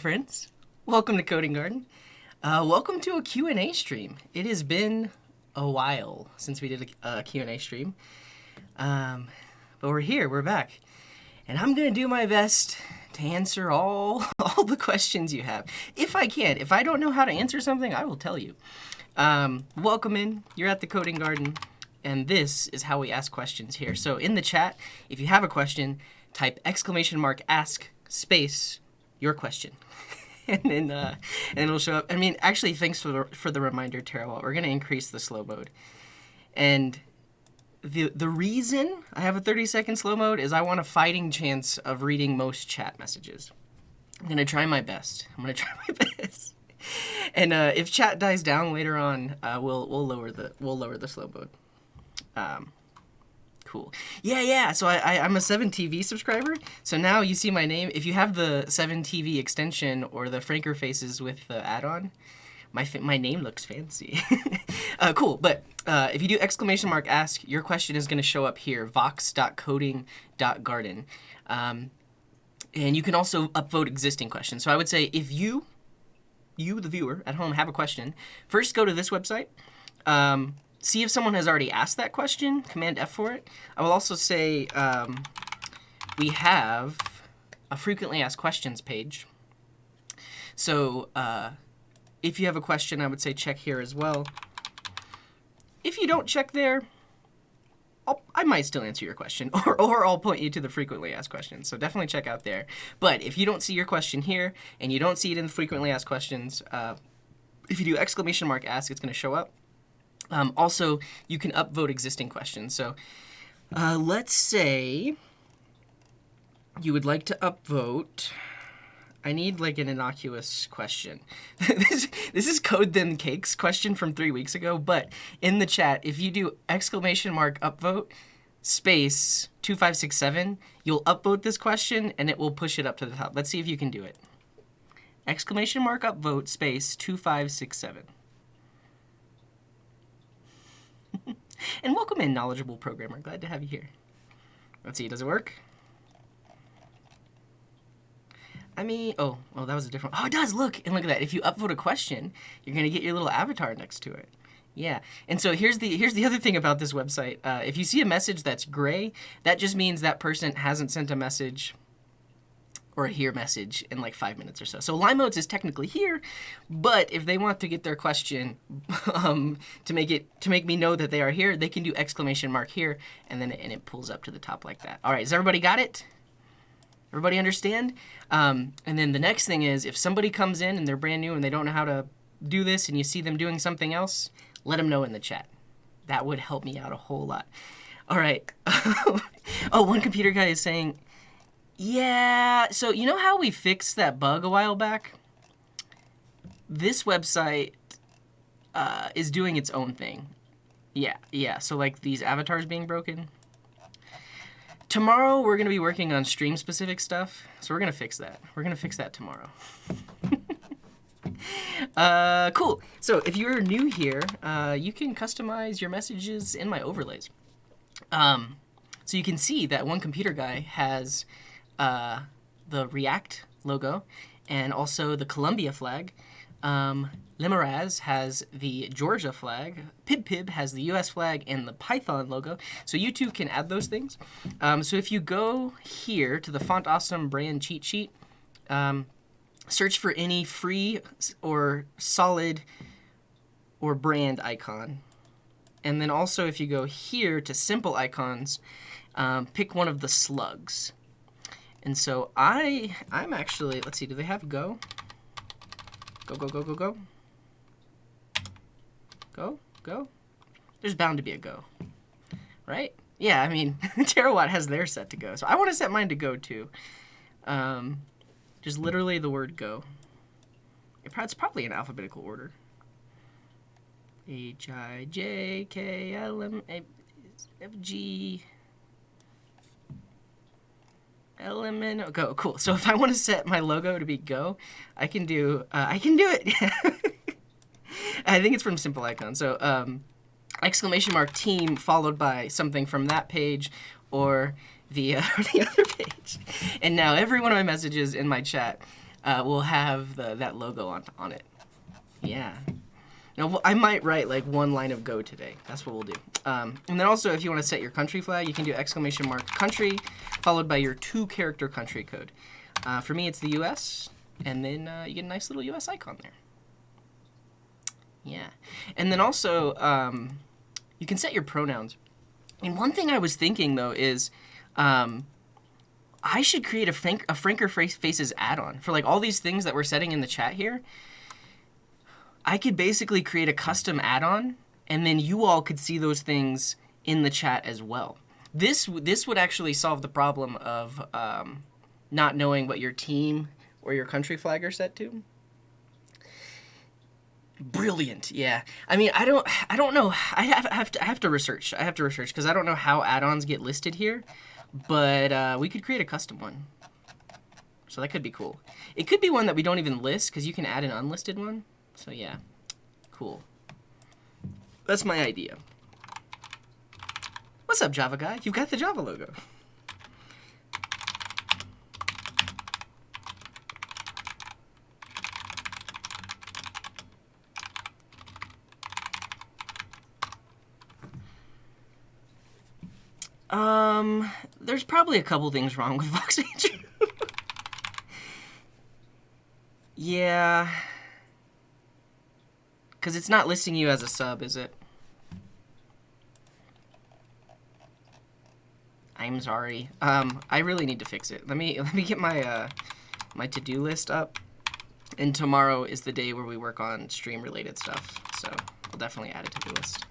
friends. Welcome to Coding Garden. Welcome to a Q&A stream. It has been a while since we did a Q&A stream. But we're here, we're back. And I'm going to do my best to answer all the questions you have. If I can. If I don't know how to answer something, I will tell you. Welcome in. You're at the Coding Garden. And this is how we ask questions here. So in the chat, if you have a question, type !ask space your question. and it'll show up. I mean, actually, thanks for the reminder, Tara. We're going to increase the slow mode. And the reason I have a 30-second slow mode is I want a fighting chance of reading most chat messages. I'm going to try my best. And if chat dies down later on, we'll lower the slow mode. Cool. Yeah. So I'm a 7TV subscriber. So now you see my name. If you have the 7TV extension or the Franker faces with the add-on, my name looks fancy. Cool. But if you do !ask, your question is going to show up here, vox.coding.garden. And you can also upvote existing questions. So I would say if you, the viewer at home, have a question, first go to this website. See if someone has already asked that question, Command F for it. I will also say we have a frequently asked questions page. So if you have a question, I would say check here as well. If you don't check there, I might still answer your question, or I'll point you to the frequently asked questions. So definitely check out there. But if you don't see your question here, and you don't see it in the frequently asked questions, if you do !ask, it's going to show up. Also, you can upvote existing questions. So let's say you would like to upvote. I need like an innocuous question. This is Code Them Cakes question from 3 weeks ago. But in the chat, if you do !, upvote, space 2567, you'll upvote this question and it will push it up to the top. Let's see if you can do it. ! Upvote, space 2567. And welcome in, knowledgeable programmer. Glad to have you here. Let's see, does it work? I mean, oh, that was a different, it does, look, and look at that. If you upvote a question, you're gonna get your little avatar next to it. Yeah, and so here's the other thing about this website. If you see a message that's gray, that just means that person hasn't sent a message or a here message in like 5 minutes or so. So line modes is technically here, but if they want to get their question to make me know that they are here, they can do ! here, and then it pulls up to the top like that. All right, has everybody got it? Everybody understand? And then the next thing is, if somebody comes in and they're brand new and they don't know how to do this, and you see them doing something else, let them know in the chat. That would help me out a whole lot. All right. One computer guy is saying, yeah, so you know how we fixed that bug a while back? This website is doing its own thing. Yeah, so like these avatars being broken. Tomorrow we're going to be working on stream-specific stuff, so we're going to fix that. We're going to fix that tomorrow. Cool. So if you're new here, you can customize your messages in my overlays. So you can see that one computer guy has the React logo and also the Colombia flag. Limeraz has the Georgia flag. PibPib has the US flag and the Python logo. So you too can add those things. So if you go here to the Font Awesome brand cheat sheet, search for any free or solid or brand icon. And then also if you go here to simple icons, pick one of the slugs. And so I'm actually, let's see, do they have Go? Go. Go. There's bound to be a Go, right? Yeah, I mean, Terawatt has theirs set to Go. So I want to set mine to Go too. Just literally the word Go. It's probably in alphabetical order. H-I-J-K-L-M-F-G... Element, Go, cool. So if I want to set my logo to be Go, I can do it. I think it's from Simple Icon. So !team followed by something from that page or the other page. And now every one of my messages in my chat will have that logo on it. Yeah. Now, I might write like one line of Go today. That's what we'll do. And then also, if you want to set your country flag, you can do !country followed by your 2-character country code. For me, it's the U.S., and then you get a nice little U.S. icon there. Yeah. And then also, you can set your pronouns. And one thing I was thinking, though, is I should create a Franker Faces add-on for like all these things that we're setting in the chat here. I could basically create a custom add-on, and then you all could see those things in the chat as well. This would actually solve the problem of not knowing what your team or your country flag are set to. Brilliant, yeah. I mean, I don't know. I have to research. I have to research because I don't know how add-ons get listed here, but we could create a custom one. So that could be cool. It could be one that we don't even list because you can add an unlisted one. So yeah, cool. That's my idea. What's up, Java guy? You've got the Java logo. There's probably a couple things wrong with Vox Andrew. Yeah. Because it's not listing you as a sub, is it? I'm sorry. I really need to fix it. Let me get my my to-do list up. And tomorrow is the day where we work on stream-related stuff. So I'll definitely add it to the list.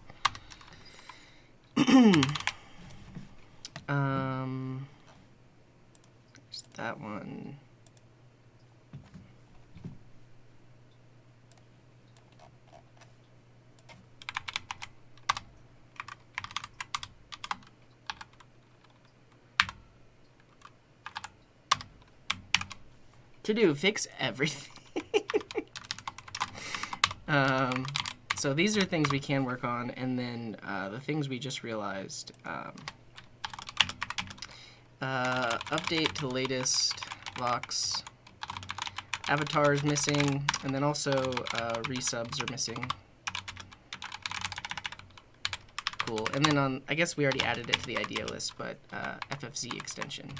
There's that one. To do, fix everything. So these are things we can work on, and then the things we just realized. Update to latest Vox. Avatar is missing, and then also resubs are missing. Cool. And then on, I guess we already added it to the idea list, but FFZ extension.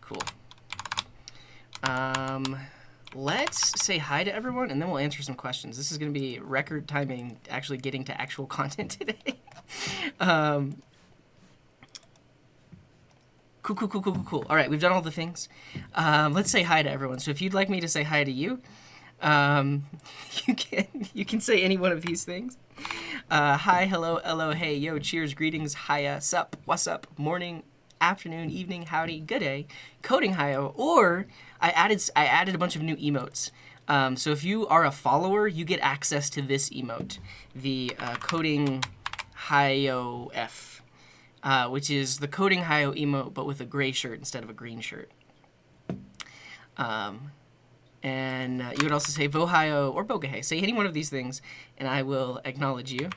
Cool. Let's say hi to everyone, and then we'll answer some questions. This is going to be record timing, actually getting to actual content today. Cool. All right, we've done all the things. Let's say hi to everyone. So if you'd like me to say hi to you, you can say any one of these things. Hi, hello, hey, yo, cheers, greetings, hiya, sup, what's up, morning, afternoon, evening, howdy, good day, coding hiyo, or I added a bunch of new emotes. So if you are a follower, you get access to this emote, the coding hiyo F, which is the coding hiyo emote, but with a gray shirt instead of a green shirt. And you would also say vohayo or bogahe. Say any one of these things, and I will acknowledge you.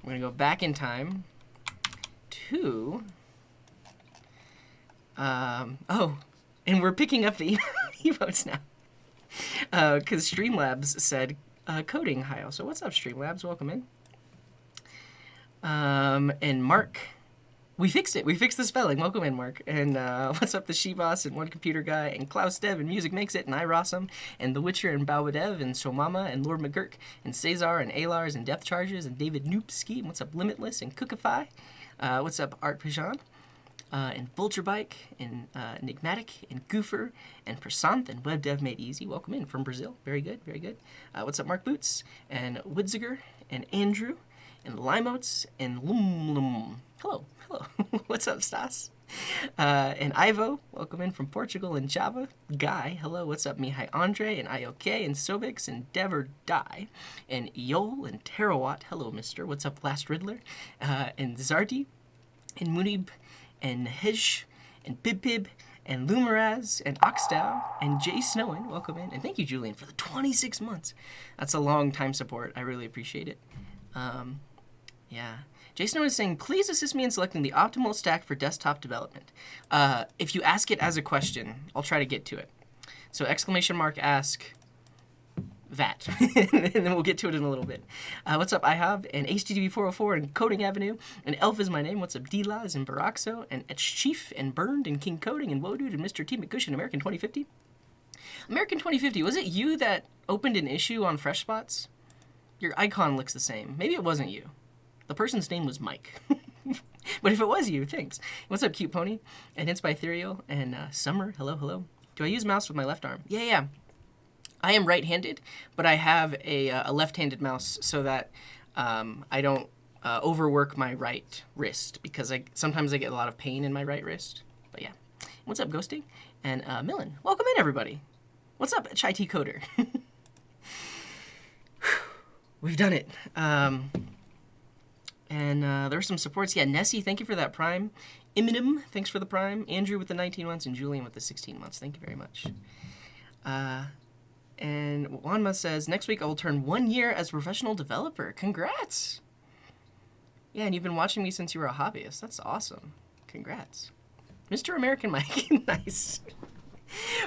We're going to go back in time to... oh, and we're picking up the emotes now. Because Streamlabs said coding hiyo. So what's up, Streamlabs? Welcome in. And Mark... We fixed it. We fixed the spelling. Welcome in, Mark. And what's up, the She-Boss and One Computer Guy and Klaus Dev and Music Makes It and iRossum and The Witcher and Bawadev and Somama and Lord McGurk and Cesar and Alars and Depth Charges and David Noopski and what's up, Limitless and Cookify. What's up, Art Pijan and Vulture Bike and Enigmatic and Goofer and Prasanth and Web Dev Made Easy. Welcome in from Brazil. Very good, very good. What's up, Mark Boots and Woodziger and Andrew and Limotes and Lum. Hello. What's up, Stas? And Ivo, welcome in from Portugal and Java. Guy, hello, what's up, Mihai Andre and IOK and Sobix and Dever Die and Yol and Terawatt, hello, mister. What's up, Last Riddler? And Zardi and Munib and Hej and Pib and Lumeraz and Oxdow and Jay Snowen, welcome in. And thank you, Julian, for the 26 months. That's a long time support. I really appreciate it. Yeah. Jason is saying, please assist me in selecting the optimal stack for desktop development. If you ask it as a question, I'll try to get to it. So exclamation mark ask that, and then we'll get to it in a little bit. What's up? I have an HTTP 404 and Coding Avenue, and Elf is my name. What's up? D-La is in Baraxo, and Etch Chief, and Burned, and King Coding, and Wodude, and Mr. T. McCush, and American 2050. American 2050, was it you that opened an issue on Fresh Spots? Your icon looks the same. Maybe it wasn't you. The person's name was Mike. But if it was you, thanks. What's up, Cute Pony? And Hints by Ethereal, and Summer, hello, hello. Do I use mouse with my left arm? Yeah. I am right-handed, but I have a left-handed mouse so that I don't overwork my right wrist, because sometimes I get a lot of pain in my right wrist. But yeah. What's up, Ghosting? And Millen. Welcome in, everybody. What's up, Chai Tea Coder? We've done it. And there are some supports. Yeah, Nessie, thank you for that Prime. Eminem, thanks for the Prime. Andrew with the 19 months, and Julian with the 16 months. Thank you very much. And Wanma says, next week I will turn 1 year as a professional developer. Congrats! Yeah, and you've been watching me since you were a hobbyist. That's awesome. Congrats. Mr. American Mike, nice.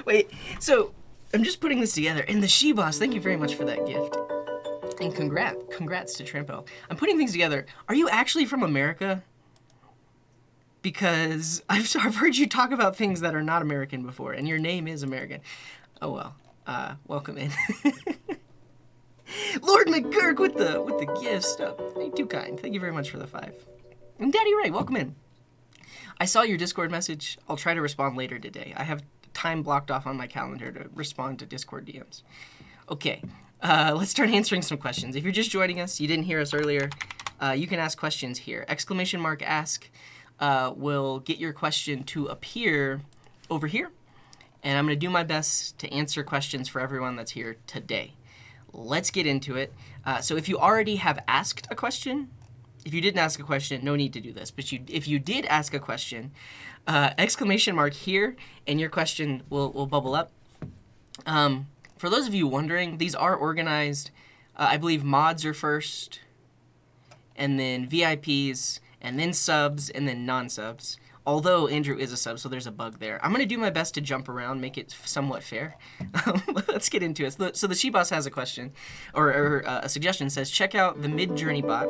Wait, so I'm just putting this together. And the She-Boss, thank you very much for that gift. And congrats to Trampo. I'm putting things together. Are you actually from America? Because I've heard you talk about things that are not American before, and your name is American. Oh well. Welcome in. Lord McGurk with the gifts. You're too kind. Thank you very much for the 5. And Daddy Ray, welcome in. I saw your Discord message. I'll try to respond later today. I have time blocked off on my calendar to respond to Discord DMs. Okay, let's start answering some questions. If you're just joining us, you didn't hear us earlier, you can ask questions here. Exclamation mark ask will get your question to appear over here. And I'm going to do my best to answer questions for everyone that's here today. Let's get into it. So if you already have asked a question, if you didn't ask a question, no need to do this. But if you did ask a question, exclamation mark here, and your question will bubble up. For those of you wondering, these are organized. I believe mods are first, and then VIPs, and then subs, and then non-subs. Although Andrew is a sub, so there's a bug there. I'm going to do my best to jump around, make it somewhat fair. Let's get into it. So the She-Boss has a question, or a suggestion. Says, check out the Mid-Journey bot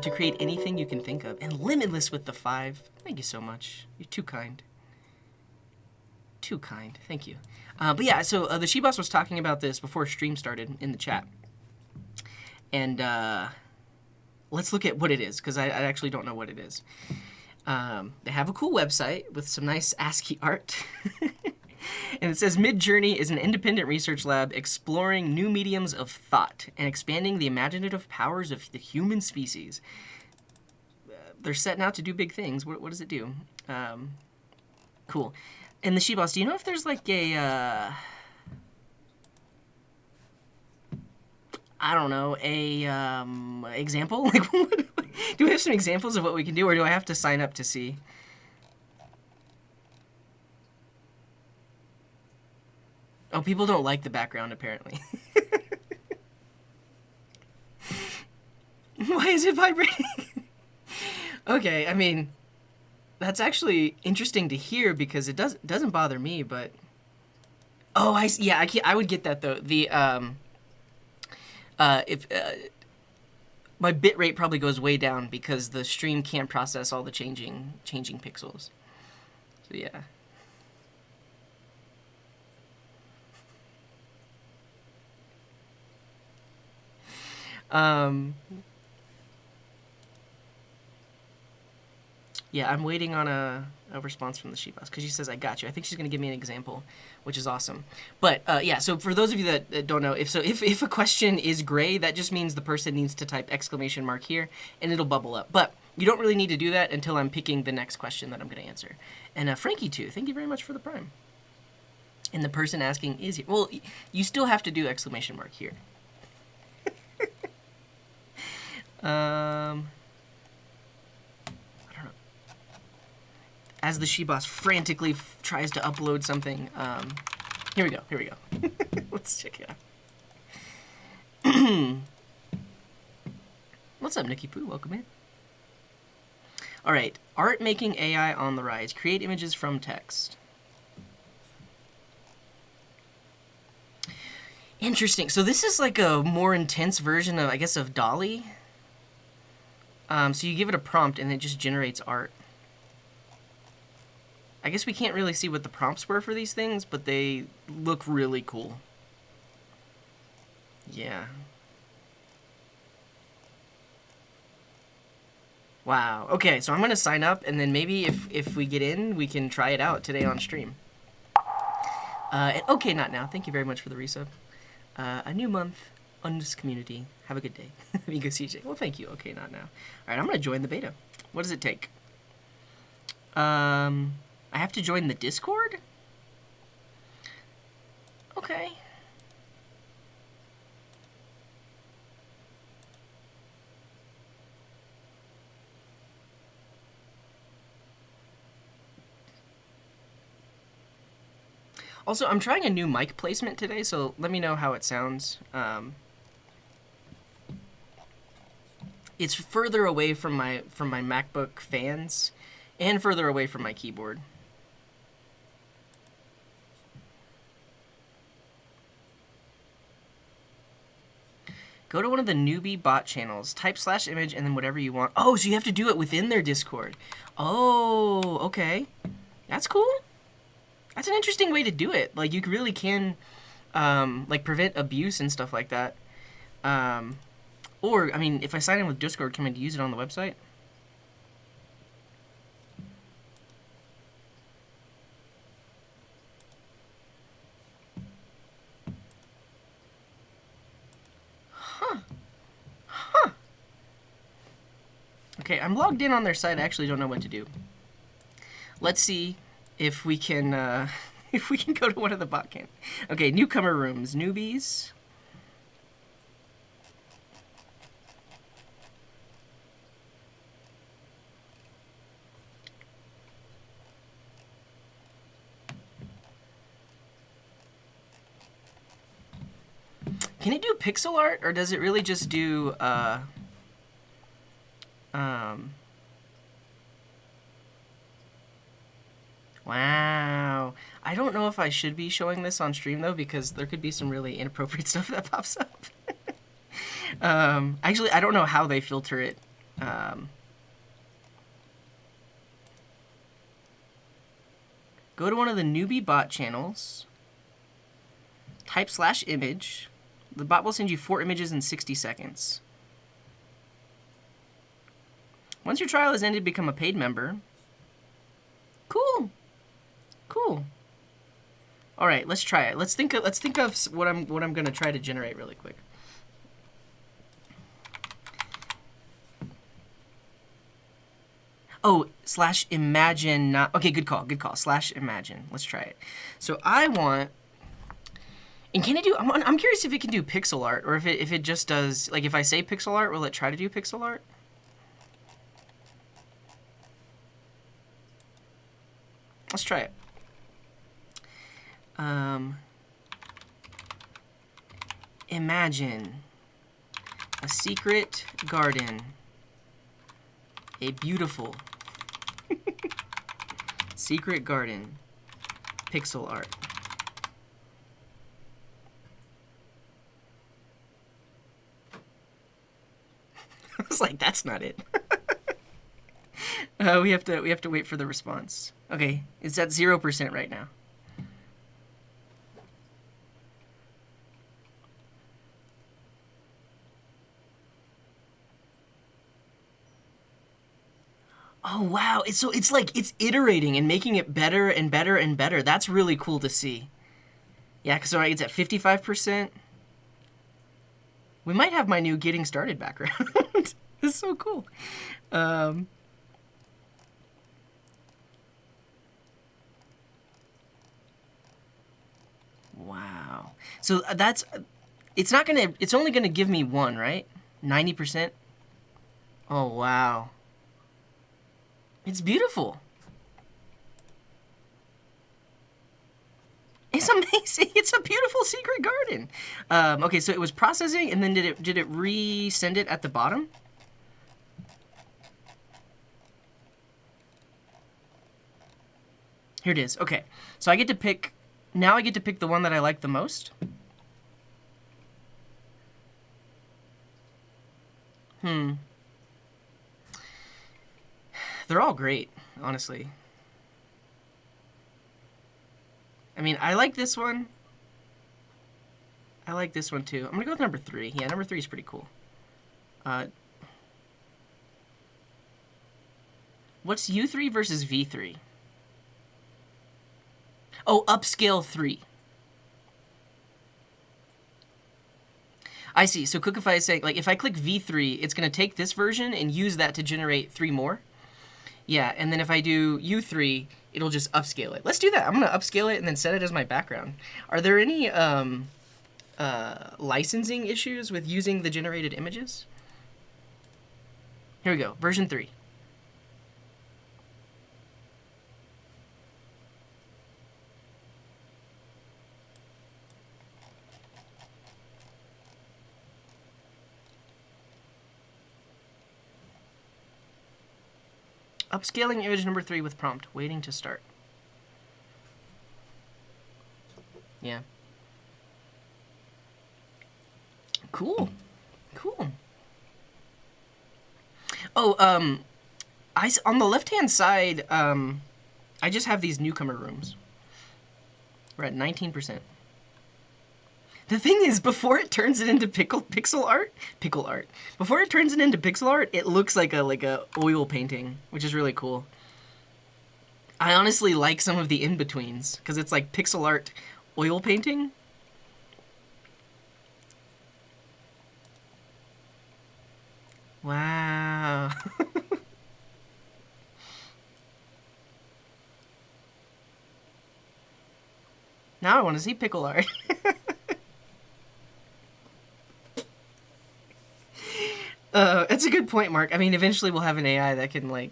to create anything you can think of. And Limitless with the 5. Thank you so much. You're too kind. Too kind. Thank you. But yeah, so the She-Boss was talking about this before stream started in the chat. And let's look at what it is, because I actually don't know what it is. They have a cool website with some nice ASCII art. And it says, Mid-Journey is an independent research lab exploring new mediums of thought and expanding the imaginative powers of the human species. They're setting out to do big things. What does it do? Cool. And the She-Boss, do you know if there's like a, I don't know, example? Like, do we have some examples of what we can do, or do I have to sign up to see? Oh, people don't like the background, apparently. Why is it vibrating? Okay, I mean, that's actually interesting to hear, because it doesn't bother me, but... Oh, I would get that, though. The, my bitrate probably goes way down because the stream can't process all the changing pixels. So yeah. Yeah, I'm waiting on a response from the She-Boss, because she says, I got you. I think she's going to give me an example, which is awesome. But, yeah, so for those of you that don't know, if a question is gray, that just means the person needs to type exclamation mark here, and it'll bubble up. But you don't really need to do that until I'm picking the next question that I'm going to answer. And Frankie, too, thank you very much for the Prime. And the person asking is here. Well, you still have to do exclamation mark here. As the She-Boss frantically tries to upload something. Here we go. Let's check it out. What's up, Nikki Poo? Welcome in. All right, art making AI on the rise. Create images from text. Interesting. So this is like a more intense version of, I guess, of Dolly. So you give it a prompt and it just generates art. I guess we can't really see what the prompts were for these things, but they look really cool. Yeah. Wow. Okay, so I'm gonna sign up, and then maybe if we get in, we can try it out today on stream. And okay, not now. Thank you very much for the resub. A new month on this community. Have a good day. Amigo CJ. Well, thank you. Okay, not now. All right, I'm gonna join the beta. What does it take? I have to join the Discord? Okay. Also, I'm trying a new mic placement today, so let me know how it sounds. It's further away from my MacBook fans, and further away from my keyboard. Go to one of the newbie bot channels, type /image, and then whatever you want. Oh, so you have to do it within their Discord. Oh, okay. That's cool. That's an interesting way to do it. Like, you really can, like, prevent abuse and stuff like that. Or, I mean, if I sign in with Discord, can I use it on the website? Huh. Okay, I'm logged in on their site. I actually don't know what to do. Let's see if we can, if we can go to one of the bot camp. Okay, newcomer rooms, newbies. Can it do pixel art, or does it really just do, Wow. I don't know if I should be showing this on stream, though, because there could be some really inappropriate stuff that pops up. Actually, I don't know how they filter it. Go to one of the newbie bot channels. Type /image. The bot will send you 4 images in 60 seconds. Once your trial has ended, become a paid member. Cool. Cool. All right, let's try it. Let's think of what I'm gonna try to generate really quick. Oh, /imagine not. Okay, good call. Good call. /imagine. Let's try it. So I want. And can it do? I'm curious if it can do pixel art, or if it just does, like, if I say pixel art, will it try to do pixel art? Let's try it. Imagine a secret garden, a beautiful secret garden, pixel art. I was like, that's not it. We have to wait for the response. Okay, it's at 0% right now. Oh wow, it's like it's iterating and making it better and better and better. That's really cool to see. Yeah, because alright, it's at 55%. We might have my new getting started background. This is so cool. Wow. So that's, it's only gonna give me one, right? 90%? Oh, wow. It's beautiful. It's amazing. It's a beautiful secret garden. Okay, so it was processing, and then did it resend it at the bottom? Here it is. Okay, so I get to pick. Now I get to pick the one that I like the most. They're all great, honestly. I mean, I like this one. I like this one too. I'm gonna go with number 3. Yeah, number 3 is pretty cool. What's U3 versus V3? Oh, upscale 3. I see. So Cookify is saying, like, if I click V3, it's going to take this version and use that to generate 3 more. Yeah, and then if I do U3, it'll just upscale it. Let's do that. I'm going to upscale it and then set it as my background. Are there any licensing issues with using the generated images? Here we go. Version 3. Upscaling image number 3 with prompt. Waiting to start. Yeah. Cool. Cool. Oh, on the left-hand side, I just have these newcomer rooms. We're at 19%. The thing is, before it turns it into pickle art, before it turns it into pixel art, it looks like a oil painting, which is really cool. I honestly like some of the in-betweens, because it's like pixel art oil painting. Wow. Now I want to see pickle art. That's a good point, Mark. I mean, eventually we'll have an AI that can, like,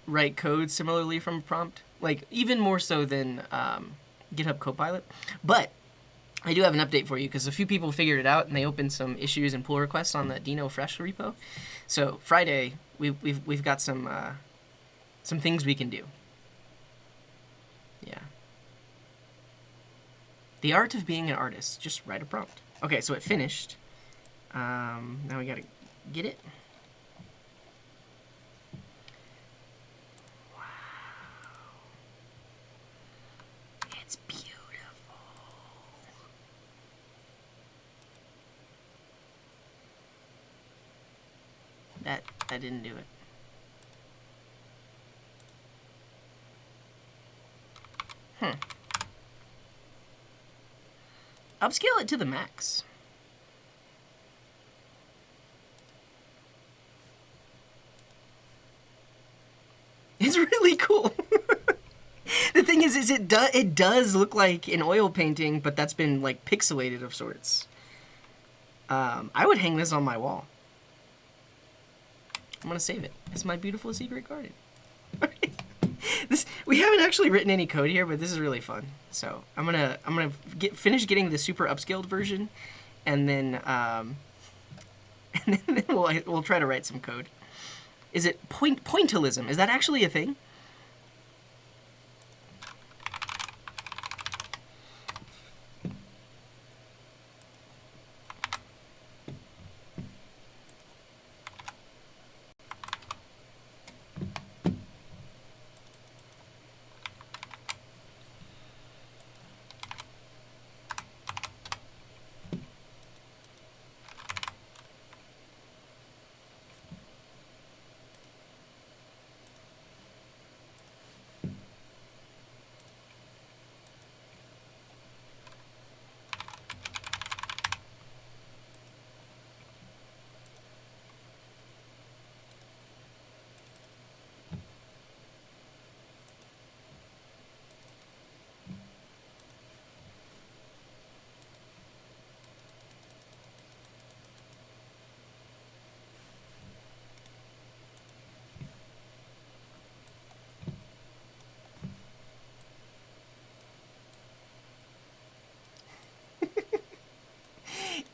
write code similarly from a prompt. Like, even more so than GitHub Copilot. But I do have an update for you, because a few people figured it out, and they opened some issues and pull requests on the Dino Fresh repo. So Friday, we've got some things we can do. Yeah. The art of being an artist. Just write a prompt. Okay, so it finished. Now we gotta get it. Wow. It's beautiful. That didn't do it. Upscale it to the max. It's really cool. The thing is it does look like an oil painting, but that's been like pixelated of sorts. I would hang this on my wall. I'm gonna save it. It's my beautiful secret garden. We haven't actually written any code here, but this is really fun. So I'm gonna finish getting the super upscaled version, and then we'll try to write some code. Is it pointillism? Is that actually a thing?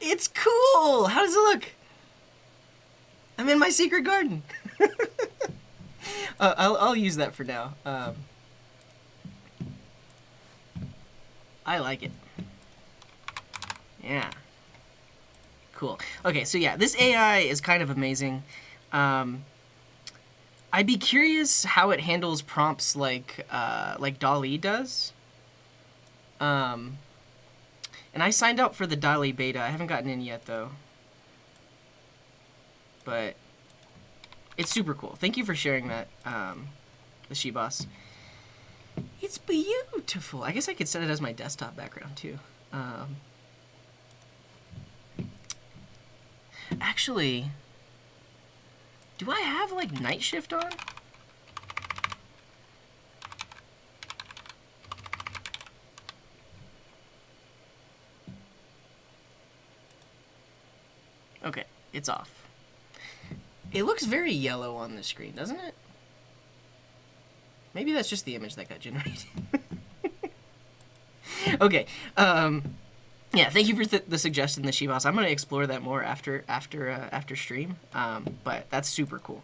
It's cool! How does it look? I'm in my secret garden. I'll use that for now. I like it. Yeah. Cool. Cool. Okay, so yeah, this AI is kind of amazing. I'd be curious how it handles prompts like DALL-E does. And I signed up for the DALL-E beta. I haven't gotten in yet though. But it's super cool. Thank you for sharing that, the She-Boss. It's beautiful. I guess I could set it as my desktop background too. Actually, do I have like night shift on? Okay, it's off. It looks very yellow on the screen, doesn't it? Maybe that's just the image that got generated. Okay, yeah, thank you for the suggestion, the She-Boss. I'm going to explore that more after stream, but that's super cool.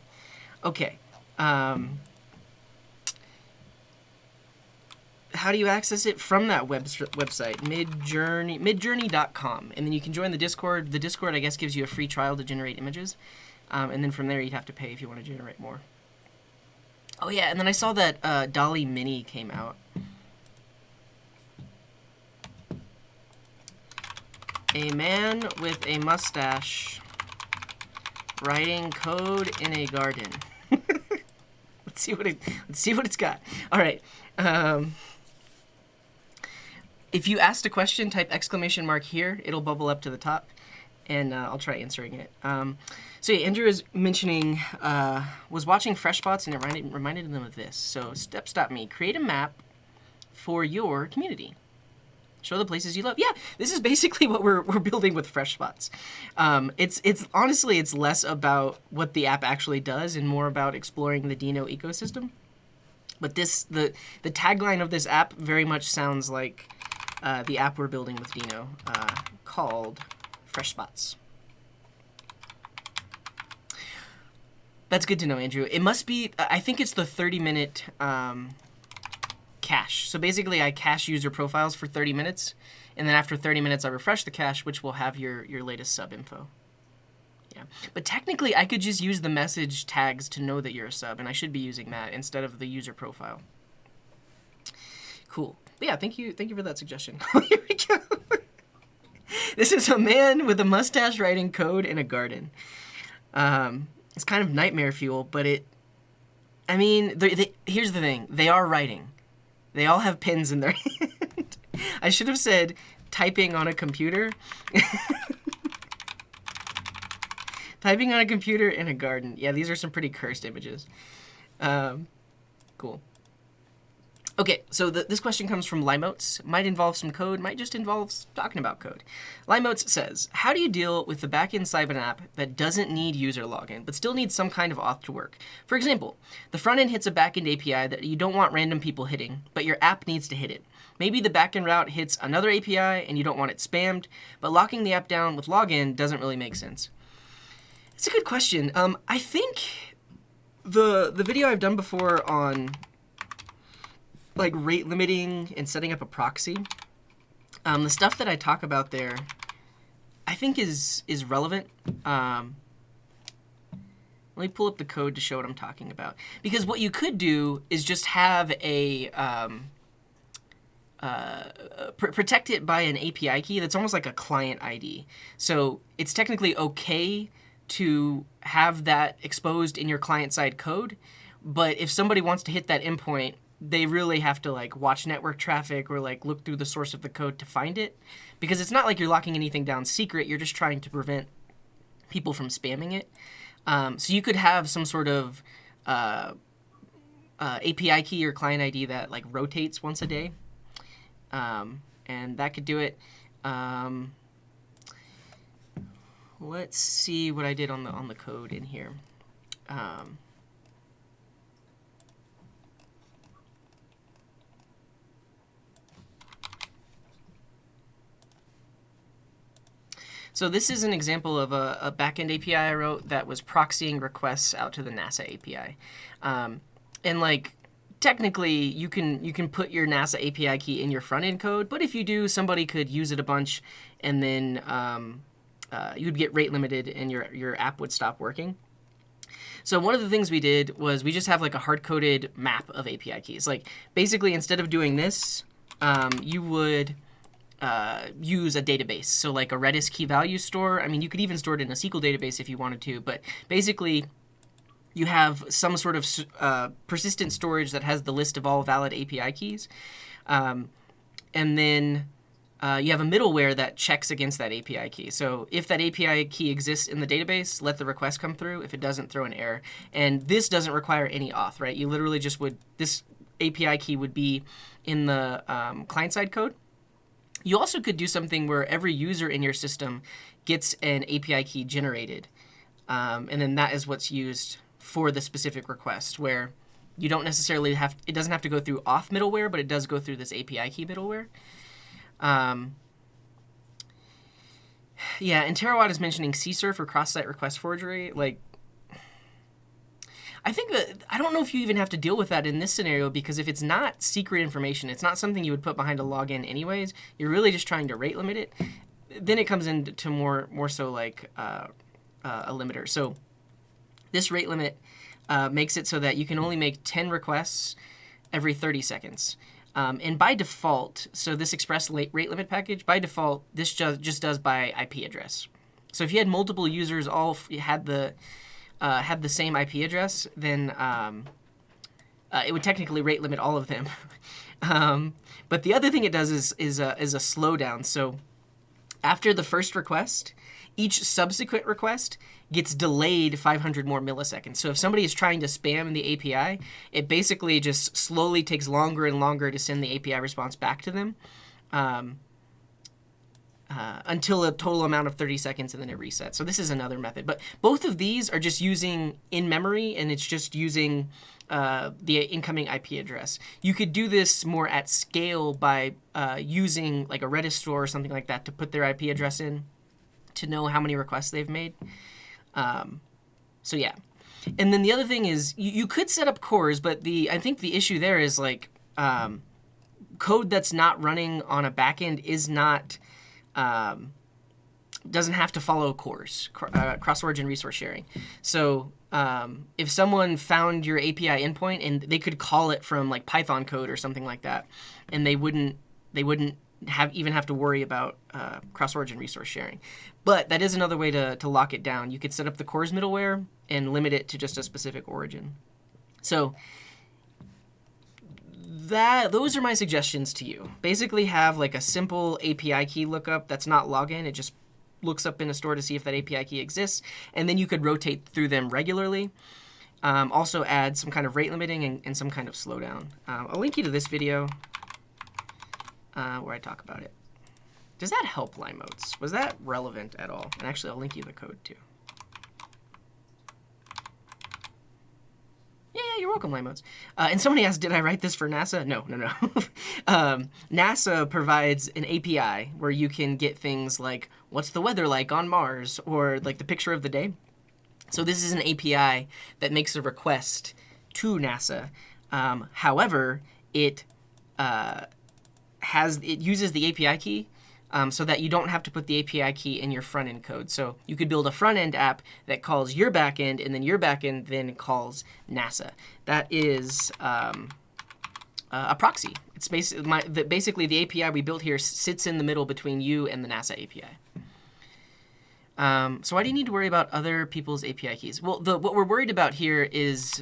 Okay, how do you access it? From that website, midjourney.com, and then you can join the Discord. The Discord, I guess, gives you a free trial to generate images, and then from there you'd have to pay if you want to generate more. Oh yeah, and then I saw that DALL-E Mini came out. A man with a mustache writing code in a garden. Let's see what it's got. All right. If you asked a question, type exclamation mark here. It'll bubble up to the top, and I'll try answering it. So yeah, Andrew is mentioning, was watching FreshSpots, and it reminded them of this. So steps.me, create a map for your community. Show the places you love. Yeah, this is basically what we're building with FreshSpots. It's honestly, it's less about what the app actually does and more about exploring the Dino ecosystem. But the tagline of this app very much sounds like the app we're building with Dino, called FreshSpots. That's good to know, Andrew. It must be, I think it's the 30-minute cache. So basically, I cache user profiles for 30 minutes, and then after 30 minutes, I refresh the cache, which will have your latest sub info. Yeah, but technically, I could just use the message tags to know that you're a sub, and I should be using that instead of the user profile. Cool. But yeah, thank you for that suggestion. Here we go. This is a man with a mustache writing code in a garden. It's kind of nightmare fuel, but I mean, here's the thing. They are writing. They all have pens in their hand. I should have said typing on a computer. Typing on a computer in a garden. Yeah, these are some pretty cursed images. Cool. Okay, so this question comes from Limotes. Might involve some code, might just involve talking about code. Limotes says, how do you deal with the backend side of an app that doesn't need user login, but still needs some kind of auth to work? For example, the front end hits a backend API that you don't want random people hitting, but your app needs to hit it. Maybe the backend route hits another API and you don't want it spammed, but locking the app down with login doesn't really make sense. It's a good question. I think the video I've done before on like rate limiting and setting up a proxy, the stuff that I talk about there, I think is relevant. Let me pull up the code to show what I'm talking about. Because what you could do is just have a protect it by an API key that's almost like a client ID. So it's technically okay to have that exposed in your client-side code, but if somebody wants to hit that endpoint, they really have to like watch network traffic or like look through the source of the code to find it, because it's not like you're locking anything down secret. You're just trying to prevent people from spamming it. So you could have some sort of API key or client ID that like rotates once a day, and that could do it. Let's see what I did on the code in here. So this is an example of a backend API I wrote that was proxying requests out to the NASA API. And like, technically, you can put your NASA API key in your front-end code, but if you do, somebody could use it a bunch and then you would get rate limited and your app would stop working. So one of the things we did was we just have like a hard-coded map of API keys. Like basically instead of doing this, you would use a database. So like a Redis key value store. I mean, you could even store it in a SQL database if you wanted to, but basically you have some sort of persistent storage that has the list of all valid API keys. And then you have a middleware that checks against that API key. So if that API key exists in the database, let the request come through. If it doesn't, throw an error. And this doesn't require any auth, right? You literally just would, this API key would be in the client-side code. You also could do something where every user in your system gets an API key generated. And then that is what's used for the specific request, where you don't necessarily have, it doesn't have to go through auth middleware, but it does go through this API key middleware. Yeah, and Terawatt is mentioning CSRF for cross-site request forgery. Like, I think that, I don't know if you even have to deal with that in this scenario, because if it's not secret information, it's not something you would put behind a login anyways, you're really just trying to rate limit it, then it comes into more so like a limiter. So this rate limit makes it so that you can only make 10 requests every 30 seconds. And by default, so this express rate limit package, by default, this just does by IP address. So if you had multiple users all had the same IP address, then it would technically rate limit all of them. But the other thing it does is a slowdown. So after the first request, each subsequent request gets delayed 500 more milliseconds. So if somebody is trying to spam the API, it basically just slowly takes longer and longer to send the API response back to them until a total amount of 30 seconds, and then it resets. So this is another method. But both of these are just using in-memory, and it's just using the incoming IP address. You could do this more at scale by using like a Redis store or something like that to put their IP address in to know how many requests they've made. So yeah. And then the other thing is you could set up cores, but I think the issue there is like code that's not running on a backend is not doesn't have to follow cores, cross-origin resource sharing. So if someone found your API endpoint and they could call it from like Python code or something like that, and they wouldn't even have to worry about cross-origin resource sharing. But that is another way to lock it down. You could set up the cores middleware and limit it to just a specific origin. So those are my suggestions to you. Basically have like a simple API key lookup that's not login. It just looks up in a store to see if that API key exists, and then you could rotate through them regularly. Also add some kind of rate limiting and some kind of slowdown. I'll link you to this video where I talk about it. Does that help, Limeotes? Was that relevant at all? And actually, I'll link you the code too. Yeah, you're welcome, Limeotes. And somebody asked, did I write this for NASA? No. NASA provides an API where you can get things like, what's the weather like on Mars? Or like the picture of the day. So this is an API that makes a request to NASA. However, it uses the API key so that you don't have to put the API key in your front-end code. So you could build a front-end app that calls your back-end, and then your back-end then calls NASA. That is a proxy. It's basically the API we built here sits in the middle between you and the NASA API. So why do you need to worry about other people's API keys? Well, what we're worried about here is,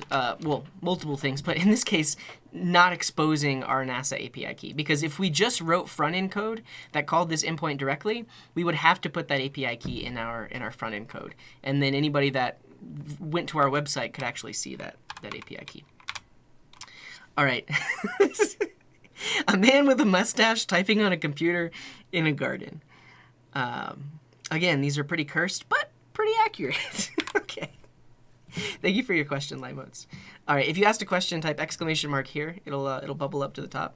multiple things, but in this case, not exposing our NASA API key. Because if we just wrote front-end code that called this endpoint directly, we would have to put that API key in our front-end code. And then anybody that went to our website could actually see that API key. All right. A man with a mustache typing on a computer in a garden. Again, these are pretty cursed, but pretty accurate. Okay. Thank you for your question, Limeotes. All right, if you asked a question, type exclamation mark here. It'll bubble up to the top.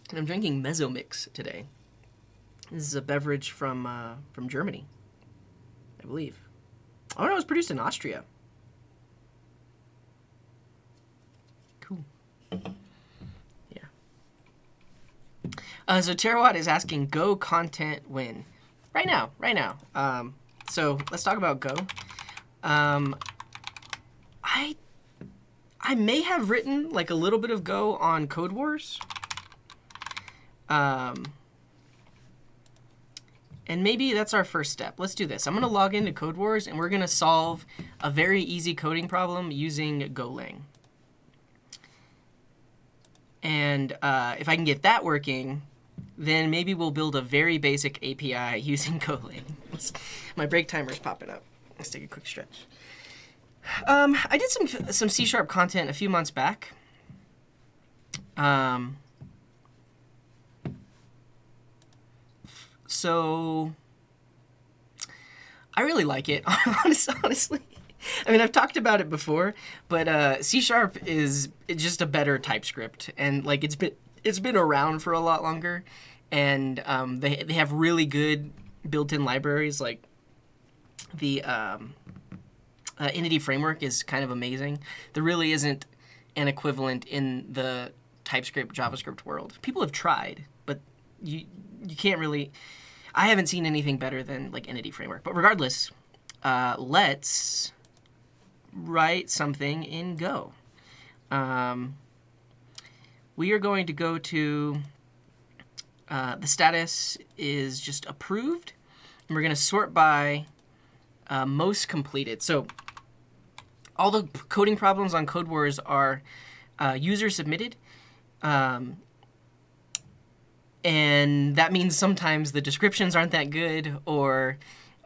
And I'm drinking Mezzomix today. This is a beverage from Germany, I believe. Oh no, it was produced in Austria. Cool. Yeah. So Terawatt is asking Go content when? Right now, right now. So let's talk about Go. I may have written like a little bit of Go on Code Wars. And maybe that's our first step. Let's do this. I'm going to log into Code Wars, and we're going to solve a very easy coding problem using Golang. And if I can get that working, then maybe we'll build a very basic API using Golang. My break timer's popping up. Let's take a quick stretch. I did some C# content a few months back. So I really like it, honestly. I mean, I've talked about it before, but C# is just a better TypeScript, and like it's been around for a lot longer, and they have really good built-in libraries. Like the Entity Framework is kind of amazing. There really isn't an equivalent in the TypeScript JavaScript world. People have tried, but you can't really. I haven't seen anything better than like Entity Framework. But regardless, let's write something in Go. We are going to go to the status is just approved, and we're going to sort by most completed. So all the coding problems on Code Wars are user submitted. And that means sometimes the descriptions aren't that good, or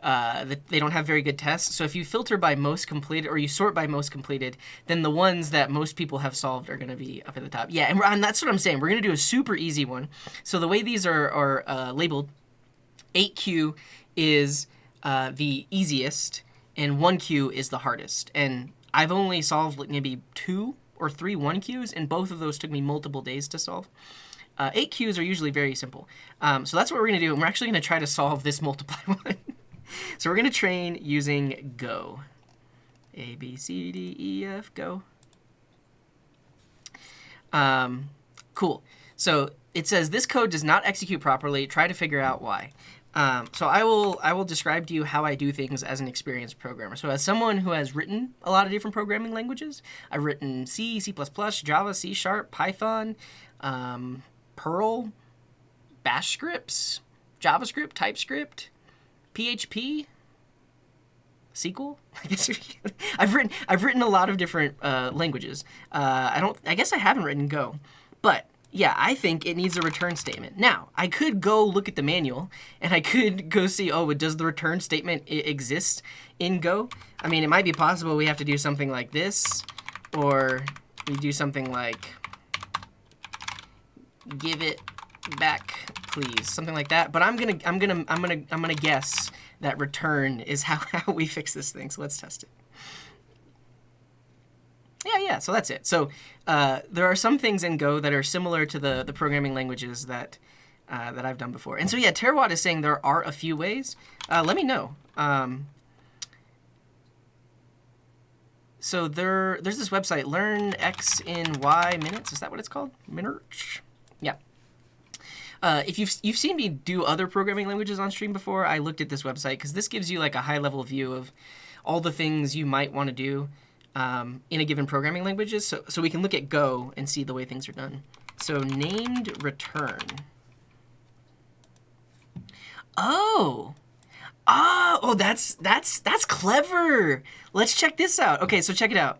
that they don't have very good tests. So if you filter by most completed, or you sort by most completed, then the ones that most people have solved are going to be up at the top. Yeah, and that's what I'm saying. We're going to do a super easy one. So the way these are labeled, 8Q is the easiest, and 1Q is the hardest. And I've only solved like maybe 2 or 3 1Qs, and both of those took me multiple days to solve. 8Qs are usually very simple. So that's what we're going to do, and we're actually going to try to solve this multiply one. So we're going to train using Go. A, B, C, D, E, F, Go. Cool. So it says this code does not execute properly. Try to figure out why. So I will describe to you how I do things as an experienced programmer. So as someone who has written a lot of different programming languages, I've written C, C++, Java, C#, Python, Perl, Bash scripts, JavaScript, TypeScript, PHP, SQL. I guess I've written a lot of different languages. I guess I haven't written Go, but yeah, I think it needs a return statement. Now, I could go look at the manual, and I could go see, oh, does the return statement exist in Go? I mean, it might be possible we have to do something like this, or we do something like give it back, please, something like that. But I'm gonna guess that return is how we fix this thing. So let's test it. Yeah. So that's it. So there are some things in Go that are similar to the programming languages that I've done before. And so yeah, Terawatt is saying there are a few ways. Let me know. So there's this website, Learn X in Y minutes. Is that what it's called? Minutes. Yeah. If you've seen me do other programming languages on stream before, I looked at this website because this gives you like a high-level view of all the things you might want to do in a given programming languages. So we can look at Go and see the way things are done. So named return. Oh, that's clever. Let's check this out. Okay, so check it out.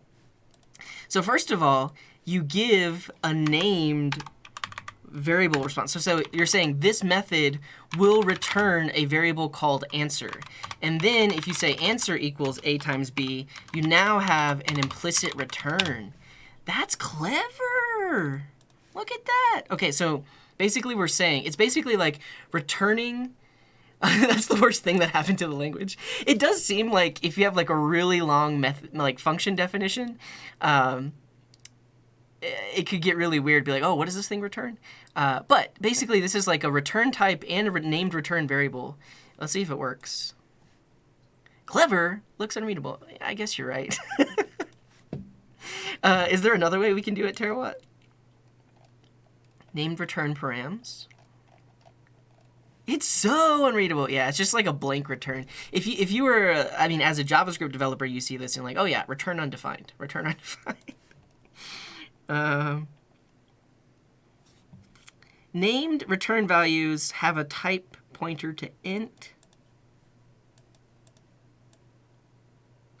So first of all, you give a named variable response. So you're saying this method will return a variable called answer. And then if you say answer equals A times B, you now have an implicit return. That's clever. Look at that. Okay, so basically we're saying, it's basically like returning. That's the worst thing that happened to the language. It does seem like if you have like a really long method, like function definition, it could get really weird. Be like, oh, what does this thing return? But basically, this is like a return type and a named return variable. Let's see if it works. Clever. Looks unreadable. I guess you're right. Is there another way we can do it, Terawatt? Named return params. It's so unreadable. Yeah, it's just like a blank return. If you were, I mean, as a JavaScript developer, you see this and like, oh yeah, return undefined. Return undefined. Named return values have a type pointer to int.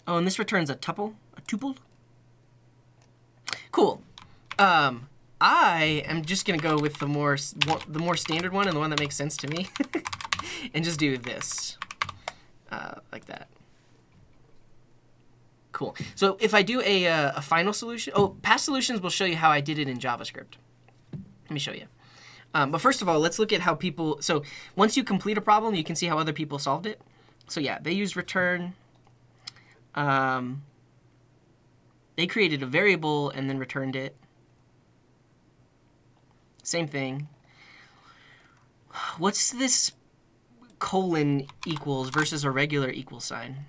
Oh, and this returns a tuple, a tuple. Cool. I am just gonna go with the more standard one and the one that makes sense to me, and just do this, like that. Cool. So if I do a final solution, past solutions will show you how I did it in JavaScript. Let me show you. But first of all, let's look at how people. So once you complete a problem, you can see how other people solved it. So yeah, they used return. They created a variable and then returned it. Same thing. What's this colon equals versus a regular equal sign?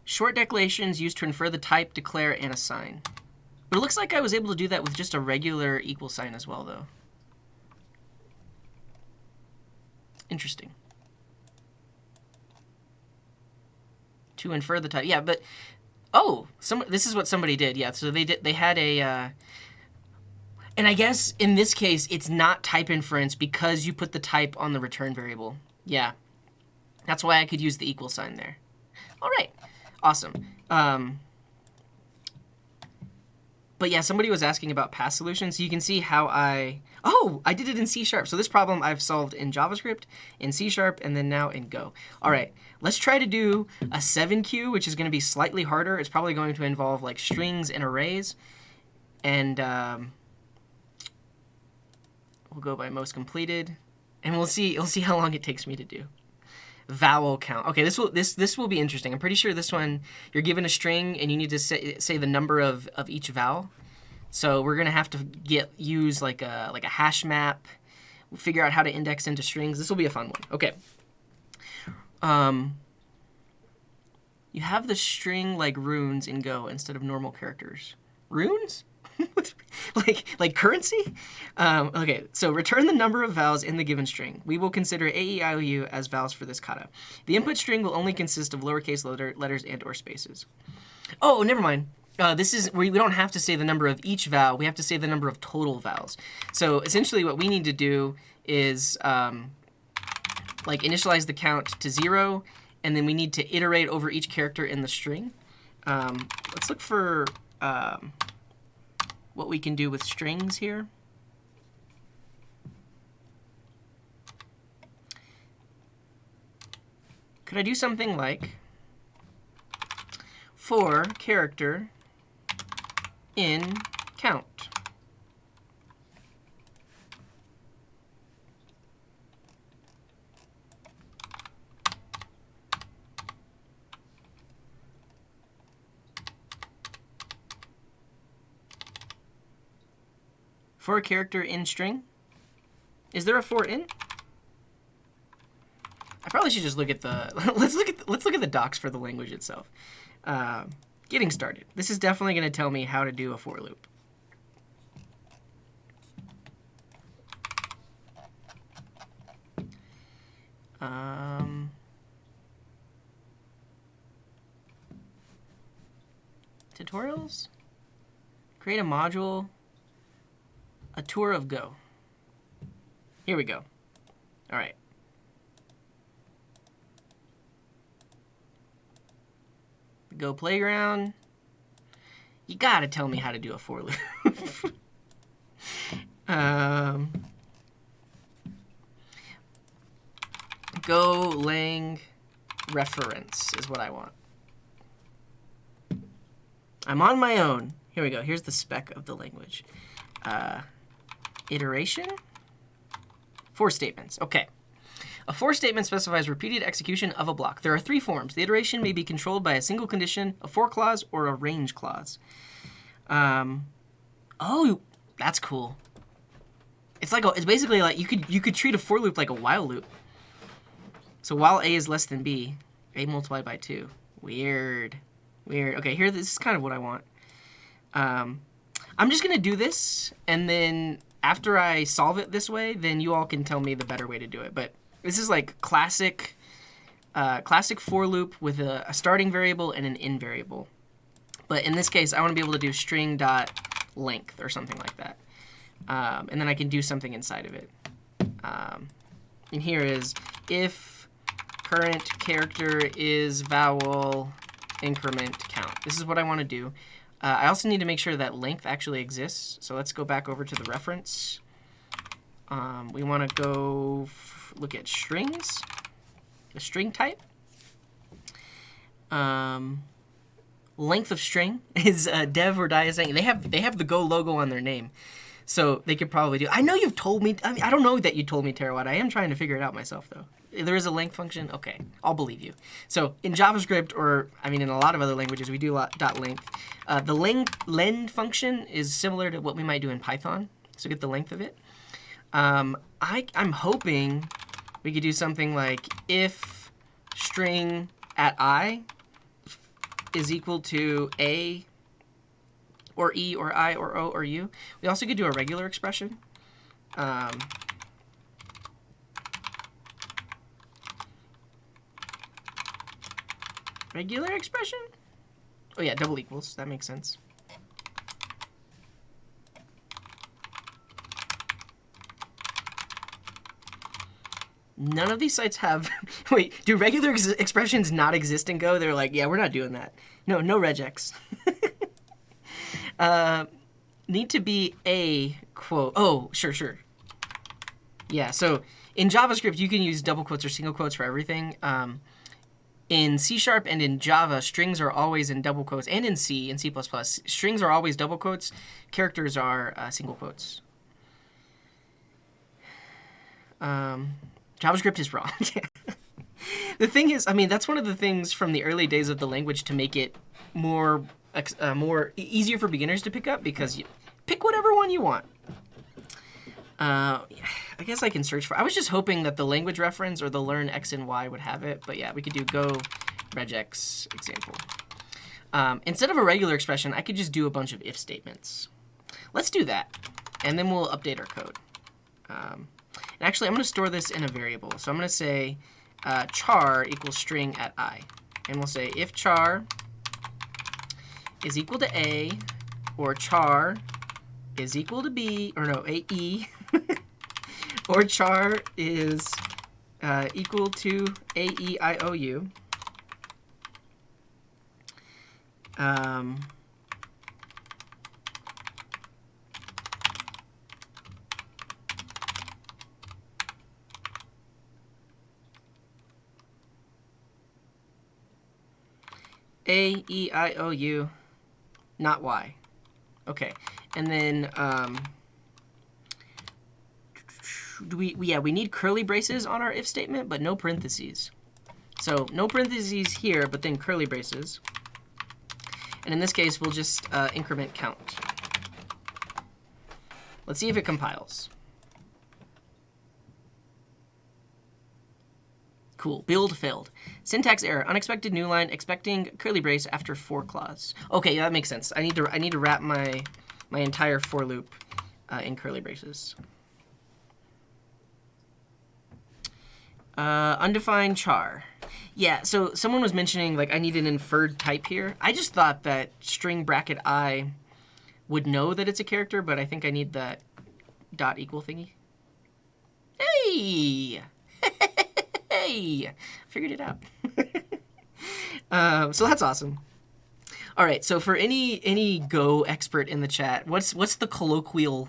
Short declarations used to infer the type, declare, and assign. But it looks like I was able to do that with just a regular equal sign as well, though. Interesting. To infer the type. Yeah, but oh, this is what somebody did. Yeah, so they had a and I guess in this case it's not type inference because you put the type on the return variable. Yeah. That's why I could use the equal sign there. All right. Awesome. But yeah, somebody was asking about past solutions. So you can see how I did it in C#. So this problem I've solved in JavaScript, in C#, and then now in Go. All right, let's try to do a 7Q, which is going to be slightly harder. It's probably going to involve like strings and arrays. And we'll go by most completed. And we'll see how long it takes me to do. Vowel count. Okay, this will be interesting. I'm pretty sure this one, you're given a string and you need to say the number of each vowel. So we're gonna have to use like a hash map, figure out how to index into strings. This will be a fun one. Okay. You have the string like runes in Go instead of normal characters. Runes? like currency? Okay, so return the number of vowels in the given string. We will consider A, E, I, O, U as vowels for this kata. The input string will only consist of lowercase letters and or spaces. Oh, never mind. We don't have to say the number of each vowel. We have to say the number of total vowels. So essentially what we need to do is like initialize the count to 0, and then we need to iterate over each character in the string. Let's look for what we can do with strings here. Could I do something like for character in count? For a character in string? Is there a for in? I probably should just look at the let's look at the docs for the language itself. Getting started. This is definitely going to tell me how to do a for loop. Tutorials? Create a module. A tour of Go. Here we go. All right. Go playground. You gotta tell me how to do a for loop. Go lang reference is what I want. I'm on my own. Here we go. Here's the spec of the language. Iteration. For statements. Okay. A for statement specifies repeated execution of a block. There are 3 forms. The iteration may be controlled by a single condition, a for clause, or a range clause. Oh, that's cool. It's basically like you could treat a for loop like a while loop. So while a is less than b, a multiplied by 2. Weird. Okay, here this is kind of what I want. I'm just gonna do this, and then after I solve it this way, then you all can tell me the better way to do it. But this is like classic for loop with a starting variable and an end variable. But in this case, I want to be able to do string dot length or something like that. And then I can do something inside of it. And here is if current character is vowel increment count. This is what I want to do. I also need to make sure that length actually exists. So let's go back over to the reference. We want to go look at strings, the string type. Length of string is dev or die is saying they have the Go logo on their name. So they could probably do. I know you've told me. I mean, I don't know that you told me terawatt. I am trying to figure it out myself, though. There is a length function. Okay, I'll believe you. So in JavaScript, or I mean, in a lot of other languages, we do dot length. The len function is similar to what we might do in Python. So get the length of it. I'm hoping we could do something like if string at I is equal to a or E or I or O or U. We also could do a regular expression. Regular expression? Oh yeah, double equals. That makes sense. None of these sites have... Wait, do regular expressions not exist in Go? They're like, yeah, we're not doing that. No regex. Need to be a quote. Oh, sure. Yeah, so in JavaScript, you can use double quotes or single quotes for everything. In C# and in Java, strings are always in double quotes. And in C, strings are always double quotes. Characters are single quotes. JavaScript is wrong. The thing is, I mean, that's one of the things from the early days of the language to make it more easier for beginners to pick up, because you pick whatever one you want. I guess I can search for. I was just hoping that the language reference or the learn X and Y would have it, but yeah, we could do go regex example. Instead of a regular expression, I could just do a bunch of if statements. Let's do that, and then we'll update our code. And actually, I'm going to store this in a variable. So I'm going to say char equals string at I. And we'll say if char is equal to A, or char is equal to B, or no, AE, or char is equal to AEIOU. AEIOU, not Y. Okay, and then we need curly braces on our if statement, but no parentheses. So no parentheses here, but then curly braces. And in this case, we'll just increment count. Let's see if it compiles. Cool. Build failed. Syntax error. Unexpected new line. Expecting curly brace after for clause. Okay, yeah, that makes sense. I need to wrap my entire for loop in curly braces. Undefined char. Yeah, so someone was mentioning, like, I need an inferred type here. I just thought that string bracket I would know that it's a character, but I think I need that dot equal thingy. Hey! Hey! Figured it out. So that's awesome. All right, so for any Go expert in the chat, what's the colloquial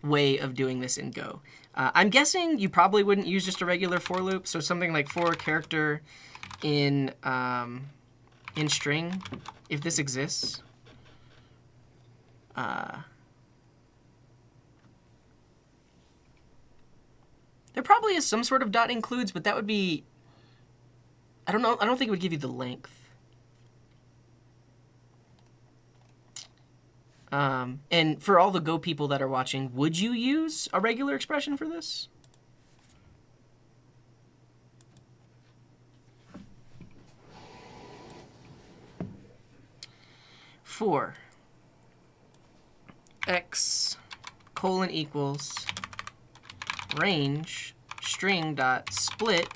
way of doing this in Go? I'm guessing you probably wouldn't use just a regular for loop, so something like for character in string, if this exists. There probably is some sort of dot includes, but that would be, I don't know, I don't think it would give you the length. And for all the Go people that are watching, would you use a regular expression for this? For x colon equals range string dot split.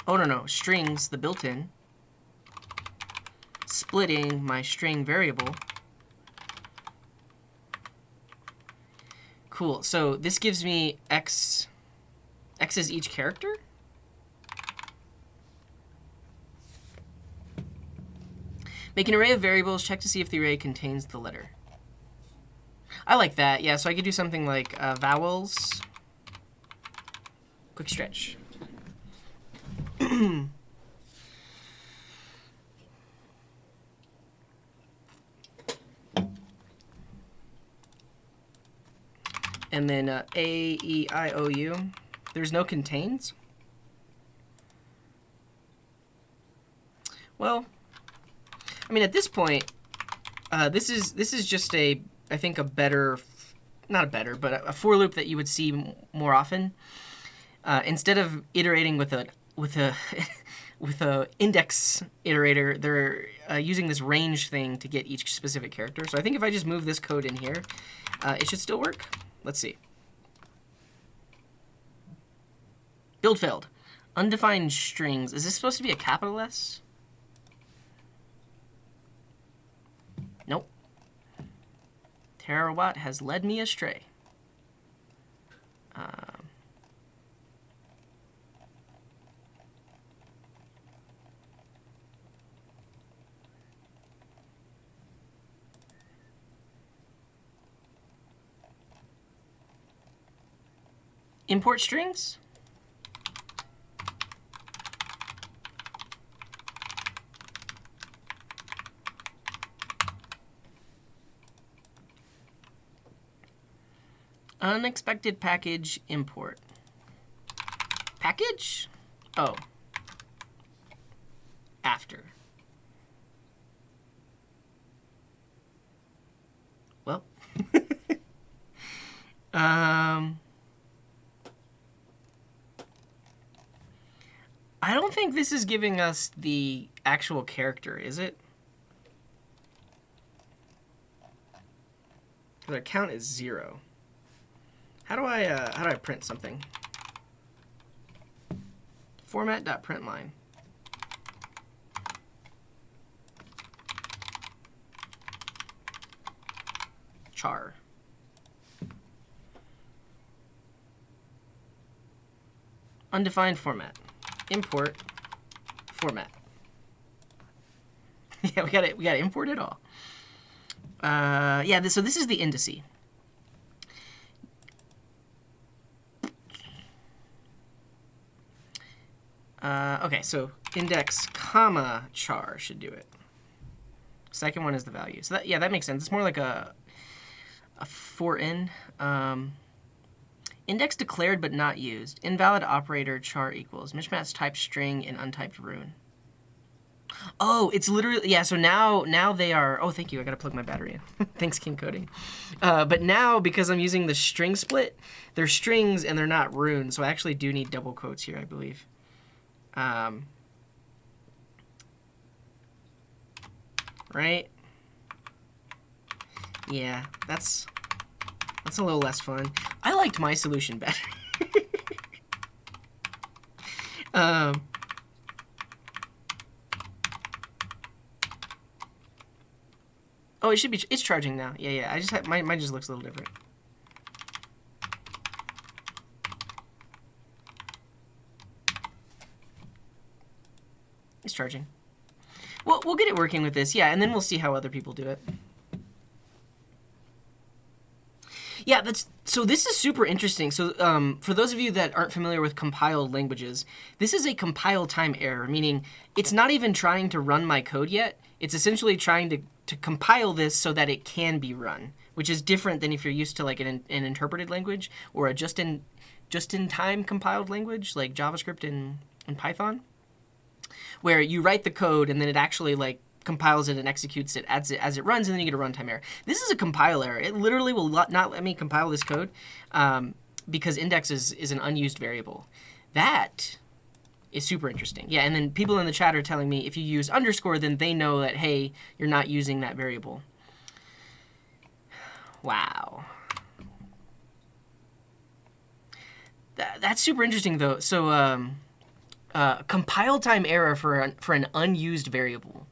Oh, no, strings, the built-in, splitting my string variable. Cool. So this gives me x. X is each character. Make an array of variables. Check to see if the array contains the letter. I like that. Yeah, so I could do something like vowels. Quick stretch. And then A, E, I, O, U. There's no contains. Well, I mean, at this point, this is just a, I think, a better, not a better, but a for loop that you would see more often. Instead of iterating with a with a index iterator, they're using this range thing to get each specific character. So I think if I just move this code in here, it should still work. Let's see. Build failed. Undefined strings. Is this supposed to be a capital S? Nope. Terawatt has led me astray. Import strings? Unexpected package import. Package? Oh. After. Well. I don't think this is giving us the actual character, is it? Our count is 0. How do I print something? Format.println. Char. Undefined format. Import format. Yeah, we gotta import it all. Yeah, so this is the indice. Okay, so index comma char should do it. Second one is the value. So that, yeah, that makes sense. It's more like a for in. Index declared but not used. Invalid operator char equals. Mismatch type string and untyped rune. Oh, it's literally, yeah, so now they are, oh, thank you, I gotta plug my battery in. Thanks, King Coding. But now, because I'm using the string split, they're strings and they're not runes, so I actually do need double quotes here, I believe. Right? Yeah, that's a little less fun. I liked my solution better. Oh, it should be, it's charging now. Yeah, I just have, mine just looks a little different. It's charging. Well, we'll get it working with this, yeah, and then we'll see how other people do it. Yeah, so this is super interesting. So for those of you that aren't familiar with compiled languages, this is a compile time error, meaning it's not even trying to run my code yet. It's essentially trying to compile this so that it can be run, which is different than if you're used to like an interpreted language or a just-in-time compiled language like JavaScript and Python, where you write the code and then it actually like compiles it and executes it as it runs, and then you get a runtime error. This is a compile error. It literally will not let me compile this code because index is an unused variable. That is super interesting. Yeah, and then people in the chat are telling me if you use underscore, then they know that, hey, you're not using that variable. Wow. That's super interesting though. So compile time error for an unused variable.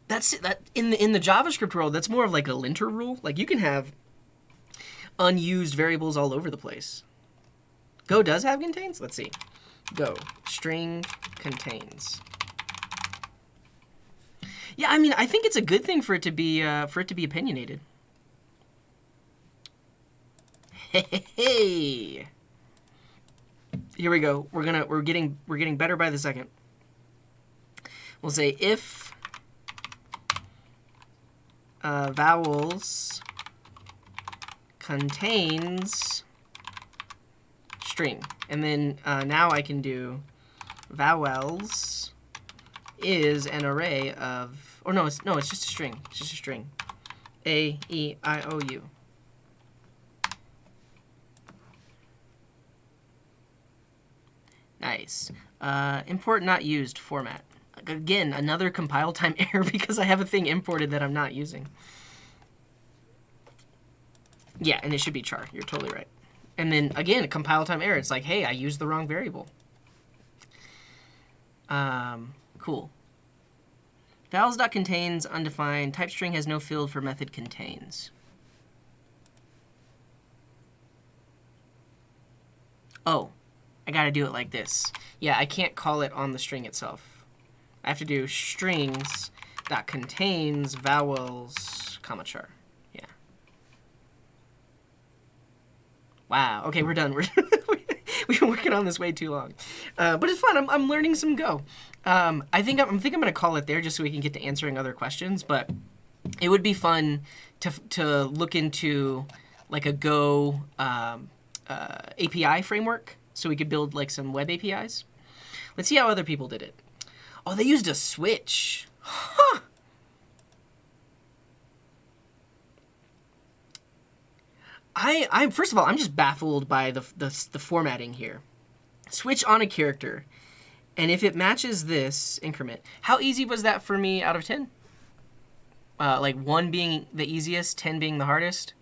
That's that in the JavaScript world. That's more of like a linter rule. Like you can have unused variables all over the place. Go does have contains. Let's see. Go string contains. Yeah, I mean, I think it's a good thing for it to be opinionated. Hey. Here we go. We're getting better by the second. We'll say if vowels contains string, and then now I can do vowels is an array of, or no, it's just a string. It's just a string. A, E, I, O, U. Nice. Import not used format. Again, another compile time error because I have a thing imported that I'm not using. Yeah, and it should be char. You're totally right. And then, again, a compile time error. It's like, hey, I used the wrong variable. Cool. Vowels.contains undefined. Type string has no field for method contains. Oh, I got to do it like this. Yeah, I can't call it on the string itself. I have to do strings.contains vowels, comma char. Yeah. Wow. Okay, we're done. We've been working on this way too long, but it's fun. I'm learning some Go. I think I'm gonna call it there just so we can get to answering other questions. But it would be fun to look into like a Go API framework so we could build like some web APIs. Let's see how other people did it. Oh, they used a switch. Huh. I first of all, I'm just baffled by the formatting here. Switch on a character, and if it matches this increment, how easy was that for me out of 10? Like 1 being the easiest, 10 being the hardest.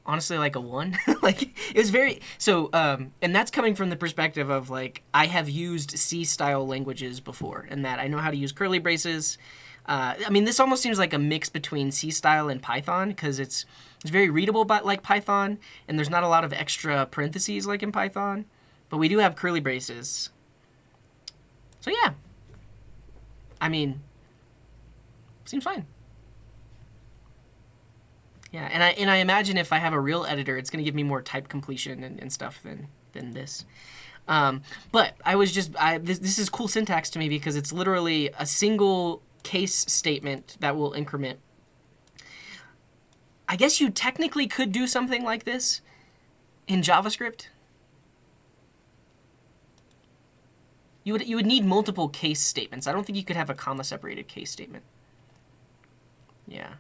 Honestly, like a 1. Like it was very so, and that's coming from the perspective of like I have used C style languages before, and that I know how to use curly braces. I mean, this almost seems like a mix between C style and Python because it's very readable, but like Python, and there's not a lot of extra parentheses like in Python, but we do have curly braces. So yeah, I mean, seems fine. Yeah, and I imagine if I have a real editor, it's going to give me more type completion and stuff than this. But I was just this is cool syntax to me because it's literally a single case statement that will increment. I guess you technically could do something like this in JavaScript. You would need multiple case statements. I don't think you could have a comma separated case statement. Yeah.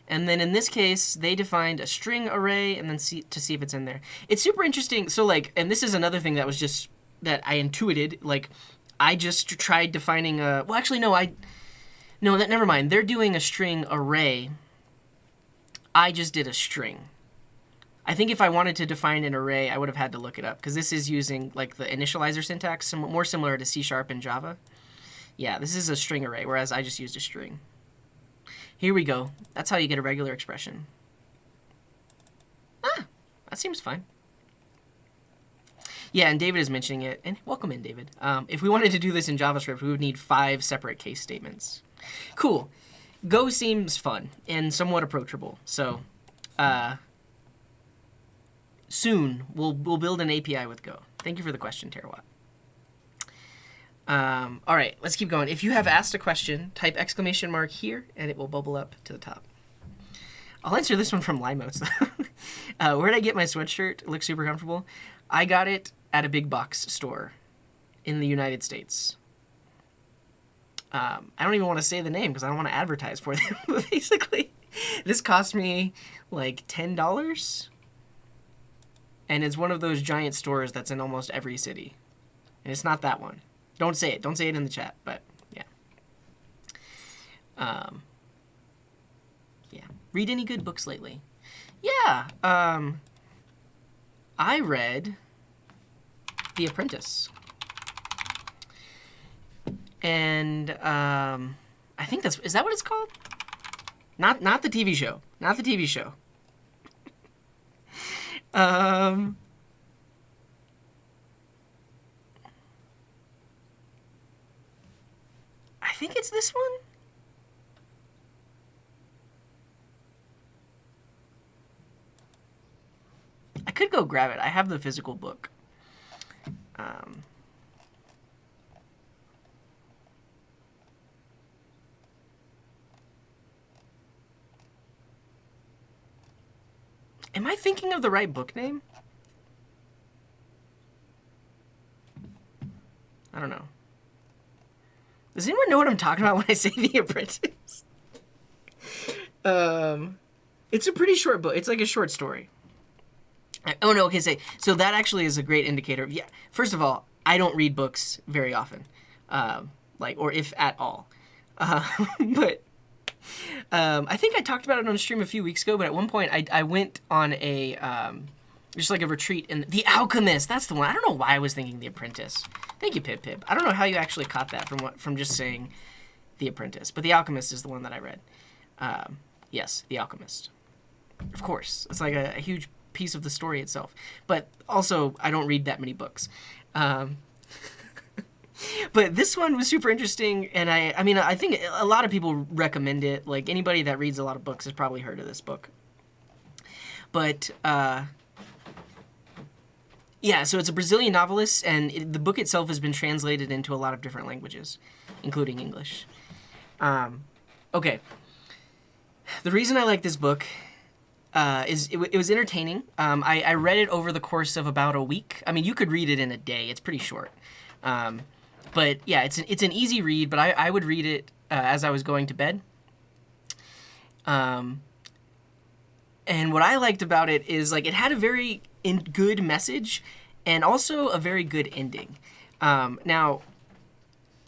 And then in this case, they defined a string array and then to see if it's in there. It's super interesting. So like, and this is another thing that was just that I intuited. Like, I just tried defining a. Well, actually, no. Never mind. They're doing a string array. I just did a string. I think if I wanted to define an array, I would have had to look it up because this is using like the initializer syntax, more similar to C# and Java. Yeah, this is a string array, whereas I just used a string. Here we go. That's how you get a regular expression. Ah, that seems fine. Yeah, and David is mentioning it, and welcome in, David. If we wanted to do this in JavaScript, we would need 5 separate case statements. Cool. Go seems fun and somewhat approachable. So, soon we'll build an API with Go. Thank you for the question, Terawat. All right, let's keep going. If you have asked a question, type !mark here, and it will bubble up to the top. I'll answer this one from Limotes. Where'd I get my sweatshirt? It looks super comfortable. I got it at a big box store in the United States. I don't even want to say the name because I don't want to advertise for them. But basically, this cost me like $10. And it's one of those giant stores that's in almost every city. And it's not that one. Don't say it. Don't say it in the chat, but yeah. Yeah. Read any good books lately? Yeah. I read The Apprentice. And I think is that what it's called? Not the TV show. Not the TV show. I think it's this one. I could go grab it. I have the physical book. Am I thinking of the right book name? I don't know. Does anyone know what I'm talking about when I say The Apprentice? It's a pretty short book. It's like a short story. Oh no, okay, so that actually is a great indicator. Yeah, first of all, I don't read books very often, or if at all. But I think I talked about it on a stream a few weeks ago. But at one point, I went on just like a retreat in The Alchemist. That's the one. I don't know why I was thinking The Apprentice. Thank you, Pip. I don't know how you actually caught that from just saying The Apprentice, but The Alchemist is the one that I read. Yes, The Alchemist. Of course, it's like a huge piece of the story itself. But also, I don't read that many books. But this one was super interesting, and I think a lot of people recommend it. Like, anybody that reads a lot of books has probably heard of this book. But, yeah, so it's a Brazilian novelist, and the book itself has been translated into a lot of different languages, including English. Okay. The reason I like this book is it was entertaining. I read it over the course of about a week. I mean, you could read it in a day. It's pretty short. But yeah, it's an easy read, but I would read it as I was going to bed. And what I liked about it is, like, it had a very good message and also a very good ending. Now,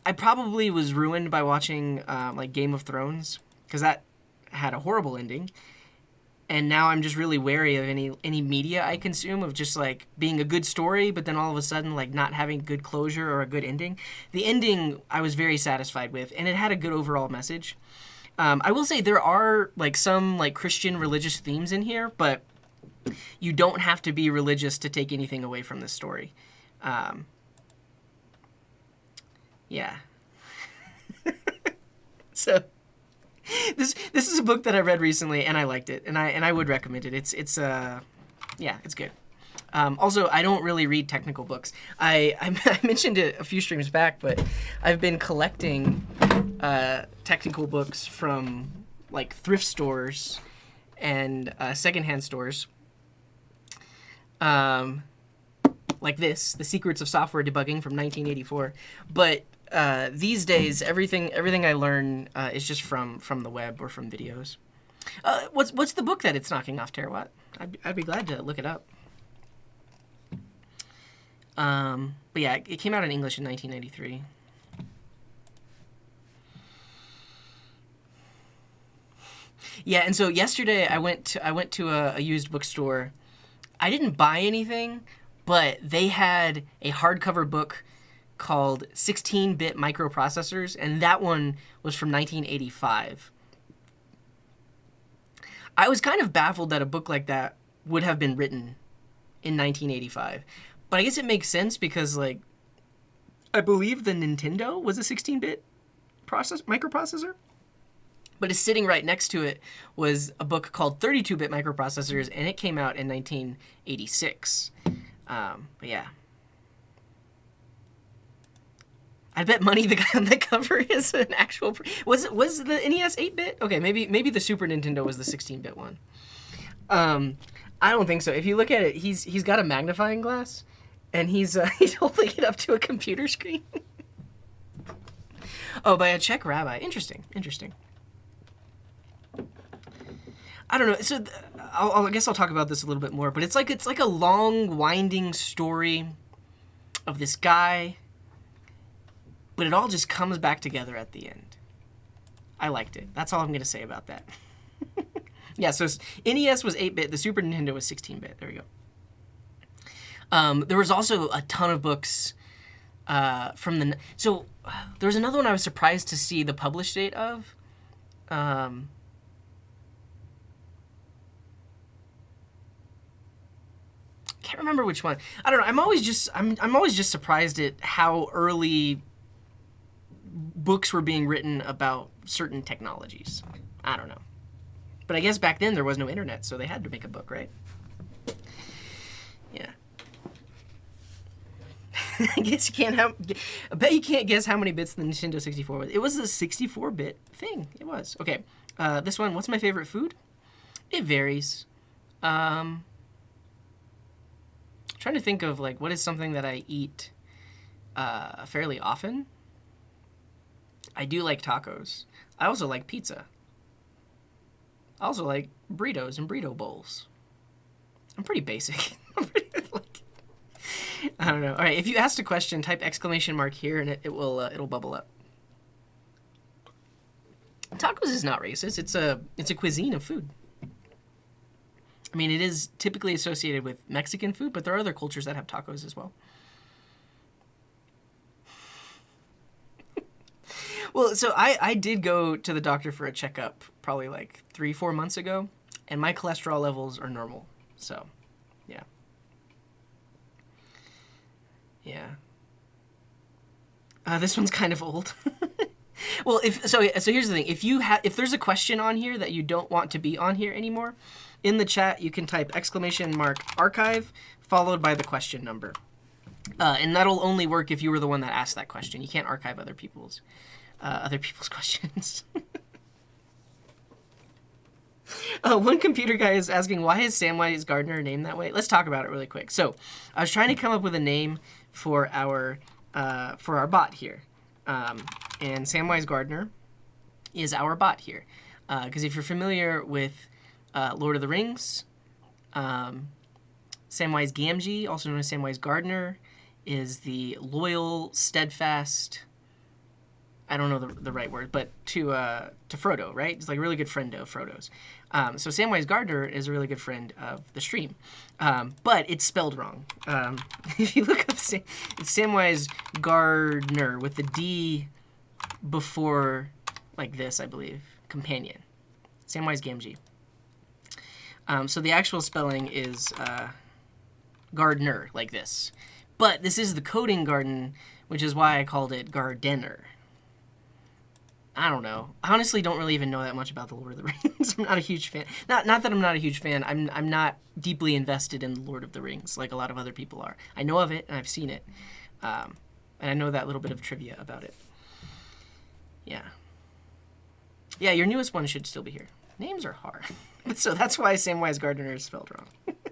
I probably was ruined by watching like Game of Thrones, because that had a horrible ending. And now I'm just really wary of any media I consume, of just like being a good story, but then all of a sudden like not having good closure or a good ending. The ending I was very satisfied with, and it had a good overall message. I will say there are like some like Christian religious themes in here, but you don't have to be religious to take anything away from this story. Yeah. So this is a book that I read recently, and I liked it, and I would recommend it. It's good. Also, I don't really read technical books. I mentioned it a few streams back, but I've been collecting technical books from like thrift stores and secondhand stores. Like this, The Secrets of Software Debugging from 1984. But these days, everything I learn is just from the web or from videos. What's the book that it's knocking off, Terawatt? I'd be glad to look it up. But yeah, it came out in English in 1993. Yeah, and so yesterday I went to a used bookstore. I didn't buy anything, but they had a hardcover book called 16-Bit Microprocessors, and that one was from 1985. I was kind of baffled that a book like that would have been written in 1985. But I guess it makes sense because, like, I believe the Nintendo was a 16-bit microprocessor. But it's sitting right next to it was a book called 32-bit microprocessors, and it came out in 1986. But yeah. I bet money the guy on the cover is an actual... Was the NES 8-bit? Okay, maybe the Super Nintendo was the 16-bit one. I don't think so. If you look at it, he's got a magnifying glass, and he's holding it up to a computer screen. Oh, by a Czech rabbi. Interesting. I don't know. So I guess I'll talk about this a little bit more. But it's like a long, winding story of this guy, but it all just comes back together at the end. I liked it. That's all I'm going to say about that. Yeah, so NES was 8-bit, the Super Nintendo was 16-bit. There we go. There was also a ton of books from the... So there was another one I was surprised to see the publish date of. Can't remember which one. I don't know. I'm always just surprised at how early books were being written about certain technologies. I don't know. But I guess back then there was no internet, so they had to make a book, right? Yeah. I guess you can't have... I bet you can't guess how many bits the Nintendo 64 was. It was a 64-bit thing. It was. Okay. This one, what's my favorite food? It varies. Trying to think of like what is something that I eat fairly often. I do like tacos. I also like pizza. I also like burritos and burrito bowls. I'm pretty basic. I don't know. All right, if you asked a question, type exclamation mark here, and it will it'll bubble up. Tacos is not racist. It's a cuisine of food. I mean, it is typically associated with Mexican food, but there are other cultures that have tacos as well. Well, so I did go to the doctor for a checkup probably like 3-4 months ago, and my cholesterol levels are normal. So, yeah. Yeah. This one's kind of old. Well, so here's the thing. If there's a question on here that you don't want to be on here anymore, in the chat you can type exclamation mark archive followed by the question number. And that'll only work if you were the one that asked that question. You can't archive other people's questions. One computer guy is asking, why is Samwise Gardner named that way? Let's talk about it really quick. So I was trying to come up with a name for our bot here. And Samwise Gardner is our bot here. Because if you're familiar with Lord of the Rings, Samwise Gamgee, also known as Samwise Gardner, is the loyal, steadfast... I don't know the right word, but to Frodo, right? He's like a really good friend of Frodo's. So Samwise Gardner is a really good friend of the stream, but it's spelled wrong. If you look up, it's Samwise Gardner with the D before, like this, I believe, companion. Samwise Gamgee. So the actual spelling is Gardner, like this. But this is the coding garden, which is why I called it Gardener. I don't know. I honestly don't really even know that much about the Lord of the Rings. I'm not a huge fan. Not that I'm not a huge fan. I'm not deeply invested in the Lord of the Rings like a lot of other people are. I know of it and I've seen it, and I know that little bit of trivia about it. Yeah. Yeah, your newest one should still be here. Names are hard, so that's why Samwise Gardner is spelled wrong.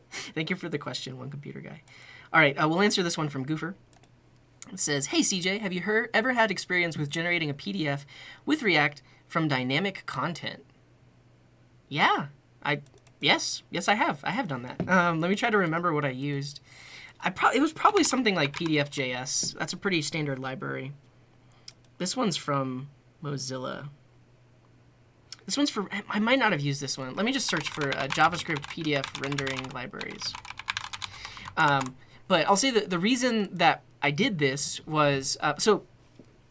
Thank you for the question, one computer guy. All right, we'll answer this one from Goofer. It says, hey CJ, have you ever had experience with generating a PDF with React from dynamic content? Yeah, yes I have. I have done that. Let me try to remember what I used. It was probably something like PDF.js. That's a pretty standard library. This one's from Mozilla. This one's for, I might not have used this one. Let me just search for JavaScript PDF rendering libraries. But I'll say that the reason that I did this was, so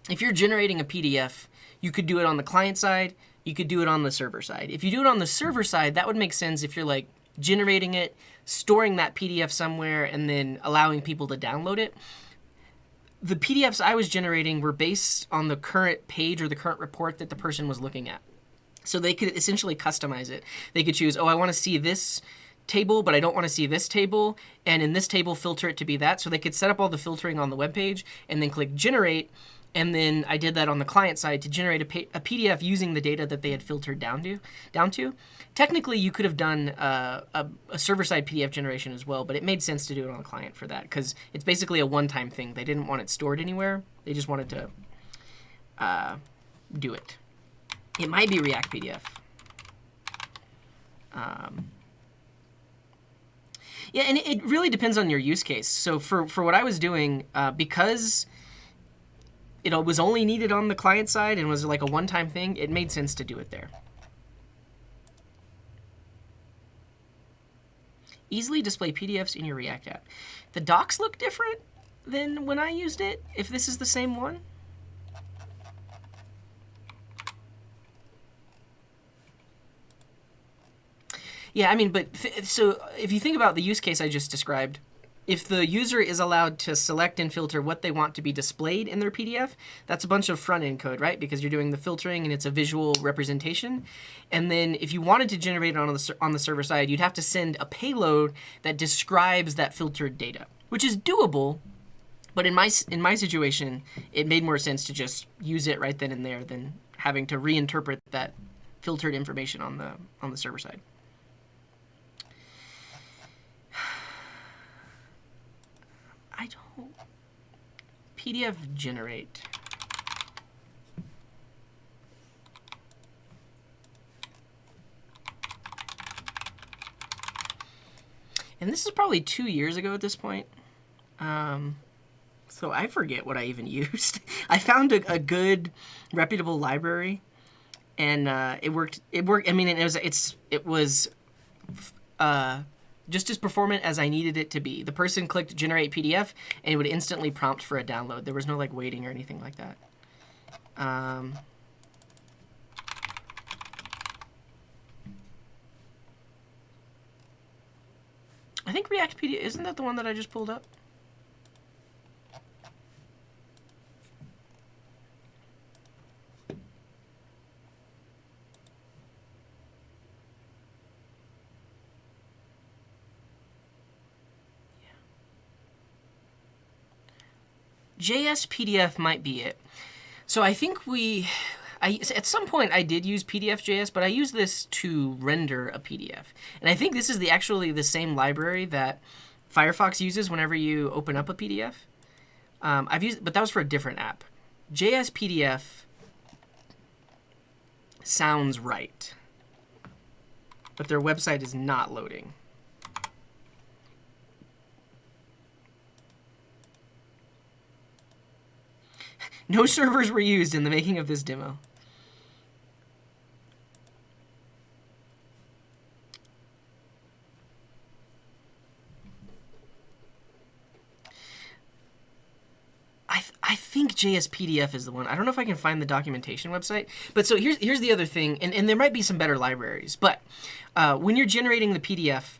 if you're generating a PDF, you could do it on the client side, you could do it on the server side. If you do it on the server side, that would make sense if you're like generating it, storing that PDF somewhere, and then allowing people to download it. The PDFs I was generating were based on the current page or the current report that the person was looking at. So they could essentially customize it. They could choose, oh, I want to see this table, but I don't want to see this table, and in this table filter it to be that. So they could set up all the filtering on the web page and then click generate, and then I did that on the client side to generate a PDF using the data that they had filtered down to. Technically, you could have done a server-side PDF generation as well, but it made sense to do it on the client for that because it's basically a one-time thing. They didn't want it stored anywhere. They just wanted to do it. It might be React PDF. Yeah, and it really depends on your use case. So for what I was doing, because it was only needed on the client side and was like a one-time thing, it made sense to do it there. Easily display PDFs in your React app. The docs look different than when I used it, if this is the same one. Yeah, I mean, but so if you think about the use case I just described, if the user is allowed to select and filter what they want to be displayed in their PDF, that's a bunch of front-end code, right? Because you're doing the filtering and it's a visual representation. And then if you wanted to generate it on the server side, you'd have to send a payload that describes that filtered data, which is doable. But in my situation, it made more sense to just use it right then and there than having to reinterpret that filtered information on the server side. I don't... PDF generate. And this is probably 2 years ago at this point. So I forget what I even used. I found a good, reputable library, and it worked. I mean, it was just as performant as I needed it to be. The person clicked generate PDF, and it would instantly prompt for a download. There was no like waiting or anything like that. I think React PDF, isn't that the one that I just pulled up? JS PDF might be it. So I think at some point I did use PDF.js, but I use this to render a PDF. And I think this is actually the same library that Firefox uses whenever you open up a PDF. But that was for a different app. JS PDF sounds right, but their website is not loading. No servers were used in the making of this demo. I think JS PDF is the one. I don't know if I can find the documentation website. But so here's the other thing, and there might be some better libraries. But when you're generating the PDF,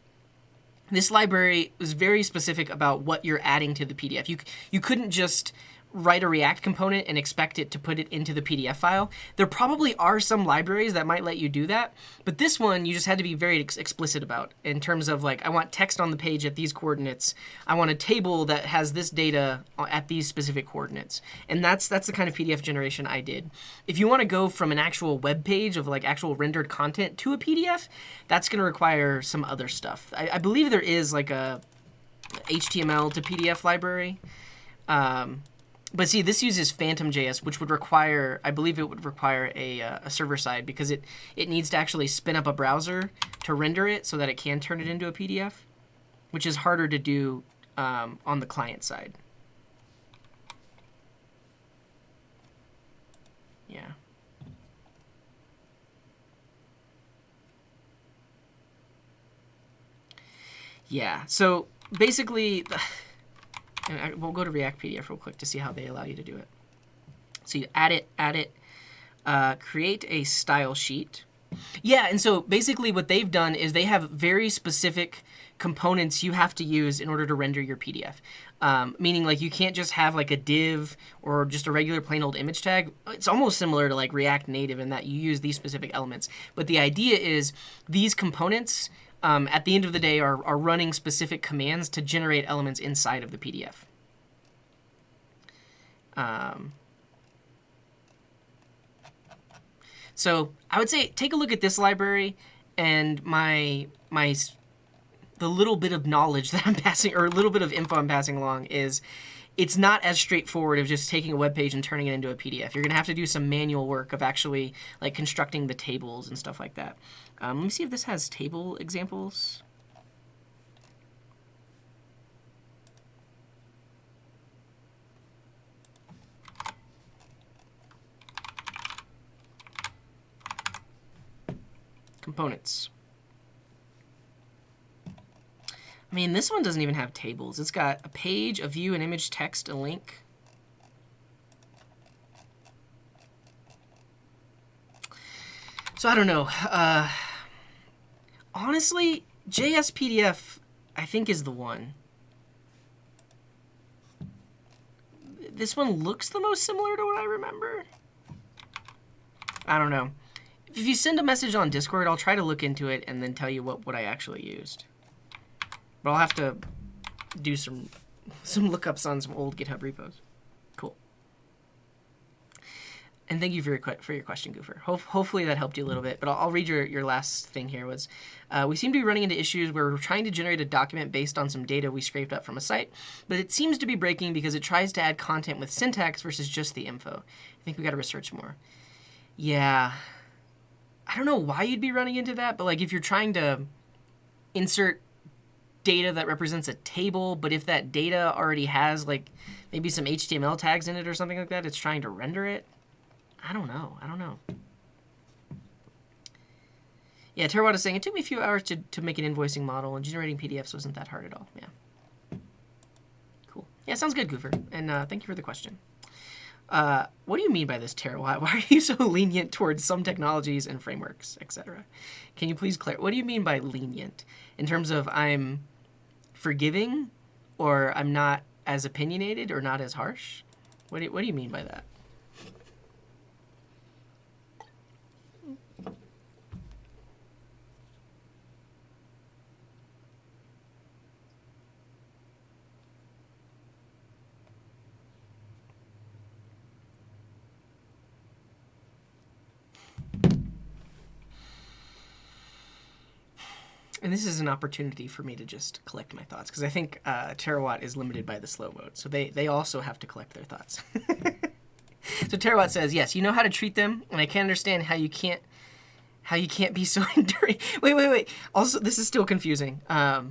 this library was very specific about what you're adding to the PDF. You couldn't just write a React component and expect it to put it into the PDF file. There probably are some libraries that might let you do that, but this one you just had to be very explicit about in terms of like, I want text on the page at these coordinates. I want a table that has this data at these specific coordinates. And that's the kind of PDF generation I did. If you want to go from an actual web page of like actual rendered content to a PDF, that's going to require some other stuff. I believe there is like a HTML to PDF library. But see, this uses Phantom.js, which would require, I believe it would require a server side because it needs to actually spin up a browser to render it so that it can turn it into a PDF, which is harder to do on the client side. Yeah. Yeah, so basically... And we'll go to React PDF real quick to see how they allow you to do it. So you add it, create a style sheet. Yeah, and so basically what they've done is they have very specific components you have to use in order to render your PDF. Meaning like you can't just have like a div or just a regular plain old image tag. It's almost similar to like React Native in that you use these specific elements. But the idea is these components... at the end of the day, are running specific commands to generate elements inside of the PDF. So I would say take a look at this library, and the little bit of knowledge that I'm passing, or a little bit of info I'm passing along is it's not as straightforward of just taking a web page and turning it into a PDF. You're going to have to do some manual work of actually like constructing the tables and stuff like that. Let me see if this has table examples. Components. I mean, this one doesn't even have tables. It's got a page, a view, an image, text, a link. So I don't know. Honestly, JS PDF, I think, is the one. This one looks the most similar to what I remember. I don't know. If you send a message on Discord, I'll try to look into it and then tell you what I actually used. But I'll have to do some lookups on some old GitHub repos. Cool. And thank you for your question, Goofer. Hopefully that helped you a little bit. But I'll read your last thing here. Was we seem to be running into issues where we're trying to generate a document based on some data we scraped up from a site, but it seems to be breaking because it tries to add content with syntax versus just the info. I think we got to research more. Yeah. I don't know why you'd be running into that, but like if you're trying to insert data that represents a table, but if that data already has like maybe some HTML tags in it or something like that, it's trying to render it. I don't know. Yeah, Terwatt is saying, it took me a few hours to make an invoicing model, and generating PDFs wasn't that hard at all. Yeah. Cool. Yeah, sounds good, Goofer. And thank you for the question. What do you mean by this, Terwatt? Why are you so lenient towards some technologies and frameworks, etc.? Can you please clarify? What do you mean by lenient? In terms of I'm forgiving, or I'm not as opinionated, or not as harsh? What do you mean by that? And this is an opportunity for me to just collect my thoughts, because I think Terwatt is limited by the slow mode, so they also have to collect their thoughts. So Terwatt says, yes, you know how to treat them, and I can't understand how you can't be so enduring. Wait. Also, this is still confusing. I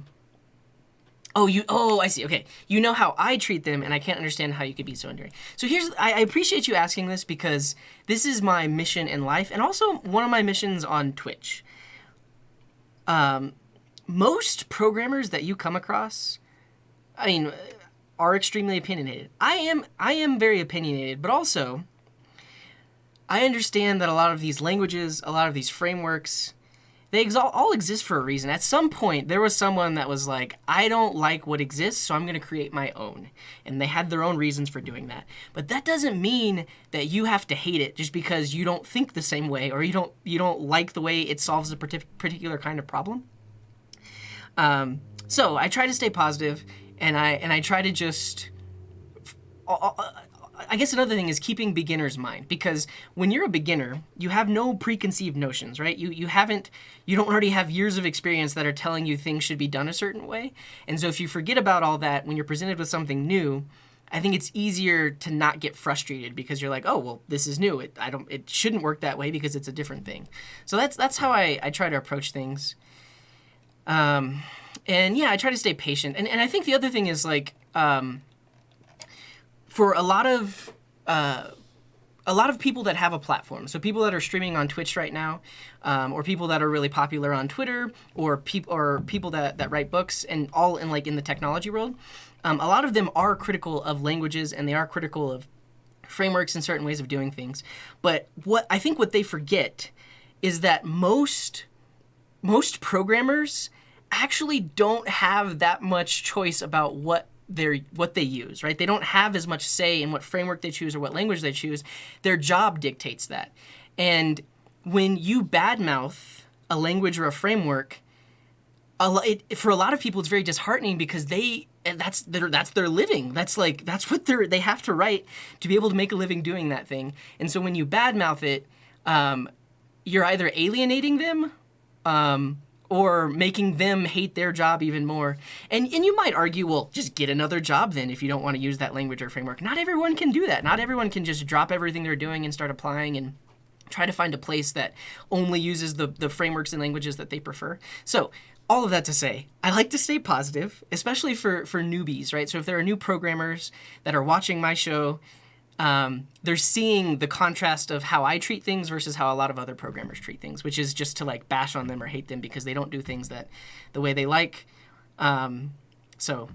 see. Okay. You know how I treat them, and I can't understand how you could be so enduring. So I appreciate you asking this, because this is my mission in life, and also one of my missions on Twitch. Most programmers that you come across, I mean, are extremely opinionated. I am very opinionated, but also I understand that a lot of these languages, a lot of these frameworks, they all exist for a reason. At some point, there was someone that was like, I don't like what exists, so I'm going to create my own. And they had their own reasons for doing that. But that doesn't mean that you have to hate it just because you don't think the same way, or you don't like the way it solves a particular kind of problem. So I try to stay positive, and I try to just... I guess another thing is keeping beginner's mind, because when you're a beginner, you have no preconceived notions, right? You don't already have years of experience that are telling you things should be done a certain way. And so if you forget about all that when you're presented with something new, I think it's easier to not get frustrated, because you're like, oh, well, this is new. It shouldn't work that way because it's a different thing. So that's how I try to approach things. And yeah, I try to stay patient. And I think the other thing is like, for a lot of people that have a platform, so people that are streaming on Twitch right now, or people that are really popular on Twitter, or people that write books, and all in the technology world, a lot of them are critical of languages, and they are critical of frameworks and certain ways of doing things. But what they forget is that most programmers actually don't have that much choice about what they use, right? They don't have as much say in what framework they choose or what language they choose. Their job dictates that. And when you badmouth a language or a framework, for a lot of people, it's very disheartening, because that's their living. That's what they have to write to be able to make a living doing that thing. And so when you badmouth it, you're either alienating them, or making them hate their job even more. And you might argue, well, just get another job then if you don't want to use that language or framework. Not everyone can do that. Not everyone can just drop everything they're doing and start applying and try to find a place that only uses the frameworks and languages that they prefer. So all of that to say, I like to stay positive, especially for newbies, right? So if there are new programmers that are watching my show, they're seeing the contrast of how I treat things versus how a lot of other programmers treat things, which is just to bash on them or hate them because they don't do things the way they like. So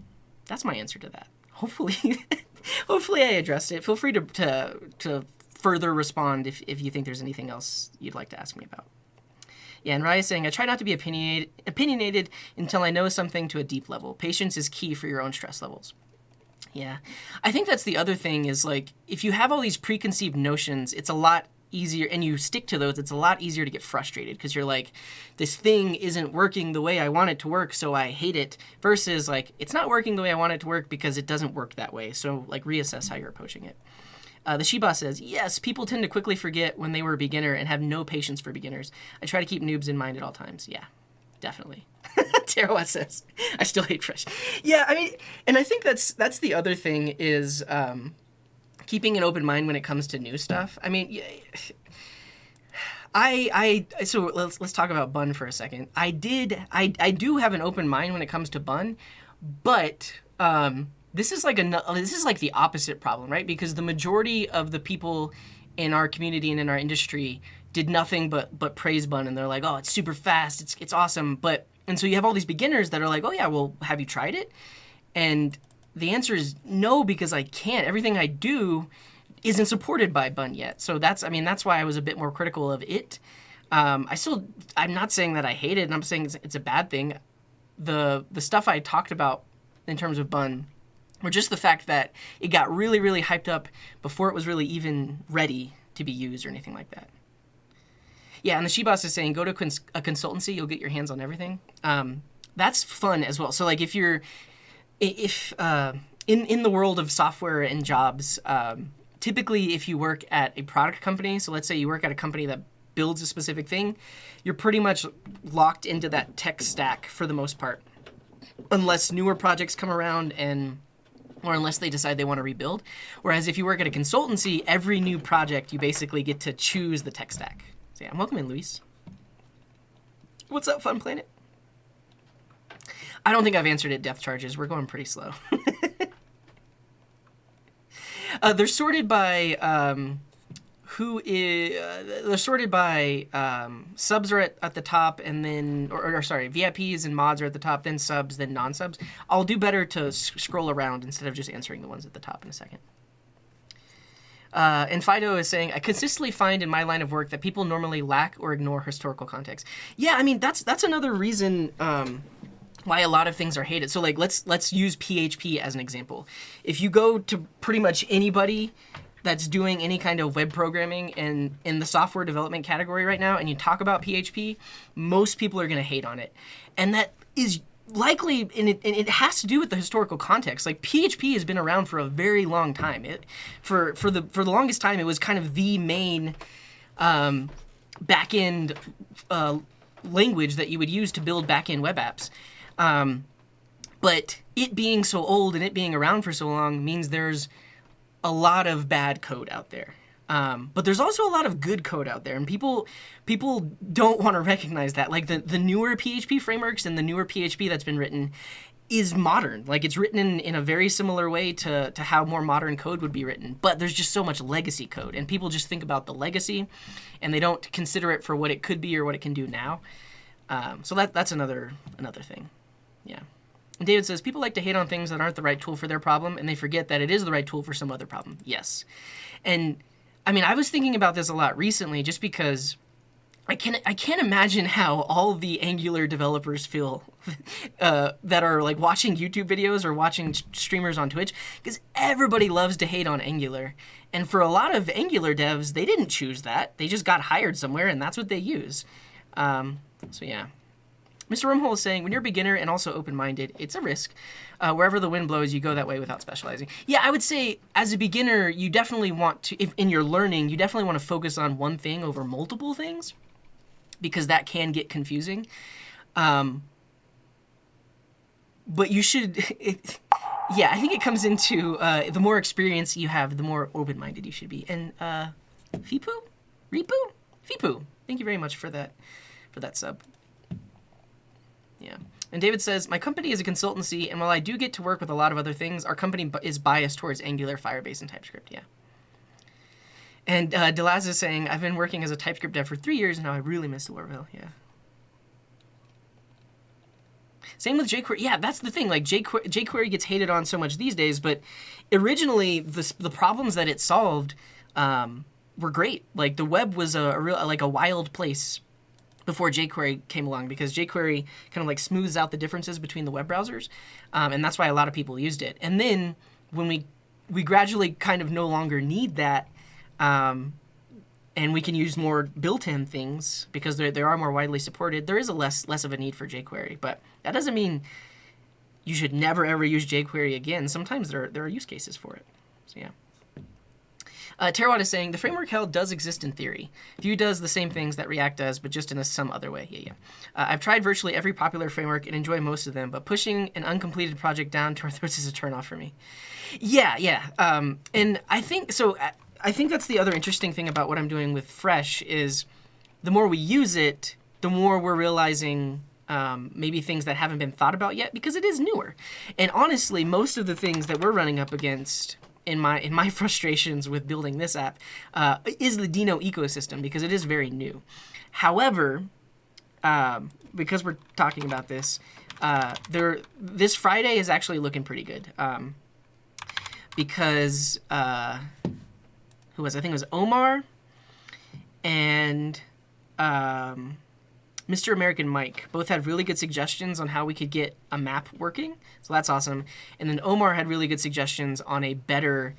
that's my answer to that. Hopefully, hopefully I addressed it. Feel free to further respond if you think there's anything else you'd like to ask me about. Yeah, and Raya is saying, I try not to be opinionated until I know something to a deep level. Patience is key for your own stress levels. Yeah, I think that's the other thing is like, if you have all these preconceived notions, it's a lot easier, and you stick to those, it's a lot easier to get frustrated because you're like, this thing isn't working the way I want it to work, so I hate it, versus like, it's not working the way I want it to work because it doesn't work that way. So like, reassess how you're approaching it. The Sheba says, yes, people tend to quickly forget when they were a beginner and have no patience for beginners. I try to keep noobs in mind at all times. Yeah, definitely. Tarawat says, I still hate fresh. Yeah, I mean, and I think that's the other thing is keeping an open mind when it comes to new stuff. I mean, so let's talk about Bun for a second. I do have an open mind when it comes to Bun, but this is like the opposite problem, right? Because the majority of the people in our community and in our industry did nothing but praise Bun, and they're like, oh, it's super fast, it's awesome. And so you have all these beginners that are like, oh yeah, well, have you tried it? And the answer is no, because I can't. Everything I do isn't supported by Bun yet. So that's why I was a bit more critical of it. I'm not saying that I hate it, and I'm saying it's a bad thing. The stuff I talked about in terms of Bun were just the fact that it got really, really hyped up before it was really even ready to be used or anything like that. Yeah, and the Sheboss is saying, go to a consultancy, you'll get your hands on everything. That's fun as well. So like if in the world of software and jobs, typically if you work at a product company, so let's say you work at a company that builds a specific thing, you're pretty much locked into that tech stack for the most part, unless newer projects come around or unless they decide they want to rebuild. Whereas if you work at a consultancy, every new project, you basically get to choose the tech stack. So yeah, welcome in, Luis. What's up, Fun Planet? I don't think I've answered it, Depth Charges. We're going pretty slow. They're sorted by they're sorted by subs are at the top, and then or sorry, VIPs and mods are at the top, then subs, then non-subs. I'll do better to scroll around instead of just answering the ones at the top in a second. And Fido is saying, I consistently find in my line of work that people normally lack or ignore historical context. Yeah, I mean, that's another reason why a lot of things are hated. So like, let's use PHP as an example. If you go to pretty much anybody that's doing any kind of web programming in the software development category right now, and you talk about PHP, most people are going to hate on it. And that is likely, and it has to do with the historical context. Like, PHP has been around for a very long time. For the longest time, it was kind of the main back-end language that you would use to build back-end web apps. But it being so old and it being around for so long means there's a lot of bad code out there. But there's also a lot of good code out there, and people don't want to recognize that. Like the newer PHP frameworks and the newer PHP that's been written is modern. Like, it's written in a very similar way to how more modern code would be written. But there's just so much legacy code, and people just think about the legacy, and they don't consider it for what it could be or what it can do now. So that's another thing. Yeah. And David says, people like to hate on things that aren't the right tool for their problem, and they forget that it is the right tool for some other problem. Yes. And I mean, I was thinking about this a lot recently, just because I can't imagine how all the Angular developers feel that are like watching YouTube videos or watching streamers on Twitch, because everybody loves to hate on Angular. And for a lot of Angular devs, they didn't choose that. They just got hired somewhere, and that's what they use. So yeah. Mr. Rumhole is saying, when you're a beginner and also open-minded, it's a risk. Wherever the wind blows, you go that way without specializing. Yeah, I would say as a beginner, you definitely want to, if in your learning, you definitely want to focus on one thing over multiple things, because that can get confusing. But you should, yeah, I think it comes into the more experience you have, the more open-minded you should be. And Fipu? Thank you very much for that sub. Yeah. And David says, my company is a consultancy, and while I do get to work with a lot of other things, our company is biased towards Angular, Firebase, and TypeScript. Yeah. And Delaz is saying, I've been working as a TypeScript dev for 3 years, and now I really miss Lorville. Yeah. Same with jQuery. Yeah, that's the thing. Like jQuery gets hated on so much these days, but originally the problems that it solved were great. Like the web was a real like a wild place before jQuery came along, because jQuery kind of like smooths out the differences between the web browsers, and that's why a lot of people used it. And then when we gradually kind of no longer need that, and we can use more built-in things because they are more widely supported, there is a less of a need for jQuery. But that doesn't mean you should never ever use jQuery again. Sometimes there are use cases for it. So yeah. Terrawad is saying, the framework hell does exist in theory. Vue does the same things that React does, but just in some other way. Yeah. I've tried virtually every popular framework and enjoy most of them, but pushing an uncompleted project down to our throats is a turnoff for me. Yeah. And I think so. I think that's the other interesting thing about what I'm doing with Fresh is the more we use it, the more we're realizing maybe things that haven't been thought about yet, because it is newer. And honestly, most of the things that we're running up against in my frustrations with building this app is the Dino ecosystem, because it is very new. However, because we're talking about this, this Friday is actually looking pretty good, because who was, I think it was Omar and Mr. American Mike both had really good suggestions on how we could get a map working. So that's awesome. And then Omar had really good suggestions on a better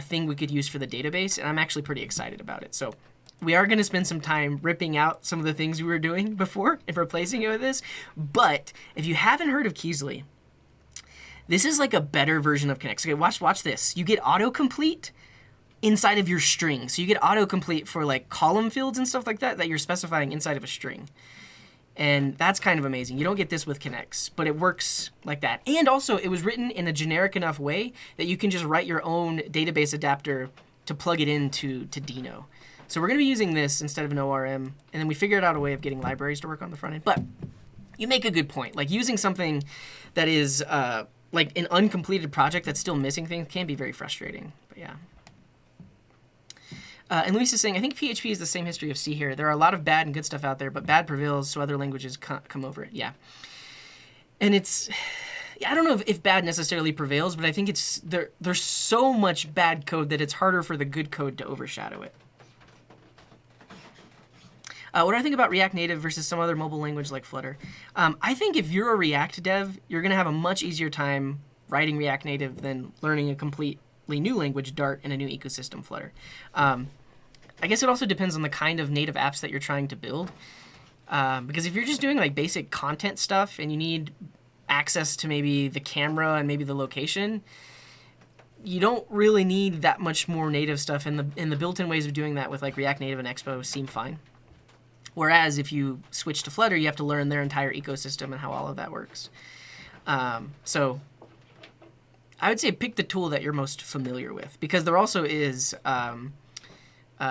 thing we could use for the database. And I'm actually pretty excited about it. So we are going to spend some time ripping out some of the things we were doing before and replacing it with this. But if you haven't heard of Keesley, this is like a better version of Connect. Okay, watch this. You get autocomplete inside of your string. So you get autocomplete for like column fields and stuff like that you're specifying inside of a string. And that's kind of amazing. You don't get this with Connects, but it works like that. And also, it was written in a generic enough way that you can just write your own database adapter to plug it into Dino. So we're going to be using this instead of an ORM, and then we figured out a way of getting libraries to work on the front end. But you make a good point. Like using something that is like an uncompleted project that's still missing things can be very frustrating. But yeah. And Luis is saying, I think PHP is the same history of C here. There are a lot of bad and good stuff out there, but bad prevails, so other languages come over it. Yeah. And it's, I don't know if bad necessarily prevails, but I think it's there's so much bad code that it's harder for the good code to overshadow it. What do I think about React Native versus some other mobile language like Flutter? I think if you're a React dev, you're going to have a much easier time writing React Native than learning a completely new language, Dart, and a new ecosystem, Flutter. I guess it also depends on the kind of native apps that you're trying to build. Because if you're just doing like basic content stuff and you need access to maybe the camera and maybe the location, you don't really need that much more native stuff. And the built-in ways of doing that with like React Native and Expo seem fine. Whereas if you switch to Flutter, you have to learn their entire ecosystem and how all of that works. So I would say pick the tool that you're most familiar with, because there also is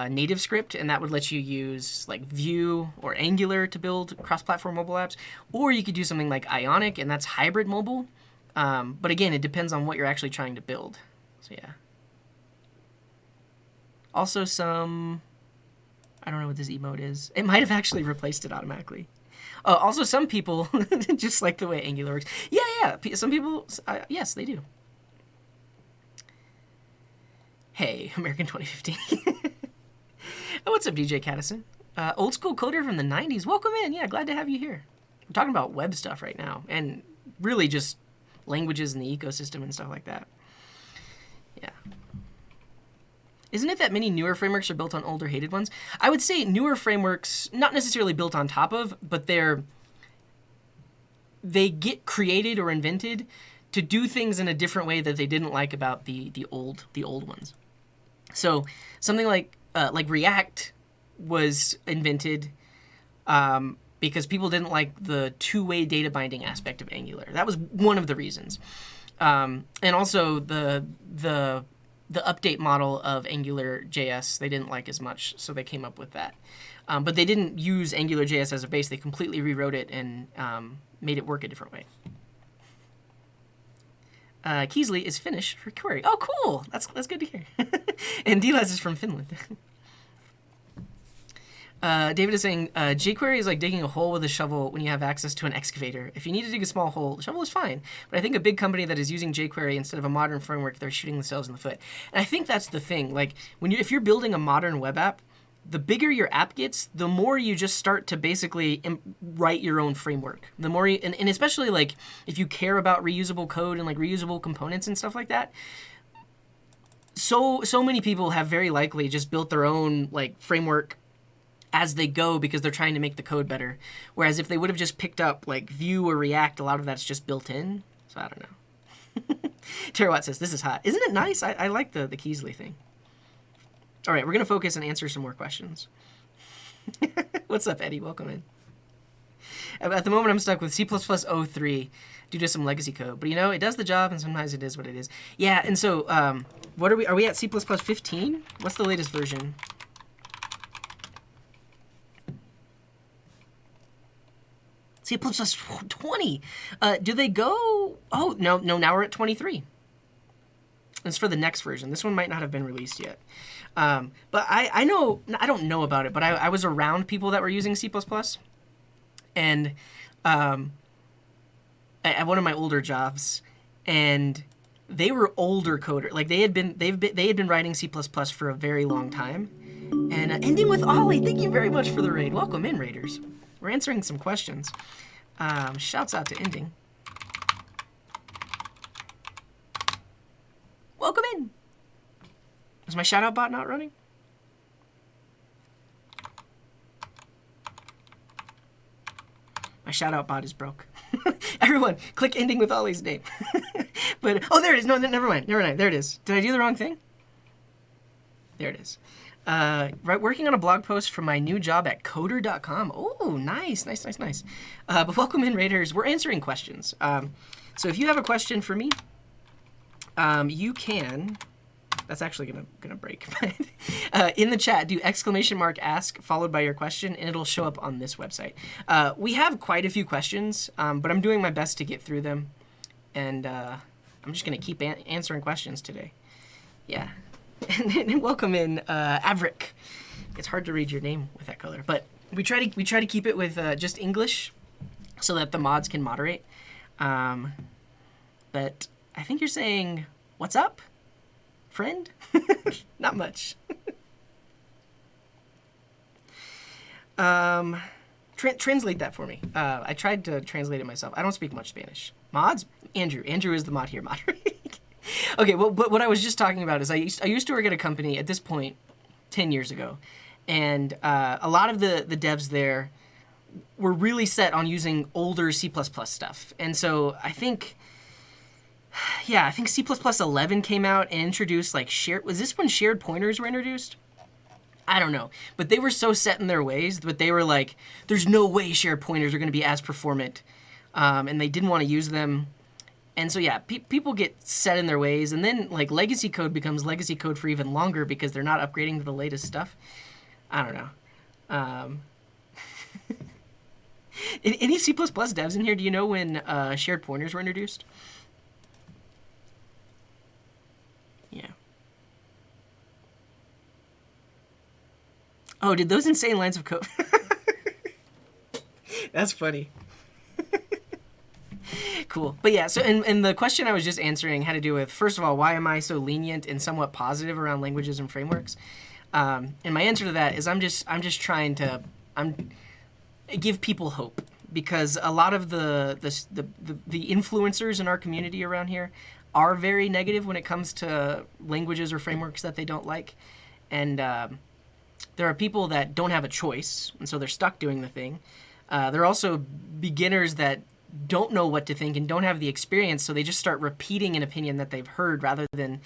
native script, and that would let you use like Vue or Angular to build cross-platform mobile apps, or you could do something like Ionic, and that's hybrid mobile. But again, it depends on what you're actually trying to build. So yeah. Also I don't know what this emote is. It might have actually replaced it automatically. Also, some people just like the way Angular works. Yeah. Some people, yes, they do. Hey, American 2015. Oh, what's up, DJ Caddison? Old school coder from the 90s. Welcome in. Yeah, glad to have you here. We're talking about web stuff right now, and really just languages and the ecosystem and stuff like that. Yeah. Isn't it that many newer frameworks are built on older hated ones? I would say newer frameworks, not necessarily built on top of, but they get created or invented to do things in a different way that they didn't like about the old ones. So something like React was invented because people didn't like the two-way data binding aspect of Angular. That was one of the reasons. And also the update model of AngularJS they didn't like as much, so they came up with that. But they didn't use AngularJS as a base. They completely rewrote it and made it work a different way. Keesley is Finnish for query. Oh, cool. That's good to hear. And Dilas is from Finland. David is saying jQuery is like digging a hole with a shovel when you have access to an excavator. If you need to dig a small hole, the shovel is fine. But I think a big company that is using jQuery instead of a modern framework, they're shooting themselves in the foot. And I think that's the thing. Like if you're building a modern web app, the bigger your app gets, the more you just start to basically write your own framework. The more and especially like if you care about reusable code and like reusable components and stuff like that. So many people have very likely just built their own like framework as they go because they're trying to make the code better. Whereas if they would have just picked up like Vue or React, a lot of that's just built in. So I don't know. Terawatt says, this is hot. Isn't it nice? I like the Keasley thing. All right, we're going to focus and answer some more questions. What's up, Eddie? Welcome in. At the moment, I'm stuck with C++ 03 due to some legacy code. But, you know, it does the job, and sometimes it is what it is. Yeah, and so what are we at C++ 15? What's the latest version? C++ 20. Do they go... Oh, no, now we're at 23. It's for the next version. This one might not have been released yet. But I don't know about it, but I was around people that were using C++. And at one of my older jobs, and they were older coder. Like they had been writing C++ for a very long time. And ending with Ollie, thank you very much for the raid. Welcome in, Raiders. We're answering some questions. Shouts out to Ending. Welcome in. Is my shout out bot not running? My shout out bot is broke. Everyone, click Ending with Ollie's name. But oh, there it is. No, never mind. There it is. Did I do the wrong thing? There it is. Right, working on a blog post for my new job at coder.com. Oh, nice. But welcome in, Raiders. We're answering questions. So if you have a question for me, you can. That's actually gonna break. In the chat, do !ask followed by your question, and it'll show up on this website. We have quite a few questions, but I'm doing my best to get through them, and I'm just gonna keep answering questions today. Yeah. And welcome in, Averick. It's hard to read your name with that color, but we try to keep it with just English, so that the mods can moderate. But I think you're saying, "What's up, friend?" Not much. Translate that for me. I tried to translate it myself. I don't speak much Spanish. Mods? Andrew is the mod here moderating. Okay, well, but what I was just talking about is I used to work at a company at this point 10 years ago, and a lot of the devs there were really set on using older C++ stuff. And so I think C++ 11 came out and introduced like was this when shared pointers were introduced? I don't know, but they were so set in their ways, but they were like, there's no way shared pointers are going to be as performant, and they didn't want to use them. And so, yeah, people get set in their ways, and then, like, legacy code becomes legacy code for even longer because they're not upgrading to the latest stuff. I don't know. Any C++ devs in here, do you know when shared pointers were introduced? Yeah. Oh, did those insane lines of code... That's funny. Cool. But yeah, so and the question I was just answering had to do with, first of all, why am I so lenient and somewhat positive around languages and frameworks? And my answer to that is I'm just trying to give people hope, because a lot of the influencers in our community around here are very negative when it comes to languages or frameworks that they don't like. And there are people that don't have a choice, and so they're stuck doing the thing. There are also beginners that don't know what to think and don't have the experience, so they just start repeating an opinion that they've heard rather than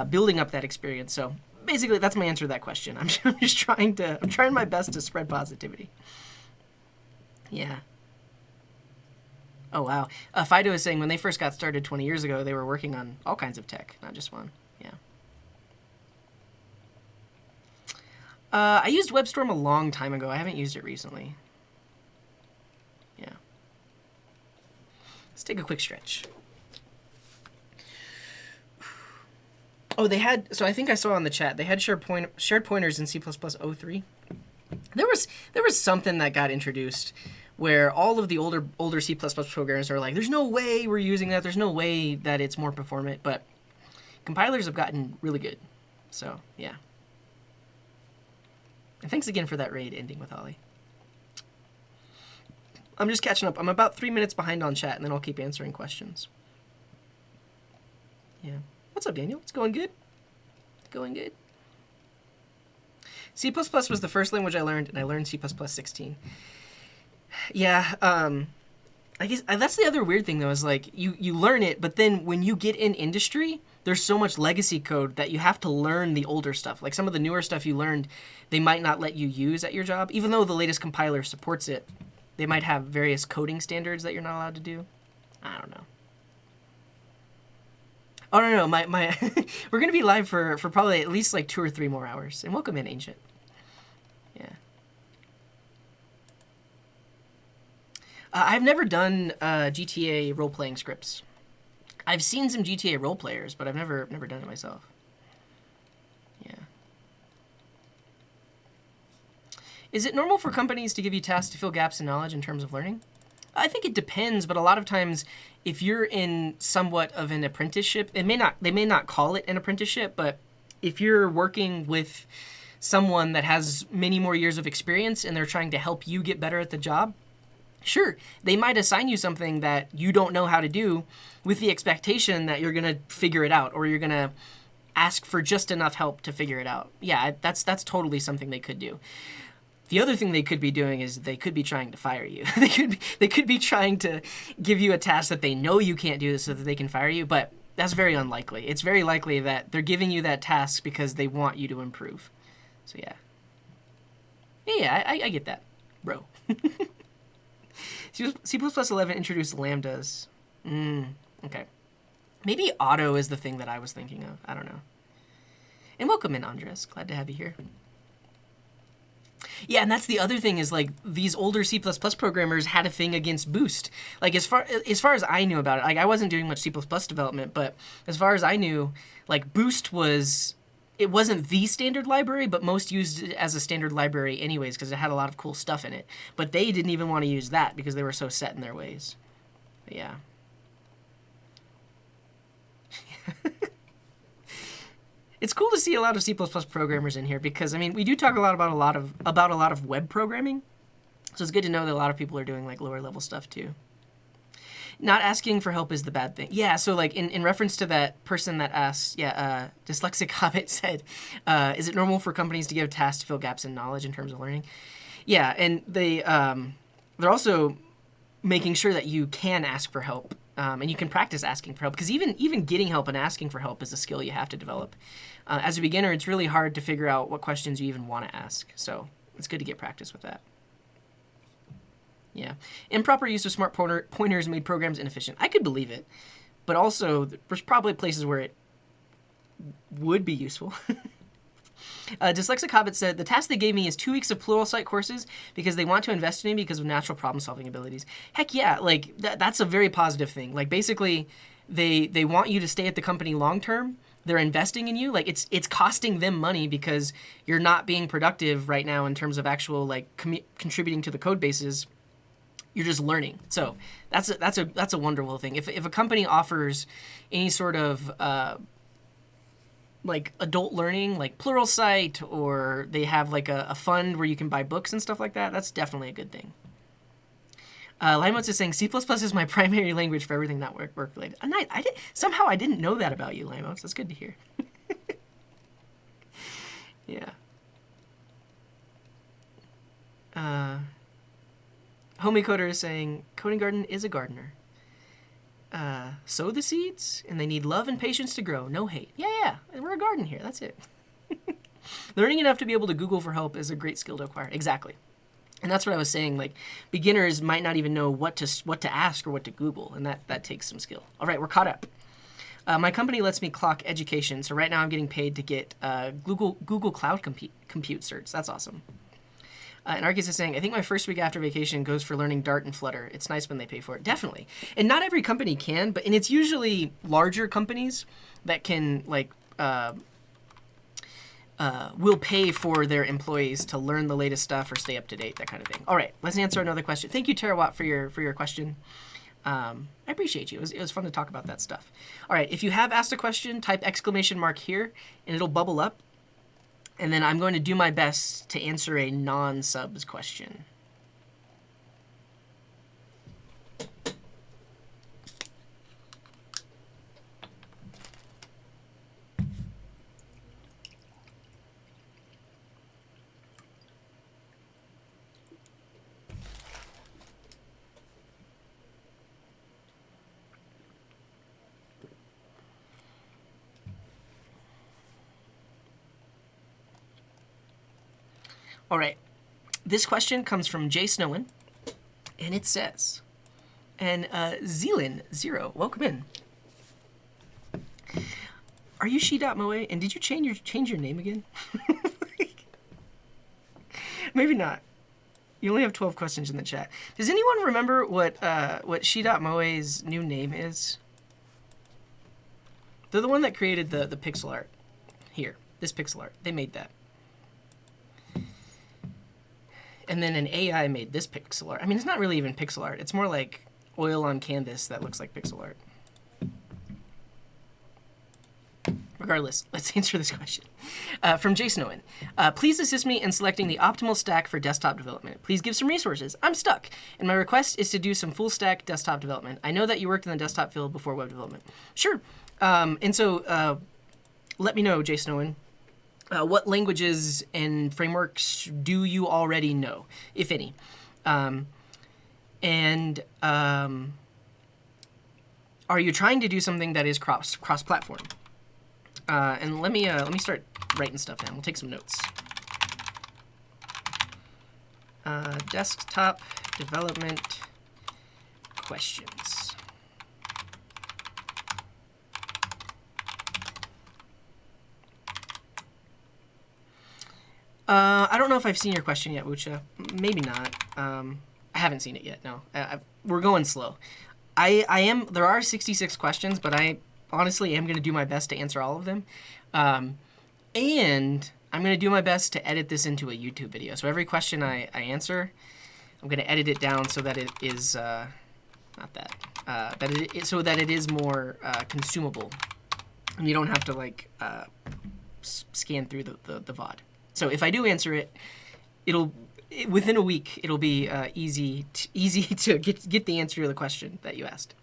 building up that experience. So basically, that's my answer to that question. I'm just trying my best to spread positivity. Yeah. Oh, wow. Fido is saying when they first got started 20 years ago, they were working on all kinds of tech, not just one. Yeah. I used WebStorm a long time ago. I haven't used it recently. Yeah. Let's take a quick stretch. Oh, they had, so I think I saw on the chat, they had shared pointers in C++ 03. There was something that got introduced where all of the older C++ programmers are like, there's no way we're using that. There's no way that it's more performant. But compilers have gotten really good. So yeah. And thanks again for that raid ending with Ollie. I'm just catching up. I'm about 3 minutes behind on chat, and then I'll keep answering questions. Yeah. What's up, Daniel? It's going good? Going good. C++ was the first language I learned, and I learned C++ 16. Yeah, I guess that's the other weird thing, though, is like you learn it, but then when you get in industry, there's so much legacy code that you have to learn the older stuff. Like some of the newer stuff you learned, they might not let you use at your job, even though the latest compiler supports it. They might have various coding standards that you're not allowed to do. I don't know. Oh, no, my we're going to be live for probably at least like 2 or 3 more hours. And welcome in, Ancient. Yeah. I've never done GTA role-playing scripts. I've seen some GTA role players, but I've never done it myself. Yeah. Is it normal for companies to give you tasks to fill gaps in knowledge in terms of learning? I think it depends, but a lot of times, if you're in somewhat of an apprenticeship, they may not call it an apprenticeship, but if you're working with someone that has many more years of experience and they're trying to help you get better at the job, sure, they might assign you something that you don't know how to do with the expectation that you're going to figure it out, or you're going to ask for just enough help to figure it out. Yeah, that's totally something they could do. The other thing they could be doing is they could be trying to fire you. They could be trying to give you a task that they know you can't do so that they can fire you, but that's very unlikely. It's very likely that they're giving you that task because they want you to improve. So yeah. Yeah, I get that, bro. C++11 introduced lambdas. Okay. Maybe auto is the thing that I was thinking of. I don't know. And welcome in, Andres. Glad to have you here. Yeah, and that's the other thing is like these older C++ programmers had a thing against Boost. Like as far as I knew about it, like I wasn't doing much C++ development, but as far as I knew, like Boost wasn't the standard library, but most used it as a standard library anyways because it had a lot of cool stuff in it. But they didn't even want to use that because they were so set in their ways. But yeah. It's cool to see a lot of C++ programmers in here because, I mean, we do talk about a lot of web programming. So it's good to know that a lot of people are doing, like, lower level stuff, too. Not asking for help is the bad thing. Yeah, so, like, in reference to that person that asked, Dyslexic Hobbit said, is it normal for companies to give tasks to fill gaps in knowledge in terms of learning? Yeah, and they're also making sure that you can ask for help. And you can practice asking for help because even getting help and asking for help is a skill you have to develop. As a beginner, it's really hard to figure out what questions you even want to ask. So it's good to get practice with that. Yeah. Improper use of smart pointers made programs inefficient. I could believe it. But also, there's probably places where it would be useful. Dyslexic Hobbit said, the task they gave me is 2 weeks of Pluralsight courses because they want to invest in me because of natural problem-solving abilities. Heck yeah, like, that's a very positive thing. Like, basically, they want you to stay at the company long-term. They're investing in you. Like, it's costing them money because you're not being productive right now in terms of actual, like, contributing to the code bases. You're just learning. So that's a wonderful thing. If a company offers any sort of like adult learning, like Pluralsight, or they have like a fund where you can buy books and stuff like that, that's definitely a good thing. Limeots is saying, C++ is my primary language for everything not work-related. Somehow I didn't know that about you, Limeots. That's good to hear. Yeah. Homie Coder is saying, Coding Garden is a gardener. Sow the seeds, and they need love and patience to grow. No hate. Yeah. We're a garden here. That's it. Learning enough to be able to Google for help is a great skill to acquire. Exactly. And that's what I was saying. Like, beginners might not even know what to ask or what to Google, and that takes some skill. All right, we're caught up. My company lets me clock education, so right now I'm getting paid to get Google Cloud Compute certs. That's awesome. And Arcus is saying, I think my first week after vacation goes for learning Dart and Flutter. It's nice when they pay for it. Definitely. And not every company can, and it's usually larger companies that can, like, will pay for their employees to learn the latest stuff or stay up to date, that kind of thing. All right, let's answer another question. Thank you, Terawatt, for your question. I appreciate you. It was fun to talk about that stuff. All right, if you have asked a question, type exclamation mark here, and it'll bubble up. And then I'm going to do my best to answer a non-subs question. All right, this question comes from Jay Snowen, and it says, and Zealand0, welcome in. Are you She.Moe, and did you change your name again? Maybe not. You only have 12 questions in the chat. Does anyone remember what She.Moe's new name is? They're the one that created the pixel art. Here, this pixel art. They made that. And then an AI made this pixel art. I mean, it's not really even pixel art. It's more like oil on canvas that looks like pixel art. Regardless, let's answer this question. From Jason Owen. Please assist me in selecting the optimal stack for desktop development. Please give some resources. I'm stuck, and my request is to do some full stack desktop development. I know that you worked in the desktop field before web development. Sure. And so let me know, Jason Owen. What languages and frameworks do you already know, if any? Are you trying to do something that is cross-platform? And let me start writing stuff down. We'll take some notes. Desktop development questions. I don't know if I've seen your question yet, Wucha. Maybe not. I haven't seen it yet, no. We're going slow. There are 66 questions, but I honestly am going to do my best to answer all of them. And I'm going to do my best to edit this into a YouTube video. So every question I answer, I'm going to edit it down so that it is, so that it is more consumable. And you don't have to, like, scan through the VOD. So if I do answer it, within a week, it'll be easy to get the answer to the question that you asked.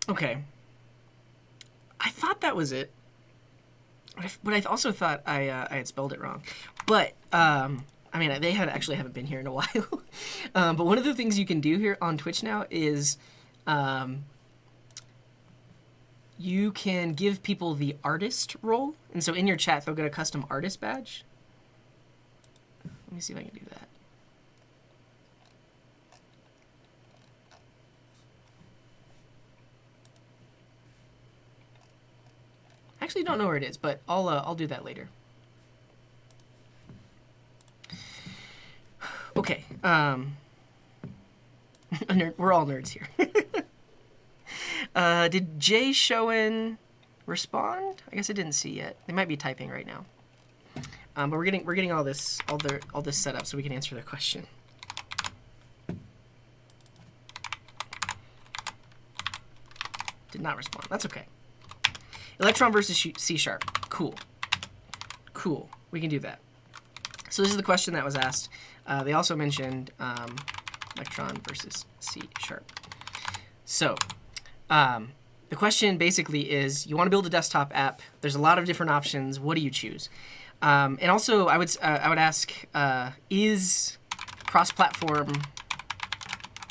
Okay. I thought that was it, but I also thought I had spelled it wrong. But I mean, they actually haven't been here in a while. But one of the things you can do here on Twitch now is you can give people the artist role. And so in your chat, they'll get a custom artist badge. Let me see if I can do that. I actually don't know where it is, but I'll do that later. Okay, we're all nerds here. Did Jay Showen respond? I guess I didn't see yet. They might be typing right now. But we're getting all this set up so we can answer their question. Did not respond. That's okay. Electron versus C#. Cool. Cool. We can do that. So this is the question that was asked. They also mentioned Electron versus C#. So the question basically is, you want to build a desktop app. There's a lot of different options. What do you choose? And also, I would ask, is cross-platform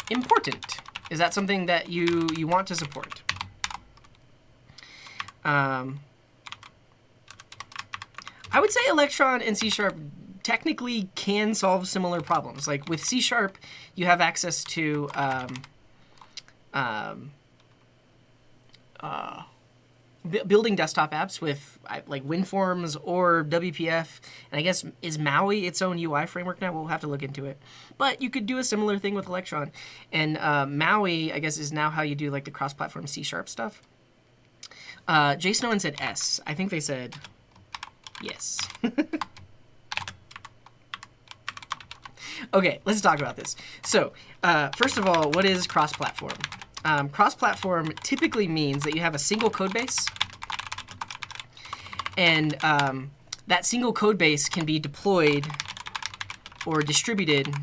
important? Is that something that you want to support? I would say Electron and C# technically can solve similar problems. Like with C#, you have access to building desktop apps with like WinForms or WPF, and I guess is Maui its own UI framework now? We'll have to look into it. But you could do a similar thing with Electron, and Maui, I guess, is now how you do like the cross-platform C# stuff. Jay Snowden said S. I think they said yes. Okay, let's talk about this. So, first of all, what is cross-platform? Cross-platform typically means that you have a single code base, and that single code base can be deployed or distributed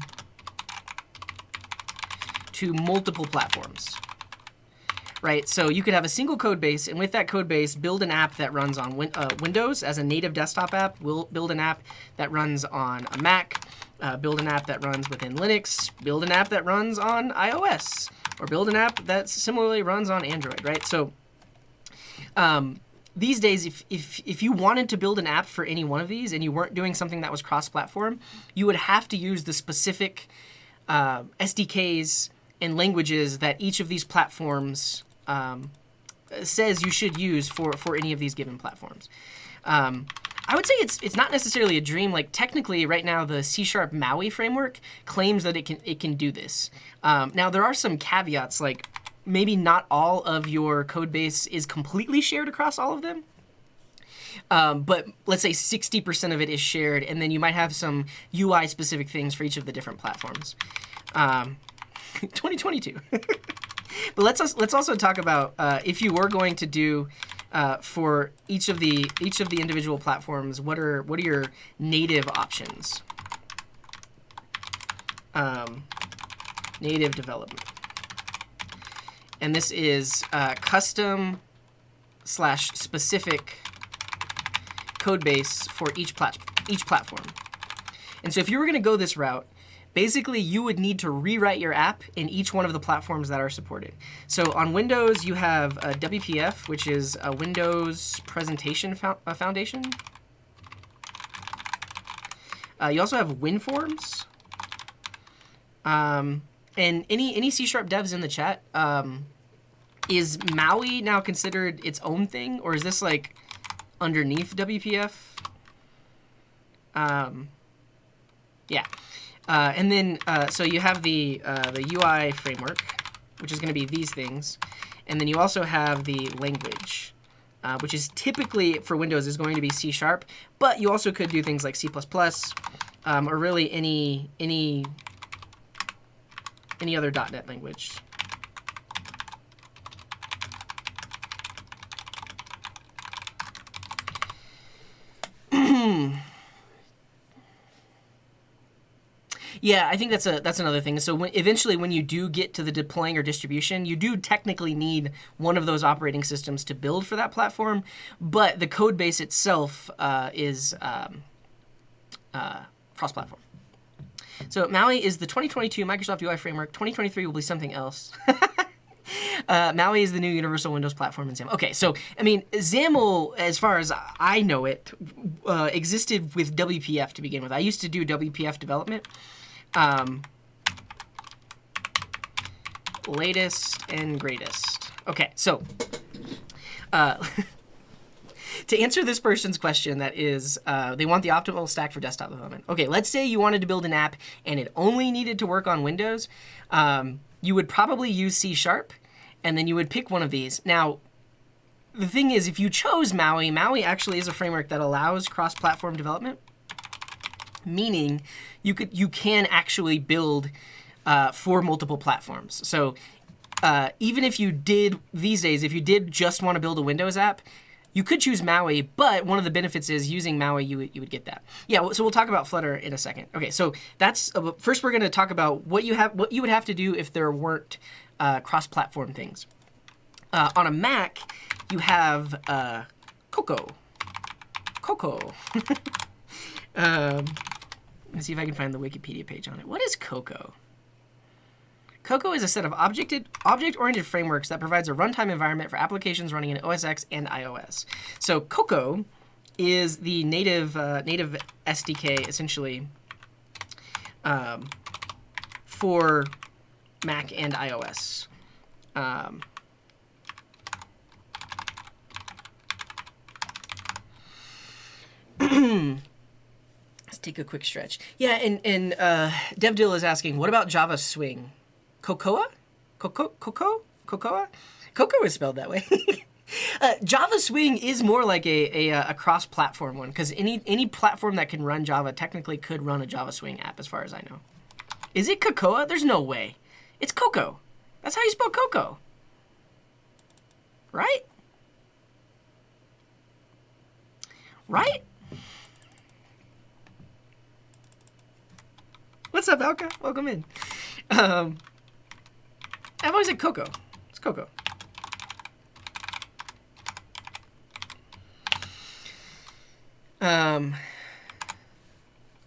to multiple platforms, right? So you could have a single code base, and with that code base, build an app that runs on Windows as a native desktop app, build an app that runs on a Mac, build an app that runs within Linux, build an app that runs on iOS, or build an app that similarly runs on Android, right? So these days, if you wanted to build an app for any one of these and you weren't doing something that was cross-platform, you would have to use the specific SDKs and languages that each of these platforms says you should use for any of these given platforms. I would say it's not necessarily a dream. Like technically, right now the C# Maui framework claims that it can do this. Now there are some caveats, like maybe not all of your code base is completely shared across all of them. But let's say 60% of it is shared, and then you might have some UI specific things for each of the different platforms. 2022. But let's also talk about if you were going to do for each of the individual platforms, what are your native options? Native development, and this is custom / specific code base for each platform. And so if you were going to go this route, basically you would need to rewrite your app in each one of the platforms that are supported. So on Windows, you have WPF, which is a Windows Presentation Foundation. You also have WinForms. And any C# devs in the chat, is Maui now considered its own thing, or is this like underneath WPF? Yeah. And then, so you have the UI framework, which is going to be these things. And then you also have the language, which is typically for Windows is going to be C#, but you also could do things like C++, or really any other .NET language. Yeah, I think that's another thing. So eventually when you do get to the deploying or distribution, you do technically need one of those operating systems to build for that platform, but the code base itself is cross-platform. So Maui is the 2022 Microsoft UI framework. 2023 will be something else. Maui is the new universal Windows platform in XAML. Okay, so, I mean, XAML, as far as I know it, existed with WPF to begin with. I used to do WPF development. Latest and greatest. Okay, so, to answer this person's question, that is, they want the optimal stack for desktop development. Okay, let's say you wanted to build an app and it only needed to work on Windows. You would probably use C#, and then you would pick one of these. Now, the thing is, if you chose Maui, Maui actually is a framework that allows cross-platform development, meaning you can actually build for multiple platforms. So even if you did, these days, if you did just want to build a Windows app, you could choose Maui, but one of the benefits is using Maui, you would get that. Yeah, so we'll talk about Flutter in a second. Okay, so that's first we're going to talk about what you would have to do if there weren't cross-platform things. On a Mac, you have Cocoa. Let me see if I can find the Wikipedia page on it. What is Cocoa? Cocoa is a set of object-oriented frameworks that provides a runtime environment for applications running in OS X and iOS. So Cocoa is the native SDK, essentially, for Mac and iOS. Let's take a quick stretch. Yeah, and DevDill is asking, what about Java Swing? Cocoa? Cocoa? Cocoa is spelled that way. Java Swing is more like a cross-platform one, because any platform that can run Java technically could run a Java Swing app, as far as I know. Is it Cocoa? There's no way. It's Cocoa. That's how you spell Cocoa. Right? Right? What's up, Alka? Welcome in. I've always said Cocoa. It's Cocoa.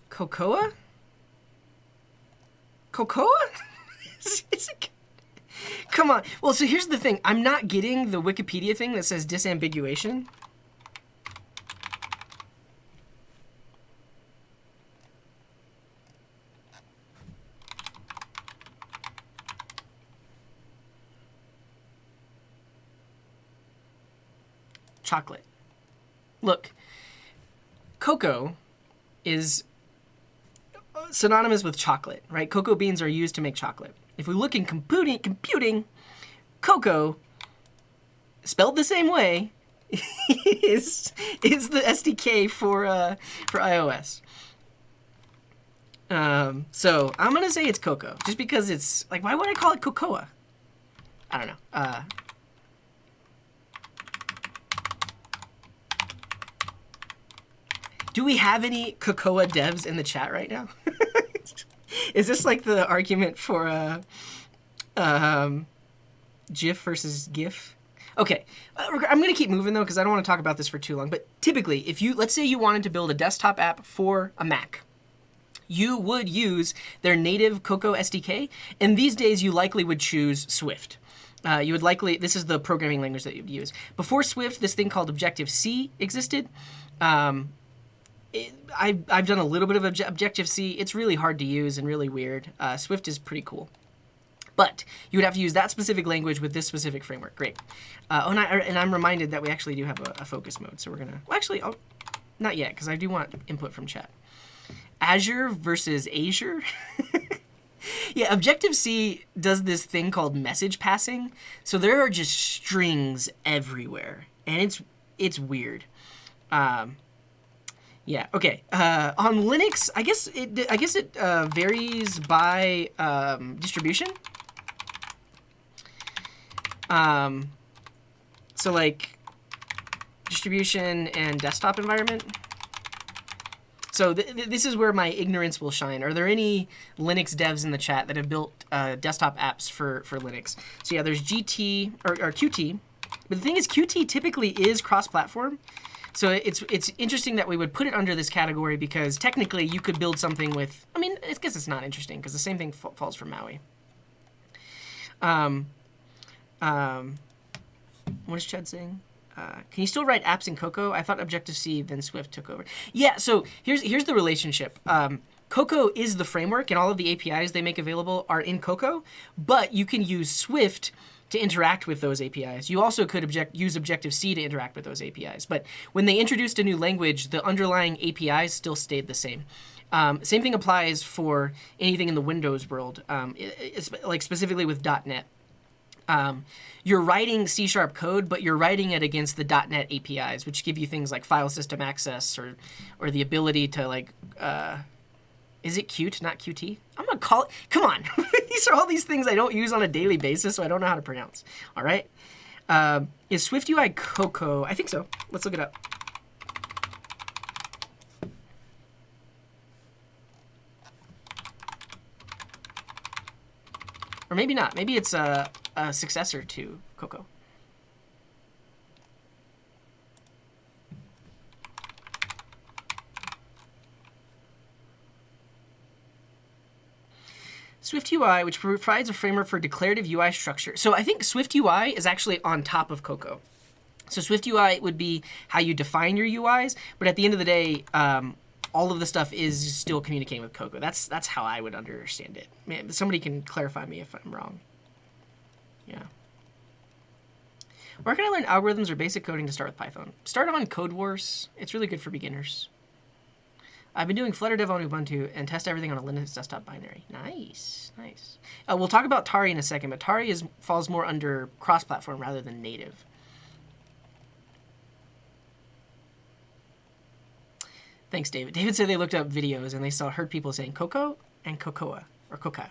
Cocoa? Cocoa? Is it? Come on. Well, so here's the thing. I'm not getting the Wikipedia thing that says disambiguation. Chocolate. Look, cocoa is synonymous with chocolate, right? Cocoa beans are used to make chocolate. If we look in computing, cocoa, spelled the same way, is the SDK for iOS. So I'm gonna say it's cocoa, just because it's like, why would I call it cocoa? I don't know. Do we have any cocoa devs in the chat right now? Is this like the argument for GIF versus GIF? Okay, I'm going to keep moving though, because I don't want to talk about this for too long. But typically, if you, let's say you wanted to build a desktop app for a Mac, you would use their native Cocoa SDK, and these days you likely would choose Swift. You would likely, this is the programming language that you'd use. Before Swift, this thing called Objective-C existed. I've done a little bit of Objective-C. It's really hard to use and really weird. Swift is pretty cool. But you would have to use that specific language with this specific framework. Great. And I'm reminded that we actually do have a focus mode. So we're going to... Well, actually, not yet, because I do want input from chat. Azure versus Azure? Yeah, Objective-C does this thing called message passing. So there are just strings everywhere. And it's weird. Yeah. Okay. On Linux, I guess it varies by distribution. So like distribution and desktop environment. So this is where my ignorance will shine. Are there any Linux devs in the chat that have built desktop apps for Linux? So yeah, there's GT or Qt. But the thing is, Qt typically is cross-platform. So it's interesting that we would put it under this category, because technically you could build something with, I mean, I guess it's not interesting because the same thing falls for Maui. What is Chad saying? Can you still write apps in Cocoa? I thought Objective-C, then Swift took over. Yeah, so here's the relationship. Cocoa is the framework, and all of the APIs they make available are in Cocoa, but you can use Swift to interact with those APIs. You also could use Objective-C to interact with those APIs. But when they introduced a new language, the underlying APIs still stayed the same. Same thing applies for anything in the Windows world, like specifically with .NET. You're writing C# code, but you're writing it against the .NET APIs, which give you things like file system access or the ability to like... Is it Qt, not Qt? I'm gonna call it, come on. These are all these things I don't use on a daily basis, so I don't know how to pronounce. All right. Is Swift UI Cocoa? I think so. Let's look it up. Or maybe not. Maybe it's a successor to Cocoa. Swift UI, which provides a framework for declarative UI structure. So I think Swift UI is actually on top of Cocoa. So Swift UI would be how you define your UIs, but at the end of the day, all of the stuff is still communicating with Cocoa. That's how I would understand it. Man, somebody can clarify me if I'm wrong. Yeah. Where can I learn algorithms or basic coding to start with Python? Start on Code Wars. It's really good for beginners. I've been doing Flutter Dev on Ubuntu and test everything on a Linux desktop binary. Nice, nice. We'll talk about Tari in a second, but Tari falls more under cross-platform rather than native. Thanks, David. David said they looked up videos and they heard people saying Coco and Cocoa or Coca.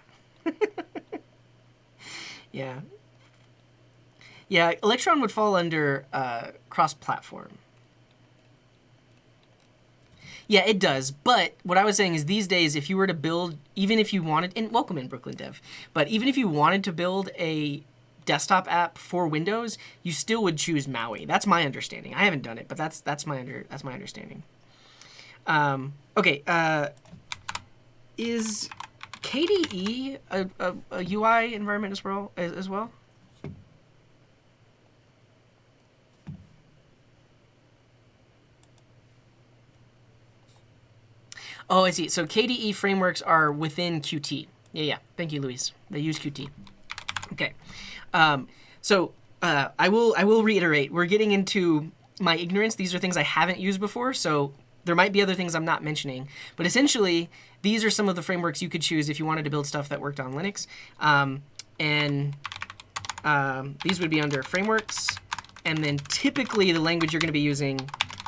Yeah. Yeah, Electron would fall under cross-platform. Yeah, it does. But what I was saying is these days, if you were to build, even if you wanted, and welcome in Brooklyn Dev, but even if you wanted to build a desktop app for Windows, you still would choose Maui. That's my understanding. I haven't done it, but that's my understanding. Okay, is KDE a UI environment as well? Oh, I see. So KDE frameworks are within Qt. Yeah. Thank you, Luis. They use Qt. Okay. So I will reiterate. We're getting into my ignorance. These are things I haven't used before, so there might be other things I'm not mentioning. But essentially, these are some of the frameworks you could choose if you wanted to build stuff that worked on Linux. These would be under frameworks. And then typically the language you're going to be using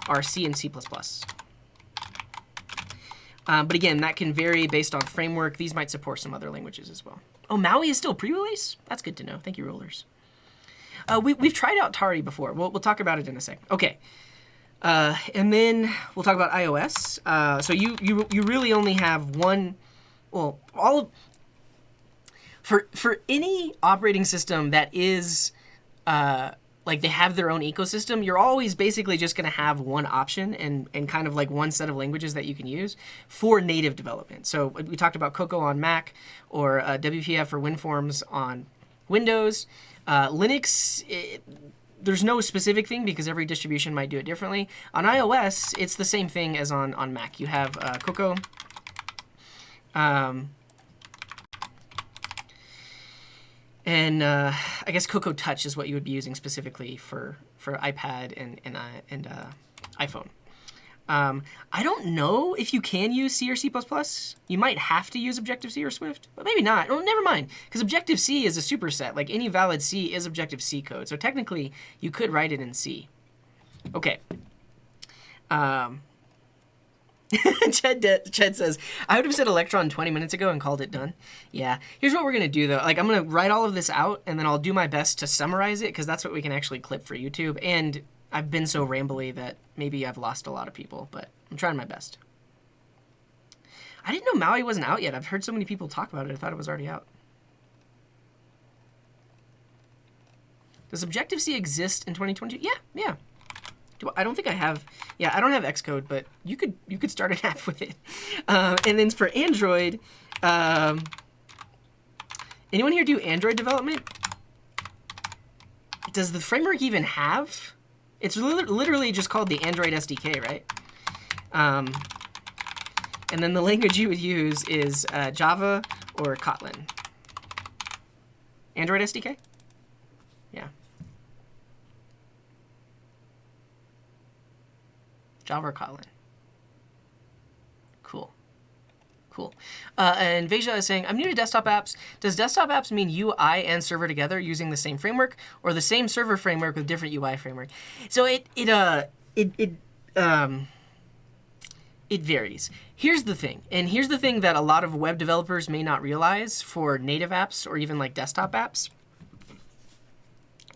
are C and C++. But again, that can vary based on framework. These might support some other languages as well. Oh, Maui is still pre-release? That's good to know. Thank you, Rollers. We've tried out Tari before. We'll talk about it in a second. Okay. And then we'll talk about iOS. So you really only have one, well, for any operating system that is like they have their own ecosystem, you're always basically just going to have one option and kind of like one set of languages that you can use for native development. So we talked about Cocoa on Mac or WPF or WinForms on Windows. Linux, there's no specific thing because every distribution might do it differently. On iOS, it's the same thing as on Mac. You have Cocoa. And I guess Cocoa Touch is what you would be using specifically for iPad and iPhone. I don't know if you can use C or C++. You might have to use Objective-C or Swift, but maybe not. Oh, never mind, because Objective-C is a superset. Like any valid C is Objective-C code, so technically you could write it in C. Okay. Ched says, I would have said Electron 20 minutes ago and called it done. Yeah. Here's what we're going to do, though. Like, I'm going to write all of this out, and then I'll do my best to summarize it, because that's what we can actually clip for YouTube. And I've been so rambly that maybe I've lost a lot of people, but I'm trying my best. I didn't know Maui wasn't out yet. I've heard so many people talk about it. I thought it was already out. Does Objective-C exist in 2022? Yeah. I don't think I have. Yeah, I don't have Xcode, but you could start an app with it. And then for Android, anyone here do Android development? Does the framework even have? It's literally just called the Android SDK, right? And then the language you would use is Java or Kotlin. Android SDK? Yeah. Java or Kotlin. Cool. And Veja is saying, I'm new to desktop apps. Does desktop apps mean UI and server together using the same framework, or the same server framework with different UI framework? So it varies. Here's the thing, and here's the thing that a lot of web developers may not realize for native apps or even like desktop apps.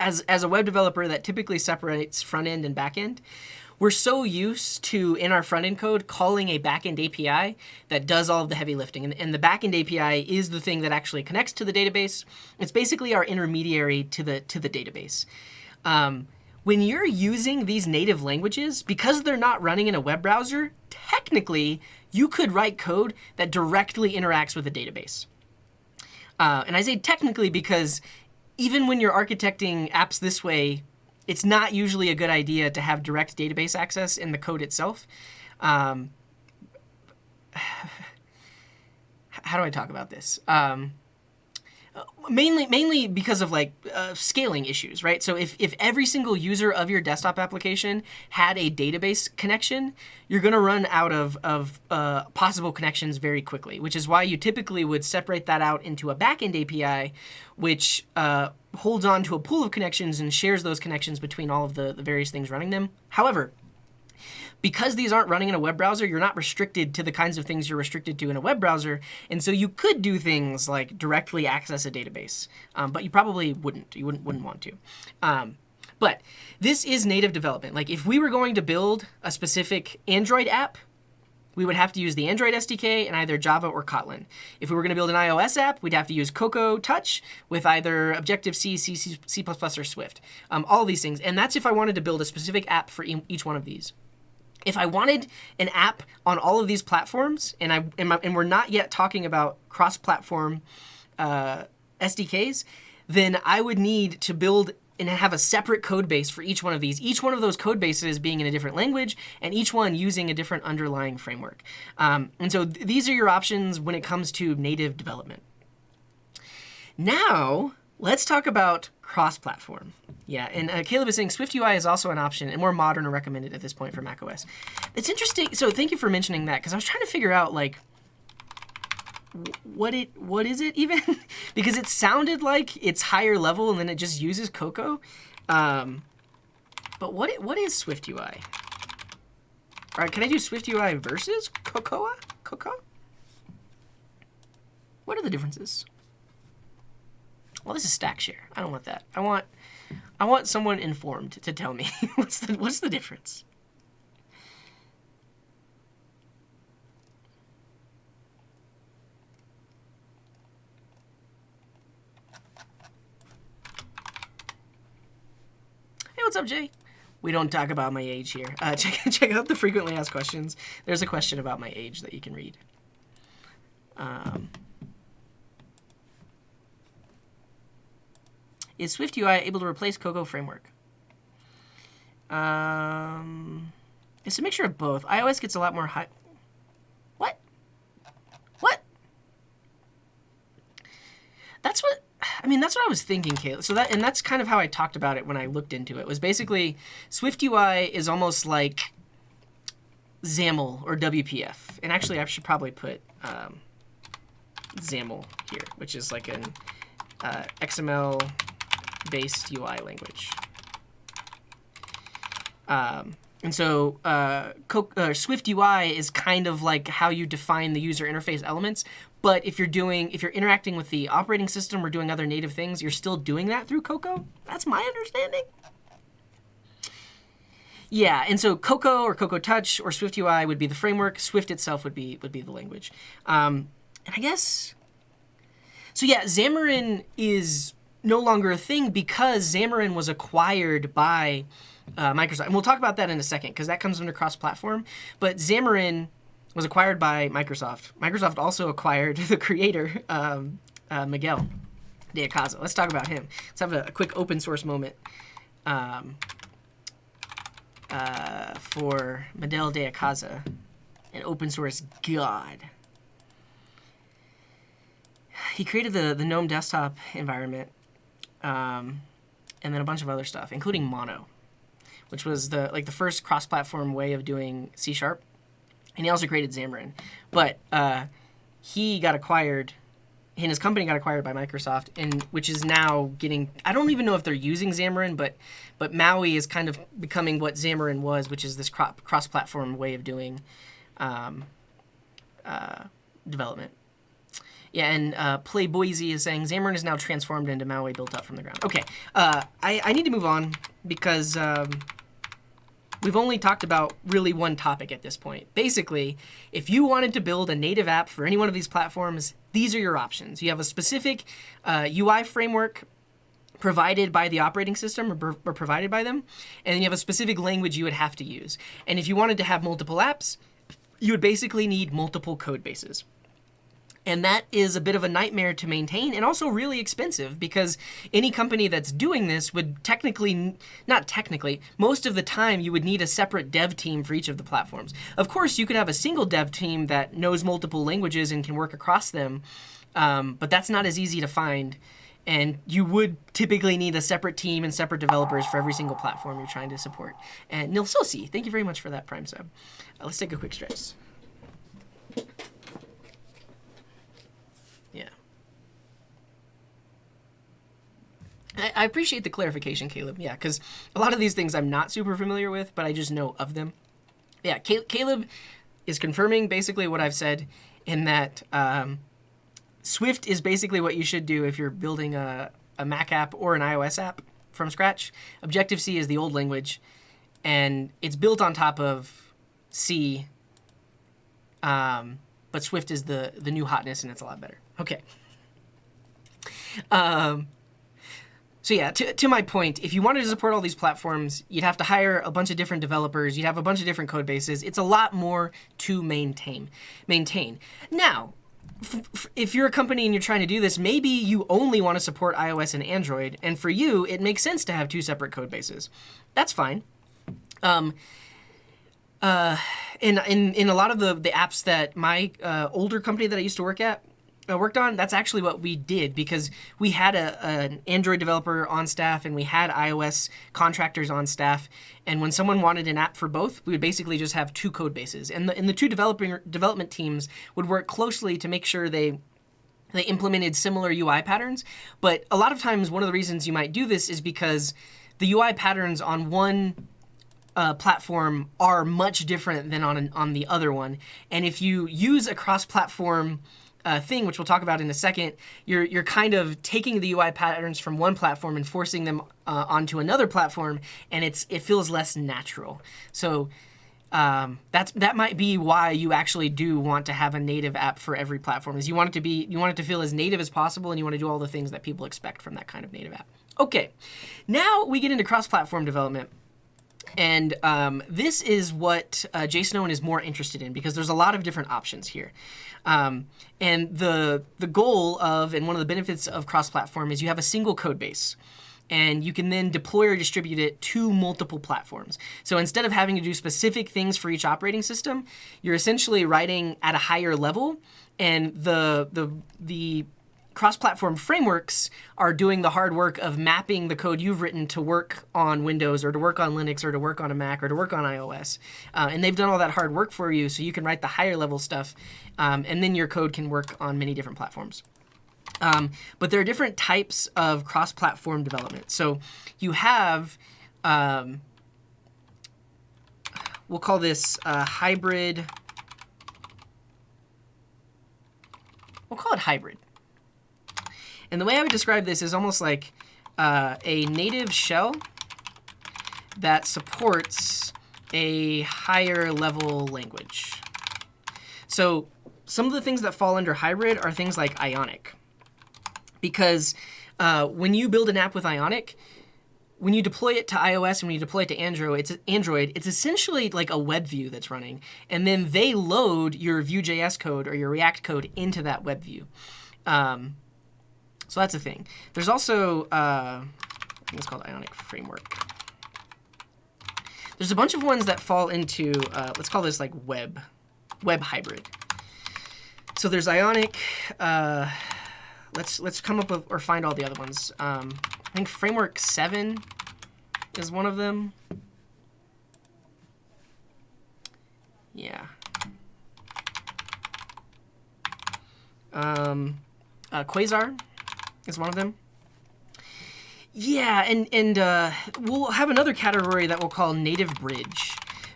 As a web developer that typically separates front end and back end, we're so used to, in our front-end code, calling a back-end API that does all of the heavy lifting. And the back-end API is the thing that actually connects to the database. It's basically our intermediary to the database. When you're using these native languages, because they're not running in a web browser, technically, you could write code that directly interacts with the database. And I say technically because even when you're architecting apps this way, it's not usually a good idea to have direct database access in the code itself. How do I talk about this? Mainly because of like scaling issues, right? So if every single user of your desktop application had a database connection, you're going to run out of possible connections very quickly, which is why you typically would separate that out into a backend API, which holds on to a pool of connections and shares those connections between all of the various things running them. However, because these aren't running in a web browser, you're not restricted to the kinds of things you're restricted to in a web browser. And so you could do things like directly access a database, but you probably wouldn't. You wouldn't want to. But this is native development. Like if we were going to build a specific Android app, we would have to use the Android SDK in either Java or Kotlin. If we were going to build an iOS app, we'd have to use Cocoa Touch with either Objective-C, C++, or Swift. All of these things. And that's if I wanted to build a specific app for each one of these. If I wanted an app on all of these platforms, and we're not yet talking about cross-platform SDKs, then I would need to build and have a separate code base for each one of these. Each one of those code bases being in a different language, and each one using a different underlying framework. And so these are your options when it comes to native development. Now, let's talk about cross-platform. Yeah, and Caleb is saying SwiftUI is also an option and more modern or recommended at this point for macOS. It's interesting. So thank you for mentioning that, because I was trying to figure out like what is it even? Because it sounded like it's higher level and then it just uses Cocoa. But what is SwiftUI? All right, can I do SwiftUI versus Cocoa? What are the differences? Well, this is StackShare. I don't want that. I want someone informed to tell me what's the difference. Hey, what's up, Jay? We don't talk about my age here. Check out the frequently asked questions. There's a question about my age that you can read. Is SwiftUI able to replace Cocoa framework? It's a mixture of both. iOS gets a lot more high. What? That's what I was thinking, Caleb. So that's kind of how I talked about it when I looked into it. Was basically SwiftUI is almost like XAML or WPF. And actually, I should probably put XAML here, which is like an XML-based UI language. And so SwiftUI is kind of like how you define the user interface elements. But if you're interacting with the operating system or doing other native things, you're still doing that through Cocoa. That's my understanding. Yeah, and so Cocoa or Cocoa Touch or SwiftUI would be the framework. Swift itself would be the language. And I guess so. Yeah, Xamarin is no longer a thing because Xamarin was acquired by Microsoft. And we'll talk about that in a second because that comes under cross-platform. But Xamarin was acquired by Microsoft. Microsoft also acquired the creator, Miguel de Icaza. Let's talk about him. Let's have a quick open source moment for Miguel de Icaza, an open source god. He created the GNOME desktop environment and then a bunch of other stuff, including Mono, which was the first cross-platform way of doing C#. And he also created Xamarin. But he got acquired, and his company got acquired by Microsoft, and which is now getting, I don't even know if they're using Xamarin, but Maui is kind of becoming what Xamarin was, which is this cross-platform way of doing development. Yeah, and Play Boise is saying Xamarin is now transformed into Maui built up from the ground. Okay, I need to move on because we've only talked about really one topic at this point. Basically, if you wanted to build a native app for any one of these platforms, these are your options. You have a specific UI framework provided by the operating system or provided by them, and then you have a specific language you would have to use. And if you wanted to have multiple apps, you would basically need multiple code bases. And that is a bit of a nightmare to maintain and also really expensive because any company that's doing this would most of the time you would need a separate dev team for each of the platforms. Of course, you could have a single dev team that knows multiple languages and can work across them but that's not as easy to find. And you would typically need a separate team and separate developers for every single platform you're trying to support. And Nil Sosi, thank you very much for that Prime sub. Let's take a quick stretch. Yeah. I appreciate the clarification, Caleb. Yeah, because a lot of these things I'm not super familiar with, but I just know of them. Yeah, Caleb is confirming basically what I've said in that Swift is basically what you should do if you're building a Mac app or an iOS app from scratch. Objective-C is the old language, and it's built on top of C, but Swift is the new hotness, and it's a lot better. Okay. So yeah, to my point, if you wanted to support all these platforms, you'd have to hire a bunch of different developers. You'd have a bunch of different code bases. It's a lot more to maintain. Now, if you're a company and you're trying to do this, maybe you only want to support iOS and Android, and for you, it makes sense to have two separate code bases. That's fine. In a lot of the apps that my older company that I used to work on, that's actually what we did, because we had an Android developer on staff and we had iOS contractors on staff. And when someone wanted an app for both, we would basically just have two code bases. And the two development teams would work closely to make sure they implemented similar UI patterns. But a lot of times, one of the reasons you might do this is because the UI patterns on one platform are much different than on the other one. And if you use a cross-platform thing, which we'll talk about in a second, you're kind of taking the UI patterns from one platform and forcing them onto another platform, and it feels less natural. So that might be why you actually do want to have a native app for every platform. Is you want it to feel as native as possible, and you want to do all the things that people expect from that kind of native app. Okay, now we get into cross-platform development. And this is what JSNowen is more interested in, because there's a lot of different options here. And the goal of, and one of the benefits of cross-platform is you have a single code base. And you can then deploy or distribute it to multiple platforms. So instead of having to do specific things for each operating system, you're essentially writing at a higher level, and the cross-platform frameworks are doing the hard work of mapping the code you've written to work on Windows or to work on Linux or to work on a Mac or to work on iOS. And they've done all that hard work for you, so you can write the higher level stuff, and then your code can work on many different platforms. But there are different types of cross-platform development. So you have, we'll call this hybrid. We'll call it hybrid. And the way I would describe this is almost like a native shell that supports a higher level language. So some of the things that fall under hybrid are things like Ionic. Because when you build an app with Ionic, when you deploy it to iOS and when you deploy it to Android, it's essentially like a web view that's running. And then they load your Vue.js code or your React code into that web view. So that's a thing. There's also, I think it's called Ionic Framework. There's a bunch of ones that fall into, let's call this like web hybrid. So there's Ionic. Let's come up with or find all the other ones. I think Framework 7 is one of them. Yeah. Quasar is one of them. Yeah, and we'll have another category that we'll call native bridge,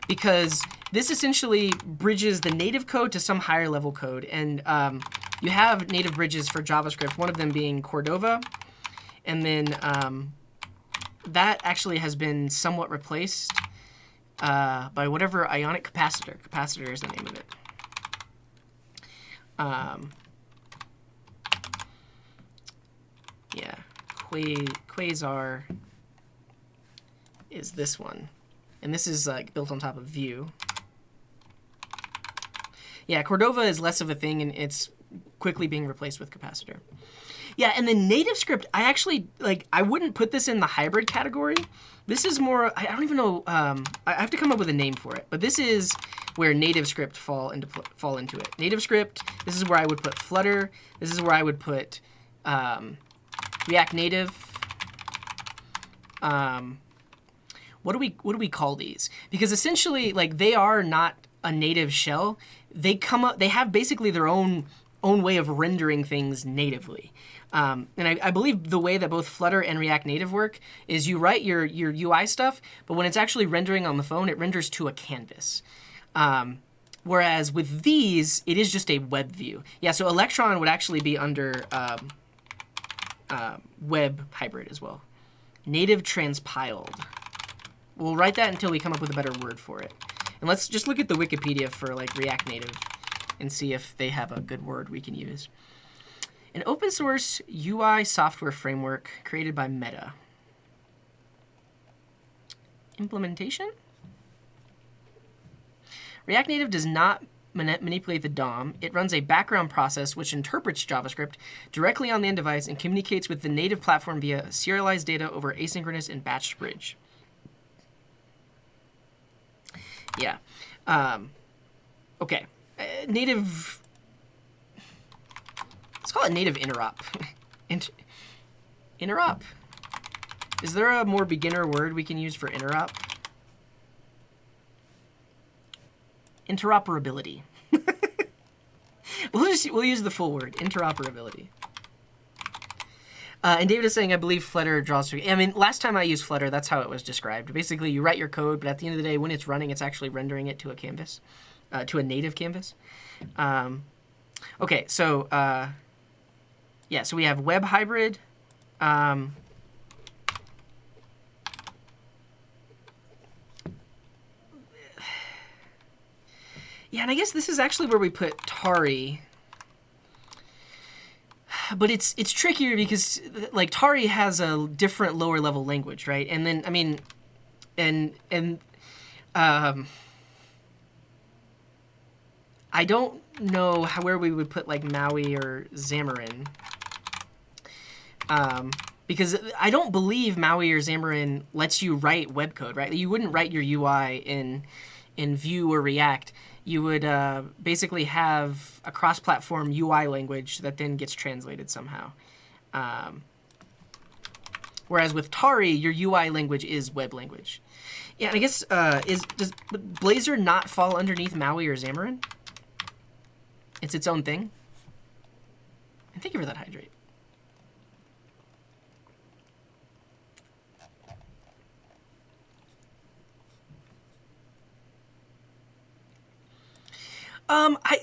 because this essentially bridges the native code to some higher level code. And you have native bridges for JavaScript, one of them being Cordova. And then that actually has been somewhat replaced by whatever Ionic Capacitor. Capacitor is the name of it. Yeah, Quasar is this one. And this is built on top of Vue. Yeah, Cordova is less of a thing, and it's quickly being replaced with Capacitor. Yeah, and the native script, I actually, like, I wouldn't put this in the hybrid category. This is more, I don't even know, I have to come up with a name for it, but this is where native script fall into it. Native script, this is where I would put Flutter. This is where I would put React Native. What do we call these? Because essentially, like, they are not a native shell. They have basically their own way of rendering things natively. And I believe the way that both Flutter and React Native work is you write your UI stuff, but when it's actually rendering on the phone, it renders to a canvas. Whereas with these, it is just a web view. Yeah, so Electron would actually be under web hybrid as well. Native transpiled. We'll write that until we come up with a better word for it. And let's just look at the Wikipedia for like React Native and see if they have a good word we can use. An open source UI software framework created by Meta. Implementation? React Native does not manipulate the DOM. It runs a background process which interprets JavaScript directly on the end device and communicates with the native platform via serialized data over asynchronous and batched bridge. Yeah. Okay. Native. Let's call it native interop. Interop. Is there a more beginner word we can use for interop? Interoperability. We'll use the full word, interoperability. And David is saying, I believe Flutter draws. I mean, last time I used Flutter, that's how it was described. Basically, you write your code, but at the end of the day, when it's running, it's actually rendering it to a canvas, to a native canvas. Okay, so yeah, so we have web hybrid. Yeah, and I guess this is actually where we put Tari. But it's trickier because like Tari has a different lower level language, right? And then I mean, and I don't know where we would put like Maui or Xamarin. Because I don't believe Maui or Xamarin lets you write web code, right? You wouldn't write your UI in Vue or React. You would basically have a cross-platform UI language that then gets translated somehow. Whereas with Tari, your UI language is web language. Yeah, and I guess, does Blazor not fall underneath Maui or Xamarin? It's its own thing? And thank you for that hydrate.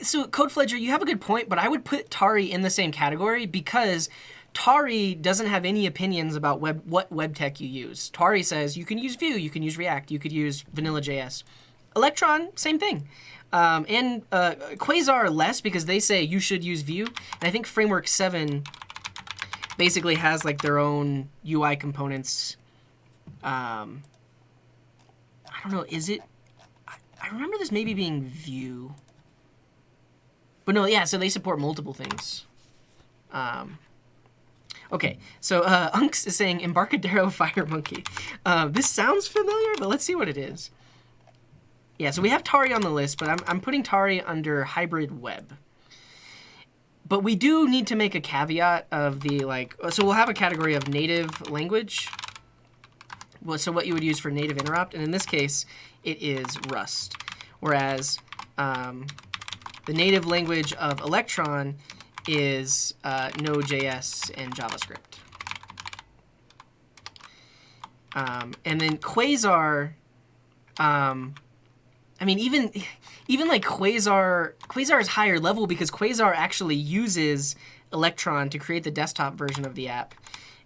So CodeFledger, you have a good point, but I would put Tari in the same category because Tari doesn't have any opinions about what web tech you use. Tari says you can use Vue, you can use React, you could use vanilla.js. Electron, same thing. And Quasar less because they say you should use Vue. And I think Framework 7 basically has like their own UI components. I don't know, is it? I remember this maybe being Vue. But no, yeah, so they support multiple things. Okay, so Unks is saying Embarcadero Fire Monkey. This sounds familiar, but let's see what it is. Yeah, so we have Tari on the list, but I'm putting Tari under hybrid web. But we do need to make a caveat of the, like, so we'll have a category of native language. Well, so what you would use for native interrupt, and in this case, it is Rust. Whereas the native language of Electron is node.js and JavaScript. And then Quasar, I mean, even like Quasar is higher level because Quasar actually uses Electron to create the desktop version of the app.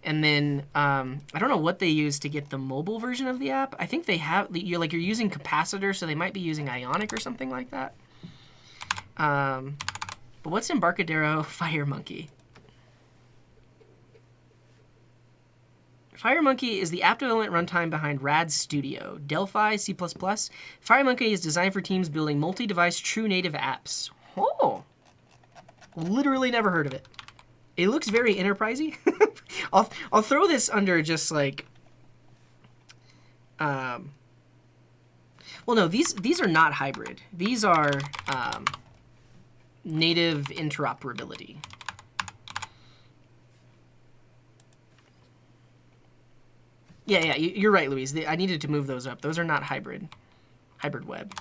And then I don't know what they use to get the mobile version of the app. I think they have you're using capacitor, so they might be using Ionic or something like that. But what's Embarcadero Fire Monkey? Fire Monkey is the app development runtime behind Rad Studio, Delphi, C++. Fire Monkey is designed for teams building multi-device true native apps. Oh, literally never heard of it. It looks very enterprisey. I'll throw this under just like, well, no, these are not hybrid. These are native interoperability. Yeah, you're right, Louise. I needed to move those up. Those are not hybrid web.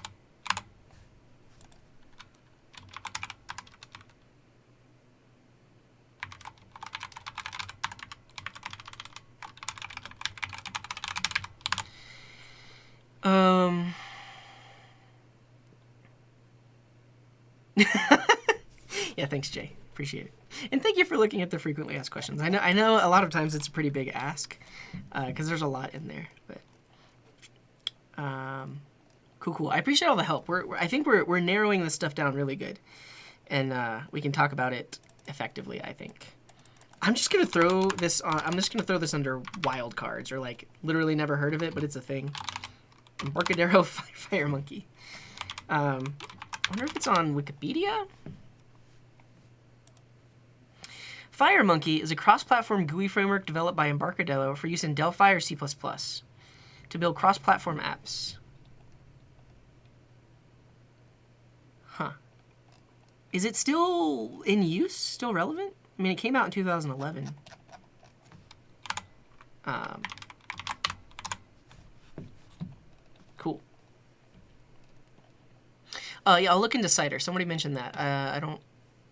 Yeah, thanks, Jay. Appreciate it. And thank you for looking at the frequently asked questions. I know a lot of times it's a pretty big ask because there's a lot in there. But cool. I appreciate all the help. I think we're narrowing this stuff down really good, and we can talk about it effectively, I think. I'm just gonna throw this on. I'm just gonna throw this under wildcards, or like literally never heard of it, but it's a thing. Embarcadero Fire Monkey. I wonder if it's on Wikipedia. FireMonkey is a cross-platform GUI framework developed by Embarcadero for use in Delphi or C++ to build cross-platform apps. Huh. Is it still in use? Still relevant? I mean, it came out in 2011. Cool. Yeah, I'll look into Cider. Somebody mentioned that.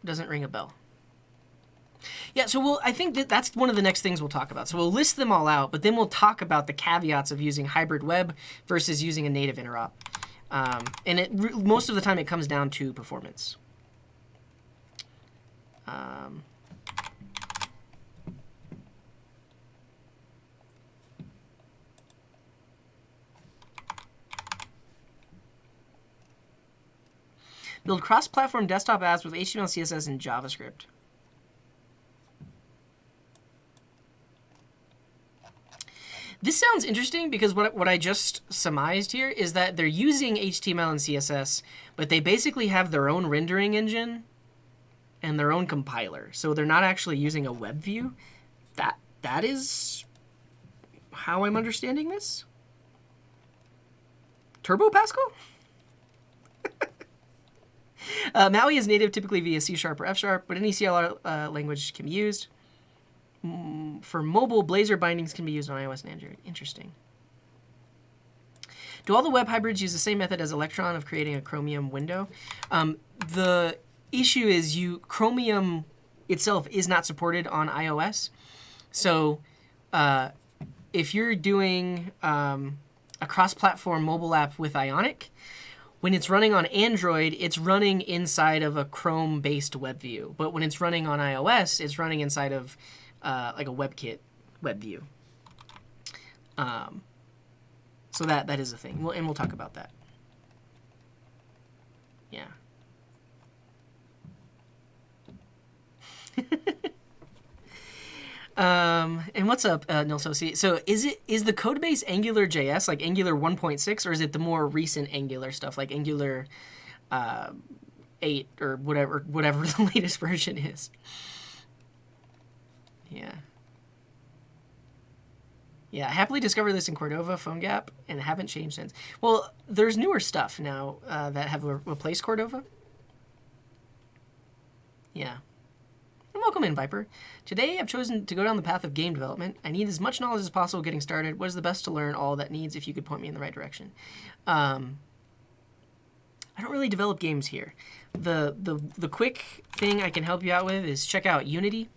Doesn't ring a bell. Yeah, so I think that's one of the next things we'll talk about. So we'll list them all out, but then we'll talk about the caveats of using hybrid web versus using a native interop. And most of the time it comes down to performance. Build cross-platform desktop apps with HTML, CSS, and JavaScript. This sounds interesting because what I just surmised here is that they're using HTML and CSS, but they basically have their own rendering engine and their own compiler. So they're not actually using a web view. That is how I'm understanding this. Turbo Pascal? Maui is native typically via C# or F#, but any CLR language can be used. For mobile, Blazor bindings can be used on iOS and Android. Interesting. Do all the web hybrids use the same method as Electron of creating a Chromium window? The issue is Chromium itself is not supported on iOS. So if you're doing a cross-platform mobile app with Ionic, when it's running on Android, it's running inside of a Chrome-based web view. But when it's running on iOS, it's running inside of like a WebKit web view. So that is a thing. And we'll talk about that. Yeah. And what's up, Nilsoci? So is the code base Angular JS, like Angular 1.6, or is it the more recent Angular stuff, like Angular 8 or whatever the latest version is? Yeah. Yeah, I happily discovered this in Cordova PhoneGap and haven't changed since. Well, there's newer stuff now that have replaced Cordova. Yeah. And welcome in, Viper. Today, I've chosen to go down the path of game development. I need as much knowledge as possible getting started. What is the best to learn all that needs if you could point me in the right direction? I don't really develop games here. The quick thing I can help you out with is check out Unity.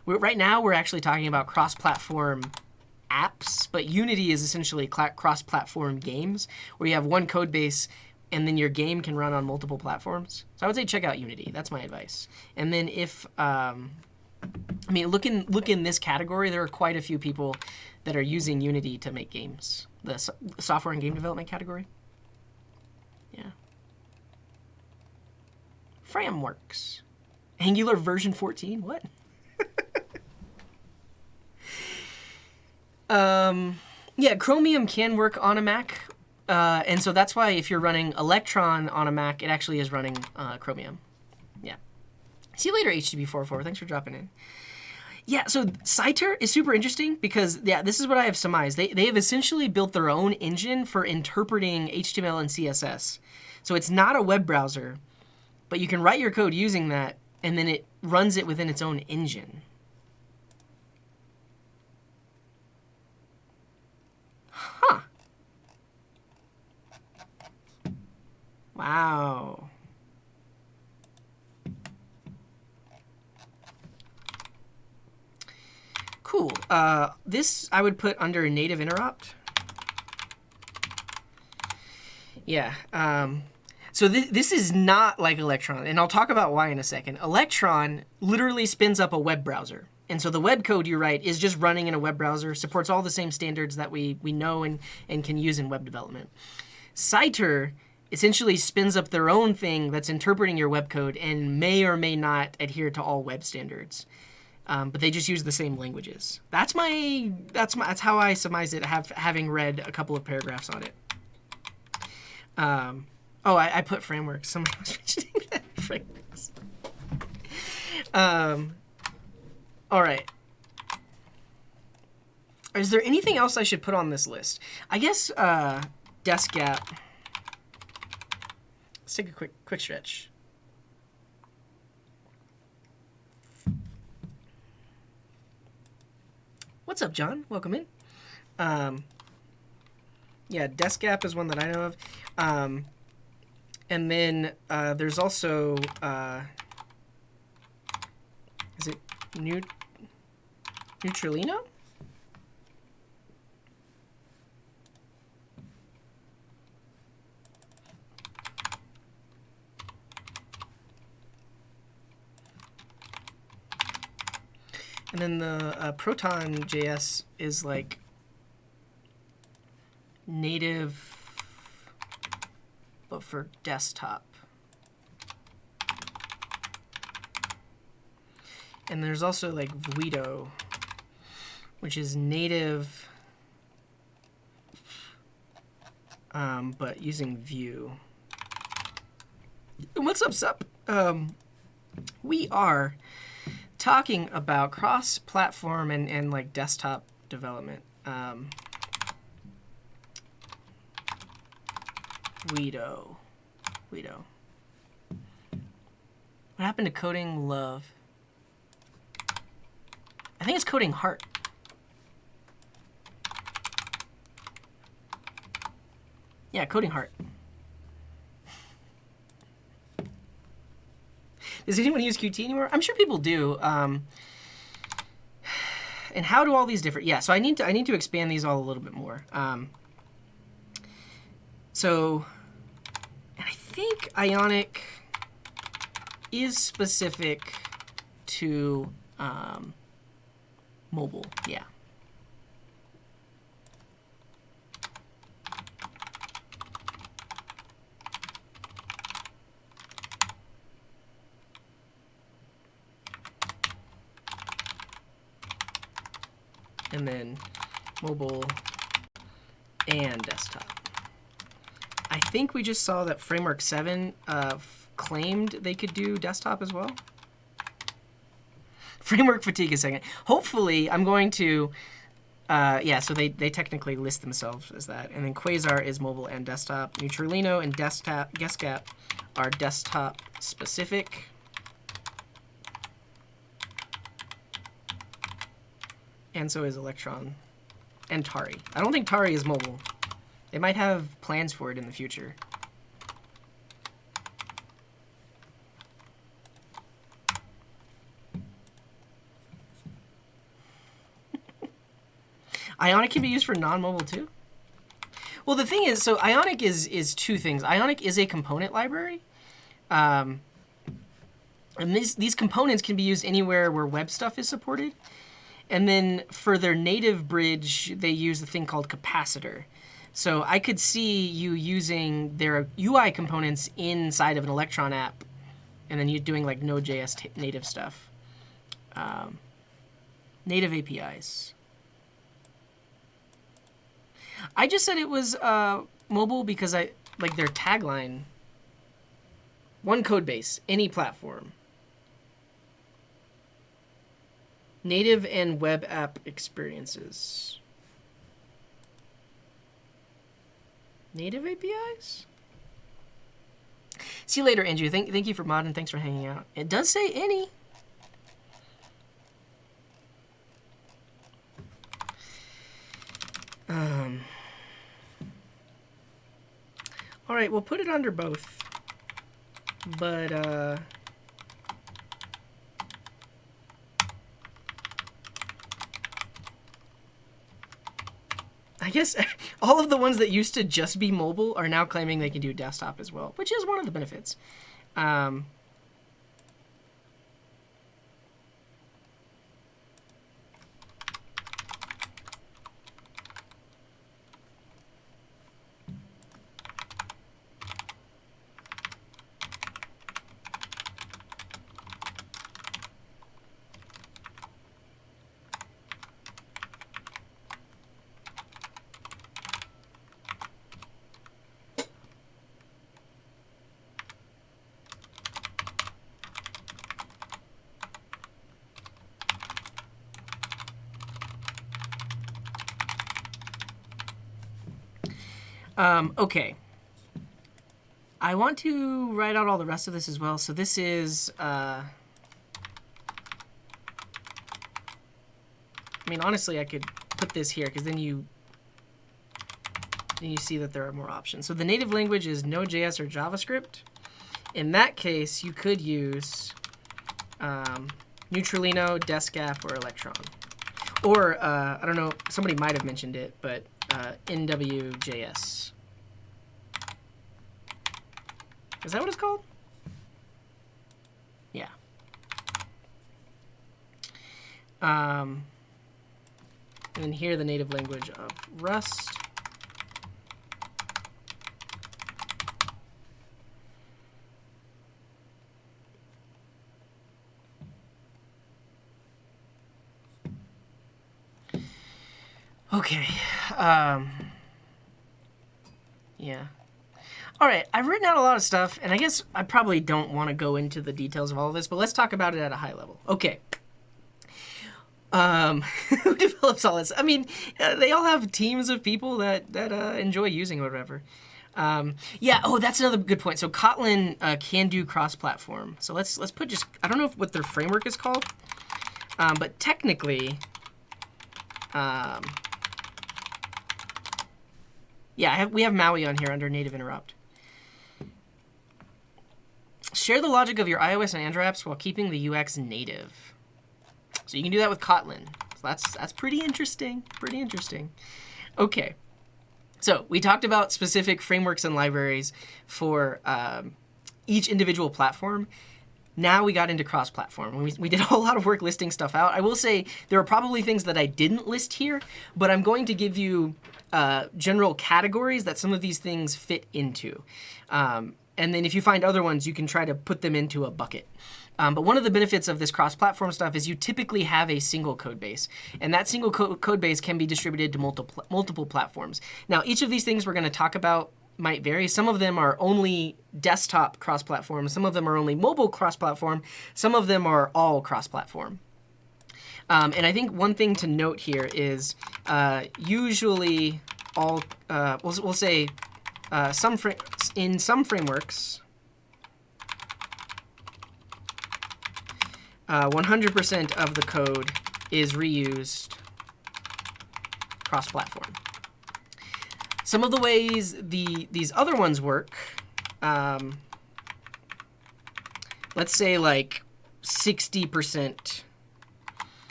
Right now, we're actually talking about cross-platform apps, but Unity is essentially cross-platform games where you have one code base and then your game can run on multiple platforms. So I would say check out Unity. That's my advice. And then if, look in this category, there are quite a few people that are using Unity to make games. The software and game development category. Yeah. Frameworks. Angular version 14? What? Yeah, Chromium can work on a Mac, and so that's why if you're running Electron on a Mac, it actually is running Chromium. Yeah. See you later, HTTP44. Thanks for dropping in. Yeah, so Citer is super interesting because, yeah, this is what I have surmised. They have essentially built their own engine for interpreting HTML and CSS. So it's not a web browser, but you can write your code using that, and then it runs it within its own engine. Huh. Wow. Cool. This I would put under native interrupt. Yeah. So this is not like Electron, and I'll talk about why in a second. Electron literally spins up a web browser. And so the web code you write is just running in a web browser, supports all the same standards that we know and can use in web development. Citer essentially spins up their own thing that's interpreting your web code and may or may not adhere to all web standards. But they just use the same languages. That's how I surmise it, having read a couple of paragraphs on it. I put frameworks. Somebody was mentioning that. Frameworks. All right. Is there anything else I should put on this list? I guess desk gap. Let's take a quick stretch. What's up, John? Welcome in. Yeah, desk gap is one that I know of. And then there's also, is it Neutralino? And then the Proton.js is like native, but for desktop. And there's also like Vito, which is native, but using Vue. What's up, Sup? We are talking about cross-platform and like desktop development. Vito. What happened to coding love? I think it's coding heart. Yeah, coding heart. Does anyone use Qt anymore? I'm sure people do. And how do all these different? Yeah, so I need to expand these all a little bit more. So, and I think Ionic is specific to mobile. Yeah. And then mobile and desktop. I think we just saw that Framework 7 claimed they could do desktop as well. Framework fatigue a second. Hopefully, I'm going to, yeah, so they technically list themselves as that. And then Quasar is mobile and desktop. Neutralino and Guest Gap are desktop specific. And so is Electron and Tari. I don't think Tari is mobile. They might have plans for it in the future. Ionic can be used for non-mobile too? Well, the thing is, so Ionic is two things. Ionic is a component library. And these components can be used anywhere where web stuff is supported. And then for their native bridge, they use a thing called capacitor. So I could see you using their UI components inside of an Electron app, and then you're doing like node.js native stuff. Native APIs. I just said it was mobile because I like their tagline. One code base, any platform. Native and web app experiences. Native APIs? See you later, Andrew. Thank you for modding. Thanks for hanging out. It does say any. All right, we'll put it under both. But, I guess all of the ones that used to just be mobile are now claiming they can do desktop as well, which is one of the benefits. Okay. I want to write out all the rest of this as well. So this is, I mean, honestly, I could put this here because then you see that there are more options. So the native language is node.js or JavaScript. In that case, you could use Neutralino, Descap, or Electron. Or, I don't know, somebody might have mentioned it, but NWJS. Is that what it's called? Yeah. And then here, the native language of Rust. Okay. Yeah. All right, I've written out a lot of stuff, and I guess I probably don't want to go into the details of all of this, but let's talk about it at a high level. Okay. Who develops all this? I mean, they all have teams of people that enjoy using whatever. Yeah. Oh, that's another good point. So Kotlin can do cross-platform. So let's put just, I don't know what their framework is called, but technically, yeah, we have Maui on here under native interrupt. Share the logic of your iOS and Android apps while keeping the UX native. So you can do that with Kotlin. So that's pretty interesting. Pretty interesting. Okay. So we talked about specific frameworks and libraries for each individual platform. Now we got into cross-platform. We did a whole lot of work listing stuff out. I will say there are probably things that I didn't list here, but I'm going to give you general categories that some of these things fit into. And then if you find other ones, you can try to put them into a bucket. But one of the benefits of this cross-platform stuff is you typically have a single code base. And that single code base can be distributed to multiple platforms. Now, each of these things we're going to talk about might vary. Some of them are only desktop cross-platform. Some of them are only mobile cross-platform. Some of them are all cross-platform. And I think one thing to note here is usually all, we'll say in some frameworks, 100% of the code is reused cross-platform. Some of the ways these other ones work, let's say like 60%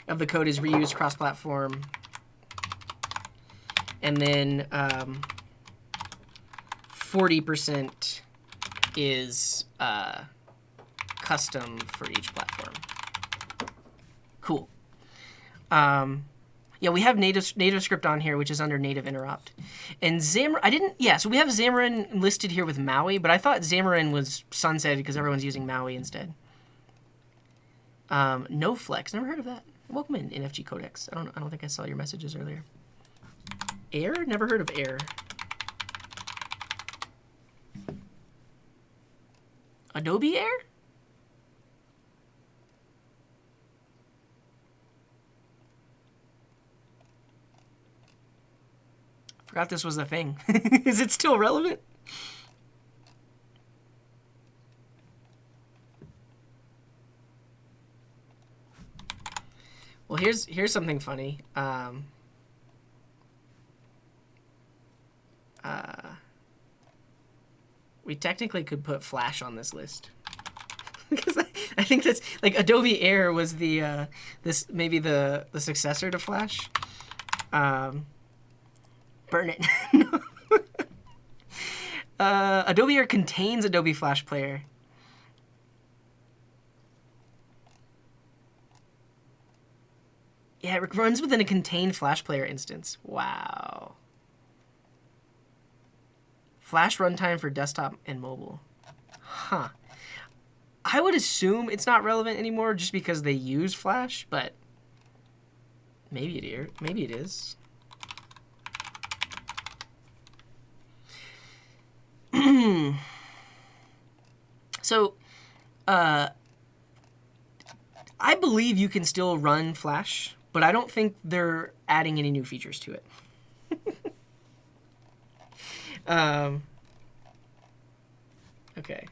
of the code is reused cross-platform, and then 40% is custom for each platform. Cool. Yeah, we have native script on here, which is under native interrupt. And Xamarin, so we have Xamarin listed here with Maui, but I thought Xamarin was sunsetted because everyone's using Maui instead. No Flex, never heard of that. Welcome in, NFG Codex. I don't think I saw your messages earlier. Air? Never heard of Air. Adobe Air? forgot this was a thing. Is it still relevant? Well, here's something funny. We technically could put Flash on this list. Because I think that's like Adobe Air was the maybe the successor to Flash. Burn it. Adobe Air contains Adobe Flash Player. Yeah, it runs within a contained Flash Player instance. Wow. Flash runtime for desktop and mobile. Huh. I would assume it's not relevant anymore just because they use Flash, but maybe it is. So, I believe you can still run Flash, but I don't think they're adding any new features to it. Okay.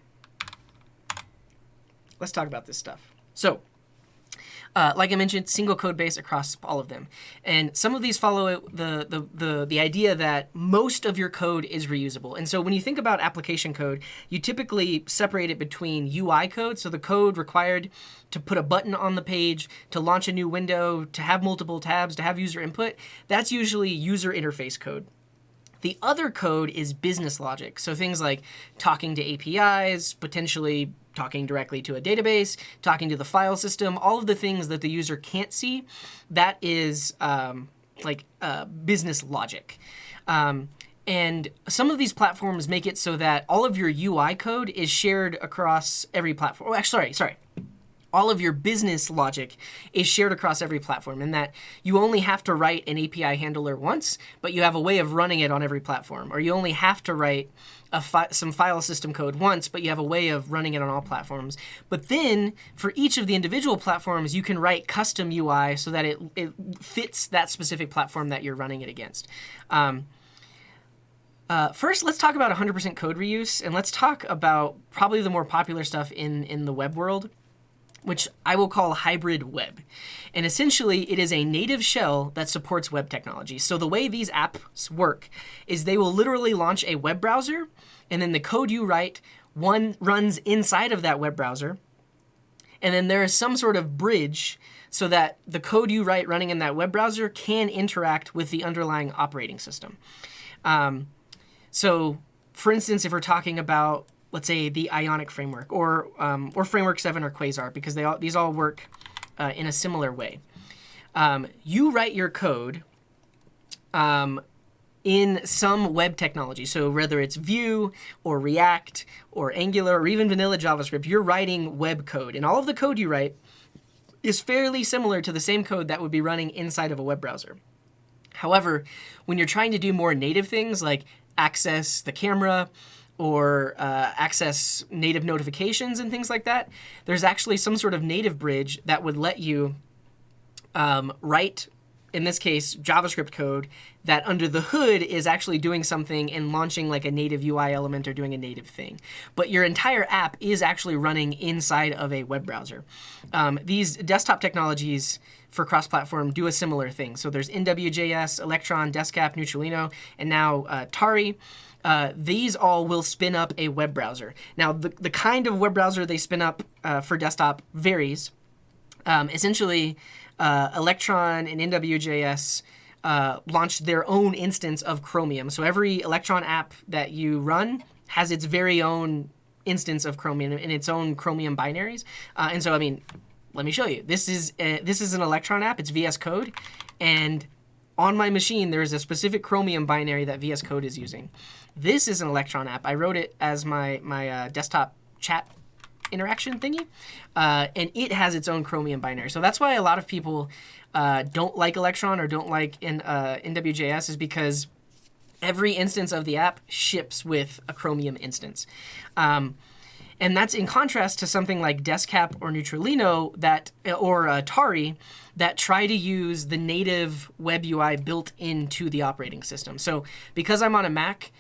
Let's talk about this stuff. So, like I mentioned, single code base across all of them. And some of these follow the idea that most of your code is reusable. And so when you think about application code, you typically separate it between UI code, so the code required to put a button on the page, to launch a new window, to have multiple tabs, to have user input. That's usually user interface code. The other code is business logic. So things like talking to APIs, potentially talking directly to a database, talking to the file system, all of the things that the user can't see, that is business logic. And some of these platforms make it so that all of your UI code is shared across every platform. Oh, actually, sorry. All of your business logic is shared across every platform, in that you only have to write an API handler once, but you have a way of running it on every platform. Or you only have to write some file system code once, but you have a way of running it on all platforms. But then, for each of the individual platforms, you can write custom UI so that it fits that specific platform that you're running it against. First, let's talk about 100% code reuse, and let's talk about probably the more popular stuff in the web world, which I will call hybrid web. And essentially, it is a native shell that supports web technology. So the way these apps work is they will literally launch a web browser, and then the code you write, one runs inside of that web browser, and then there is some sort of bridge so that the code you write running in that web browser can interact with the underlying operating system. So, for instance, if we're talking about, let's say, the Ionic framework or Framework 7 or Quasar, because these all work in a similar way. You write your code in some web technology. So whether it's Vue or React or Angular or even vanilla JavaScript, you're writing web code. And all of the code you write is fairly similar to the same code that would be running inside of a web browser. However, when you're trying to do more native things like access the camera, or access native notifications and things like that, there's actually some sort of native bridge that would let you write, in this case, JavaScript code that under the hood is actually doing something and launching like a native UI element or doing a native thing. But your entire app is actually running inside of a web browser. These desktop technologies for cross-platform do a similar thing. So there's node.js, Electron, Descap, Neutralino, and now Tari. These all will spin up a web browser. Now, the kind of web browser they spin up for desktop varies. Essentially, Electron and node.js launched their own instance of Chromium. So every Electron app that you run has its very own instance of Chromium and its own Chromium binaries. And so, I mean, let me show you. This is an Electron app. It's VS Code. And on my machine, there is a specific Chromium binary that VS Code is using. This is an Electron app. I wrote it as my desktop chat interaction thingy, and it has its own Chromium binary. So that's why a lot of people don't like Electron or don't like node.js, is because every instance of the app ships with a Chromium instance. And that's in contrast to something like Descap or Neutralino or Tari that try to use the native web UI built into the operating system. So because I'm on a Mac,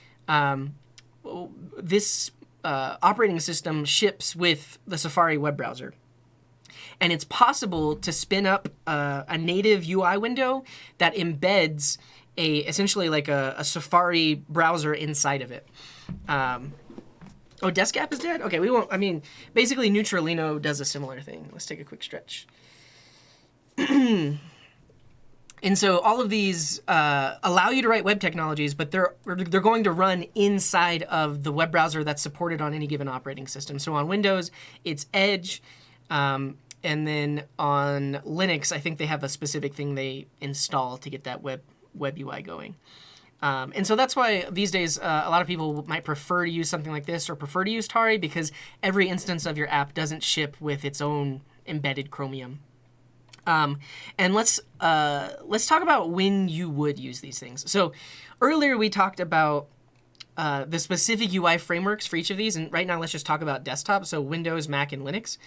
this operating system ships with the Safari web browser. And it's possible to spin up a native UI window that embeds essentially like a Safari browser inside of it. Oh, Descap is dead? Okay, we won't. I mean, basically, Neutralino does a similar thing. Let's take a quick stretch. And so all of these allow you to write web technologies, but they're going to run inside of the web browser that's supported on any given operating system. So on Windows, it's Edge. And then on Linux, I think they have a specific thing they install to get that web UI going. And so that's why these days a lot of people might prefer to use something like this or prefer to use Tari, because every instance of your app doesn't ship with its own embedded Chromium. And let's talk about when you would use these things. So earlier we talked about the specific UI frameworks for each of these, and right now let's just talk about desktop, so Windows, Mac, and Linux.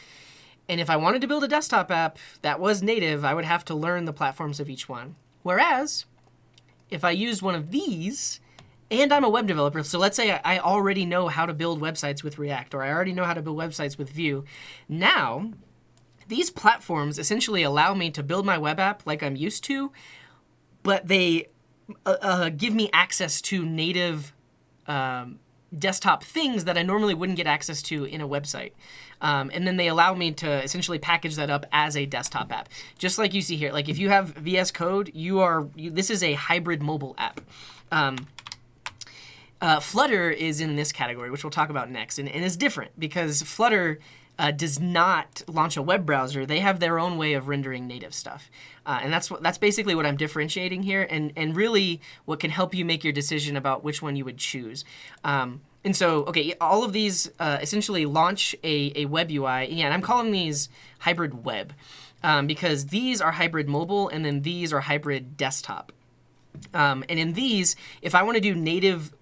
And if I wanted to build a desktop app that was native, I would have to learn the platforms of each one. Whereas if I used one of these, and I'm a web developer, so let's say I already know how to build websites with React, or I already know how to build websites with Vue. Now, these platforms essentially allow me to build my web app like I'm used to, but they give me access to native desktop things that I normally wouldn't get access to in a website. And then they allow me to essentially package that up as a desktop app. Just like you see here, like if you have VS Code, this is a hybrid mobile app. Flutter is in this category, which we'll talk about next, and is different because Flutter does not launch a web browser. They have their own way of rendering native stuff. And that's basically what I'm differentiating here, and really what can help you make your decision about which one you would choose. And so, okay, all of these essentially launch a web UI. Yeah, and I'm calling these hybrid web because these are hybrid mobile, and then these are hybrid desktop. And in these, if I want to do native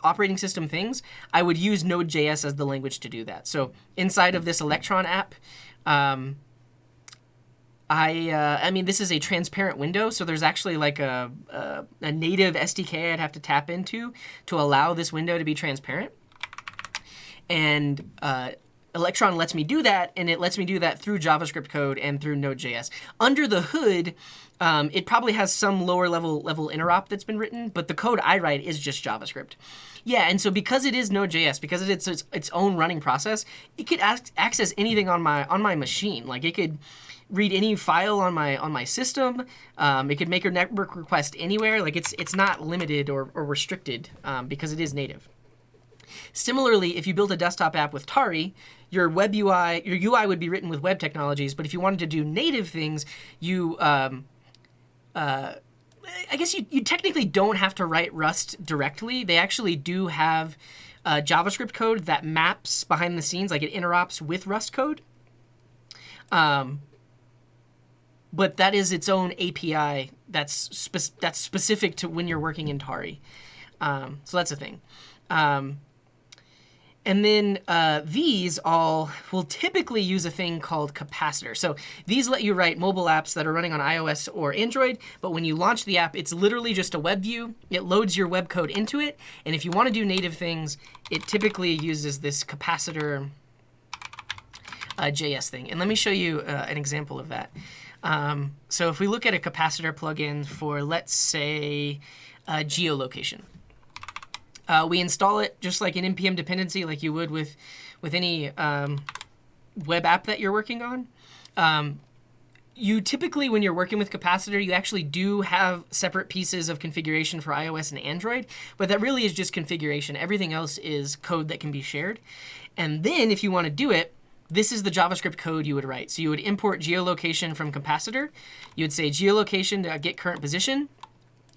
operating system things, I would use node.js as the language to do that. So inside of this Electron app, I mean, this is a transparent window, so there's actually like a native SDK I'd have to tap into to allow this window to be transparent. And Electron lets me do that, and it lets me do that through JavaScript code and through Node.js. Under the hood, it probably has some lower level interop that's been written, but the code I write is just JavaScript. Yeah, and so because it is Node.js, because it's its own running process, it could access anything on my machine. Like it could read any file on my system. It could make a network request anywhere. Like it's not limited or restricted because it is native. Similarly, if you build a desktop app with Tari, your UI would be written with web technologies. But if you wanted to do native things, I guess you technically don't have to write Rust directly. They actually do have JavaScript code that maps behind the scenes, like it interops with Rust code. But that is its own API that's specific to when you're working in Tari. So that's a thing. And then these all will typically use a thing called capacitor. So these let you write mobile apps that are running on iOS or Android, but when you launch the app, it's literally just a web view. It loads your web code into it, and if you want to do native things, it typically uses this capacitor JS thing. And let me show you an example of that. So if we look at a capacitor plugin for, let's say, geolocation. We install it just like an npm dependency, like you would with any web app that you're working on. You typically, when you're working with capacitor, you actually do have separate pieces of configuration for iOS and Android, but that really is just configuration. Everything else is code that can be shared. And then if you want to do it, this is the JavaScript code you would write. So you would import geolocation from capacitor. You would say geolocation to get current position,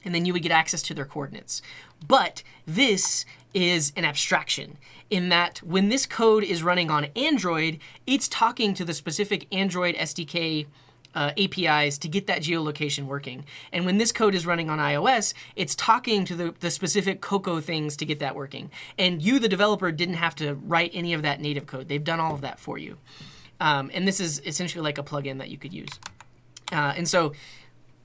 and then you would get access to their coordinates. But this is an abstraction in that when this code is running on Android, it's talking to the specific Android SDK APIs to get that geolocation working. And when this code is running on iOS, it's talking to the specific Cocoa things to get that working. And you, the developer, didn't have to write any of that native code. They've done all of that for you. And this is essentially like a plugin that you could use. And so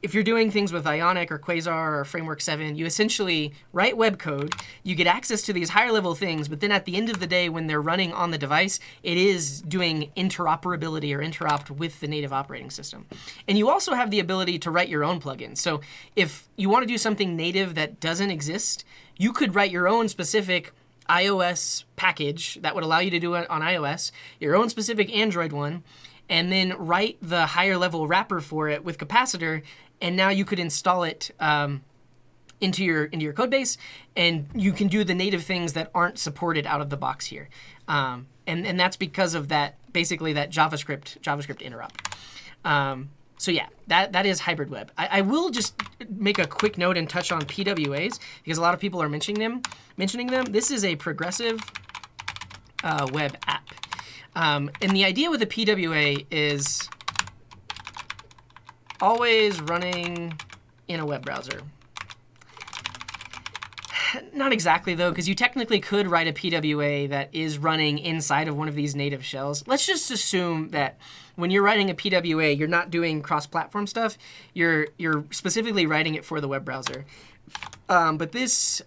if you're doing things with Ionic or Quasar or Framework 7, you essentially write web code, you get access to these higher level things, but then at the end of the day, when they're running on the device, it is doing interoperability or interopt with the native operating system. And you also have the ability to write your own plugins. So if you want to do something native that doesn't exist, you could write your own specific iOS package that would allow you to do it on iOS, your own specific Android one, and then write the higher level wrapper for it with Capacitor, and now you could install it into your code base, and you can do the native things that aren't supported out of the box here. And that's because of that, basically that JavaScript interrupt. So yeah, that is hybrid web. I will just make a quick note and touch on PWAs because a lot of people are mentioning them. This is a progressive web app. And the idea with a PWA is always running in a web browser. Not exactly, though, because you technically could write a PWA that is running inside of one of these native shells. Let's just assume that when you're writing a PWA, you're not doing cross-platform stuff. You're specifically writing it for the web browser. But this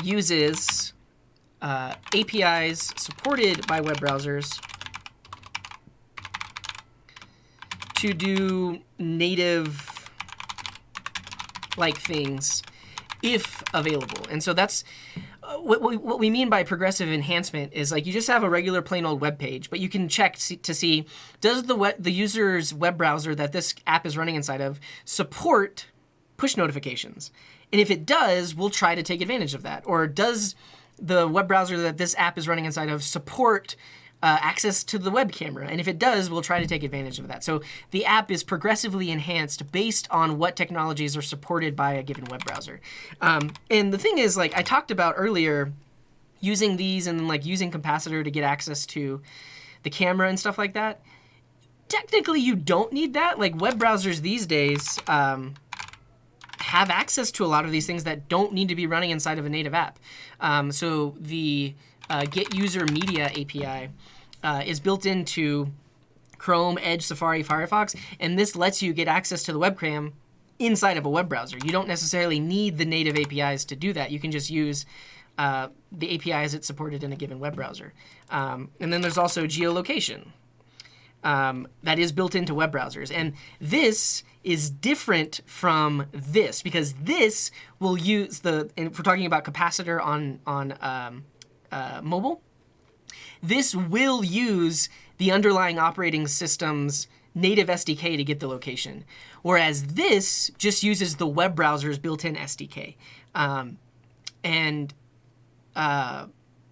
uses APIs supported by web browsers to do native-like things if available. And so that's what we mean by progressive enhancement is like you just have a regular plain old web page, but you can check to see, does the user's web browser that this app is running inside of support push notifications? And if it does, we'll try to take advantage of that. Or does the web browser that this app is running inside of support access to the web camera? And if it does, we'll try to take advantage of that. So the app is progressively enhanced based on what technologies are supported by a given web browser. And the thing is, like I talked about earlier, using these and like using Capacitor to get access to the camera and stuff like that, technically you don't need that. Like web browsers these days have access to a lot of these things that don't need to be running inside of a native app. So the Get User Media API is built into Chrome, Edge, Safari, Firefox, and this lets you get access to the webcam inside of a web browser. You don't necessarily need the native APIs to do that. You can just use the APIs that's supported in a given web browser. And then there's also geolocation that is built into web browsers. And this is different from this because this will use and if we're talking about Capacitor on mobile, this will use the underlying operating system's native SDK to get the location, whereas this just uses the web browser's built-in SDK.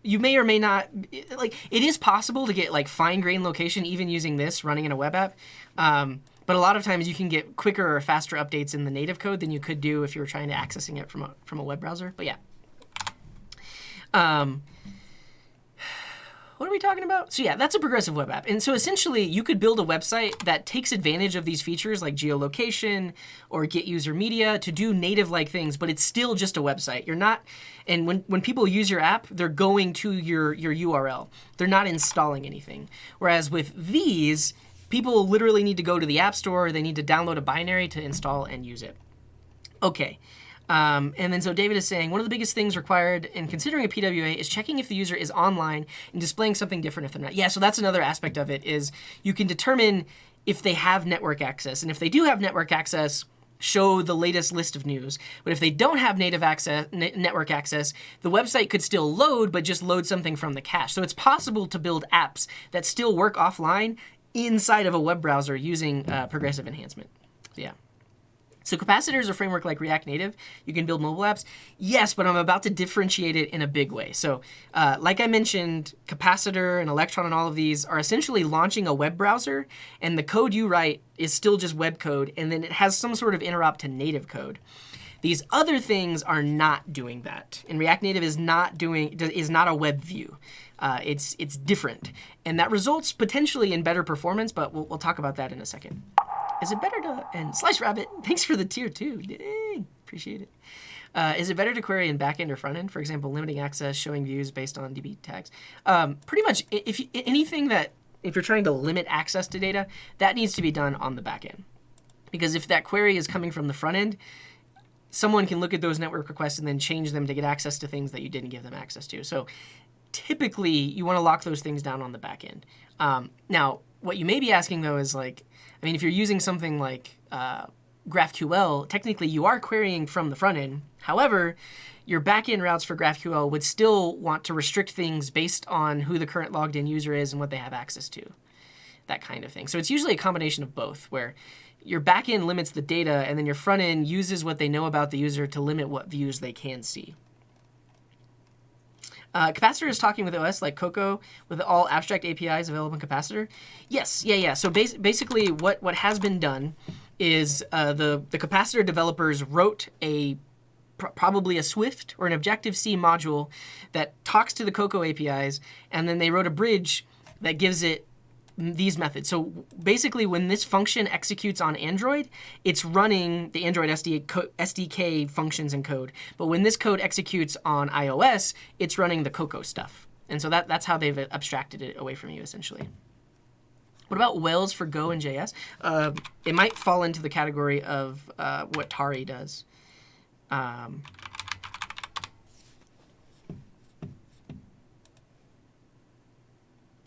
You may or may not, like, it is possible to get like fine-grained location even using this running in a web app, but a lot of times you can get quicker or faster updates in the native code than you could do if you were trying to accessing it from a web browser. But yeah. What are we talking about? So yeah, that's a progressive web app. And so essentially you could build a website that takes advantage of these features like geolocation or Get User Media to do native-like things, but it's still just a website. You're not, and when people use your app, they're going to your URL. They're not installing anything. Whereas with these, people literally need to go to the App Store, or they need to download a binary to install and use it. Okay. And then so David is saying, one of the biggest things required in considering a PWA is checking if the user is online and displaying something different if they're not. Yeah, so that's another aspect of it is you can determine if they have network access. And if they do have network access, show the latest list of news. But if they don't have native access, network access, the website could still load, but just load something from the cache. So it's possible to build apps that still work offline inside of a web browser using progressive enhancement. Yeah. So Capacitor is a framework like React Native. You can build mobile apps. Yes, but I'm about to differentiate it in a big way. So like I mentioned, Capacitor and Electron and all of these are essentially launching a web browser, and the code you write is still just web code, and then it has some sort of interop to native code. These other things are not doing that. And React Native is not a web view. It's different. And that results potentially in better performance, but we'll talk about that in a second. Is it better to, and Slice Rabbit, thanks for the tier 2. Dang, appreciate it. Is it better to query in backend or frontend? For example, limiting access, showing views based on DB tags. Pretty much, if you're trying to limit access to data, that needs to be done on the backend. Because if that query is coming from the front end, someone can look at those network requests and then change them to get access to things that you didn't give them access to. So typically, you want to lock those things down on the back end. Now, what you may be asking, though, is like, I mean, if you're using something like GraphQL, technically you are querying from the front end. However, your backend routes for GraphQL would still want to restrict things based on who the current logged in user is and what they have access to, that kind of thing. So it's usually a combination of both, where your backend limits the data and then your front end uses what they know about the user to limit what views they can see. Capacitor is talking with OS like Cocoa with all abstract APIs available in Capacitor. Yes, yeah. So basically what has been done is the Capacitor developers wrote probably a Swift or an Objective-C module that talks to the Cocoa APIs, and then they wrote a bridge that gives it these methods. So basically, when this function executes on Android, it's running the Android SDK functions and code. But when this code executes on iOS, it's running the Cocoa stuff. And so that's how they've abstracted it away from you, essentially. What about Whales for Go and JS? It might fall into the category of what Tari does.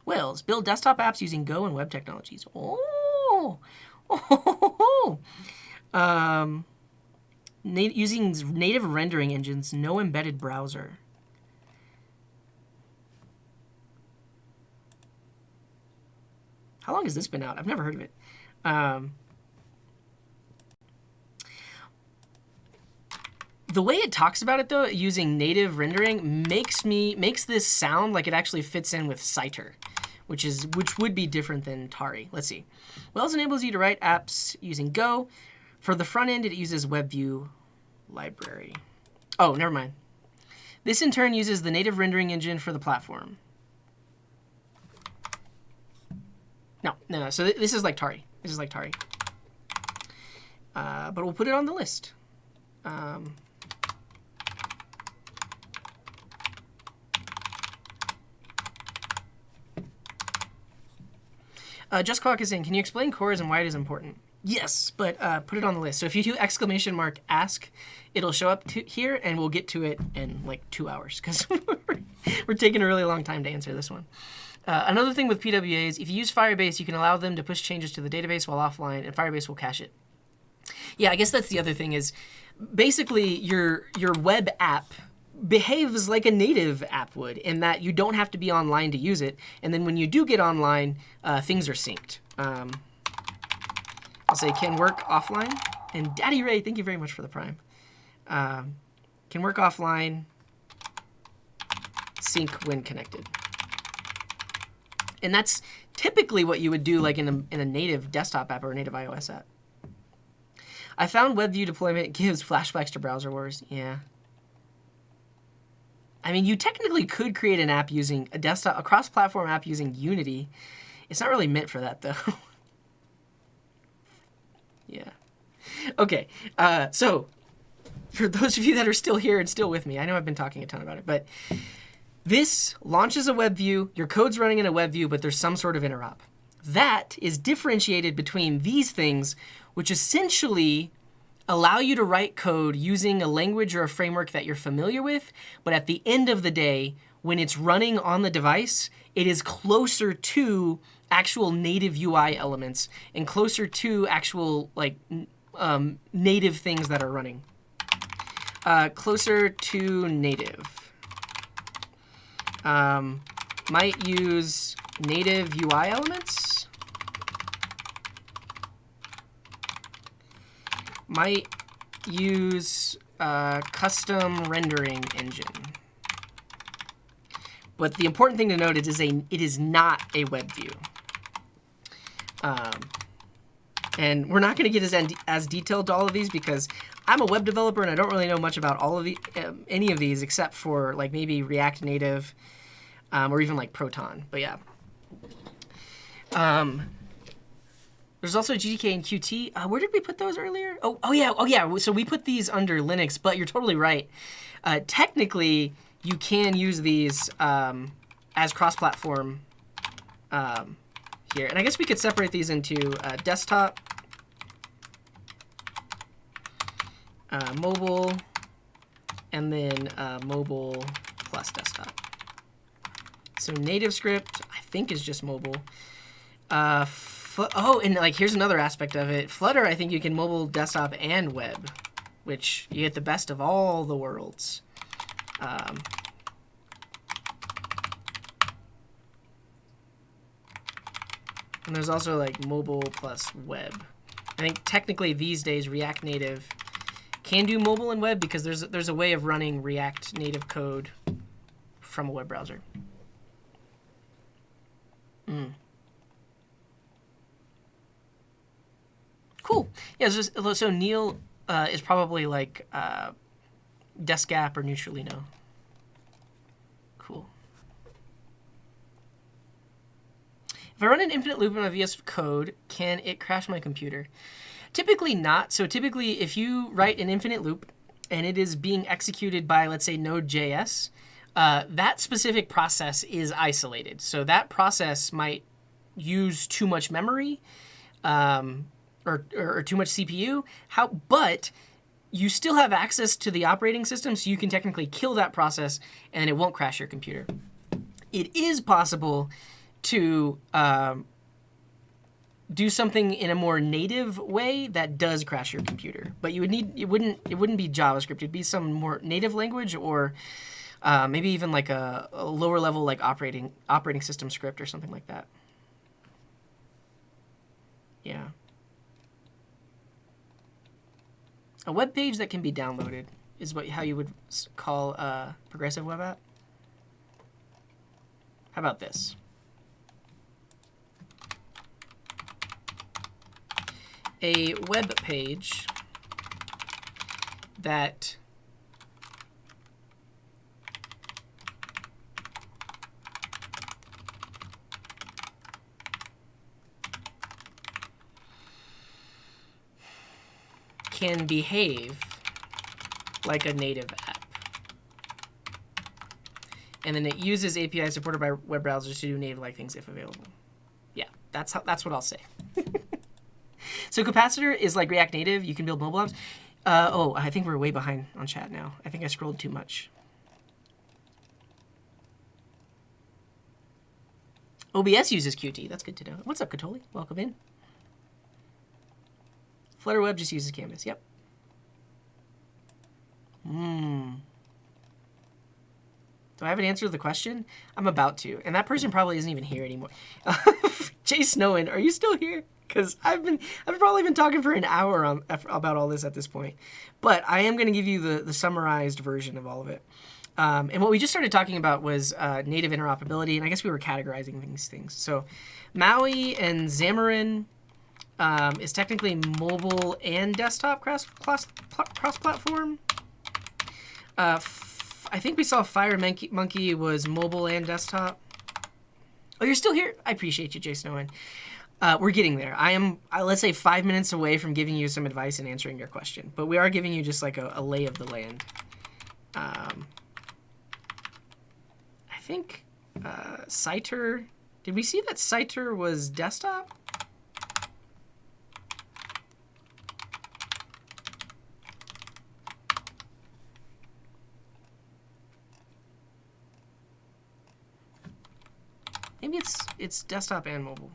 Whales, build desktop apps using Go and web technologies. Using native rendering engines, no embedded browser. How long has this been out? I've never heard of it. The way it talks about it, though, using native rendering makes this sound like it actually fits in with Citer, which would be different than Tari. Let's see. Whales enables you to write apps using Go. For the front end, it uses WebView library. Oh, never mind. This in turn uses the native rendering engine for the platform. No. So this is like Tari. But we'll put it on the list. Just Clock is saying, can you explain cores and why it is important? Yes, but put it on the list. So if you do !ask, it'll show up here, and we'll get to it in like 2 hours, because we're taking a really long time to answer this one. Another thing with PWAs, if you use Firebase, you can allow them to push changes to the database while offline, and Firebase will cache it. Yeah, I guess that's the other thing is, basically, your web app behaves like a native app would, in that you don't have to be online to use it, and then when you do get online, things are synced. I'll say can work offline, and Daddy Ray, thank you very much for the Prime. Can work offline, sync when connected. And that's typically what you would do like in a native desktop app or a native iOS app. I found WebView deployment gives flashbacks to Browser Wars. Yeah. I mean, you technically could create an app using a cross-platform app using Unity. It's not really meant for that, though. Yeah. Okay. So, for those of you that are still here and still with me, I know I've been talking a ton about it, but this launches a web view. Your code's running in a web view, but there's some sort of interop. That is differentiated between these things, which essentially allow you to write code using a language or a framework that you're familiar with, but at the end of the day, when it's running on the device, it is closer to actual native UI elements and closer to actual like native things that are running. Closer to native. Might use native UI elements. Might use custom rendering engine. But the important thing to note is it is not a web view. And we're not going to get as detailed to all of these because I'm a web developer and I don't really know much about all of any of these except for like maybe React Native or even like Proton. But yeah. There's also GTK and Qt. Where did we put those earlier? Oh yeah. So we put these under Linux, but you're totally right. Technically, you can use these as cross-platform here. And I guess we could separate these into desktop, mobile, and then mobile plus desktop. So native script, I think, is just mobile. And like here's another aspect of it. Flutter, I think you can mobile, desktop, and web, which you get the best of all the worlds. And there's also like mobile plus web. I think technically these days React Native can do mobile and web because there's a way of running React Native code from a web browser. Cool. Yeah, so Neil is probably like Descap or Neutralino. Cool. If I run an infinite loop in my VS Code, can it crash my computer? Typically not. So typically if you write an infinite loop and it is being executed by, let's say, node.js, that specific process is isolated. So that process might use too much memory or too much CPU. But you still have access to the operating system, so you can technically kill that process and it won't crash your computer. It is possible to do something in a more native way that does crash your computer, but it wouldn't be JavaScript. It'd be some more native language or maybe even like a lower level like operating system script or something like that. Yeah. A web page that can be downloaded is how you would call a progressive web app. How about this? A web page that can behave like a native app. And then it uses APIs supported by web browsers to do native-like things if available. Yeah, that's what I'll say. So Capacitor is like React Native. You can build mobile apps. I think we're way behind on chat now. I think I scrolled too much. OBS uses Qt. That's good to know. What's up, Katoli? Welcome in. Flutter Web just uses Canvas. Yep. Do I have an answer to the question? I'm about to. And that person probably isn't even here anymore. Jay Snowen, are you still here? Because I've probably been talking for an hour about all this at this point. But I am going to give you the summarized version of all of it. And what we just started talking about was native interoperability, and I guess we were categorizing these things. So Maui and Xamarin is technically mobile and desktop cross-platform. I think we saw FireMonkey was mobile and desktop. Oh, you're still here? I appreciate you, Jay Snowen. We're getting there. I am, let's say, 5 minutes away from giving you some advice and answering your question. But we are giving you just like a lay of the land. I think Citer... Did we see that Citer was desktop? Maybe it's desktop and mobile.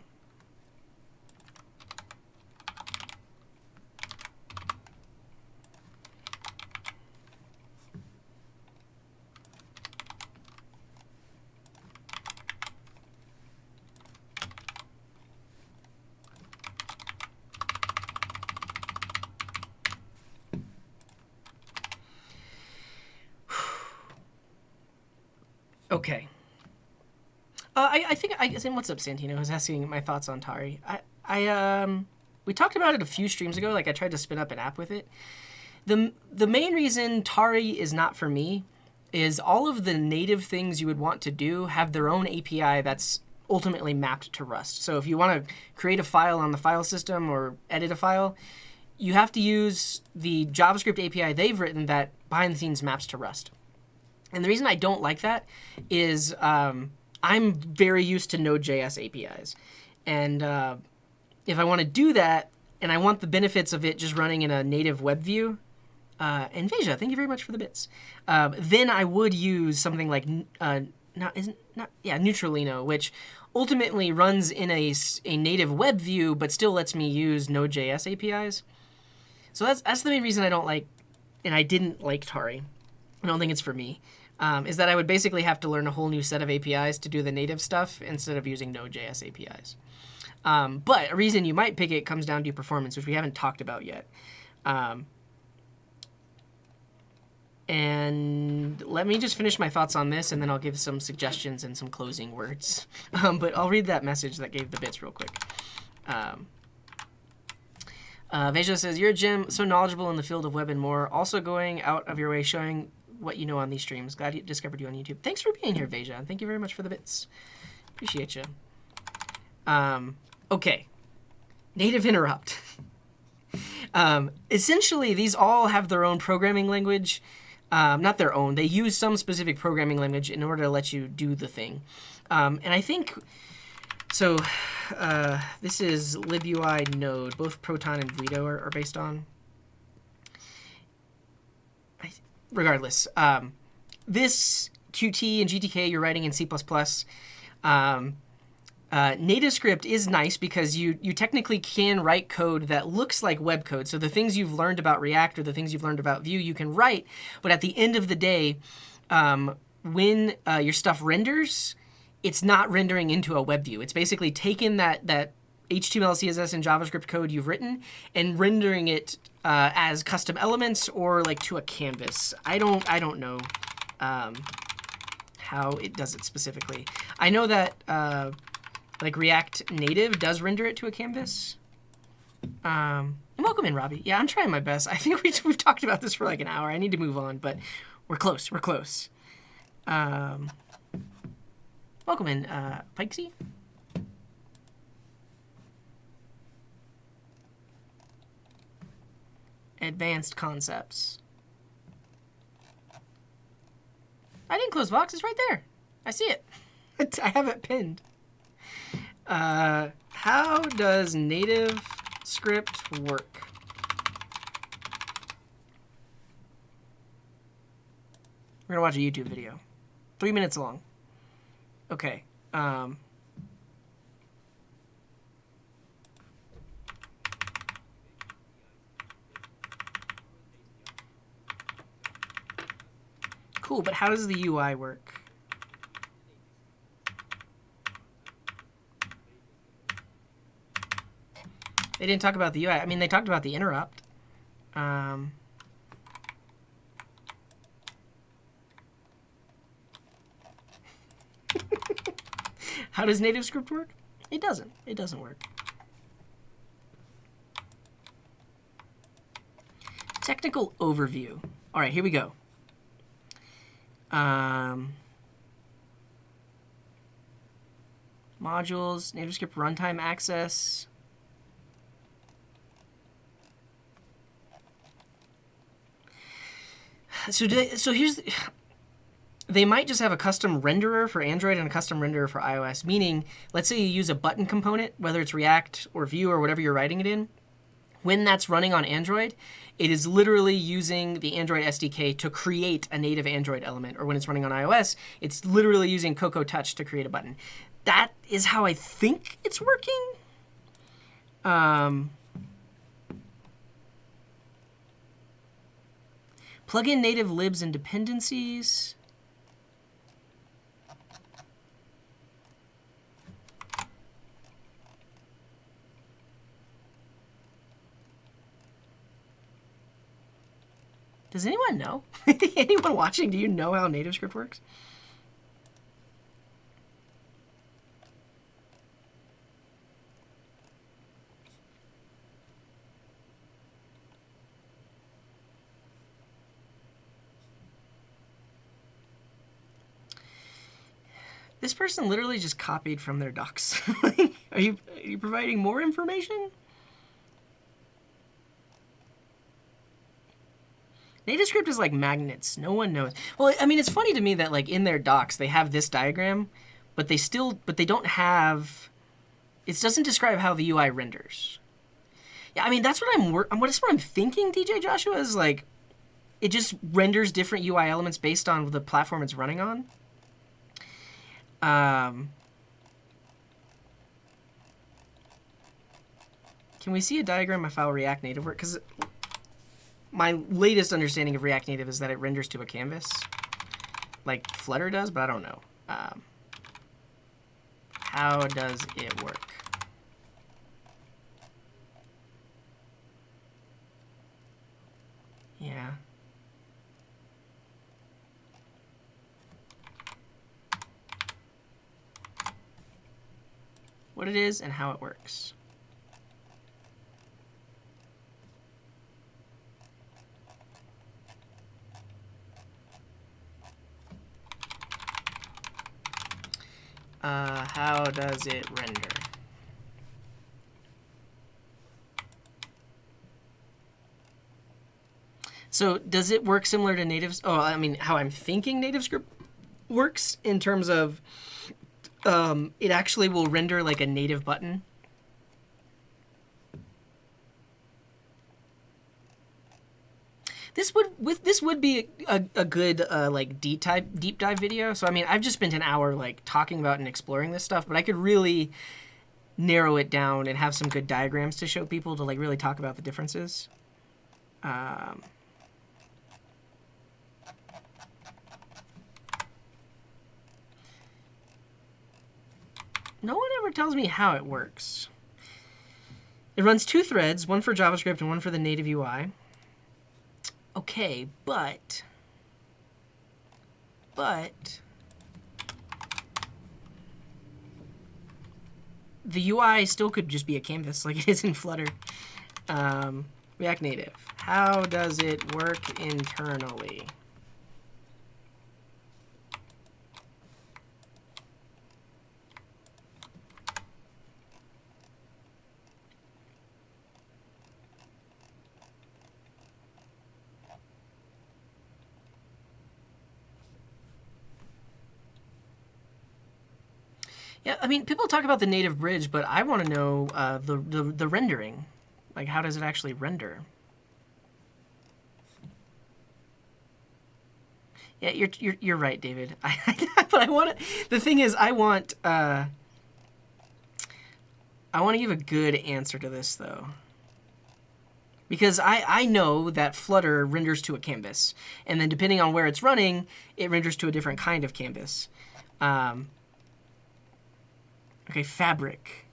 Okay. I think what's up, Santino? I was asking my thoughts on Tari. I We talked about it a few streams ago. Like I tried to spin up an app with it. The main reason Tari is not for me is all of the native things you would want to do have their own API that's ultimately mapped to Rust. So if you want to create a file on the file system or edit a file, you have to use the JavaScript API they've written that behind the scenes maps to Rust. And the reason I don't like that is I'm very used to node.js APIs. And if I want to do that, and I want the benefits of it just running in a native web view, and Veja, thank you very much for the bits, then I would use something like Neutralino, which ultimately runs in a native web view, but still lets me use node.js APIs. So that's the main reason I don't like, and I didn't like Tari. I don't think it's for me. Is that I would basically have to learn a whole new set of APIs to do the native stuff instead of using Node.js APIs. But a reason you might pick it comes down to performance, which we haven't talked about yet. And let me just finish my thoughts on this, and then I'll give some suggestions and some closing words. But I'll read that message that gave the bits real quick. Veja says, you're a gem, so knowledgeable in the field of web and more, also going out of your way showing what you know on these streams. Glad you discovered you on YouTube. Thanks for being here, Veja, and thank you very much for the bits. Appreciate you. Okay. Native interrupt. Essentially, these all have their own programming language. Not their own. They use some specific programming language in order to let you do the thing. And I think... So, this is libui node. Both Proton and Vito are based on. Regardless, this Qt and GTK you're writing in C++. NativeScript is nice because you technically can write code that looks like web code. So the things you've learned about React or the things you've learned about Vue, you can write. But at the end of the day, when your stuff renders, it's not rendering into a web view. It's basically taking that HTML, CSS, and JavaScript code you've written and rendering it as custom elements or like to a canvas. I don't know how it does it specifically. I know that like React Native does render it to a canvas. And welcome in, Robbie. Yeah, I'm trying my best. I think we've talked about this for like an hour. I need to move on, but we're close. We're close. Welcome in, Pikesy. Advanced concepts. I didn't close Vox. It's right there. I see it. I have it pinned. How does native script work? We're gonna watch a YouTube video. 3 minutes long. Okay. Cool, but how does the UI work? They didn't talk about the UI. I mean, they talked about the interrupt. How does NativeScript work? It doesn't. It doesn't work. Technical overview. All right, here we go. Modules, NativeScript runtime access. So here's... They might just have a custom renderer for Android and a custom renderer for iOS, meaning, let's say you use a button component, whether it's React or Vue or whatever you're writing it in. When that's running on Android, it is literally using the Android SDK to create a native Android element. Or when it's running on iOS, it's literally using Cocoa Touch to create a button. That is how I think it's working. Plug in native libs and dependencies. Does anyone know? Anyone watching, do you know how NativeScript works? This person literally just copied from their docs. Are you providing more information? NativeScript is like magnets. No one knows. Well, I mean, it's funny to me that like in their docs they have this diagram, but they don't have. It doesn't describe how the UI renders. Yeah, I mean that's what that's what I'm thinking. DJ Joshua is like, it just renders different UI elements based on the platform it's running on. Can we see a diagram of how React Native works? Because my latest understanding of React Native is that it renders to a canvas, like Flutter does, but I don't know. How does it work? Yeah. What it is and how it works. How does it render? So does it work similar to natives? Oh, I mean, how I'm thinking NativeScript works in terms of it actually will render like a native button. This would be a good like deep dive video. So I mean, I've just spent an hour like talking about and exploring this stuff, but I could really narrow it down and have some good diagrams to show people to like really talk about the differences. No one ever tells me how it works. It runs 2 threads, one for JavaScript and one for the native UI. Okay, but the UI still could just be a canvas like it is in Flutter. React Native. How does it work internally? Yeah, I mean, people talk about the native bridge, but I want to know the rendering. Like, how does it actually render? Yeah, you're right, David. But I want to. The thing is, I want to give a good answer to this though, because I know that Flutter renders to a canvas, and then depending on where it's running, it renders to a different kind of canvas. Okay, fabric.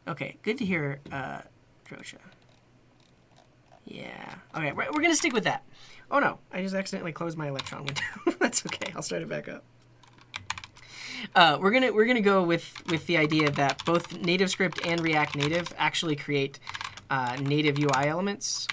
Okay, good to hear, Drosha. Yeah. Okay, we're going to stick with that. Oh, no. I just accidentally closed my Electron window. That's okay. I'll start it back up. We're gonna go with the idea that both NativeScript and React Native actually create native UI elements.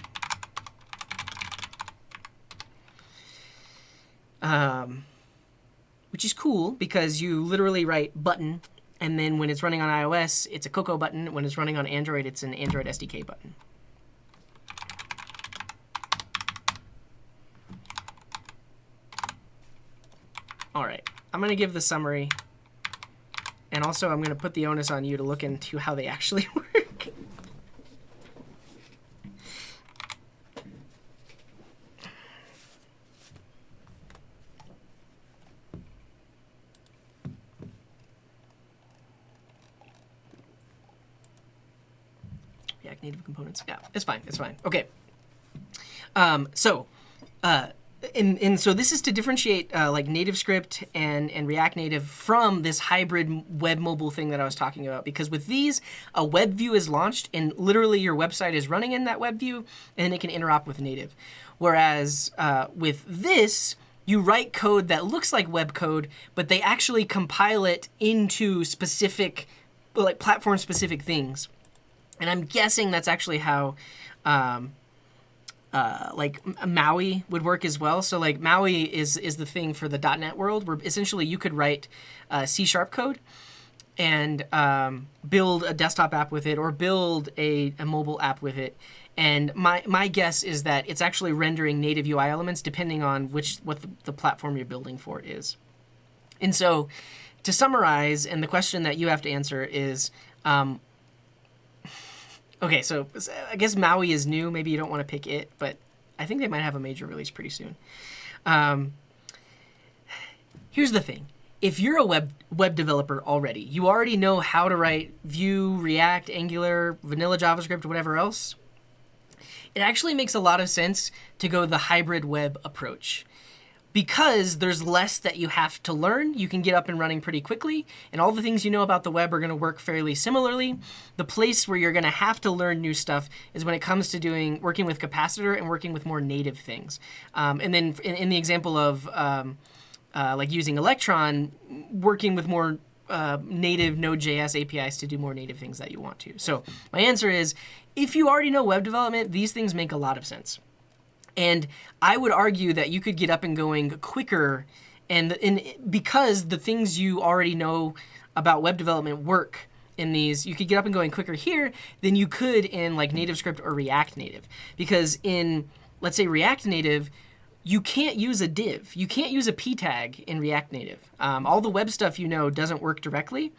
Which is cool because you literally write button, and then when it's running on iOS, it's a Cocoa button. When it's running on Android, it's an Android SDK button. All right, I'm going to give the summary, and also I'm going to put the onus on you to look into how they actually work. React Native components. Yeah, it's fine. It's fine. Okay. So this is to differentiate like NativeScript and React Native from this hybrid web mobile thing that I was talking about. Because with these, a web view is launched, and literally your website is running in that web view, and it can interop with native. Whereas with this, you write code that looks like web code, but they actually compile it into specific, like platform-specific things. And I'm guessing that's actually how Maui would work as well. So like Maui is the thing for the .NET world, where essentially you could write C# code and build a desktop app with it, or build a mobile app with it. And my guess is that it's actually rendering native UI elements depending on what the platform you're building for is. And so, to summarize, and the question that you have to answer is, okay, so I guess Maui is new. Maybe you don't want to pick it, but I think they might have a major release pretty soon. Here's the thing. If you're a web developer already, you already know how to write Vue, React, Angular, vanilla JavaScript, whatever else, it actually makes a lot of sense to go the hybrid web approach. Because there's less that you have to learn, you can get up and running pretty quickly, and all the things you know about the web are going to work fairly similarly. The place where you're going to have to learn new stuff is when it comes to working with Capacitor and working with more native things. And then in the example of like using Electron, working with more native node.js APIs to do more native things that you want to. So my answer is, if you already know web development, these things make a lot of sense. And I would argue that you could get up and going quicker, and because the things you already know about web development work in these, you could get up and going quicker here than you could in like NativeScript or React Native. Because in, let's say, React Native, you can't use a div. You can't use a p tag in React Native. All the web stuff you know doesn't work directly.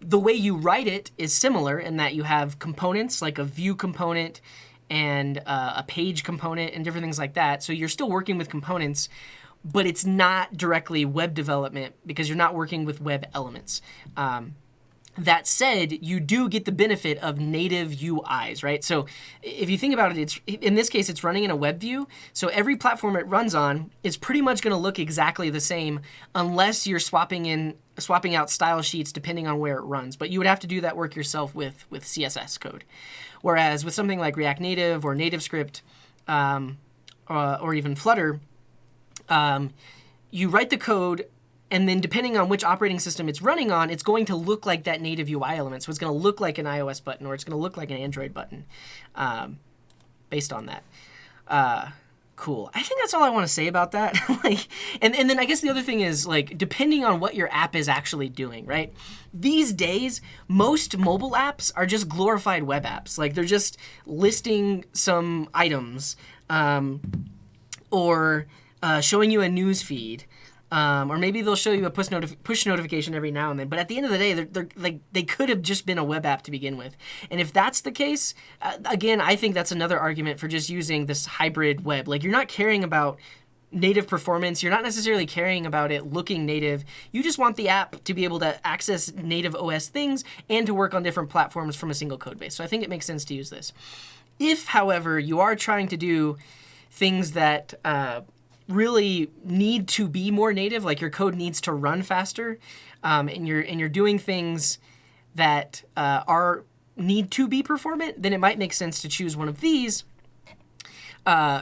The way you write it is similar in that you have components, like a view component and a page component and different things like that. So you're still working with components, but it's not directly web development because you're not working with web elements. That said, you do get the benefit of native UIs, right? So if you think about it, in this case, it's running in a web view. So every platform it runs on is pretty much going to look exactly the same unless you're swapping out style sheets depending on where it runs. But you would have to do that work yourself with CSS code. Whereas with something like React Native or NativeScript or even Flutter, you write the code, and then depending on which operating system it's running on, it's going to look like that native UI element. So it's going to look like an iOS button, or it's going to look like an Android button based on that. Cool. I think that's all I want to say about that. And then I guess the other thing is, like, depending on what your app is actually doing, right? These days, most mobile apps are just glorified web apps. Like, they're just listing some items or showing you a news feed. Or maybe they'll show you a push notification every now and then. But at the end of the day, they're like, they could have just been a web app to begin with. And if that's the case, again, I think that's another argument for just using this hybrid web. Like, you're not caring about native performance. You're not necessarily caring about it looking native. You just want the app to be able to access native OS things and to work on different platforms from a single code base. So I think it makes sense to use this. If, however, you are trying to do things that really need to be more native, like your code needs to run faster, and you're doing things that need to be performant, then it might make sense to choose one of these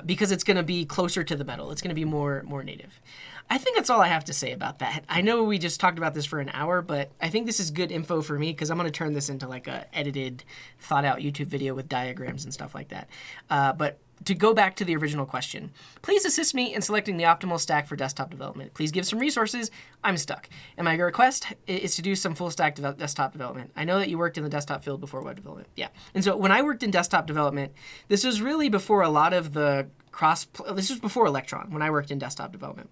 because it's going to be closer to the metal. It's going to be more native. I think that's all I have to say about that. I know we just talked about this for an hour, but I think this is good info for me because I'm going to turn this into like a edited, thought out YouTube video with diagrams and stuff like that. But to go back to the original question, please assist me in selecting the optimal stack for desktop development. Please give some resources. I'm stuck. And my request is to do some full stack desktop development. I know that you worked in the desktop field before web development. Yeah. And so when I worked in desktop development, this was really before a lot of the this was before Electron when I worked in desktop development.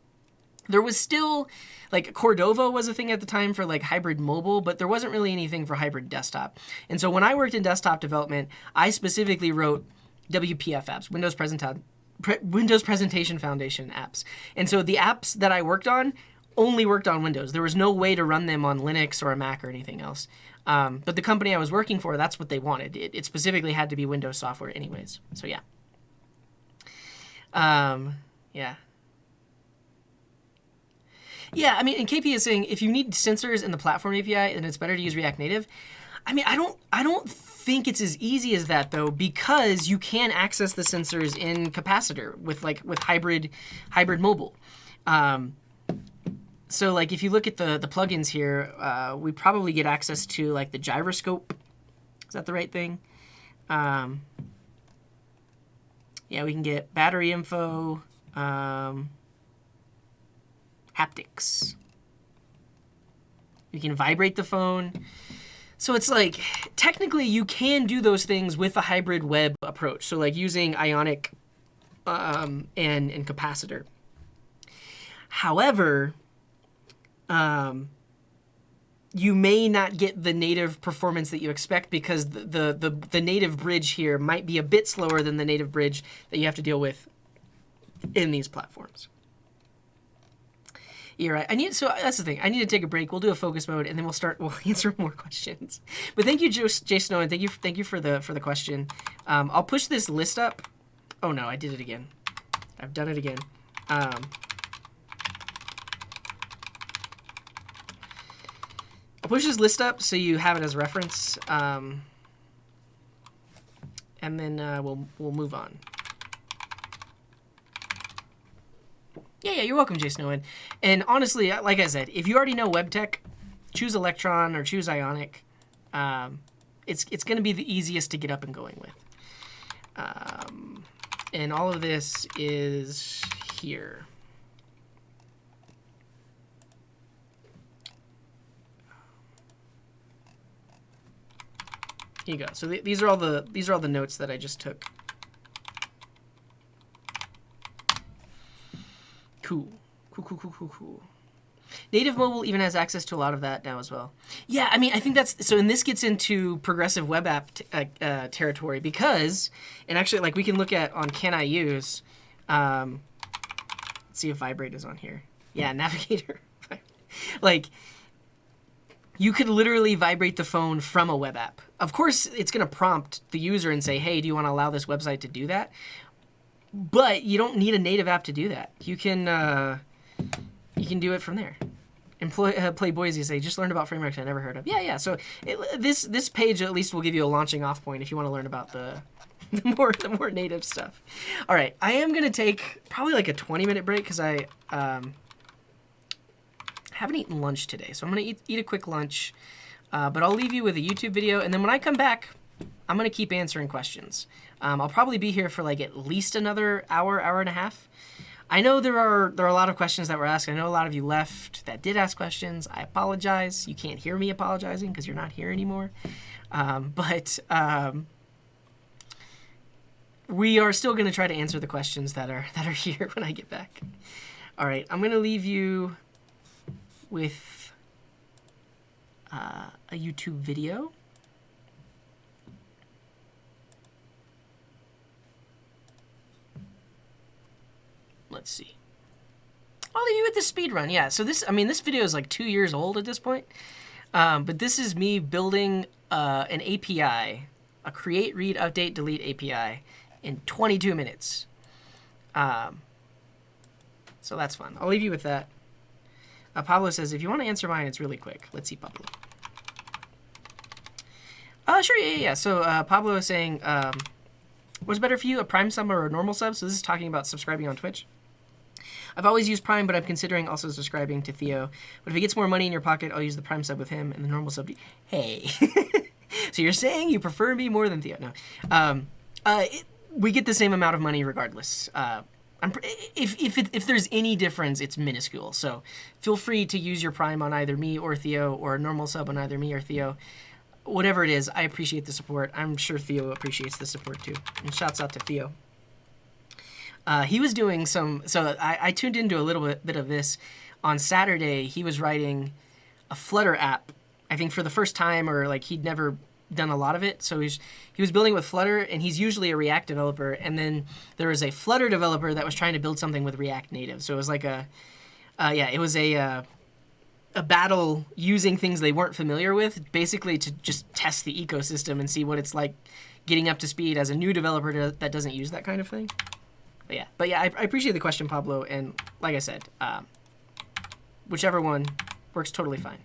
There was still, like, Cordova was a thing at the time for, like, hybrid mobile, but there wasn't really anything for hybrid desktop. And so when I worked in desktop development, I specifically wrote WPF apps, Windows Presentation Foundation apps. And so the apps that I worked on only worked on Windows. There was no way to run them on Linux or a Mac or anything else. But the company I was working for, that's what they wanted. It specifically had to be Windows software anyways. So yeah. Yeah. Yeah, I mean, and KP is saying if you need sensors in the platform API, then it's better to use React Native. I mean, I don't think it's as easy as that though, because you can access the sensors in Capacitor with hybrid mobile. So like if you look at the plugins here, we probably get access to like the gyroscope. Is that the right thing? Yeah, we can get battery info, haptics. You can vibrate the phone. So it's like, technically you can do those things with a hybrid web approach. So like using Ionic and capacitor. However, you may not get the native performance that you expect because the native bridge here might be a bit slower than the native bridge that you have to deal with in these platforms. You're right. So that's the thing. I need to take a break. We'll do a focus mode, and then we'll answer more questions. But thank you, Jay Snow, and thank you for the question. I'll push this list up. Oh no, I did it again. I've done it again. I'll push this list up so you have it as reference, and then we'll move on. Yeah, you're welcome, Jay Snow. And honestly, like I said, if you already know web tech, choose Electron or choose Ionic. It's going to be the easiest to get up and going with. And all of this is here. Here you go. So these are all the notes that I just took. Cool. Native mobile even has access to a lot of that now as well. Yeah, I mean, I think that's so. And this gets into progressive web app territory because, and actually, like we can look at on Can I Use. Let's see if Vibrate is on here. Yeah, Navigator. Like, you could literally vibrate the phone from a web app. Of course, it's going to prompt the user and say, "Hey, do you want to allow this website to do that?" But you don't need a native app to do that. You can do it from there. Play Boise say, just learned about frameworks I never heard of. Yeah. So this page at least will give you a launching off point if you want to learn about the more native stuff. All right, I am gonna take probably like a 20-minute break because I haven't eaten lunch today, so I'm gonna eat a quick lunch. But I'll leave you with a YouTube video, and then when I come back, I'm gonna keep answering questions. I'll probably be here for like at least another hour and a half. I know there are a lot of questions that were asked. I know a lot of you left that did ask questions. I apologize. You can't hear me apologizing because you're not here anymore. But we are still going to try to answer the questions that are here when I get back. All right, I'm going to leave you with a YouTube video. Let's see. I'll leave you with the speed run. Yeah, so this video is like 2 years old at this point. But this is me building an API, a create, read, update, delete API in 22 minutes. So that's fun. I'll leave you with that. Pablo says, if you want to answer mine, it's really quick. Let's see, Pablo. Sure, yeah. So Pablo is saying, what's better for you, a Prime sub or a normal sub? So this is talking about subscribing on Twitch. I've always used Prime, but I'm considering also subscribing to Theo. But if he gets more money in your pocket, I'll use the Prime sub with him and the normal sub. Hey. So you're saying you prefer me more than Theo? No. We get the same amount of money regardless. If there's any difference, it's minuscule. So feel free to use your Prime on either me or Theo, or a normal sub on either me or Theo. Whatever it is, I appreciate the support. I'm sure Theo appreciates the support too. And shouts out to Theo. He was doing some, so I tuned into a little bit of this. On Saturday, he was writing a Flutter app, I think for the first time, or like he'd never done a lot of it. So he was building with Flutter, and he's usually a React developer. And then there was a Flutter developer that was trying to build something with React Native. So it was like a battle using things they weren't familiar with, basically to just test the ecosystem and see what it's like getting up to speed as a new developer that doesn't use that kind of thing. But yeah, I appreciate the question, Pablo, and like I said, whichever one works totally fine.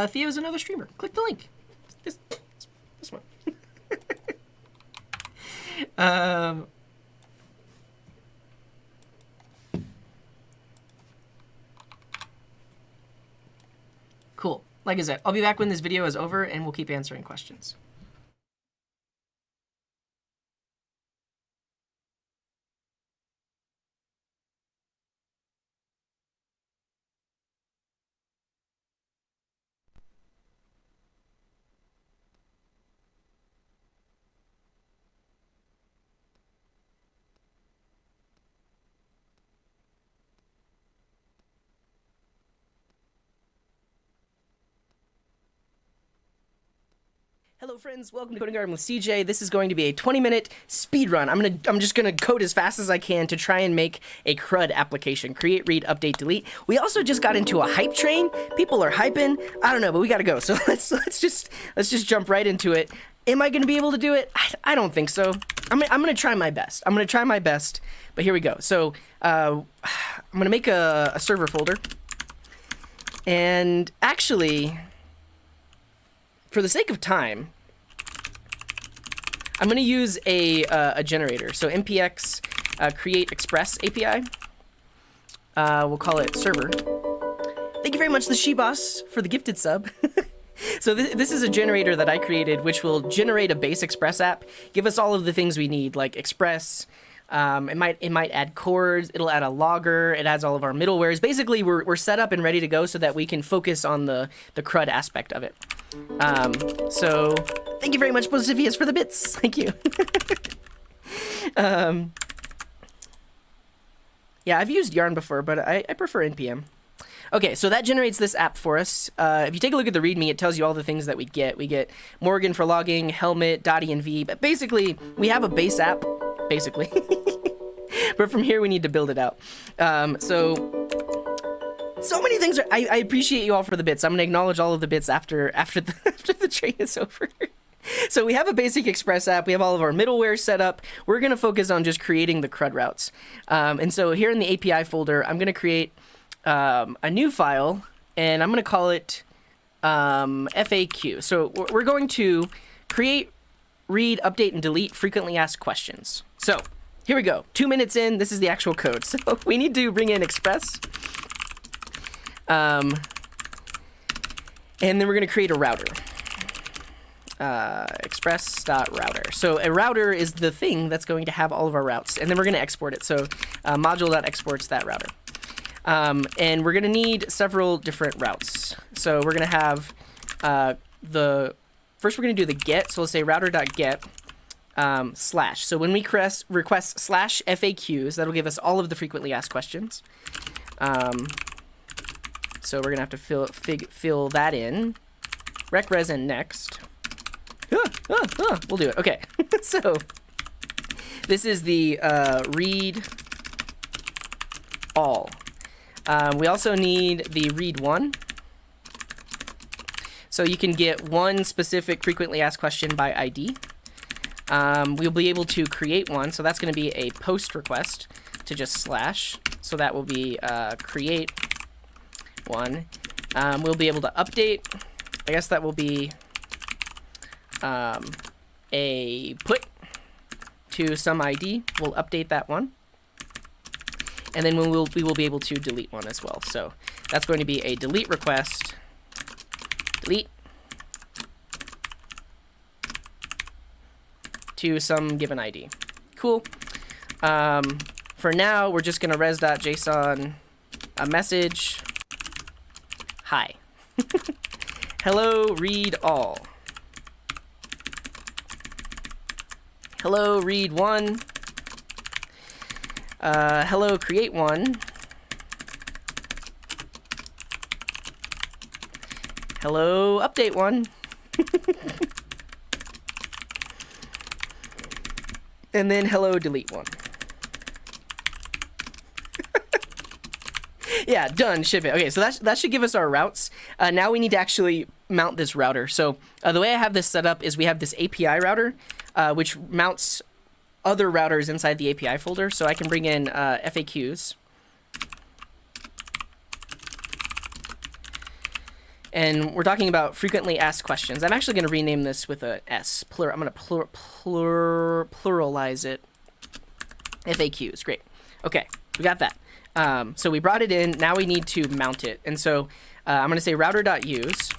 Theo's another streamer. Click the link. This one. Cool. Like I said, I'll be back when this video is over, and we'll keep answering questions. Hello friends, welcome to Coding Garden with CJ. This is going to be a 20-minute speed run. I'm just gonna code as fast as I can to try and make a CRUD application. Create, read, update, delete. We also just got into a hype train. People are hyping. I don't know, but we gotta go. So let's just jump right into it. Am I gonna be able to do it? I don't think so. I'm gonna try my best. But here we go. So I'm gonna make a server folder. And actually, for the sake of time, I'm going to use a generator. So npx create express API. We'll call it server. Thank you very much, the She-Boss, for the gifted sub. So this is a generator that I created, which will generate a base Express app, give us all of the things we need, like Express. It might add chords, it'll add a logger, it adds all of our middlewares. Basically, we're set up and ready to go so that we can focus on the CRUD aspect of it. So thank you very much, Posifius, for the bits. Thank you. Yeah, I've used Yarn before, but I prefer NPM. Okay, so that generates this app for us. If you take a look at the README, it tells you all the things that we get. We get Morgan for logging, Helmet, .env, but basically, we have a base app, basically. But from here, we need to build it out. So many things are... I appreciate you all for the bits. I'm going to acknowledge all of the bits after the train is over. So we have a basic Express app. We have all of our middleware set up. We're going to focus on just creating the CRUD routes. And so here in the API folder, I'm going to create a new file, and I'm going to call it FAQ. So we're going to create, read, update, and delete frequently asked questions. So here we go. 2 minutes in, this is the actual code. So we need to bring in Express. And then we're going to create a router. Express.router. So a router is the thing that's going to have all of our routes. And then we're going to export it. So module.exports that router. And we're going to need several different routes. So we're going to have first we're going to do the get. So let's say router.get slash. So when we request slash FAQs, that'll give us all of the frequently asked questions. So we're going to have to fill that in. Rec.res and next. We'll do it. Okay. So this is the read all. We also need the read one. So you can get one specific frequently asked question by ID. We'll be able to create one. So that's going to be a post request to just slash. So that will be create one. We'll be able to update. I guess that will be a put to some ID. We'll update that one. And then we will be able to delete one as well. So that's going to be a delete request. Delete to some given ID. Cool. For now, we're just going to res.json a message. Hi. Hello, read all. Hello, read one. Hello, create one. Hello, update one. And then hello, delete one. Yeah, done, ship it. Okay, so that should give us our routes. Now we need to actually mount this router. So the way I have this set up is we have this API router, which mounts other routers inside the API folder. So I can bring in FAQs. And we're talking about frequently asked questions. I'm actually going to rename this with a S. I'm going to pluralize it. FAQs. Great. Okay, we got that. So we brought it in. Now we need to mount it. And so I'm going to say router.use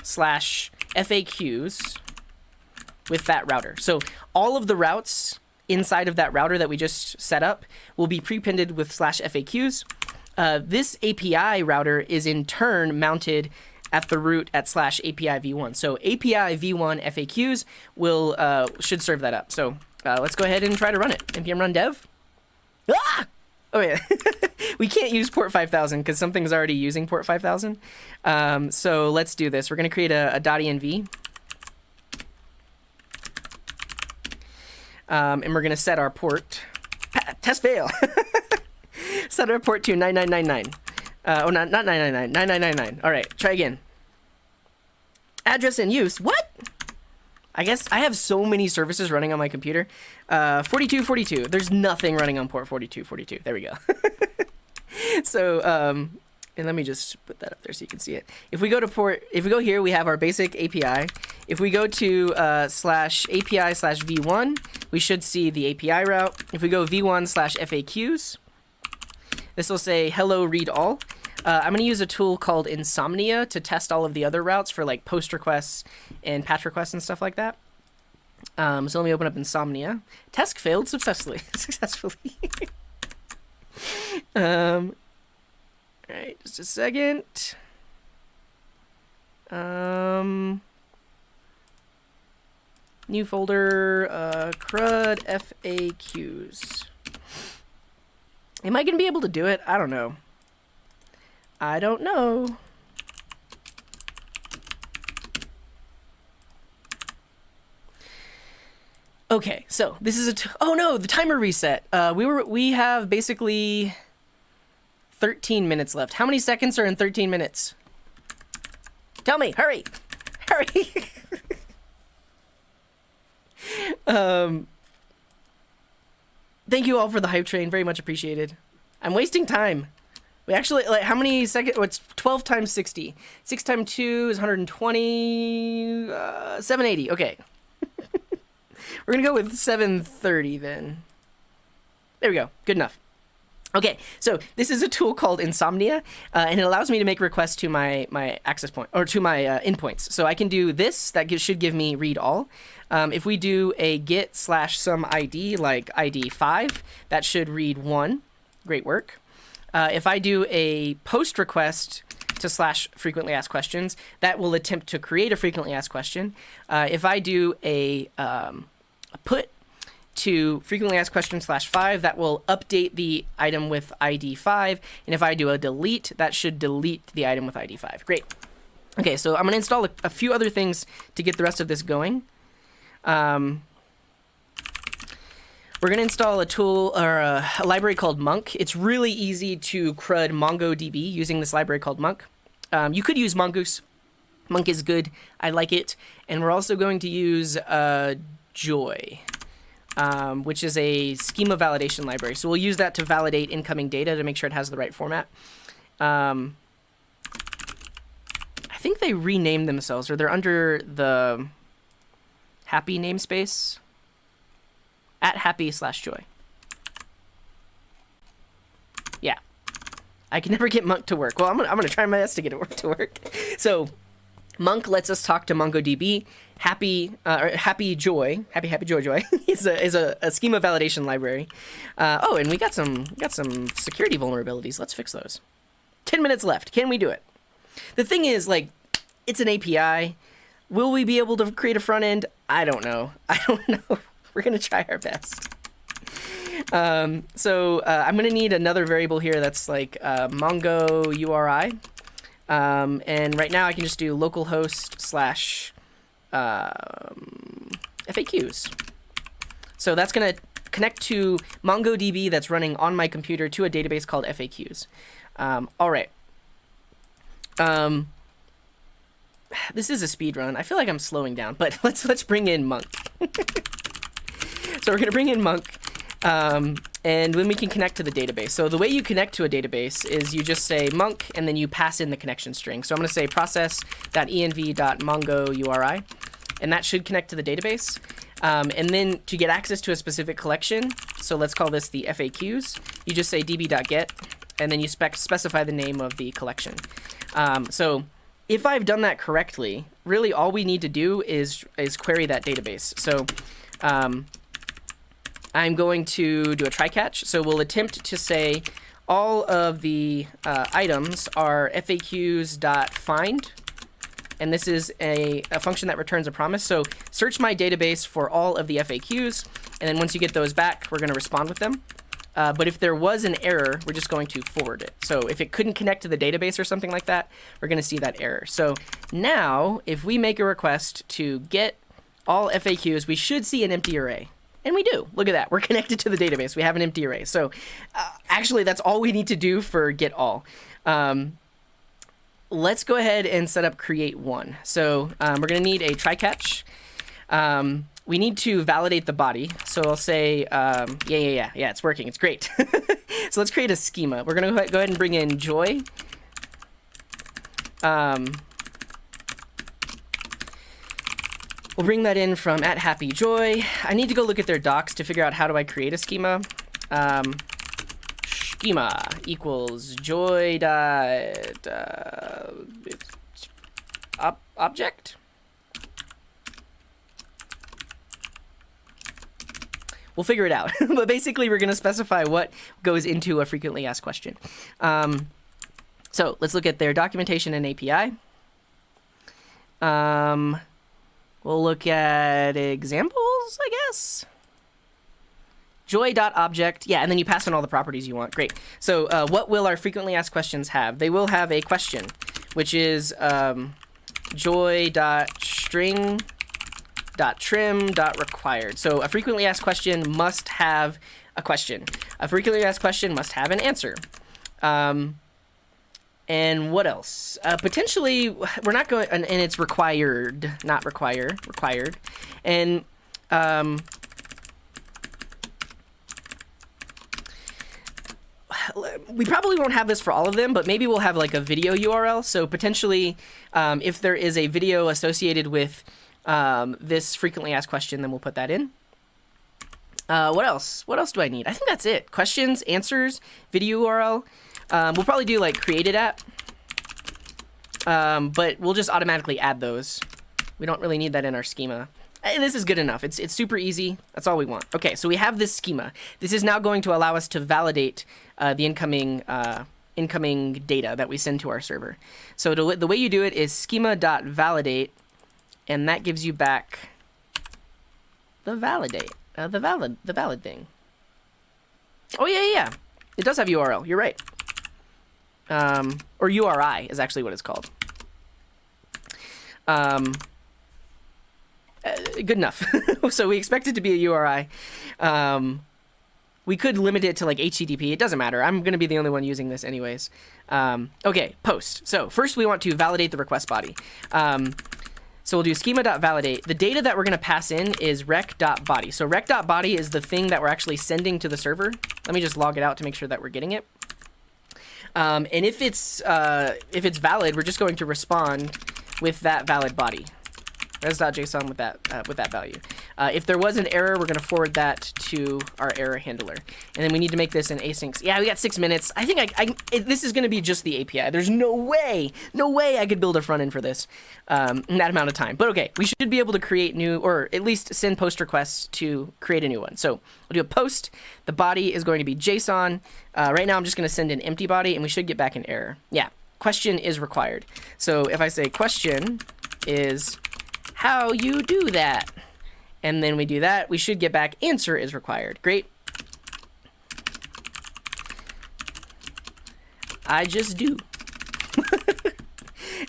/ FAQs with that router. So all of the routes inside of that router that we just set up will be prepended with / FAQs. This API router is in turn mounted at the root at / API v1. So API v1 FAQs should serve that up. So let's go ahead and try to run it. npm run dev. Ah! Oh yeah, we can't use port 5000 because something's already using port 5000. So let's do this. We're going to create a .env. And we're going to set our port. Test fail. Set our port to 9999. Not 999, 9999. All right, try again. Address in use. What? I guess I have so many services running on my computer. 4242. There's nothing running on port 4242. There we go. So, and let me just put that up there so you can see it. If we go to if we go here, we have our basic API. If we go to /API/v1, we should see the API route. If we go v1/FAQs, this will say hello read all. I'm going to use a tool called Insomnia to test all of the other routes for like post requests and patch requests and stuff like that. So let me open up Insomnia. Task failed successfully. All right, just a second. New folder, CRUD FAQs. Am I going to be able to do it? I don't know. I don't know. Okay, so this is oh no, the timer reset. We have basically 13 minutes left. How many seconds are in 13 minutes? Tell me, hurry, hurry. Thank you all for the hype train, very much appreciated. I'm wasting time. We actually, like, how many seconds? What's 12 times 60? 6 times 2 is 120, 780, okay. We're gonna go with 730 then. There we go, good enough. Okay, so this is a tool called Insomnia, and it allows me to make requests to my access point, or to my endpoints. So I can do this, that should give me read all. If we do a get/some ID, like ID 5, that should read 1. Great work. If I do a post request to /frequently asked questions, that will attempt to create a frequently asked question. If I do a put to frequently asked question /5, that will update the item with ID 5. And if I do a delete, that should delete the item with ID 5. Great. Okay, so I'm going to install a few other things to get the rest of this going. We're going to install a tool or a library called Monk. It's really easy to CRUD MongoDB using this library called Monk. You could use Mongoose. Monk is good. I like it. And we're also going to use Joy, which is a schema validation library. So we'll use that to validate incoming data to make sure it has the right format. I think they renamed themselves, or they're under the Happy namespace. @happy/joy. Yeah. I can never get Monk to work. Well, I'm gonna try my best to get it to work. So Monk lets us talk to MongoDB. Happy Joy is a schema validation library. Oh, and we got some security vulnerabilities. Let's fix those. 10 minutes left. Can we do it? The thing is, like, it's an API. Will we be able to create a front end? I don't know. We're gonna try our best. So I'm gonna need another variable here that's like Mongo URI. And right now I can just do localhost /FAQs. So that's going to connect to MongoDB that's running on my computer to a database called FAQs. All right. This is a speed run. I feel like I'm slowing down, but let's bring in Monk. So we're going to bring in Monk. And then we can connect to the database. So the way you connect to a database is you just say monk, and then you pass in the connection string. So I'm going to say process.env.mongoURI, and that should connect to the database. And then to get access to a specific collection, so let's call this the FAQs, you just say db.get, and then you specify the name of the collection. So if I've done that correctly, really all we need to do is query that database. So I'm going to do a try catch. So we'll attempt to say all of the items are FAQs.find, and this is a function that returns a promise. So search my database for all of the FAQs, and then once you get those back, we're going to respond with them. But if there was an error, we're just going to forward it. So if it couldn't connect to the database or something like that, we're going to see that error. So now, if we make a request to get all FAQs, we should see an empty array. And we do. Look at that. We're connected to the database. We have an empty array. So actually, that's all we need to do for get all. Let's go ahead and set up create one. So we're going to need a try catch. We need to validate the body. So I'll say, yeah, it's working. It's great. So let's create a schema. We're going to go ahead and bring in joy. We'll bring that in from @happyjoy. I need to go look at their docs to figure out how do I create a schema. Schema equals joy dot object. We'll figure it out. But basically, we're going to specify what goes into a frequently asked question. So let's look at their documentation and API. We'll look at examples, I guess. Joy.object. Yeah, and then you pass in all the properties you want. Great. So what will our frequently asked questions have? They will have a question, which is joy.string.trim.required. So a frequently asked question must have a question. A frequently asked question must have an answer. And what else? Potentially, we're not going, and it's required, not require, required. And we probably won't have this for all of them, but maybe we'll have like a video URL. So potentially, if there is a video associated with this frequently asked question, then we'll put that in. What else? What else do I need? I think that's it. Questions, answers, video URL. We'll probably do like created at, but we'll just automatically add those. We don't really need that in our schema. This is good enough. It's super easy. That's all we want. Okay, so we have this schema. This is now going to allow us to validate the incoming data that we send to our server. So the way you do it is schema.validate, and that gives you back the validate, the valid thing. Oh yeah. It does have URL. You're right. Or URI is actually what it's called. Good enough. So we expect it to be a URI. We could limit it to like HTTP. It doesn't matter. I'm going to be the only one using this anyways. Okay, post. So first we want to validate the request body. So we'll do schema.validate. The data that we're going to pass in is rec.body. So rec.body is the thing that we're actually sending to the server. Let me just log it out to make sure that we're getting it. And if it's valid, we're just going to respond with that valid body. res.json with that value. If there was an error, we're going to forward that to our error handler. And then we need to make this an async. Yeah, we got 6 minutes. I think this is going to be just the API. There's no way I could build a front end for this in that amount of time. But okay, we should be able to create new, or at least send post requests to create a new one. So we'll do a post. The body is going to be JSON. Right now I'm just going to send an empty body, and we should get back an error. Yeah, question is required. So if I say question is how you do that, and then we do that, we should get back answer is required. Great. I just do.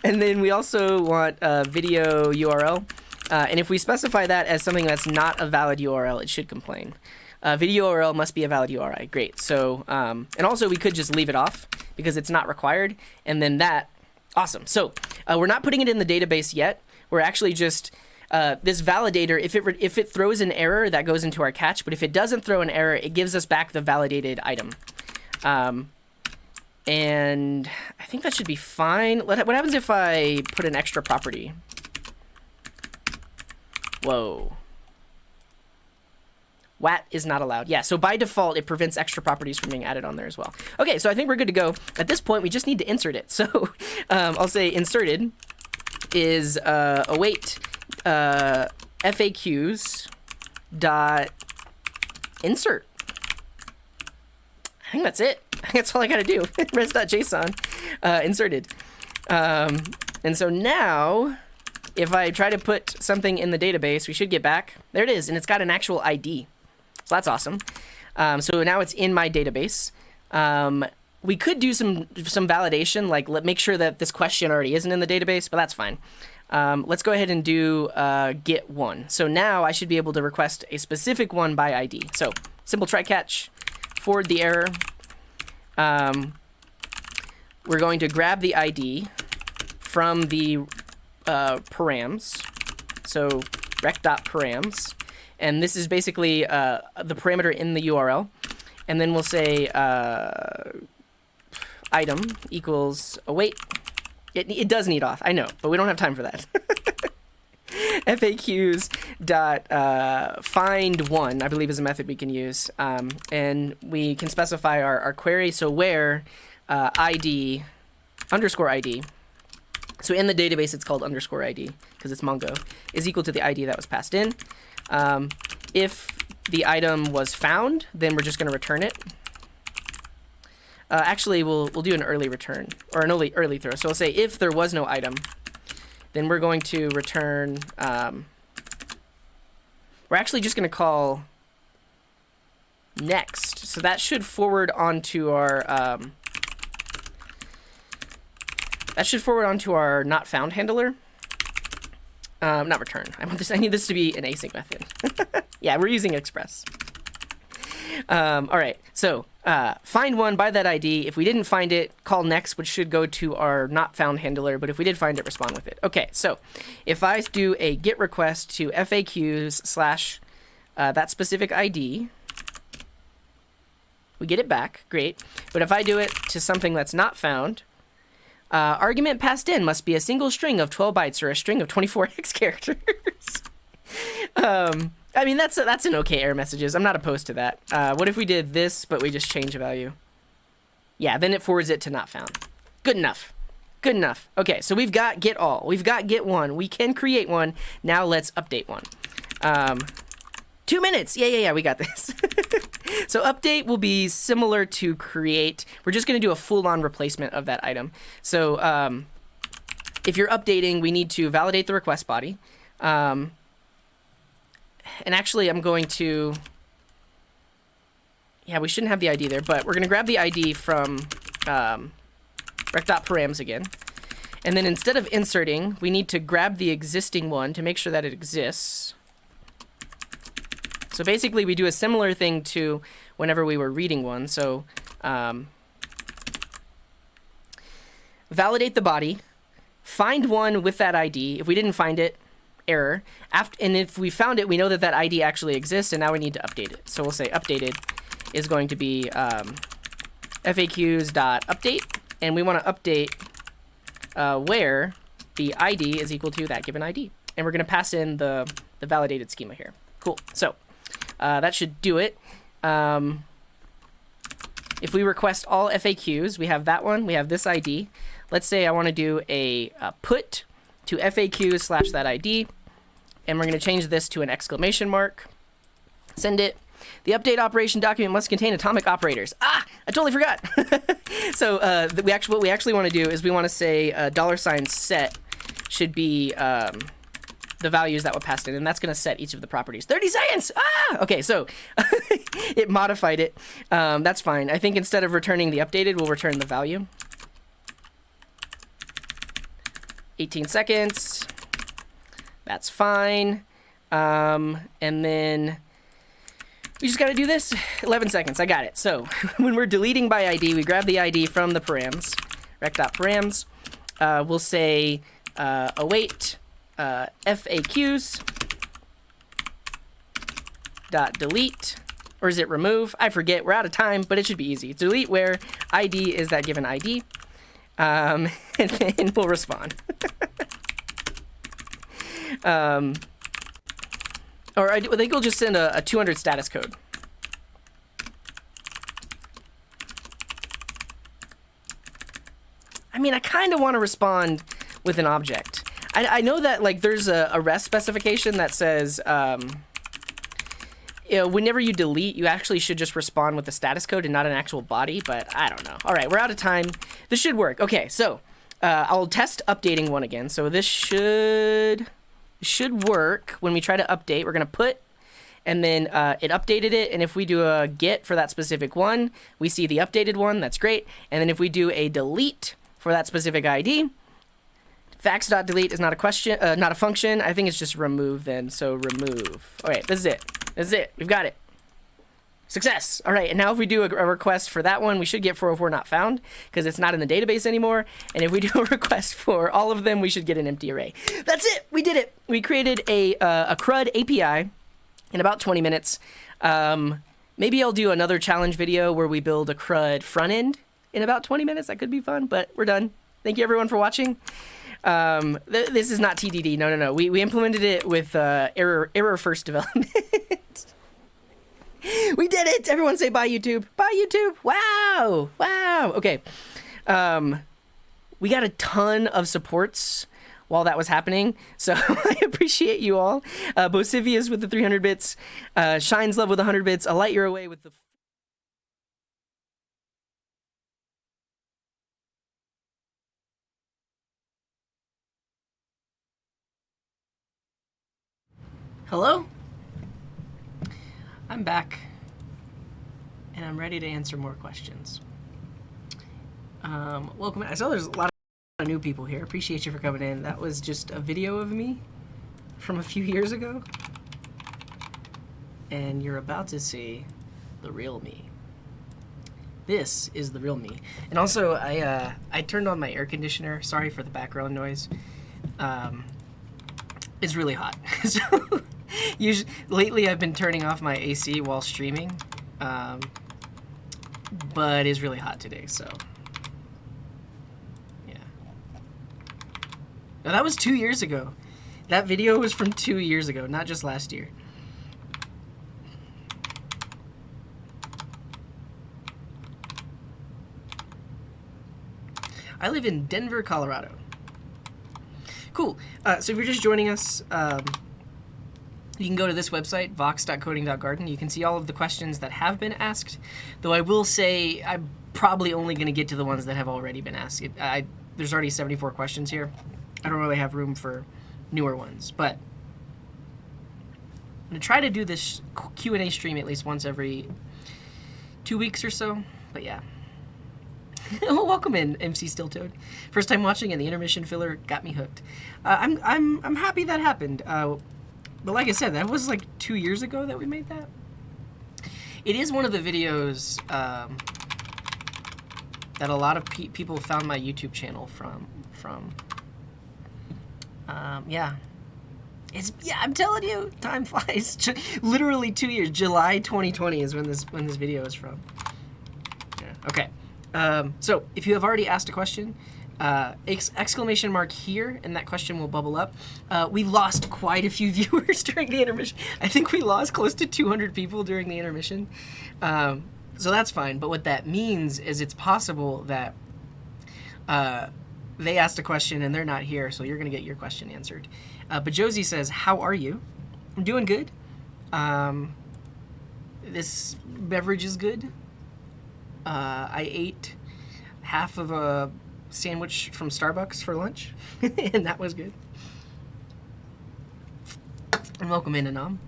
And then we also want a video URL. And if we specify that as something that's not a valid URL, it should complain. Video URL must be a valid URI. Great. So, and also we could just leave it off because it's not required. And then that, awesome. So we're not putting it in the database yet. We're actually just, this validator, if it throws an error, that goes into our catch. But if it doesn't throw an error, it gives us back the validated item. And I think that should be fine. What happens if I put an extra property? Whoa. WAT is not allowed. Yeah, so by default, it prevents extra properties from being added on there as well. Okay, so I think we're good to go. At this point, we just need to insert it. So I'll say inserted is await FAQs dot insert. I think that's it. That's all I got to do. res.json inserted. And so now, if I try to put something in the database, we should get back. There it is, and it's got an actual ID. So that's awesome. So now it's in my database. We could do some validation, like make sure that this question already isn't in the database, but that's fine. Let's go ahead and do get one. So now I should be able to request a specific one by ID. So simple try catch, forward the error. We're going to grab the ID from the params. So rec.params. And this is basically the parameter in the URL. And then we'll say item equals await. It does need auth, I know, but we don't have time for that. FAQs dot find one, I believe, is a method we can use, and we can specify our query. So where ID underscore ID. So in the database, it's called underscore ID because it's Mongo, is equal to the ID that was passed in. If the item was found, then we're just going to return it. Actually, we'll do an early return, or an early throw. So we'll say if there was no item, then we're going to return, we're actually just going to call next. So that should forward onto our, not found handler. Not return. I need this to be an async method. Yeah, we're using Express. All right, so find one by that ID. If we didn't find it, call next, which should go to our not found handler. But if we did find it, respond with it. Okay, so if I do a GET request to FAQs slash that specific ID, we get it back. Great. But if I do it to something that's not found, argument passed in must be a single string of 12 bytes or a string of 24 hex characters. I mean, that's an okay error messages. I'm not opposed to that. What if we did this, but we just change a value? Yeah, then it forwards it to not found. Good enough. Good enough. Okay, so we've got get all. We've got get one. We can create one. Now let's update one. 2 minutes. Yeah, we got this. So update will be similar to create. We're just going to do a full-on replacement of that item. So if you're updating, we need to validate the request body. And actually, I'm going to... Yeah, we shouldn't have the ID there, but we're going to grab the ID from rec.params again. And then instead of inserting, we need to grab the existing one to make sure that it exists. So basically, we do a similar thing to whenever we were reading one. So validate the body, find one with that ID. If we didn't find it, error. And if we found it, we know that that ID actually exists, and now we need to update it. So we'll say updated is going to be FAQs.update, and we want to update where the ID is equal to that given ID. And we're going to pass in the validated schema here. Cool. So that should do it. If we request all FAQs, we have that one, we have this ID. Let's say I want to do a put to FAQs slash that ID, and we're going to change this to an exclamation mark. Send it. The update operation document must contain atomic operators. Ah, I totally forgot. So what we actually want to do is we want to say $set should be the values that were passed in, and that's going to set each of the properties. 30 seconds! Ah! Okay, so it modified it. That's fine. I think instead of returning the updated, we'll return the value. 18 seconds. That's fine. And then we just got to do this. 11 seconds. I got it. So when we're deleting by ID, we grab the ID from the params, rec.params. We'll say await FAQs dot delete, or is it remove? I forget. We're out of time, but it should be easy. Delete where ID is that given ID. And then we'll respond. Or I think we'll just send a 200 status code. I mean, I kind of want to respond with an object. I know that like there's a REST specification that says whenever you delete, you actually should just respond with the status code and not an actual body, but I don't know. All right, we're out of time. This should work. Okay, so I'll test updating one again. So this should work when we try to update. We're going to put, and then it updated it, and if we do a get for that specific one, we see the updated one. That's great. And then if we do a delete for that specific ID, Facts.delete is not a question, not a function. I think it's just remove then. So remove. All right, this is it. This is it. We've got it. Success. All right, and now if we do a request for that one, we should get 404 not found because it's not in the database anymore. And if we do a request for all of them, we should get an empty array. That's it. We did it. We created a CRUD API in about 20 minutes. Maybe I'll do another challenge video where we build a CRUD front end in about 20 minutes. That could be fun, but we're done. Thank you everyone for watching. This is not TDD. No. We implemented it with error first development. We did it! Everyone say bye, YouTube. Bye, YouTube. Wow. Okay. We got a ton of supports while that was happening, so I appreciate you all. Bosivius with the 300 bits, Shines Love with 100 bits, A Light Year Away with the... Hello? I'm back, and I'm ready to answer more questions. Welcome. I saw there's a lot of new people here. Appreciate you for coming in. That was just a video of me from a few years ago, and you're about to see the real me. This is the real me. And also, I turned on my air conditioner. Sorry for the background noise. It's really hot. So lately I've been turning off my AC while streaming, but it's really hot today, so yeah. Now that was 2 years ago. That video was from 2 years ago, not just last year. I live in Denver, Colorado. Cool. So if you're just joining us, you can go to this website, vox.coding.garden. You can see all of the questions that have been asked, though I will say I'm probably only going to get to the ones that have already been asked. There's already 74 questions here. I don't really have room for newer ones, but I'm going to try to do this Q&A stream at least once every 2 weeks or so, but yeah. Welcome in, MC Stilltoad. First time watching, and the intermission filler got me hooked. I'm happy that happened. But like I said, that was like 2 years ago that we made that. It is one of the videos that a lot of people found my YouTube channel from. Yeah. I'm telling you, time flies. Literally 2 years. July 2020 is when this video is from. Yeah. Okay. So if you have already asked a question, exclamation mark here, and that question will bubble up. We lost quite a few viewers during the intermission. I think we lost close to 200 people during the intermission. So that's fine. But what that means is it's possible that they asked a question and they're not here, so you're going to get your question answered. But Josie says, how are you? I'm doing good. This beverage is good. I ate half of a sandwich from Starbucks for lunch, and that was good. And welcome in, Anam.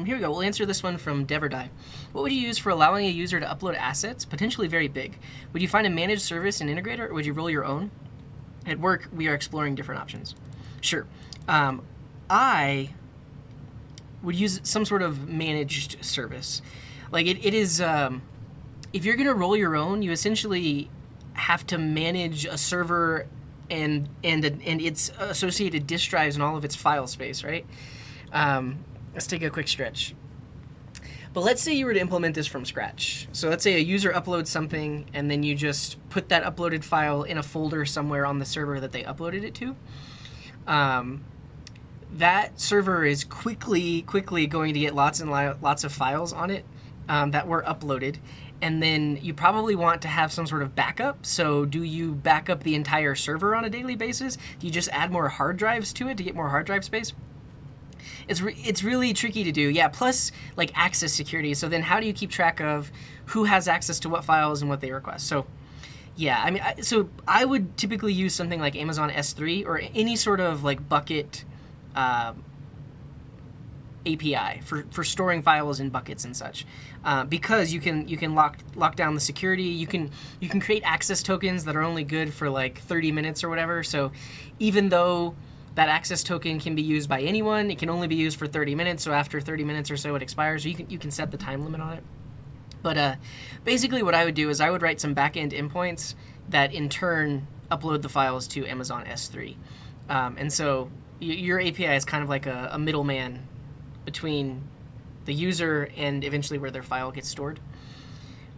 Here we go. We'll answer this one from Deverdie. What would you use for allowing a user to upload assets, potentially very big? Would you find a managed service and integrator, or would you roll your own? At work, we are exploring different options. Sure. I would use some sort of managed service. Like it is, if you're gonna roll your own, you essentially have to manage a server and its associated disk drives and all of its file space, right? Let's take a quick stretch. But let's say you were to implement this from scratch. So let's say a user uploads something, and then you just put that uploaded file in a folder somewhere on the server that they uploaded it to. That server is quickly going to get lots and lots of files on it that were uploaded. And then you probably want to have some sort of backup. So do you back up the entire server on a daily basis? Do you just add more hard drives to it to get more hard drive space? It's really tricky to do. Yeah, plus like access security. So then how do you keep track of who has access to what files and what they request? So yeah, I mean, so I would typically use something like Amazon S3 or any sort of like bucket API for storing files in buckets and such, because you can lock down the security. You can create access tokens that are only good for like 30 minutes or whatever. So even though that access token can be used by anyone, it can only be used for 30 minutes. So after 30 minutes or so, it expires. So you can set the time limit on it. But basically, what I would do is I would write some backend endpoints that in turn upload the files to Amazon S3, and so your API is kind of like a middleman between the user and eventually where their file gets stored.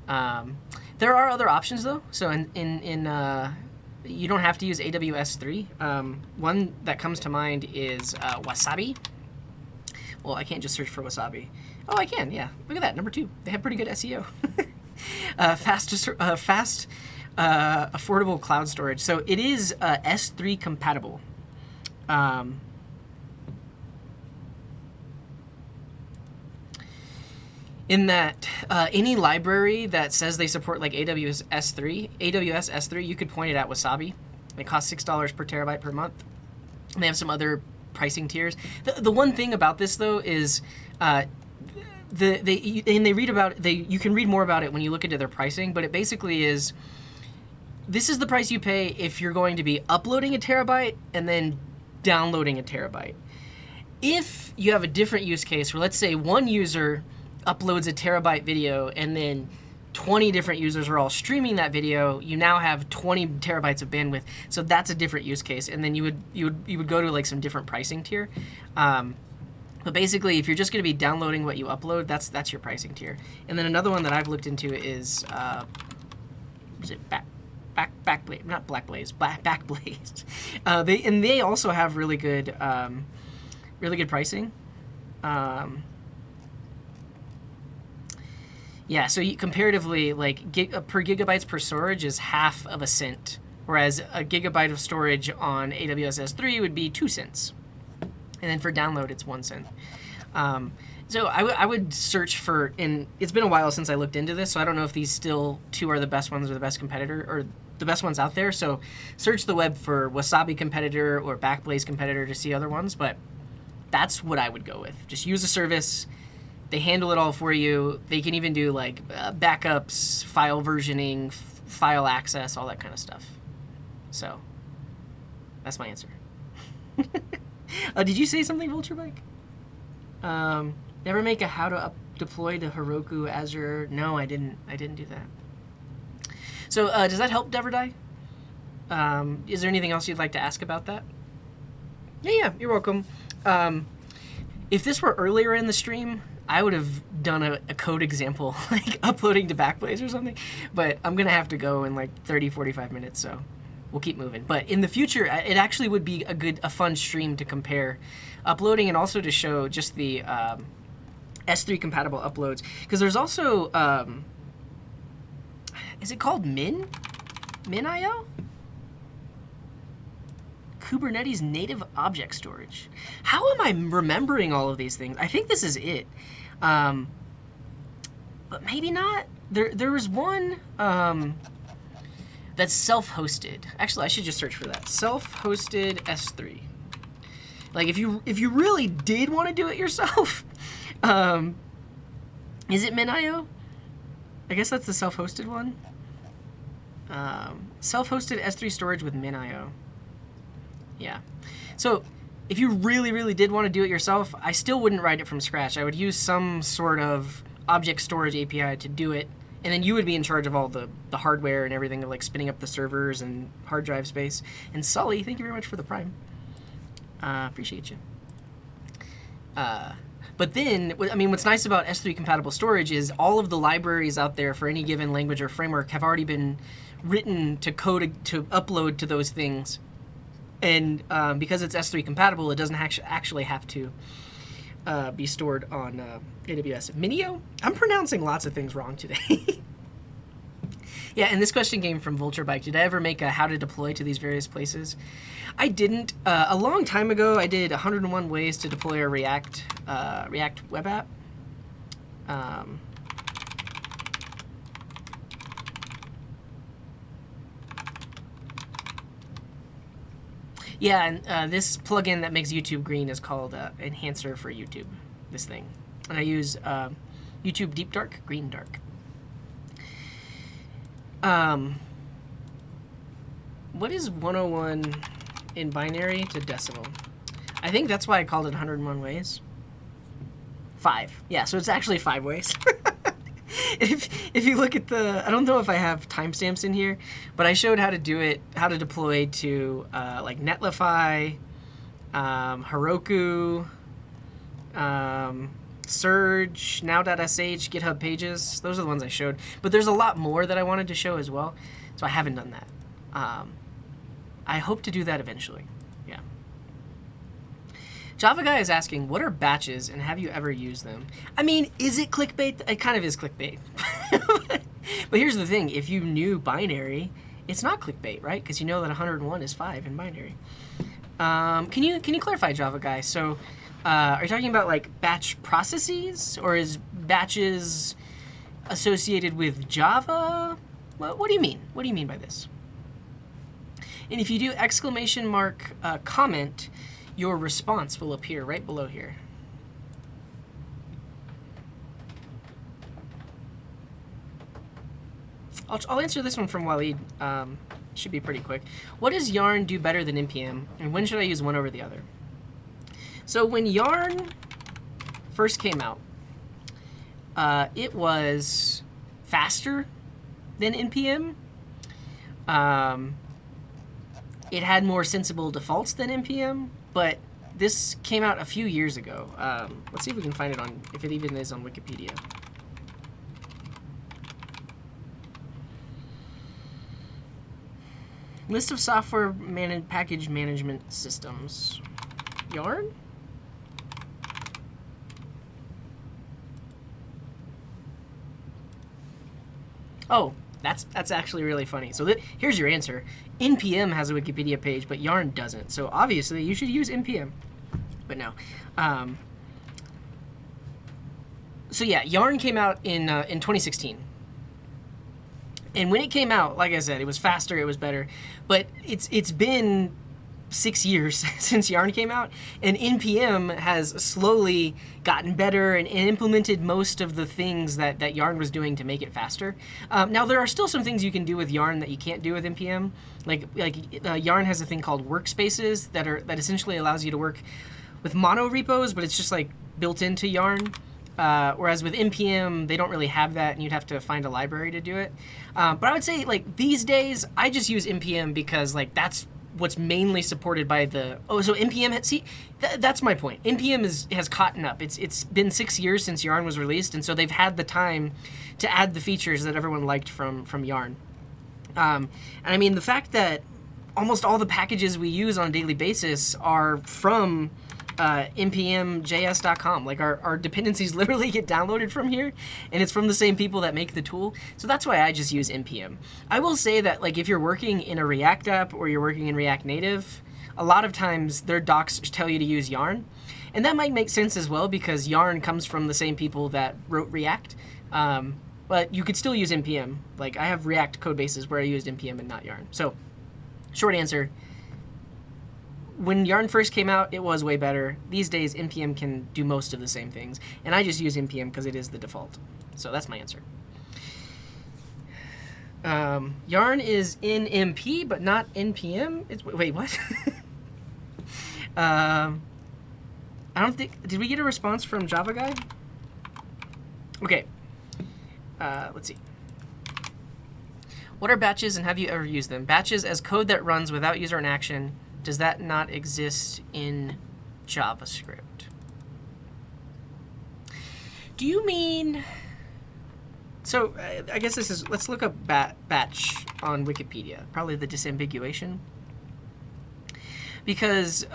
There are other options though. So you don't have to use AWS 3. One that comes to mind is Wasabi. Well, I can't just search for Wasabi. Oh, I can, yeah. Look at that, number 2. They have pretty good SEO. Fast, affordable cloud storage. So it is S3 compatible. In that any library that says they support like AWS S3, you could point it at Wasabi. It costs $6 per terabyte per month. And they have some other pricing tiers. The one thing about this though is they read about it, you can read more about it when you look into their pricing, but it basically is, this is the price you pay if you're going to be uploading a terabyte and then downloading a terabyte. If you have a different use case where, let's say, one user uploads a terabyte video and then 20 different users are all streaming that video, you now have 20 terabytes of bandwidth. So that's a different use case, and then you would go to like some different pricing tier. But basically, if you're just going to be downloading what you upload, that's your pricing tier. And then another one that I've looked into is Backblaze, not Blackblaze, Backblaze. They also have really good pricing. Yeah, so comparatively, like per gigabytes per storage is half of a cent, whereas a gigabyte of storage on AWS S3 would be 2 cents, and then for download it's 1 cent. So I would search for, and it's been a while since I looked into this, so I don't know if these still 2 are the best ones or the best competitor or the best ones out there. So search the web for Wasabi competitor or Backblaze competitor to see other ones, but that's what I would go with. Just use a service. They handle it all for you. They can even do like backups, file versioning, file access, all that kind of stuff. So that's my answer. Did you say something, VultureBike? Never make a how to deploy to Heroku Azure. No, I didn't do that. So does that help, Deverdie? Is there anything else you'd like to ask about that? Yeah, you're welcome. If this were earlier in the stream, I would have done a code example, like uploading to Backblaze or something, but I'm going to have to go in like 30, 45 minutes, so we'll keep moving. But in the future, it actually would be a fun stream to compare uploading and also to show just the S3 compatible uploads. Because there's also, is it called Min.io? Kubernetes native object storage. How am I remembering all of these things? I think this is it. But maybe not. There was one that's self-hosted. Actually, I should just search for that. Self-hosted S3. Like if you really did want to do it yourself, is it Min.io? I guess that's the self-hosted one. Self-hosted S3 storage with Min.io. Yeah. So if you really, really did want to do it yourself, I still wouldn't write it from scratch. I would use some sort of object storage API to do it, and then you would be in charge of all the hardware and everything, like spinning up the servers and hard drive space. And Sully, thank you very much for the Prime. Appreciate you. But then, I mean, what's nice about S3 compatible storage is all of the libraries out there for any given language or framework have already been written to upload to those things. And because it's S3 compatible, it doesn't actually have to be stored on AWS. Minio? I'm pronouncing lots of things wrong today. Yeah, and this question came from VultureBike. Did I ever make a how to deploy to these various places? I didn't. A long time ago, I did 101 ways to deploy a React web app. Yeah, and this plugin that makes YouTube green is called Enhancer for YouTube. this thing. And I use YouTube Deep Dark, Green Dark. What is 101 in binary to decimal? I think that's why I called it 101 ways. 5. Yeah, so it's actually 5 ways. If you look at the, I don't know if I have timestamps in here, but I showed how to do it, how to deploy to like Netlify, Heroku, Surge, now.sh, GitHub Pages. Those are the ones I showed. But there's a lot more that I wanted to show as well, so I haven't done that. I hope to do that eventually. Yeah. Java Guy is asking, what are batches and have you ever used them? I mean, is it clickbait? It kind of is clickbait. But here's the thing. If you knew binary, it's not clickbait, right? Because you know that 101 is 5 in binary. Can you clarify, Java Guy? So are you talking about like batch processes, or is batches associated with Java? What do you mean? What do you mean by this? And if you do exclamation mark comment, your response will appear right below here. I'll answer this one from Waleed. Should be pretty quick. What does Yarn do better than NPM, and when should I use one over the other? So when Yarn first came out, it was faster than NPM. It had more sensible defaults than NPM, but this came out a few years ago. Let's see if we can find it on, if it even is on Wikipedia. List of software package management systems. Yarn? Oh, that's actually really funny. So here's your answer. NPM has a Wikipedia page, but Yarn doesn't. So obviously you should use NPM. But no. So yeah, Yarn came out in 2016. And when it came out, like I said, it was faster, it was better. But it's been 6 years since Yarn came out, and NPM has slowly gotten better and implemented most of the things that Yarn was doing to make it faster. Now there are still some things you can do with Yarn that you can't do with NPM. Like Yarn has a thing called workspaces that essentially allows you to work with mono repos, but it's just like built into Yarn. Whereas with NPM, they don't really have that, and you'd have to find a library to do it. But I would say, like, these days, I just use NPM because, like, that's what's mainly supported by the... Oh, so NPM... See, that's my point. NPM has caught up. It's been 6 years since Yarn was released, and so they've had the time to add the features that everyone liked from Yarn. And I mean, the fact that almost all the packages we use on a daily basis are from... npmjs.com. Like our dependencies literally get downloaded from here, and it's from the same people that make the tool. So that's why I just use npm. I will say that, like, if you're working in a React app or you're working in React Native, a lot of times their docs tell you to use Yarn, and that might make sense as well because Yarn comes from the same people that wrote React. But you could still use npm. Like, I have React code bases where I used npm and not Yarn. So, short answer. When Yarn first came out, it was way better. These days, NPM can do most of the same things. And I just use NPM because it is the default. So that's my answer. Yarn is in MP, but not NPM? Wait, what? I don't think... Did we get a response from Java Guy? Okay. Let's see. What are batches and have you ever used them? Batches as code that runs without user interaction. Does that not exist in JavaScript? Do you mean... So, I guess this is... Let's look up batch on Wikipedia. Probably the disambiguation. Because,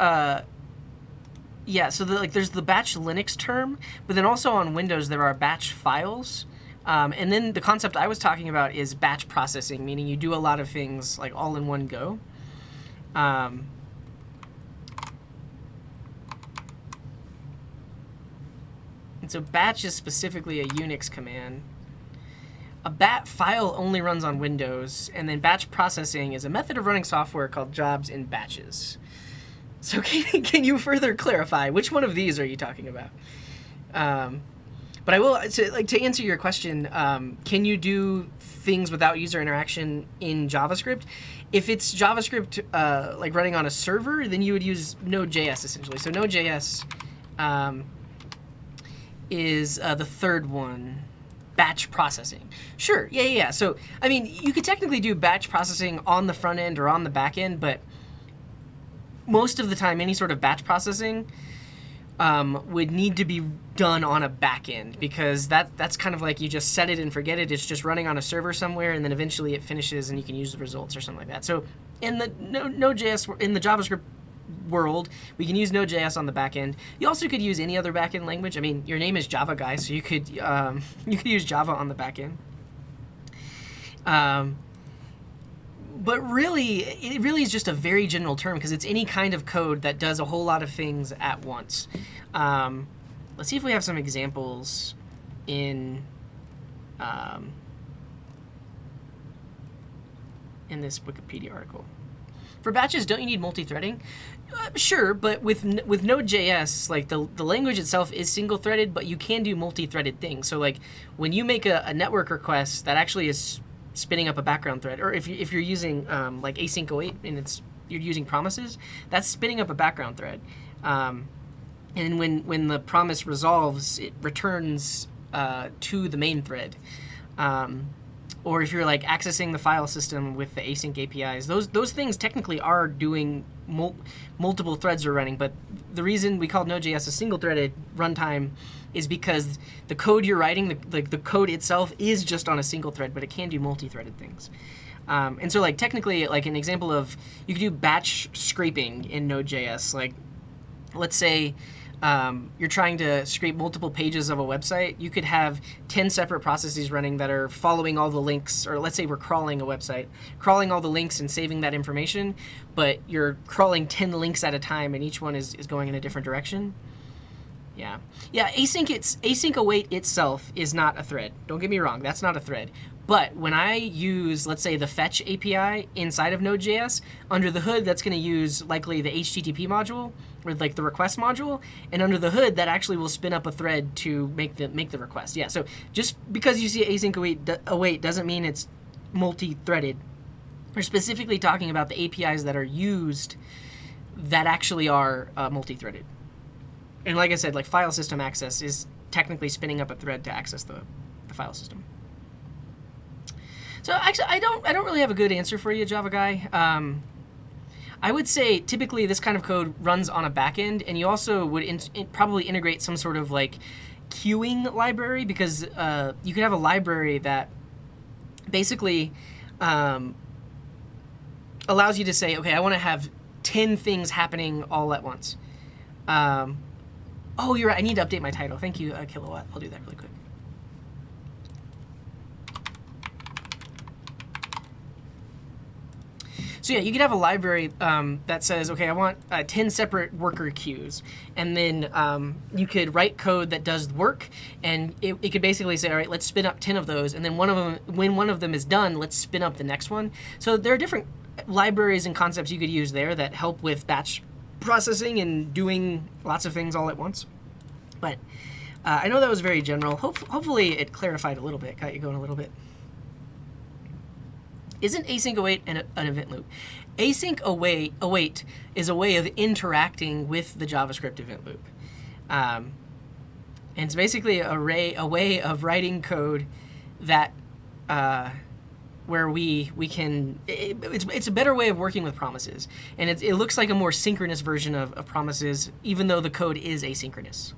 yeah, so there's the batch Linux term, but then also on Windows there are batch files. And then the concept I was talking about is batch processing, meaning you do a lot of things like all in one go. And so batch is specifically a Unix command. A bat file only runs on Windows, and then batch processing is a method of running software called jobs in batches. So can you further clarify? Which one of these are you talking about? But I will to answer your question. Can you do things without user interaction in JavaScript? If it's JavaScript like running on a server, then you would use node.js essentially. So node.js is the third one. Batch processing. Sure, yeah. So, I mean, you could technically do batch processing on the front end or on the back end, but most of the time, any sort of batch processing would need to be done on a back end, because that's kind of like you just set it and forget it. It's just running on a server somewhere, and then eventually it finishes and you can use the results or something like that. So in the Node.js, in the JavaScript world, we can use Node.js on the back end. You also could use any other back end language. I mean, your name is Java guy, so you could use Java on the back end. But really, it really is just a very general term, because it's any kind of code that does a whole lot of things at once. Let's see if we have some examples in this Wikipedia article. For batches, don't you need multi-threading? Sure, but with Node.js, like the language itself is single-threaded, but you can do multi-threaded things. So like when you make a network request that actually is spinning up a background thread, or if you're using like async await and you're using promises, that's spinning up a background thread. And when the promise resolves, it returns to the main thread. Or if you're like accessing the file system with the async APIs, those things technically are doing multiple threads are running. But the reason we call Node.js a single-threaded runtime is because the code you're writing, the code itself, is just on a single thread, but it can do multi-threaded things. And so like technically, like an example of, you could do batch scraping in Node.js. Like let's say you're trying to scrape multiple pages of a website. You could have 10 separate processes running that are following all the links, or let's say we're crawling a website, crawling all the links and saving that information, but you're crawling 10 links at a time, and each one is going in a different direction. Yeah, async await itself is not a thread. Don't get me wrong, that's not a thread. But when I use, let's say, the fetch API inside of Node.js, under the hood, that's going to use likely the HTTP module, or like the request module, and under the hood, that actually will spin up a thread to make the request. Yeah, so just because you see async await doesn't mean it's multi-threaded. We're specifically talking about the APIs that are used that actually are multi-threaded. And like I said, like file system access is technically spinning up a thread to access the file system. So actually, I don't really have a good answer for you, Java guy. I would say typically this kind of code runs on a backend, and you also would probably integrate some sort of like queuing library, because you could have a library that basically allows you to say, okay, I want to have 10 things happening all at once. Oh, you're right. I need to update my title. Thank you, Kilowatt. I'll do that really quick. So yeah, you could have a library that says, okay, I want 10 separate worker queues. And then you could write code that does work, and it could basically say, all right, let's spin up 10 of those. And then when one of them is done, let's spin up the next one. So there are different libraries and concepts you could use there that help with batch processing and doing lots of things all at once. But I know that was very general. Hopefully it clarified a little bit, got you going a little bit. Isn't async await an event loop? Async await is a way of interacting with the JavaScript event loop. And it's basically a way of writing code that where we can, it's a better way of working with promises. And it looks like a more synchronous version of promises, even though the code is asynchronous.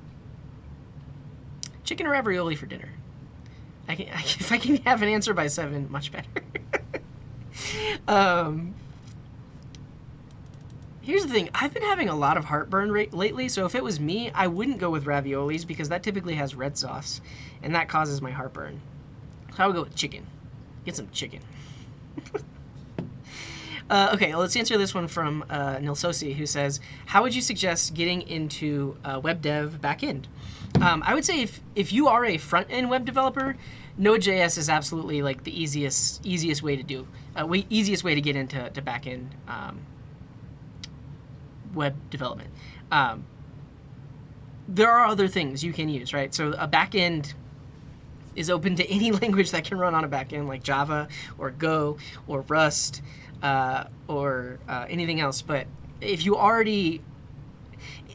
Chicken or ravioli for dinner? If I can have an answer by 7, much better. Here's the thing. I've been having a lot of heartburn lately, so if it was me, I wouldn't go with raviolis, because that typically has red sauce, and that causes my heartburn. So I would go with chicken. Get some chicken. Okay, let's answer this one from Nilsosi, who says, how would you suggest getting into web dev backend? I would say if you are a front-end web developer, Node.js is absolutely like the easiest way to do, easiest way to get into back-end web development. there are other things you can use, right? So a backend is open to any language that can run on a backend, like Java or Go or Rust or anything else. But if you already,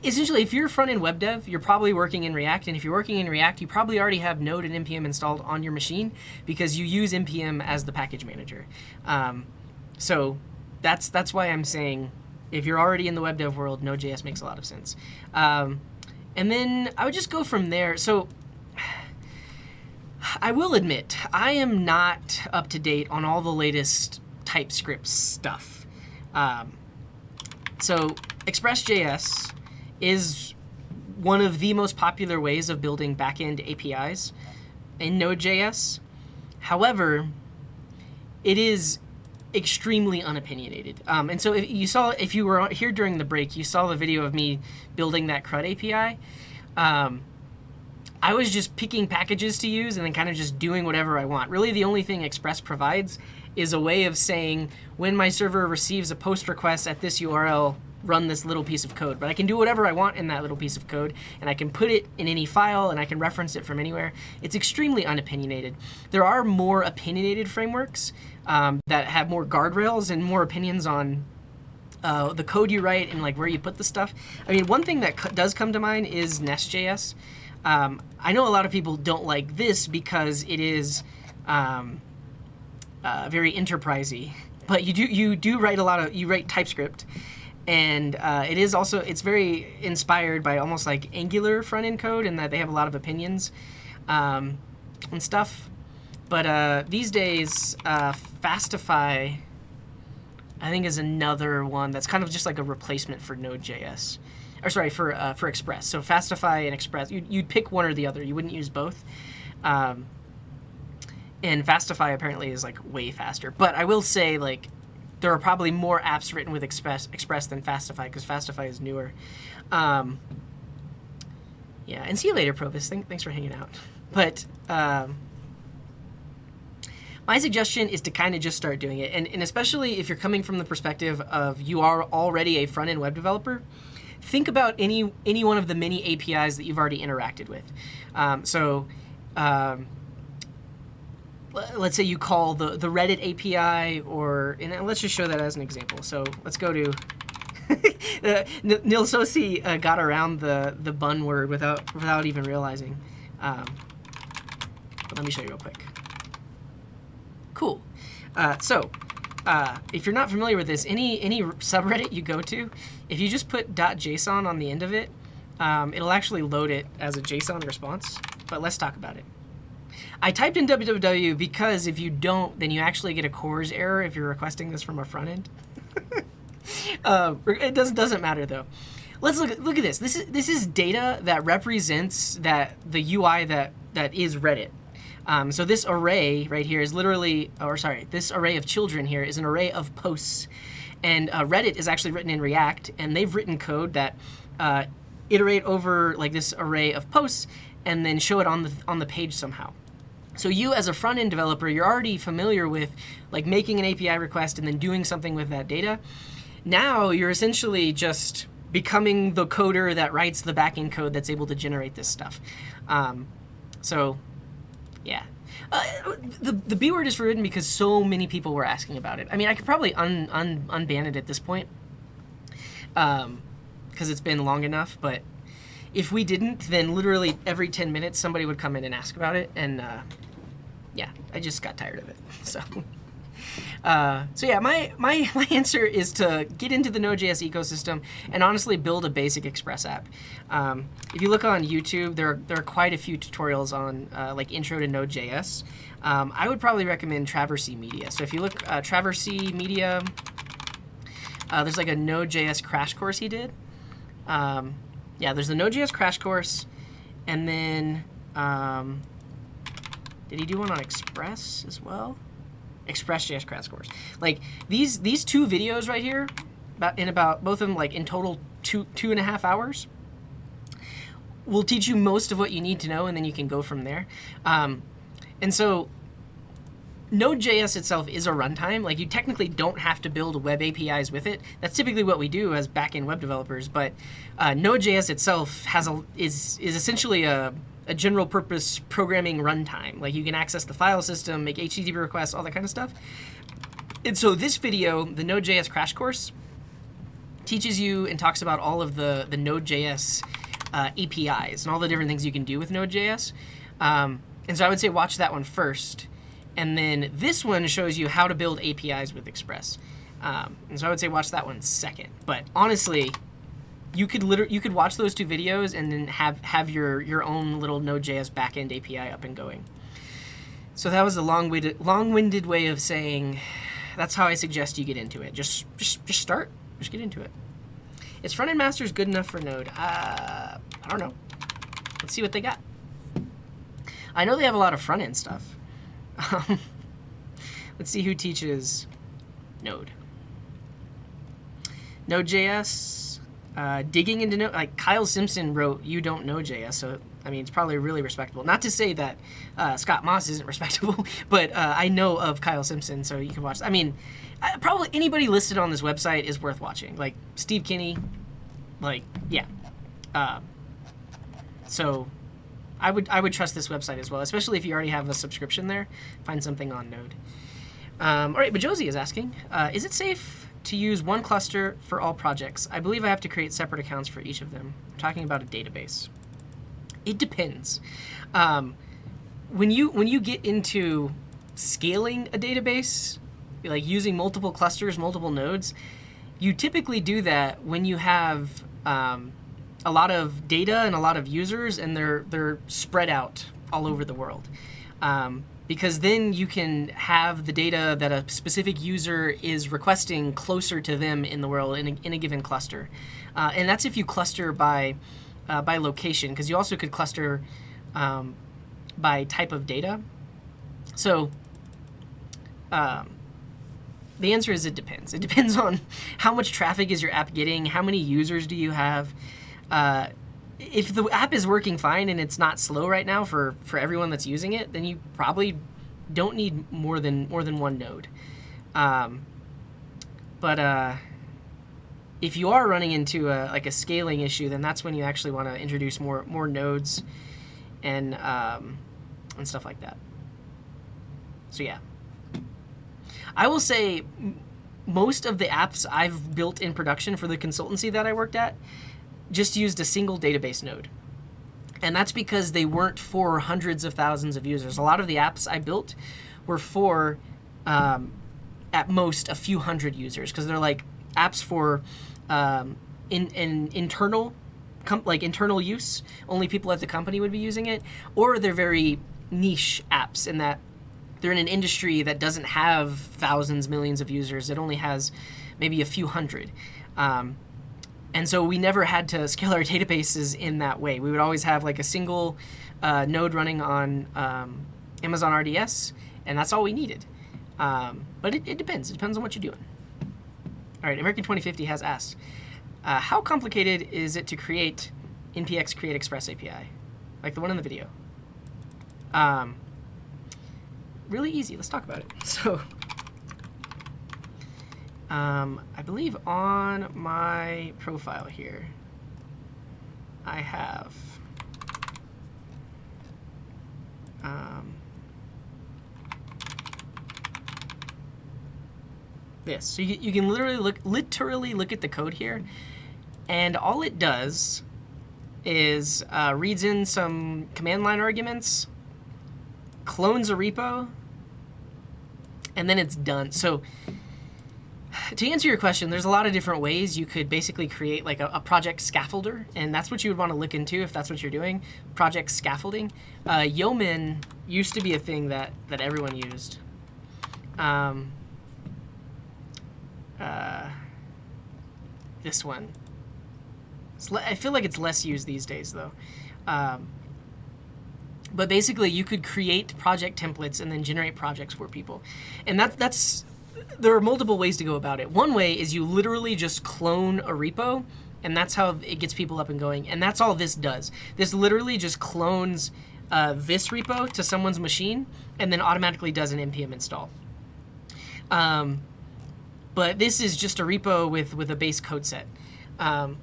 essentially, if you're a front-end web dev, you're probably working in React, and if you're working in React, you probably already have Node and npm installed on your machine because you use npm as the package manager. So that's why I'm saying if you're already in the web dev world, Node.js makes a lot of sense. And then I would just go from there. So I will admit, I am not up to date on all the latest TypeScript stuff. So Express.js is one of the most popular ways of building backend APIs in Node.js. However, it is extremely unopinionated. And so if you were here during the break, you saw the video of me building that CRUD API. I was just picking packages to use and then kind of just doing whatever I want. Really, the only thing Express provides is a way of saying, when my server receives a post request at this URL, run this little piece of code. But I can do whatever I want in that little piece of code, and I can put it in any file, and I can reference it from anywhere. It's extremely unopinionated. There are more opinionated frameworks that have more guardrails and more opinions on the code you write and like where you put the stuff. I mean, one thing that does come to mind is Nest.js. I know a lot of people don't like this because it is very enterprisey, but you do write you write TypeScript, and it's very inspired by almost like Angular front end code in that they have a lot of opinions and stuff. But these days, Fastify, I think, is another one that's kind of just like a replacement for Node.js. Or sorry, for Express. So Fastify and Express, you'd pick one or the other. You wouldn't use both. And Fastify apparently is like way faster. But I will say, like, there are probably more apps written with Express than Fastify, because Fastify is newer. Yeah, and see you later, Provis. Thanks for hanging out. But my suggestion is to kind of just start doing it. And especially if you're coming from the perspective of you are already a front-end web developer, think about any one of the many APIs that you've already interacted with. Let's say you call the Reddit API, and let's just show that as an example. So let's go to Nilsosi got around the bun word without even realizing. But let me show you real quick. Cool. If you're not familiar with this, any subreddit you go to, if you just put .json on the end of it, it'll actually load it as a JSON response. But let's talk about it. I typed in www because if you don't, then you actually get a CORS error if you're requesting this from a front end. It doesn't matter though. Let's look at this. This is data that represents the UI that is Reddit. So this array right here is this array of children here is an array of posts. And Reddit is actually written in React, and they've written code that iterate over like this array of posts and then show it on the page somehow. So you as a front-end developer, you're already familiar with like making an API request and then doing something with that data. Now you're essentially just becoming the coder that writes the backend code that's able to generate this stuff. Yeah. The B word is forbidden because so many people were asking about it. I mean, I could probably unban it at this point because it's been long enough, but if we didn't, then literally every 10 minutes somebody would come in and ask about it, and yeah, I just got tired of it. So yeah, my answer is to get into the Node.js ecosystem and honestly build a basic Express app. If you look on YouTube, there are quite a few tutorials on like intro to Node.js. I would probably recommend Traversy Media. So if you look Traversy Media, there's like a Node.js crash course he did. Yeah, there's the Node.js crash course, and then did he do one on Express as well? Express.js crash course. Like these two videos right here, about both of them like in total 2.5 hours, will teach you most of what you need to know, and then you can go from there. And so Node.js itself is a runtime. Like, you technically don't have to build web APIs with it. That's typically what we do as backend web developers. But Node.js itself is essentially a general purpose programming runtime. Like, you can access the file system, make HTTP requests, all that kind of stuff. And so this video, the Node.js crash course, teaches you and talks about all of the Node.js APIs and all the different things you can do with Node.js. And so I would say watch that one first. And then this one shows you how to build APIs with Express. And so I would say watch that one second. But honestly, you could watch those two videos and then have your own little Node.js backend API up and going. So that was a long-winded way of saying that's how I suggest you get into it. Just start. Just get into it. Is Frontend Masters good enough for Node? I don't know. Let's see what they got. I know they have a lot of front-end stuff. Let's see who teaches Node. Node.js, digging into Node. Like Kyle Simpson wrote, "You don't know JS," so I mean it's probably really respectable. Not to say that Scott Moss isn't respectable, but I know of Kyle Simpson, so you can watch. I mean, probably anybody listed on this website is worth watching. Like Steve Kinney, like yeah. So I would trust this website as well, especially if you already have a subscription there. Find something on Node. All right, but Josie is asking, is it safe to use one cluster for all projects? I believe I have to create separate accounts for each of them. I'm talking about a database. It depends. When you get into scaling a database, like using multiple clusters, multiple nodes, you typically do that when you have a lot of data and a lot of users, and they're spread out all over the world. Because then you can have the data that a specific user is requesting closer to them in the world in a given cluster. And that's if you cluster by location, because you also could cluster by type of data. So the answer is it depends. It depends on how much traffic is your app getting, how many users do you have. If the app is working fine and it's not slow right now for everyone that's using it, then you probably don't need more than one node. But if you are running into a scaling issue, then that's when you actually want to introduce more nodes and stuff like that. So yeah, I will say most of the apps I've built in production for the consultancy that I worked at just used a single database node. And that's because they weren't for hundreds of thousands of users. A lot of the apps I built were for, at most, a few hundred users, because they're like apps for internal use. Only people at the company would be using it. Or they're very niche apps in that they're in an industry that doesn't have thousands, millions of users. It only has maybe a few hundred. And so we never had to scale our databases in that way. We would always have like a single node running on Amazon RDS, and that's all we needed. But it depends. It depends on what you're doing. All right, American 2050 has asked, how complicated is it to create npx create express API, like the one in the video? Really easy. Let's talk about it. So I believe on my profile here, I have this. So you can literally look at the code here, and all it does is reads in some command line arguments, clones a repo, and then it's done. So to answer your question, there's a lot of different ways you could basically create like a project scaffolder, and that's what you would want to look into if that's what you're doing, project scaffolding. Yeoman used to be a thing that everyone used. This one. I feel like it's less used these days, though. But basically, you could create project templates and then generate projects for people. And there are multiple ways to go about it. One way is you literally just clone a repo, and that's how it gets people up and going. And that's all this does. This literally just clones this repo to someone's machine and then automatically does an npm install. But this is just a repo with a base code set. Yeah,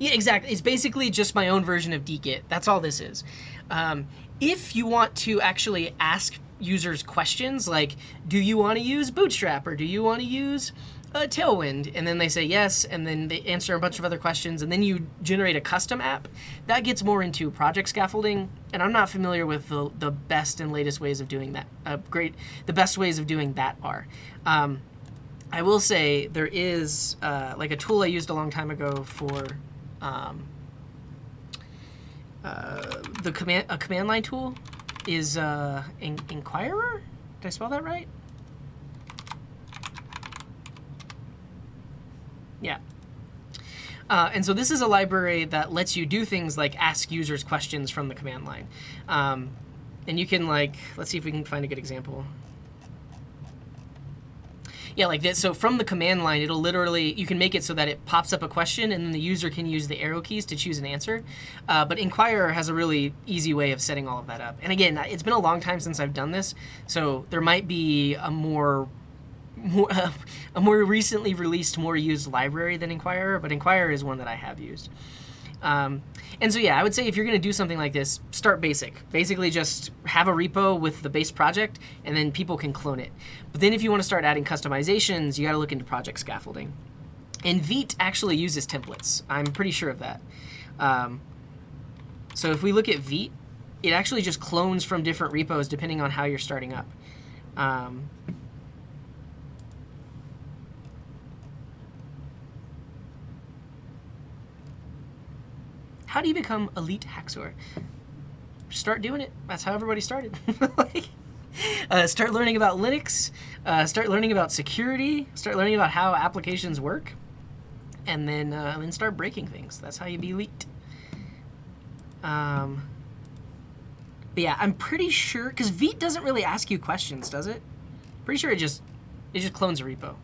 exactly. It's basically just my own version of dgit. That's all this is. If you want to actually ask users questions like, do you want to use Bootstrap or do you want to use Tailwind? And then they say yes, and then they answer a bunch of other questions, and then you generate a custom app. That gets more into project scaffolding, and I'm not familiar with the best and latest ways of doing that. The best ways of doing that are. I will say there is like a tool I used a long time ago for a command line tool is Inquirer. Did I spell that right? Yeah. And so this is a library that lets you do things like ask users questions from the command line. And you can let's see if we can find a good example. Yeah, like this. So from the command line, it'll literally, you can make it so that it pops up a question and then the user can use the arrow keys to choose an answer. But Inquirer has a really easy way of setting all of that up. And again, it's been a long time since I've done this, so there might be a more recently released, more used library than Inquirer, but Inquirer is one that I have used. And so yeah, I would say if you're going to do something like this, start basic. Basically just have a repo with the base project, and then people can clone it. But then if you want to start adding customizations, you got to look into project scaffolding. And Vite actually uses templates. I'm pretty sure of that. So if we look at Vite, it actually just clones from different repos depending on how you're starting up. How do you become elite hacksaw? Start doing it. That's how everybody started. Start learning about Linux. Start learning about security. Start learning about how applications work, and then start breaking things. That's how you be elite. But yeah, I'm pretty sure because Vite doesn't really ask you questions, does it? Pretty sure it just clones a repo.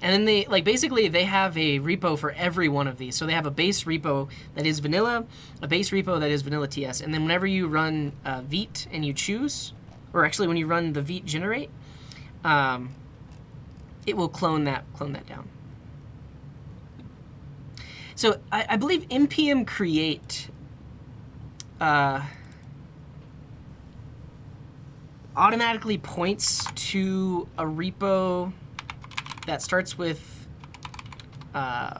And then basically they have a repo for every one of these. So they have a base repo that is vanilla, a base repo that is vanilla TS. And then whenever you run Vite and you choose, or actually when you run the Vite generate, it will clone that down. So I believe npm create automatically points to a repo that starts with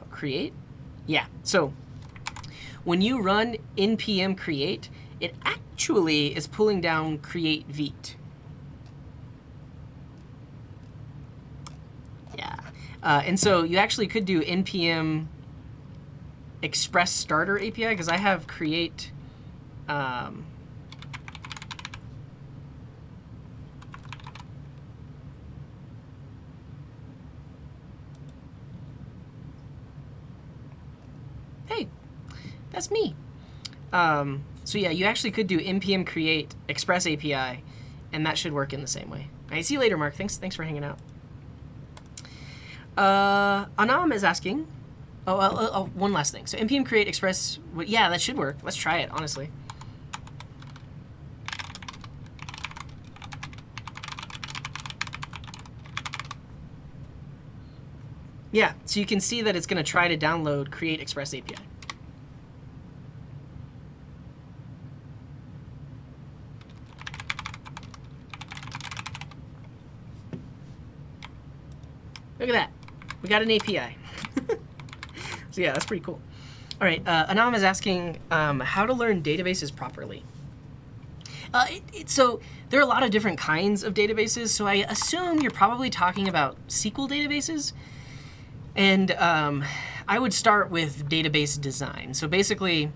create. Yeah, so when you run npm create, it actually is pulling down create Vite. Yeah, and so you actually could do npm express starter API, because I have create hey, that's me. So yeah, you actually could do npm create express API, and that should work in the same way. All right, see you later, Mark. Thanks for hanging out. Anam is asking, one last thing. So npm create express, yeah, that should work. Let's try it, honestly. Yeah, so you can see that it's going to try to download create express API. Look at that. We got an API. So yeah, that's pretty cool. All right, Anam is asking how to learn databases properly. So there are a lot of different kinds of databases, so I assume you're probably talking about SQL databases. And I would start with database design. So basically,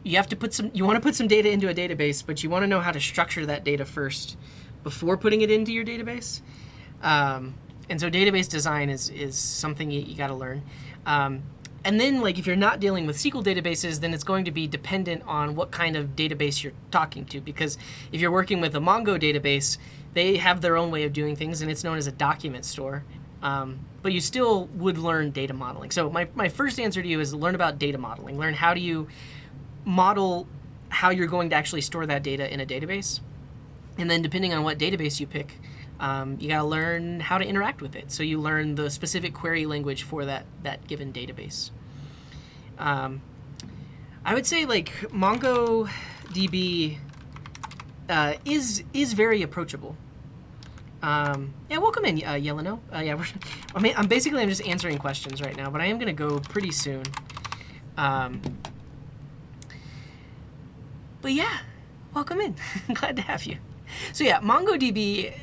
you want to put some data into a database, but you want to know how to structure that data first before putting it into your database. And so database design is something you got to learn. And then if you're not dealing with SQL databases, then it's going to be dependent on what kind of database you're talking to. Because if you're working with a Mongo database, they have their own way of doing things, and it's known as a document store. But you still would learn data modeling. So my first answer to you is learn about data modeling. Learn how do you model how you're going to actually store that data in a database. And then depending on what database you pick, you got to learn how to interact with it. So you learn the specific query language for that given database. I would say like MongoDB is very approachable. Yeah, welcome in, Yeleno. Yeah, I'm just answering questions right now, but I am going to go pretty soon. But yeah, welcome in. Glad to have you. So yeah, MongoDB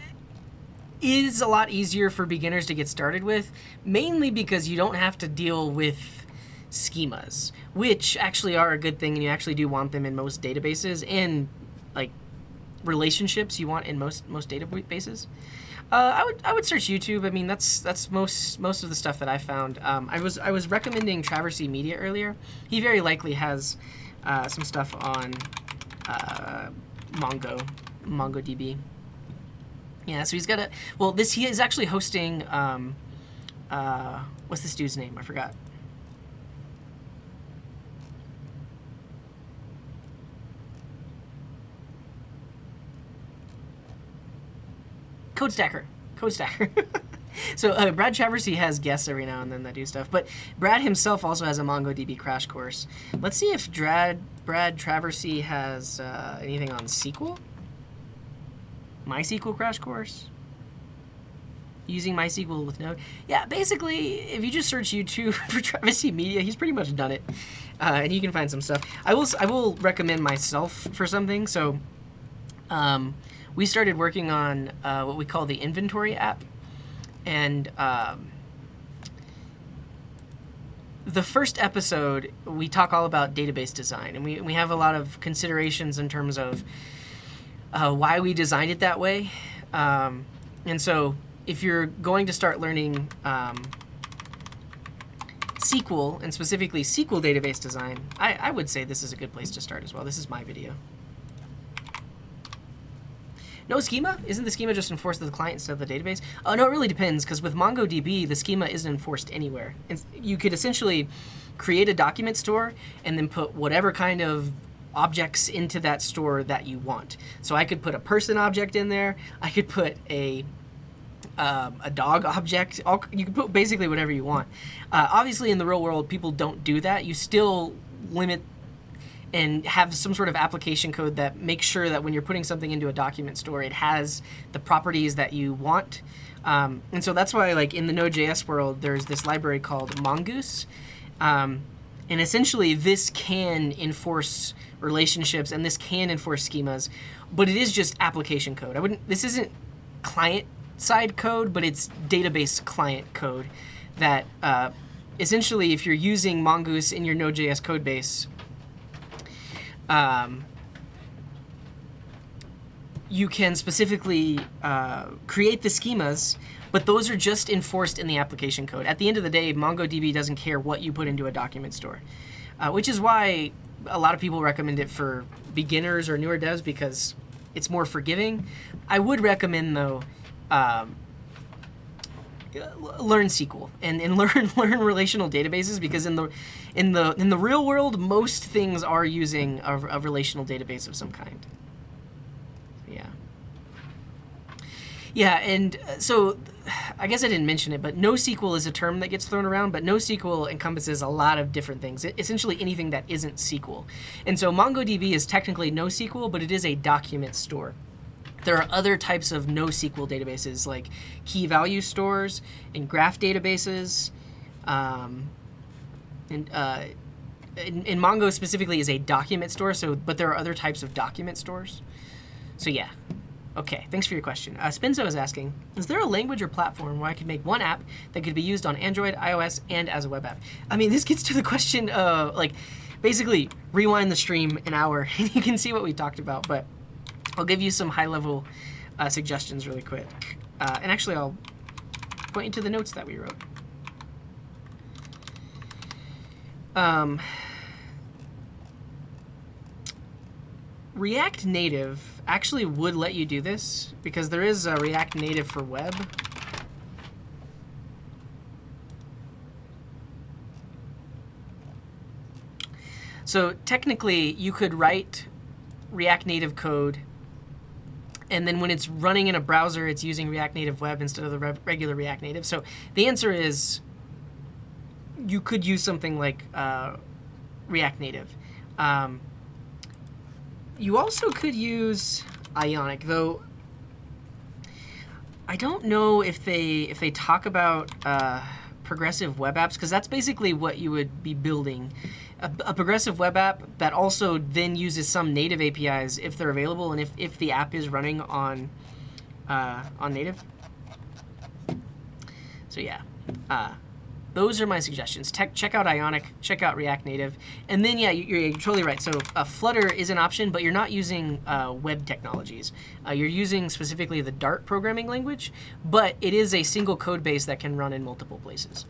is a lot easier for beginners to get started with, mainly because you don't have to deal with schemas, which actually are a good thing, and you actually do want them in most databases, and like relationships you want in most databases. I would search YouTube. I mean, that's most of the stuff that I found. I was recommending Traversy Media earlier. He very likely has some stuff on MongoDB. Yeah, so he's got he is actually hosting, what's this dude's name? I forgot. CodeStacker. So Brad Traversy has guests every now and then that do stuff, but Brad himself also has a MongoDB crash course. Let's see if Brad Traversy has anything on SQL. MySQL crash course. Using MySQL with Node. Yeah, basically, if you just search YouTube for Traversy Media, he's pretty much done it, and you can find some stuff. I will recommend myself for something. So, we started working on what we call the inventory app, and the first episode we talk all about database design, and we have a lot of considerations in terms of why we designed it that way. And so if you're going to start learning SQL, and specifically SQL database design, I would say this is a good place to start as well. This is my video. No schema? Isn't the schema just enforced to the client instead of the database? Oh, no, it really depends, because with MongoDB, the schema isn't enforced anywhere. You could essentially create a document store and then put whatever kind of objects into that store that you want. So I could put a person object in there. I could put a dog object. You can put basically whatever you want. Obviously, in the real world, people don't do that. You still limit and have some sort of application code that makes sure that when you're putting something into a document store, it has the properties that you want. And so that's why, like, in the Node.js world, there's this library called Mongoose. And essentially, this can enforce relationships, and this can enforce schemas, but it is just application code. This isn't client-side code, but it's database client code that essentially, if you're using Mongoose in your Node.js code base, you can specifically create the schemas, but those are just enforced in the application code. At the end of the day, MongoDB doesn't care what you put into a document store, which is why a lot of people recommend it for beginners or newer devs, because it's more forgiving. I would recommend, though, learn SQL and learn relational databases, because in the real world, most things are using a relational database of some kind. Yeah, and so I guess I didn't mention it, but NoSQL is a term that gets thrown around, but NoSQL encompasses a lot of different things, essentially anything that isn't SQL. And so MongoDB is technically NoSQL, but it is a document store. There are other types of NoSQL databases, like key value stores and graph databases. And Mongo specifically is a document store, but there are other types of document stores. So yeah. Okay, thanks for your question. Spinzo is asking, is there a language or platform where I could make one app that could be used on Android, iOS, and as a web app? I mean, this gets to the question of, like, basically rewind the stream an hour and you can see what we talked about, but I'll give you some high-level suggestions really quick. And actually, I'll point you to the notes that we wrote. React Native actually would let you do this, because there is a React Native for web. So technically, you could write React Native code, and then when it's running in a browser, it's using React Native Web instead of the regular React Native. So the answer is you could use something like React Native. You also could use Ionic, though I don't know if they talk about progressive web apps, because that's basically what you would be building. A progressive web app that also then uses some native APIs if they're available, and if the app is running on native. So yeah, those are my suggestions. Check out Ionic, check out React Native, and then yeah, you're totally right. So Flutter is an option, but you're not using web technologies. You're using specifically the Dart programming language, but it is a single code base that can run in multiple places.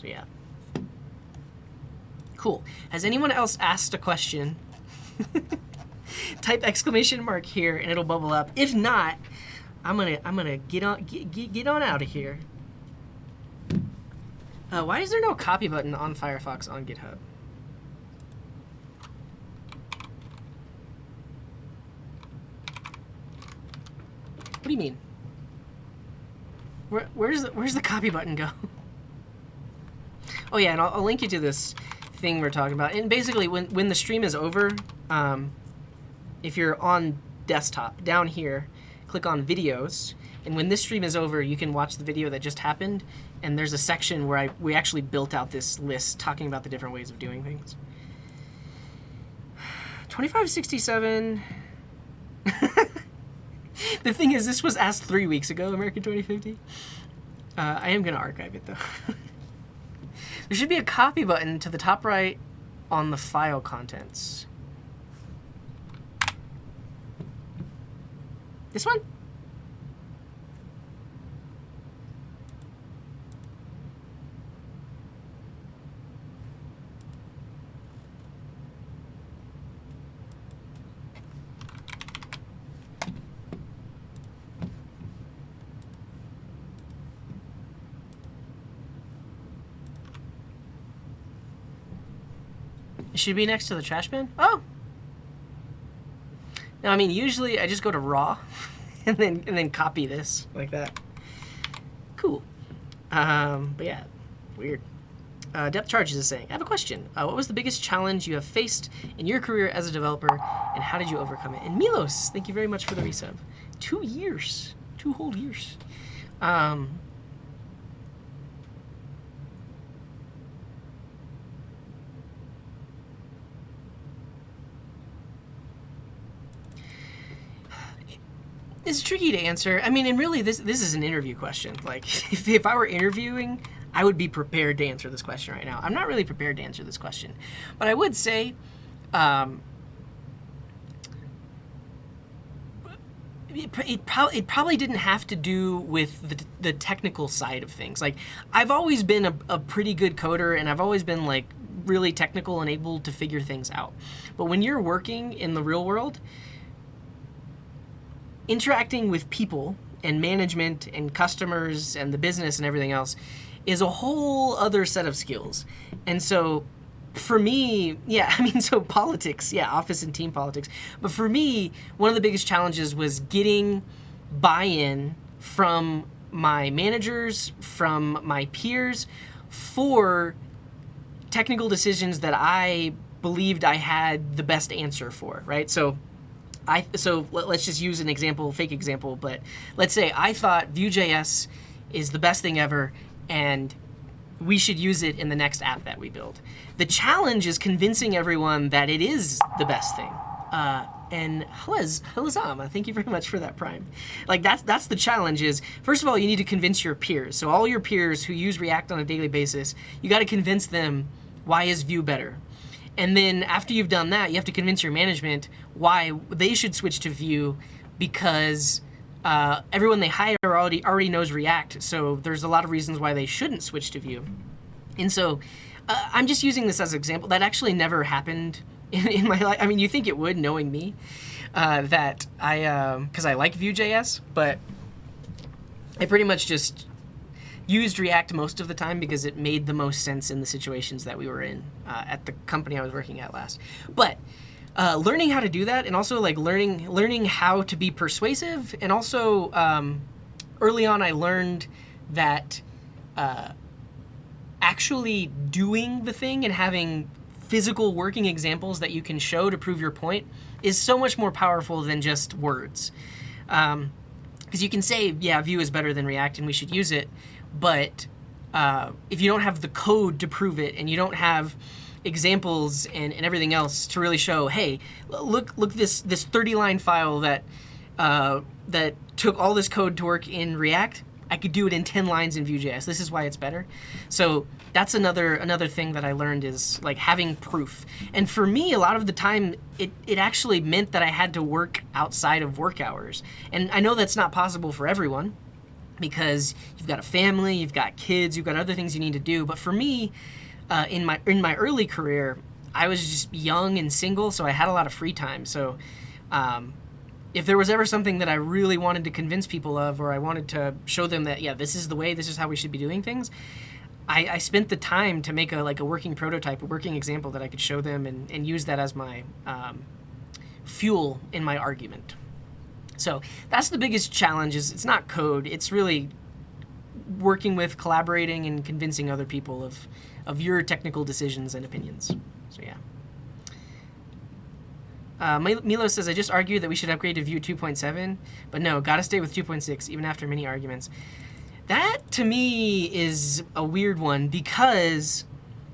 So yeah. Cool. Has anyone else asked a question? Type exclamation mark here and it'll bubble up. If not, I'm gonna get on out of here. Why is there no copy button on Firefox on GitHub? What do you mean? Where's the copy button go? Oh yeah, and I'll link you to this thing we're talking about. And basically, when the stream is over, if you're on desktop, down here, click on videos, and when this stream is over, you can watch the video that just happened, and there's a section where we actually built out this list talking about the different ways of doing things. 2567. The thing is, this was asked 3 weeks ago, American 2050. I am going to archive it, though. There should be a copy button to the top right on the file contents. This one? It should be next to the trash bin? Oh! Now, I mean, usually I just go to raw and then copy this like that. Cool. But yeah, weird. Depth Charges is saying, I have a question. What was the biggest challenge you have faced in your career as a developer, and how did you overcome it? And Milos, thank you very much for the resub. 2 years. 2 whole years. It's tricky to answer. I mean, and really, this is an interview question. Like, if I were interviewing, I would be prepared to answer this question right now. I'm not really prepared to answer this question. But I would say, it probably didn't have to do with the technical side of things. Like, I've always been a pretty good coder, and I've always been, like, really technical and able to figure things out. But when you're working in the real world, interacting with people and management and customers and the business and everything else is a whole other set of skills. And so for me, yeah, I mean, so politics, yeah, office and team politics. But for me, one of the biggest challenges was getting buy-in from my managers, from my peers, for technical decisions that I believed I had the best answer for, right? So let's just use an example, fake example, but let's say I thought Vue.js is the best thing ever, and we should use it in the next app that we build. The challenge is convincing everyone that it is the best thing. And Halazama, thank you very much for that prime. Like, that's the challenge is, first of all, you need to convince your peers. So all your peers who use React on a daily basis, you got to convince them why is Vue better. And then after you've done that, you have to convince your management why they should switch to Vue, because everyone they hire already knows React. So there's a lot of reasons why they shouldn't switch to Vue. And so I'm just using this as an example. That actually never happened in my life. I mean, you think it would, knowing me, that because I like Vue.js, but I pretty much just used React most of the time because it made the most sense in the situations that we were in at the company I was working at last. But learning how to do that, and also like learning how to be persuasive, and also early on I learned that actually doing the thing and having physical working examples that you can show to prove your point is so much more powerful than just words. Because you can say, yeah, Vue is better than React and we should use it, but if you don't have the code to prove it, and you don't have examples and everything else to really show, hey, look this 30-line file that that took all this code to work in React, I could do it in 10 lines in Vue.js. This is why it's better. So that's another thing that I learned, is like having proof. And for me, a lot of the time, it actually meant that I had to work outside of work hours. And I know that's not possible for everyone, because you've got a family, you've got kids, you've got other things you need to do. But for me, in my early career, I was just young and single, so I had a lot of free time. So if there was ever something that I really wanted to convince people of, or I wanted to show them that, yeah, this is the way, this is how we should be doing things, I spent the time to make a working prototype, a working example that I could show them and use that as my fuel in my argument. So that's the biggest challenge. Is it's not code, it's really working with, collaborating, and convincing other people of your technical decisions and opinions. So yeah. Milo says, I just argued that we should upgrade to Vue 2.7, but no, gotta stay with 2.6, even after many arguments. That, to me, is a weird one, because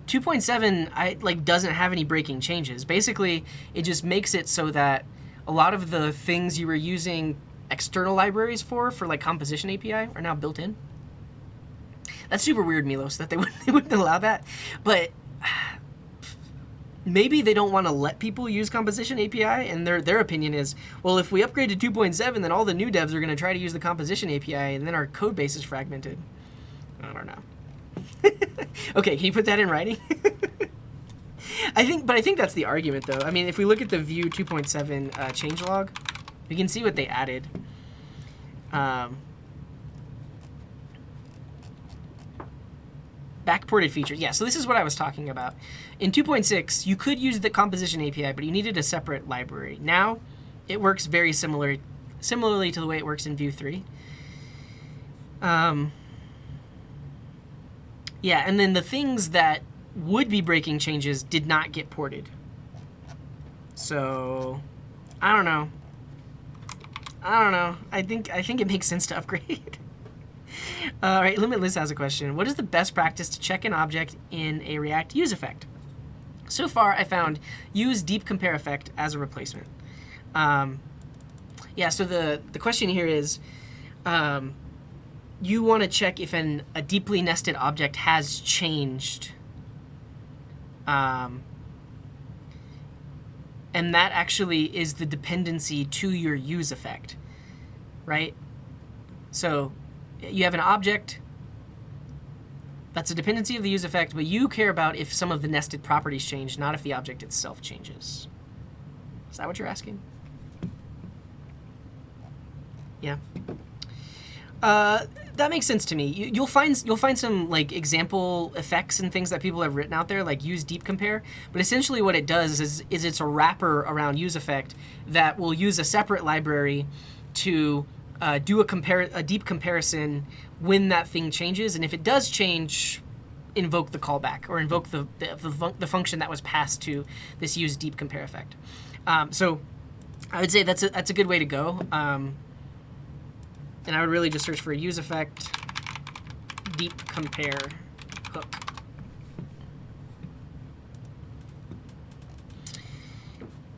2.7 doesn't have any breaking changes. Basically, it just makes it so that a lot of the things you were using external libraries for like composition API, are now built in. That's super weird, Milos, that they wouldn't allow that. But maybe they don't want to let people use composition API, and their opinion is, well, if we upgrade to 2.7, then all the new devs are going to try to use the composition API, and then our code base is fragmented. I don't know. Okay, can you put that in writing? I think that's the argument, though. I mean, if we look at the Vue 2.7 changelog, we can see what they added. Backported features. Yeah, so this is what I was talking about. In 2.6, you could use the composition API, but you needed a separate library. Now, it works very similarly to the way it works in Vue 3. Yeah, and then the things that would be breaking changes did not get ported. So, I don't know. I think it makes sense to upgrade. All right, Limitless has a question. What is the best practice to check an object in a React use effect? So far, I found use deep compare effect as a replacement. Yeah, so the question here is, you want to check if a deeply nested object has changed. And that actually is the dependency to your use effect, right? So you have an object that's a dependency of the use effect, but you care about if some of the nested properties change, not if the object itself changes. Is that what you're asking? Yeah. That makes sense to me. You'll find some like example effects and things that people have written out there, like use deep compare. But essentially, what it does is it's a wrapper around use effect that will use a separate library to do a deep comparison when that thing changes, and if it does change, invoke the callback or invoke the function that was passed to this use deep compare effect. So I would say that's a good way to go. And I would really just search for a use effect deep compare hook.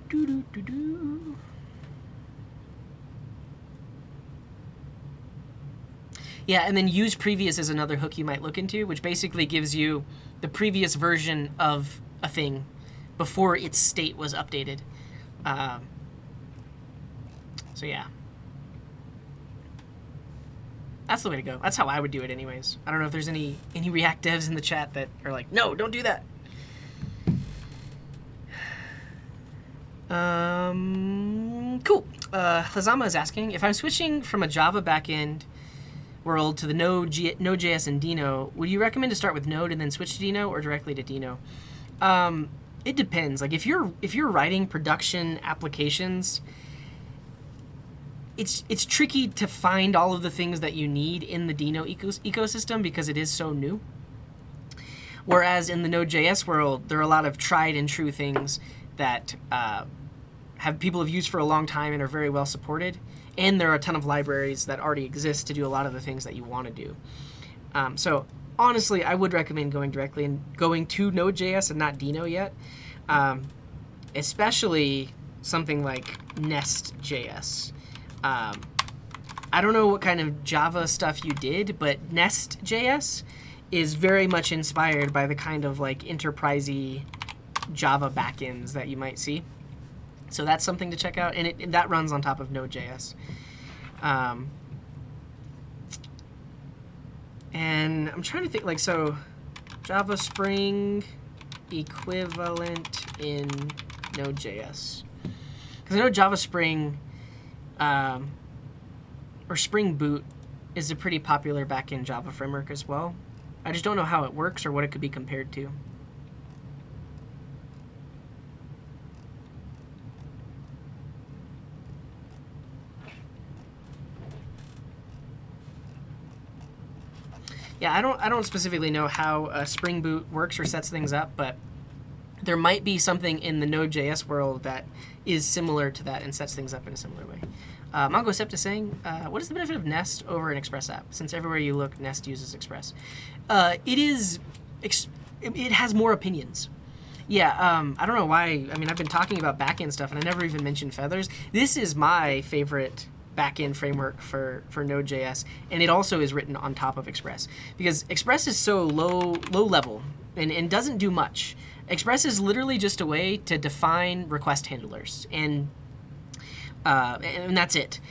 Doo-doo-doo-doo. Yeah, and then use previous is another hook you might look into, which basically gives you the previous version of a thing before its state was updated. So yeah. That's the way to go. That's how I would do it anyways. I don't know if there's any React devs in the chat that are like, no, don't do that. Cool. Hazama is asking, if I'm switching from a Java backend world to the Node.js and Dino, would you recommend to start with Node and then switch to Dino, or directly to Dino? It depends. Like if you're writing production applications, it's tricky to find all of the things that you need in the Dino ecosystem because it is so new. Whereas in the Node.js world, there are a lot of tried and true things that people have used for a long time and are very well supported. And there are a ton of libraries that already exist to do a lot of the things that you want to do. So honestly, I would recommend going directly and going to Node.js and not Dino yet. Especially something like Nest.js. I don't know what kind of Java stuff you did, but Nest.js is very much inspired by the kind of like enterprisey Java backends that you might see. So that's something to check out, and that runs on top of Node.js. And I'm trying to think, like, so Java Spring equivalent in Node.js. Because I know Java Spring or Spring Boot is a pretty popular backend Java framework as well. I just don't know how it works or what it could be compared to. Yeah, I don't specifically know how Spring Boot works or sets things up, but there might be something in the Node.js world that is similar to that and sets things up in a similar way. Mongo Sept is saying, what is the benefit of Nest over an Express app? Since everywhere you look, Nest uses Express. It has more opinions. Yeah, I don't know why. I mean, I've been talking about backend stuff, and I never even mentioned Feathers. This is my favorite backend framework for Node.js, and it also is written on top of Express because Express is so low level and doesn't do much. Express is literally just a way to define request handlers, and that's it.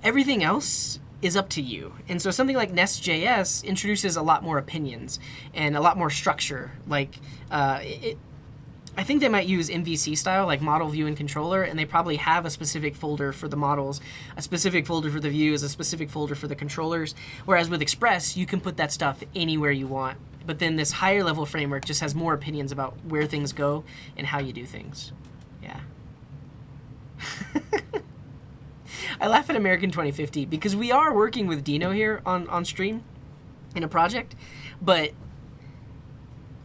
Everything else is up to you. And so something like Nest.js introduces a lot more opinions and a lot more structure. Like I think they might use MVC style, like model, view, and controller, and they probably have a specific folder for the models, a specific folder for the views, a specific folder for the controllers. Whereas with Express, you can put that stuff anywhere you want. But then this higher level framework just has more opinions about where things go and how you do things. Yeah. I laugh at American 2050 because we are working with Dino here on stream in a project, but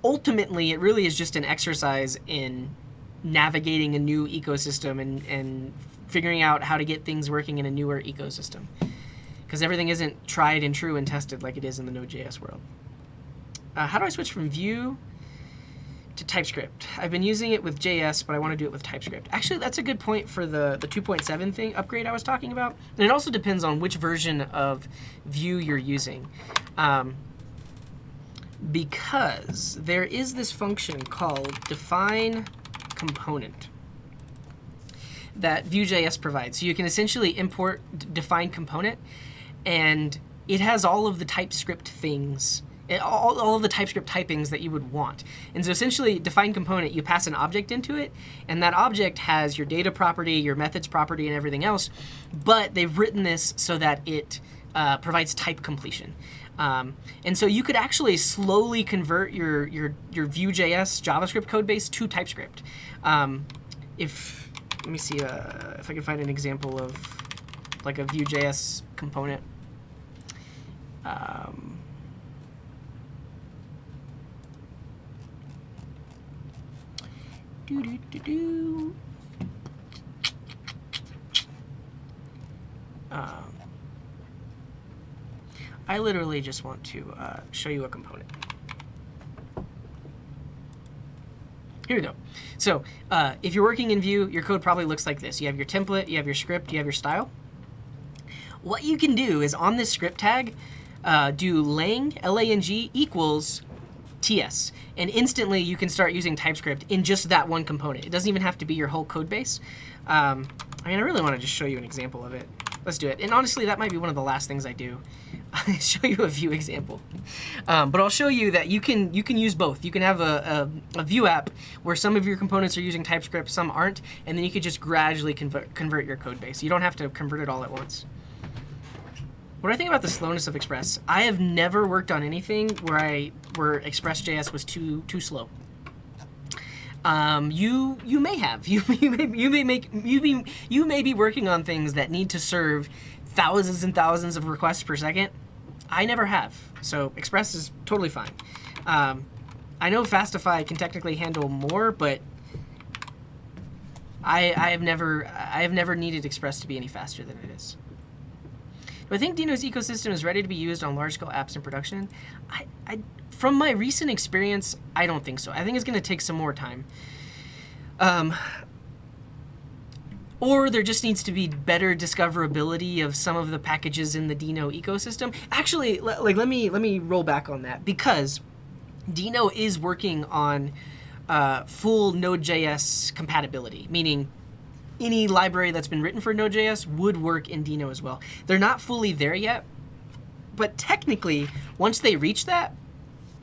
ultimately it really is just an exercise in navigating a new ecosystem and figuring out how to get things working in a newer ecosystem, because everything isn't tried and true and tested like it is in the Node.js world. How do I switch from Vue to TypeScript? I've been using it with JS, but I want to do it with TypeScript. Actually, that's a good point for the 2.7 thing upgrade I was talking about. And it also depends on which version of Vue you're using. Because there is this function called define component that Vue.js provides. So you can essentially import define component, and it has all of the TypeScript things, all of the TypeScript typings that you would want. And so essentially, define component, you pass an object into it, and that object has your data property, your methods property, and everything else. But they've written this so that it provides type completion. And so you could actually slowly convert your Vue.js JavaScript code base to TypeScript. Let me see if I can find an example of like a Vue.js component. I literally just want to show you a component. Here we go. So if you're working in Vue, your code probably looks like this. You have your template, you have your script, you have your style. What you can do is on this script tag, do lang, L-A-N-G, equals TS. And instantly you can start using TypeScript in just that one component. It doesn't even have to be your whole code base. I mean, I really want to just show you an example of it. Let's do it. And honestly, that might be one of the last things I do. Show you a Vue example. But I'll show you that you can use both. You can have a Vue app where some of your components are using TypeScript, some aren't, and then you could just gradually convert your code base. You don't have to convert it all at once. What do I think about the slowness of Express? I have never worked on anything where Express.js was too slow. You may have you may be working on things that need to serve thousands and thousands of requests per second. I never have, so Express is totally fine. I know Fastify can technically handle more, but I have never needed Express to be any faster than it is. Do I think Dino's ecosystem is ready to be used on large-scale apps in production? From my recent experience, I don't think so. I think it's going to take some more time. Or there just needs to be better discoverability of some of the packages in the Dino ecosystem. Actually, let me roll back on that, because Dino is working on full Node.js compatibility, meaning any library that's been written for Node.js would work in Dino as well. They're not fully there yet, but technically, once they reach that,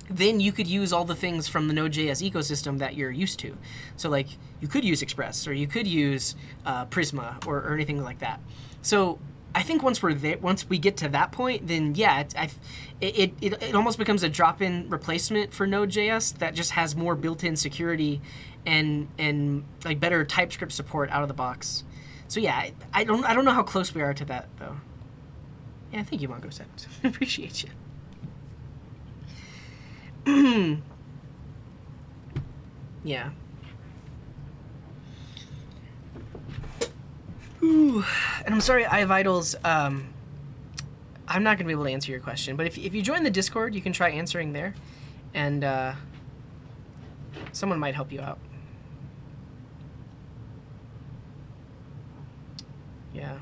then you could use all the things from the Node.js ecosystem that you're used to. So like, you could use Express, or you could use Prisma, or anything like that. So I think once we're there, once we get to that point, then yeah, it almost becomes a drop-in replacement for Node.js that just has more built-in security and like better TypeScript support out of the box. So yeah, I don't know how close we are to that though. Yeah, thank you, Mongo Set. Appreciate you. Yeah. Ooh. And I'm sorry, iVitals, I'm not going to be able to answer your question, but if you join the Discord, you can try answering there, and someone might help you out. Yeah.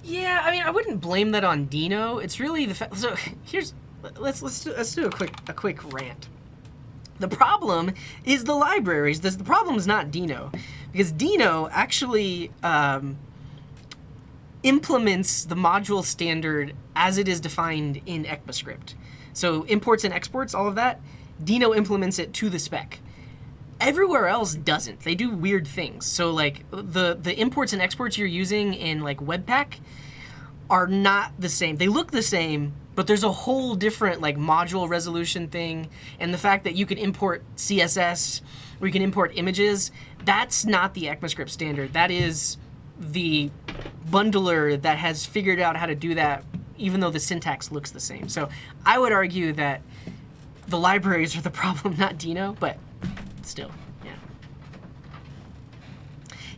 Yeah, I mean, I wouldn't blame that on Dino. It's really the fact. So here's let's do a quick rant. The problem is the libraries. The problem is not Dino, because Dino actually implements the module standard as it is defined in ECMAScript. So imports and exports, all of that, Dino implements it to the spec. Everywhere else doesn't. They do weird things. So like the imports and exports you're using in like Webpack are not the same. They look the same, but there's a whole different like module resolution thing, and the fact that you can import CSS or you can import images, that's not the ECMAScript standard. That is the bundler that has figured out how to do that, even though the syntax looks the same. So I would argue that the libraries are the problem, not Dino, but still, yeah.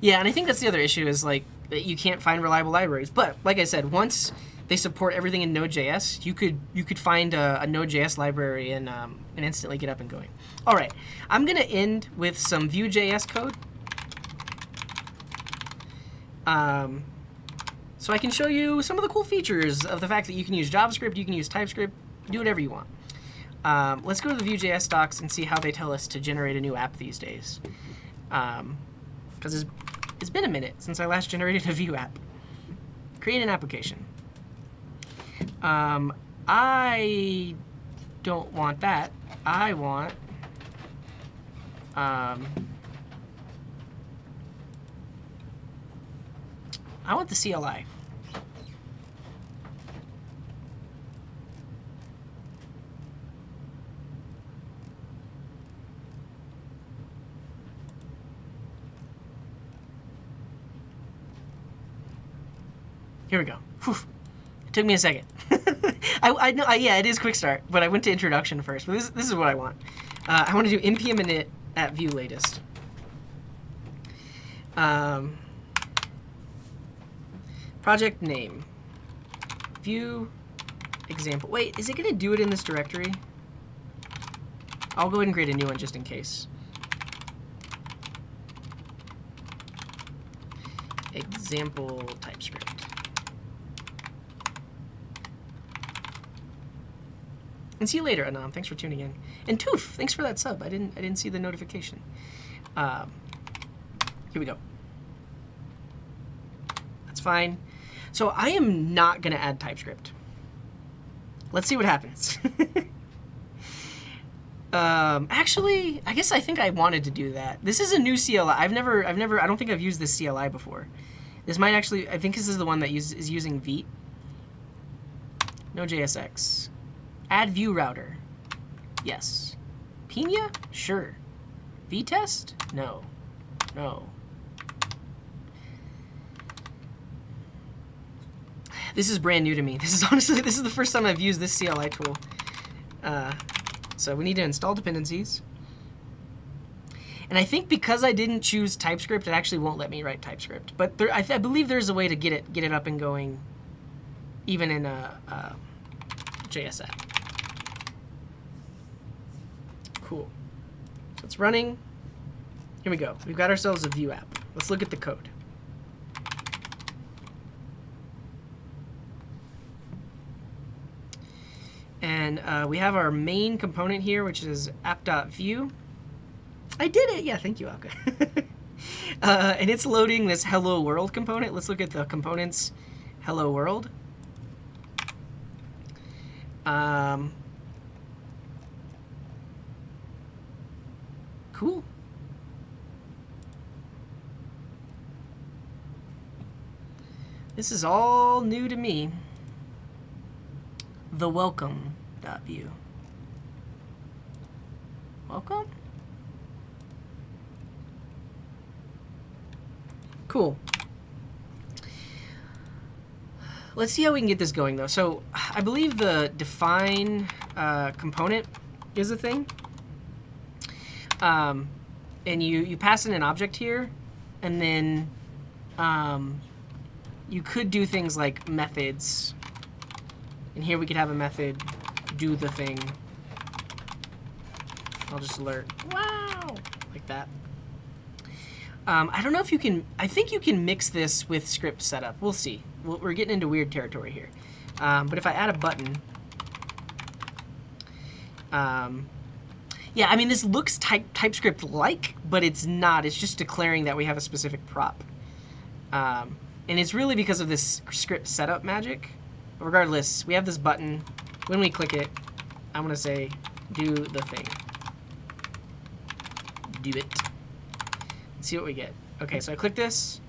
Yeah, and I think that's the other issue, is like that you can't find reliable libraries. But like I said, once they support everything in Node.js, you could find a Node.js library and instantly get up and going. All right, I'm gonna end with some Vue.js code, so I can show you some of the cool features of the fact that you can use JavaScript, you can use TypeScript, do whatever you want. Let's go to the Vue.js docs and see how they tell us to generate a new app these days, because it's been a minute since I last generated a Vue app. Create an application. I don't want that. I want the CLI. Here we go. Whew. It took me a second. I know, yeah, it is quick start, but I went to introduction first. But this is what I want. I want to do npm init at Vue latest. Project name. Vue example. Wait, is it going to do it in this directory? I'll go ahead and create a new one just in case. Example TypeScript. And see you later, Anam. Thanks for tuning in. And Toof, thanks for that sub. I didn't see the notification. Here we go. That's fine. So I am not going to add TypeScript. Let's see what happens. Actually, I guess I think I wanted to do that. This is a new CLI. I don't think I've used this CLI before. This might actually, I think this is the one that is using Vite. Node.jsx. Add view router. Yes. Pina? Sure. vtest? No. No. This is brand new to me. This is honestly, this is the first time I've used this CLI tool. So we need to install dependencies. And I think because I didn't choose TypeScript, it actually won't let me write TypeScript. But there, I believe there's a way to get it up and going, even in a JS app. Cool. So it's running. Here we go. We've got ourselves a Vue app. Let's look at the code. And we have our main component here, which is app.view. I did it! Yeah, thank you, Alka. And it's loading this hello world component. Let's look at the components hello world. Cool. This is all new to me. The welcome.view. Welcome? Cool. Let's see how we can get this going, though. So I believe the define component is a thing. And you pass in an object here, and then you could do things like methods. And here we could have a method do the thing. I'll just alert. Wow! Like that. I don't know if you can... I think you can mix this with script setup. We'll see. We're getting into weird territory here. But if I add a button... yeah, I mean, this looks TypeScript-like, but it's not. It's just declaring that we have a specific prop. And it's really because of this script setup magic. Regardless, we have this button. When we click it, I'm going to say, do the thing. Do it. Let's see what we get. Okay, so I click this.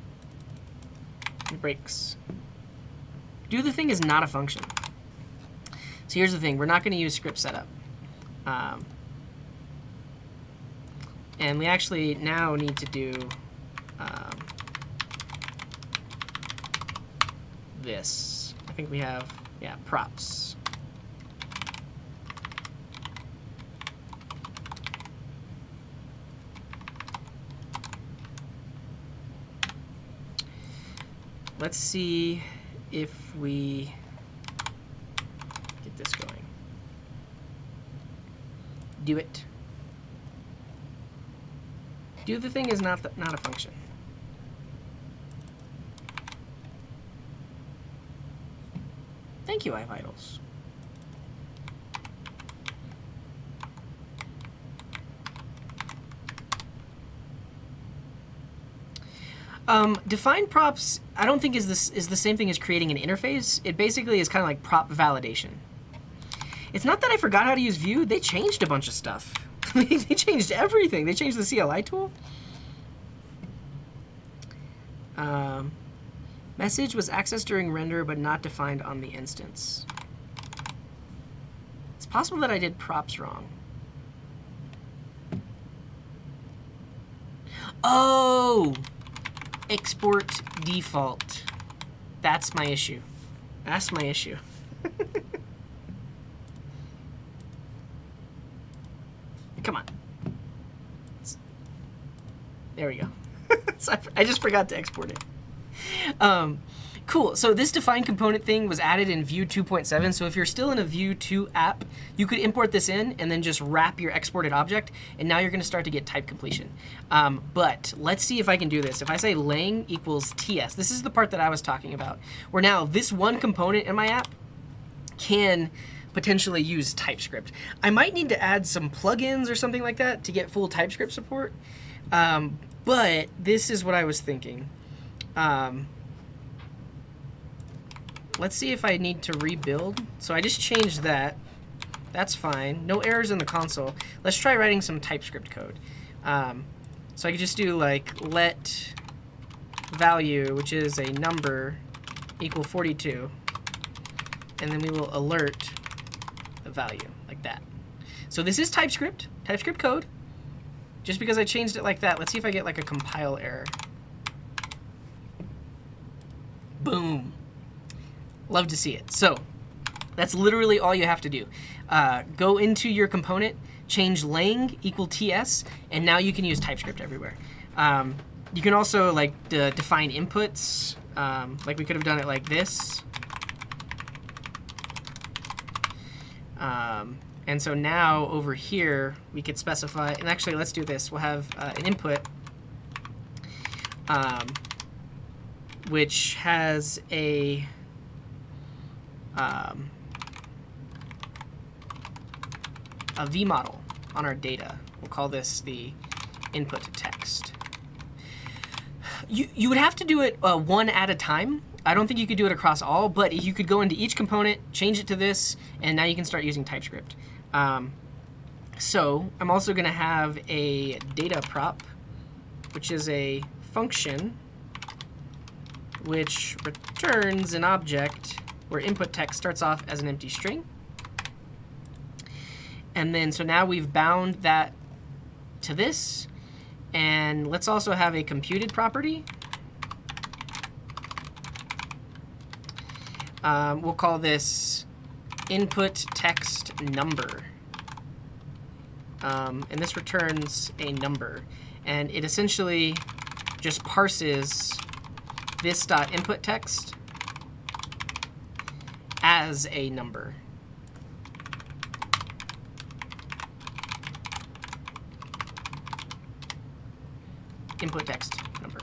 It breaks. Do the thing is not a function. So here's the thing. We're not going to use script setup. And we actually now need to do this. I think we have, yeah, props. Let's see if we get this going. Do it. Do the thing is not a function. Thank you, iVitals. Define props, I don't think is the same thing as creating an interface. It basically is kind of like prop validation. It's not that I forgot how to use Vue. They changed a bunch of stuff. They changed everything. They changed the CLI tool. Message was accessed during render, but not defined on the instance. It's possible that I did props wrong. Oh! Export default. That's my issue. That's my issue. Come on. There we go. So I just forgot to export it. Cool. So this define component thing was added in Vue 2.7. So if you're still in a Vue 2 app, you could import this in and then just wrap your exported object. And now you're going to start to get type completion. But let's see if I can do this. If I say lang equals TS, this is the part that I was talking about, where now this one component in my app can potentially use TypeScript. I might need to add some plugins or something like that to get full TypeScript support. But this is what I was thinking. Let's see if I need to rebuild. So I just changed that. That's fine. No errors in the console. Let's try writing some TypeScript code. So I could just do like let value, which is a number, equal 42. and then we will alert the value like that. So this is TypeScript code. Just because I changed it like that, let's see if I get like a compile error. Boom. Love to see it. So that's literally all you have to do. Go into your component, change lang equal ts, and now you can use TypeScript everywhere. You can also like define inputs. Like we could have done it like this. And so now over here, we could specify, and actually let's do this. We'll have an input which has a V model on our data. We'll call this the input to text. You would have to do it one at a time. I don't think you could do it across all, but you could go into each component, change it to this, and now you can start using TypeScript. So I'm also going to have a data prop, which is a function which returns an object where input text starts off as an empty string. And then, so now we've bound that to this. And let's also have a computed property. We'll call this input text number. And this returns a number. And it essentially just parses this dot input text as a number. Input text number.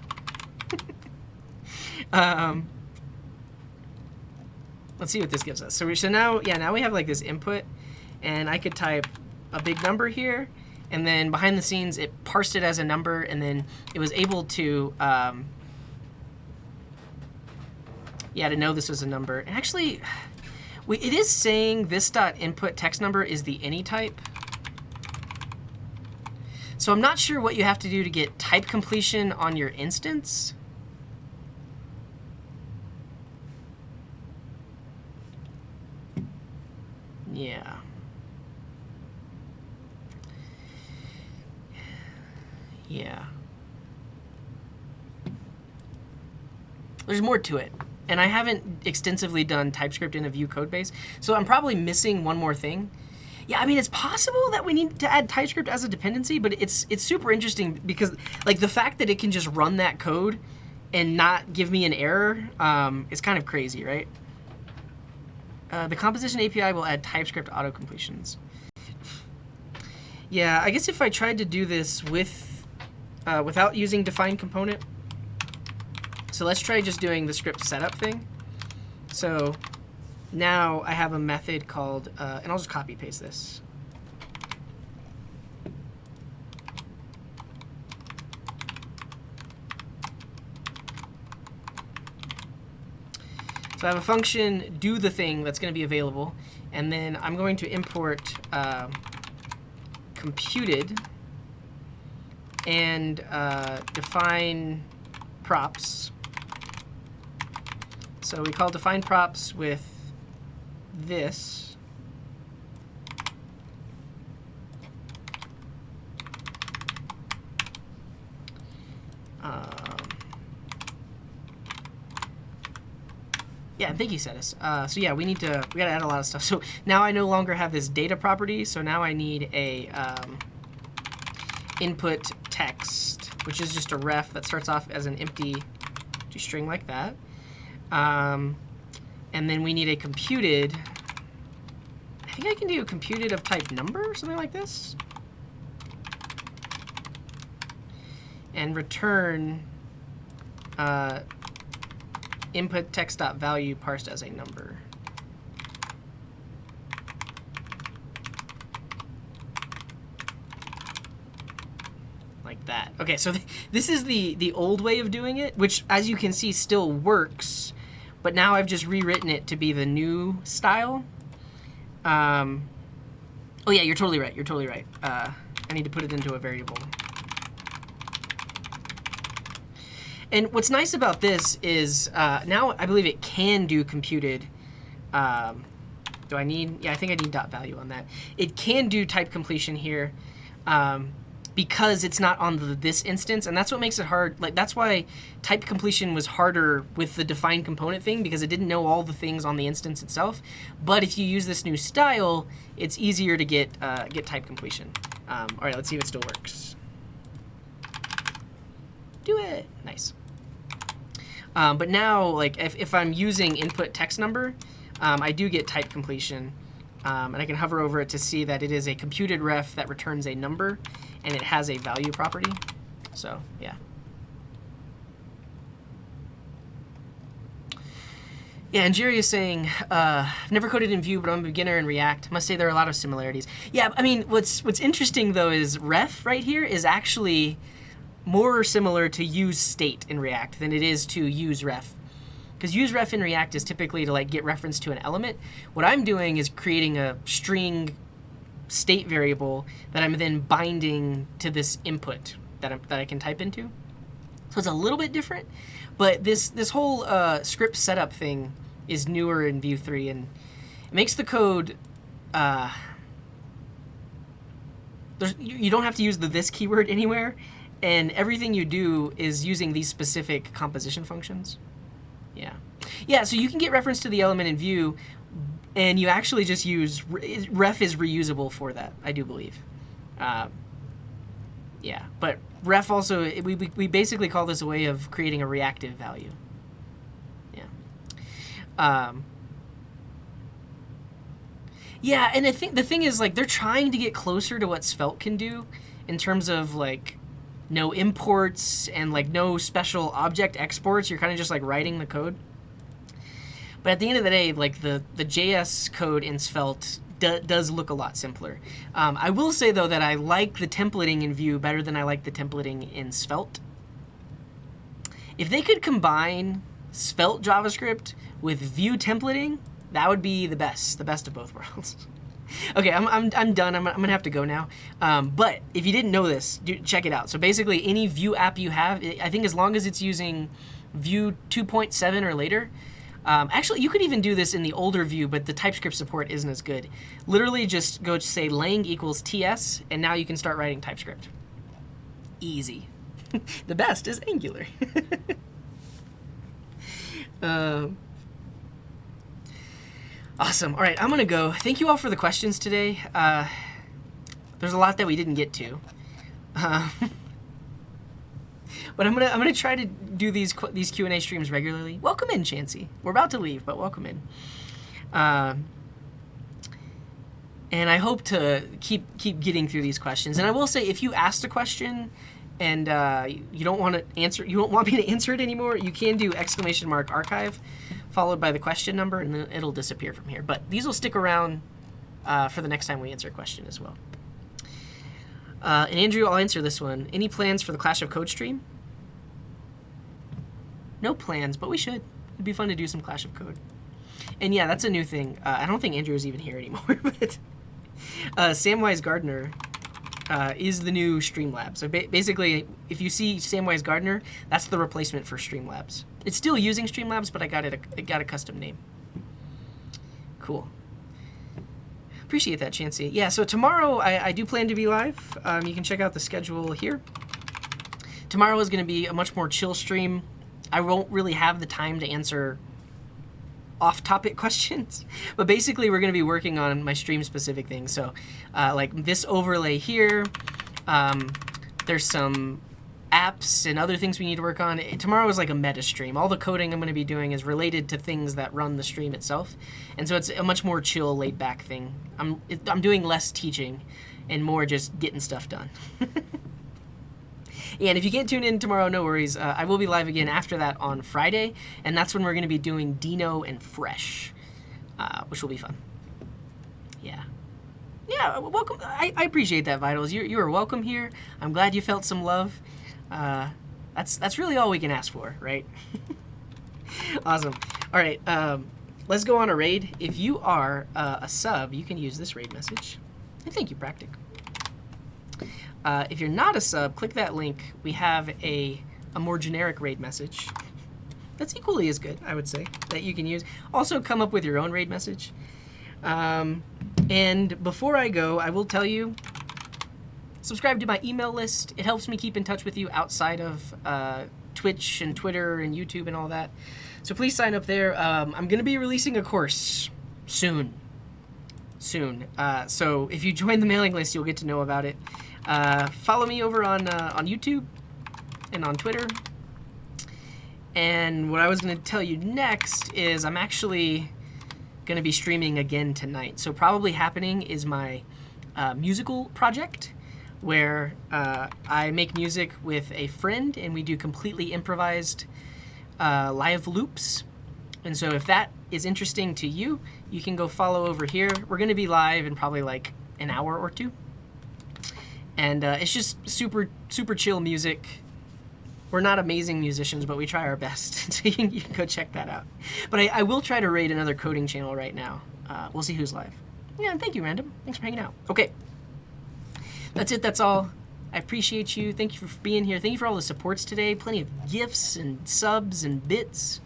Let's see what this gives us. So now, now we have like this input, and I could type a big number here, and then behind the scenes it parsed it as a number, and then it was able to to know this was a number. And actually, it is saying this dot input text number is the any type. So I'm not sure what you have to do to get type completion on your instance. Yeah. Yeah. There's more to it. And I haven't extensively done TypeScript in a Vue code base, so I'm probably missing one more thing. Yeah, I mean, it's possible that we need to add TypeScript as a dependency, but it's super interesting because like the fact that it can just run that code and not give me an error is kind of crazy, right? The composition API will add TypeScript auto-completions. Yeah, I guess if I tried to do this with without using define component, so let's try just doing the script setup thing. So now I have a method called, and I'll just copy paste this. So I have a function, do the thing that's going to be available, and then I'm going to import computed and define props. So we call define props with this. Yeah, thank you, Cetus. So yeah, we gotta add a lot of stuff. So now I no longer have this data property. So now I need a input text, which is just a ref that starts off as an empty string like that. And then we need a computed. I think I can do a computed of type number or something like this. And return input text.value parsed as a number. Like that. Okay, so this is the old way of doing it, which as you can see still works, but now I've just rewritten it to be the new style. Oh yeah, you're totally right. You're totally right. I need to put it into a variable. And what's nice about this is now I believe it can do computed Do I need, yeah, I think I need dot value on that. It can do type completion here because it's not on this instance, and that's what makes it hard. Like, that's why type completion was harder with the defined component thing, because it didn't know all the things on the instance itself. But if you use this new style, it's easier to get type completion. All right, let's see if it still works. Do it. Nice. But now, like, if I'm using input text number, I do get type completion, and I can hover over it to see that it is a computed ref that returns a number, and it has a value property. So, yeah. Yeah, and Jerry is saying, I've never coded in Vue, but I'm a beginner in React. Must say there are a lot of similarities. Yeah, I mean, what's interesting, though, is ref right here is actually more similar to use state in React than it is to use ref. Because use ref in React is typically to like get reference to an element. What I'm doing is creating a string state variable that I'm then binding to this input that I can type into. So it's a little bit different, but this whole script setup thing is newer in Vue 3, and it makes the code. You don't have to use the this keyword anywhere, and everything you do is using these specific composition functions. Yeah, so you can get reference to the element in Vue, and you actually just use ref is reusable for that, I do believe. Yeah, but ref also, we basically call this a way of creating a reactive value. Yeah. Yeah, and I think the thing is, like, they're trying to get closer to what Svelte can do in terms of, like, no imports and, like, no special object exports. You're kind of just, like, writing the code. But at the end of the day, like, the JS code in Svelte does look a lot simpler. I will say, though, that I like the templating in Vue better than I like the templating in Svelte. If they could combine Svelte JavaScript with Vue templating, that would be the best of both worlds. Okay, I'm done. I'm gonna have to go now. But if you didn't know this, check it out. So basically, any Vue app you have, I think as long as it's using Vue 2.7 or later. Actually, you could even do this in the older Vue, but the TypeScript support isn't as good. Literally, just go to say lang equals ts, and now you can start writing TypeScript. Easy. The best is Angular. Awesome. All right, I'm gonna go. Thank you all for the questions today. There's a lot that we didn't get to, but I'm gonna try to do these Q&A streams regularly. Welcome in, Chansey. We're about to leave, but welcome in. And I hope to keep getting through these questions. And I will say, if you asked a question and you don't want me to answer it anymore, you can do !archive followed by the question number, and then it'll disappear from here. But these will stick around for the next time we answer a question as well. And Andrew, I'll answer this one. Any plans for the Clash of Code stream? No plans, but we should. It'd be fun to do some Clash of Code. And yeah, that's a new thing. I don't think Andrew is even here anymore, but Samwise Gardner is the new Streamlabs. So basically, if you see Samwise Gardner, that's the replacement for Streamlabs. It's still using Streamlabs, but it got a custom name. Cool. Appreciate that, Chansey. Yeah, so tomorrow I do plan to be live. You can check out the schedule here. Tomorrow is going to be a much more chill stream. I won't really have the time to answer off-topic questions, but basically we're going to be working on my stream-specific things. So, like this overlay here, there's some apps and other things we need to work on. Tomorrow is like a meta stream. All the coding I'm going to be doing is related to things that run the stream itself, and so it's a much more chill, laid-back thing. I'm doing less teaching and more just getting stuff done. And if you can't tune in tomorrow, no worries. I will be live again after that on Friday, and that's when we're going to be doing Dino and Fresh, which will be fun. Yeah. Yeah, welcome. I appreciate that, Vitals. You are welcome here. I'm glad you felt some love. That's really all we can ask for, right? Awesome. All right, let's go on a raid. If you are a sub, you can use this raid message. And thank you, Practic. If you're not a sub, click that link. We have a more generic raid message. that's equally as good, I would say, that you can use. Also, come up with your own raid message. And before I go, I will tell you, subscribe to my email list. It helps me keep in touch with you outside of Twitch and Twitter and YouTube and all that. So please sign up there. I'm going to be releasing a course soon. So if you join the mailing list, you'll get to know about it. Follow me over on YouTube and on Twitter. And what I was going to tell you next is I'm actually going to be streaming again tonight. So probably happening is my musical project, where I make music with a friend and we do completely improvised live loops. And so if that is interesting to you, you can go follow over here. We're going to be live in probably like an hour or two. And it's just super, super chill music. We're not amazing musicians, but we try our best. So you can go check that out. But I will try to raid another coding channel right now. We'll see who's live. Yeah, and thank you, Random. Thanks for hanging out. Okay. That's it. That's all. I appreciate you. Thank you for being here. Thank you for all the supports today. Plenty of gifts and subs and bits.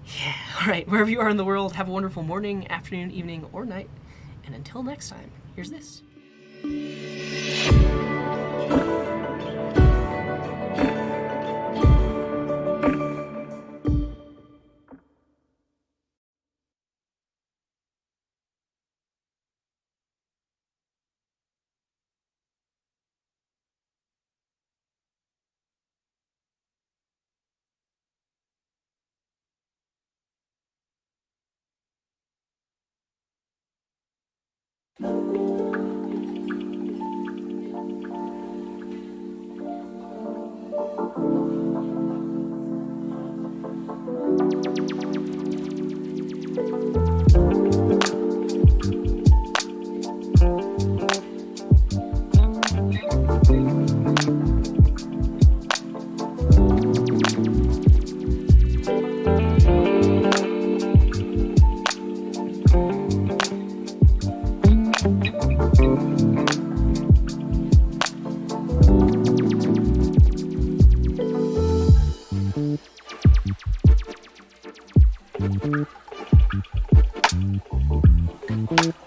Yeah. All right. Wherever you are in the world, have a wonderful morning, afternoon, evening, or night. And until next time, here's this. Thank you.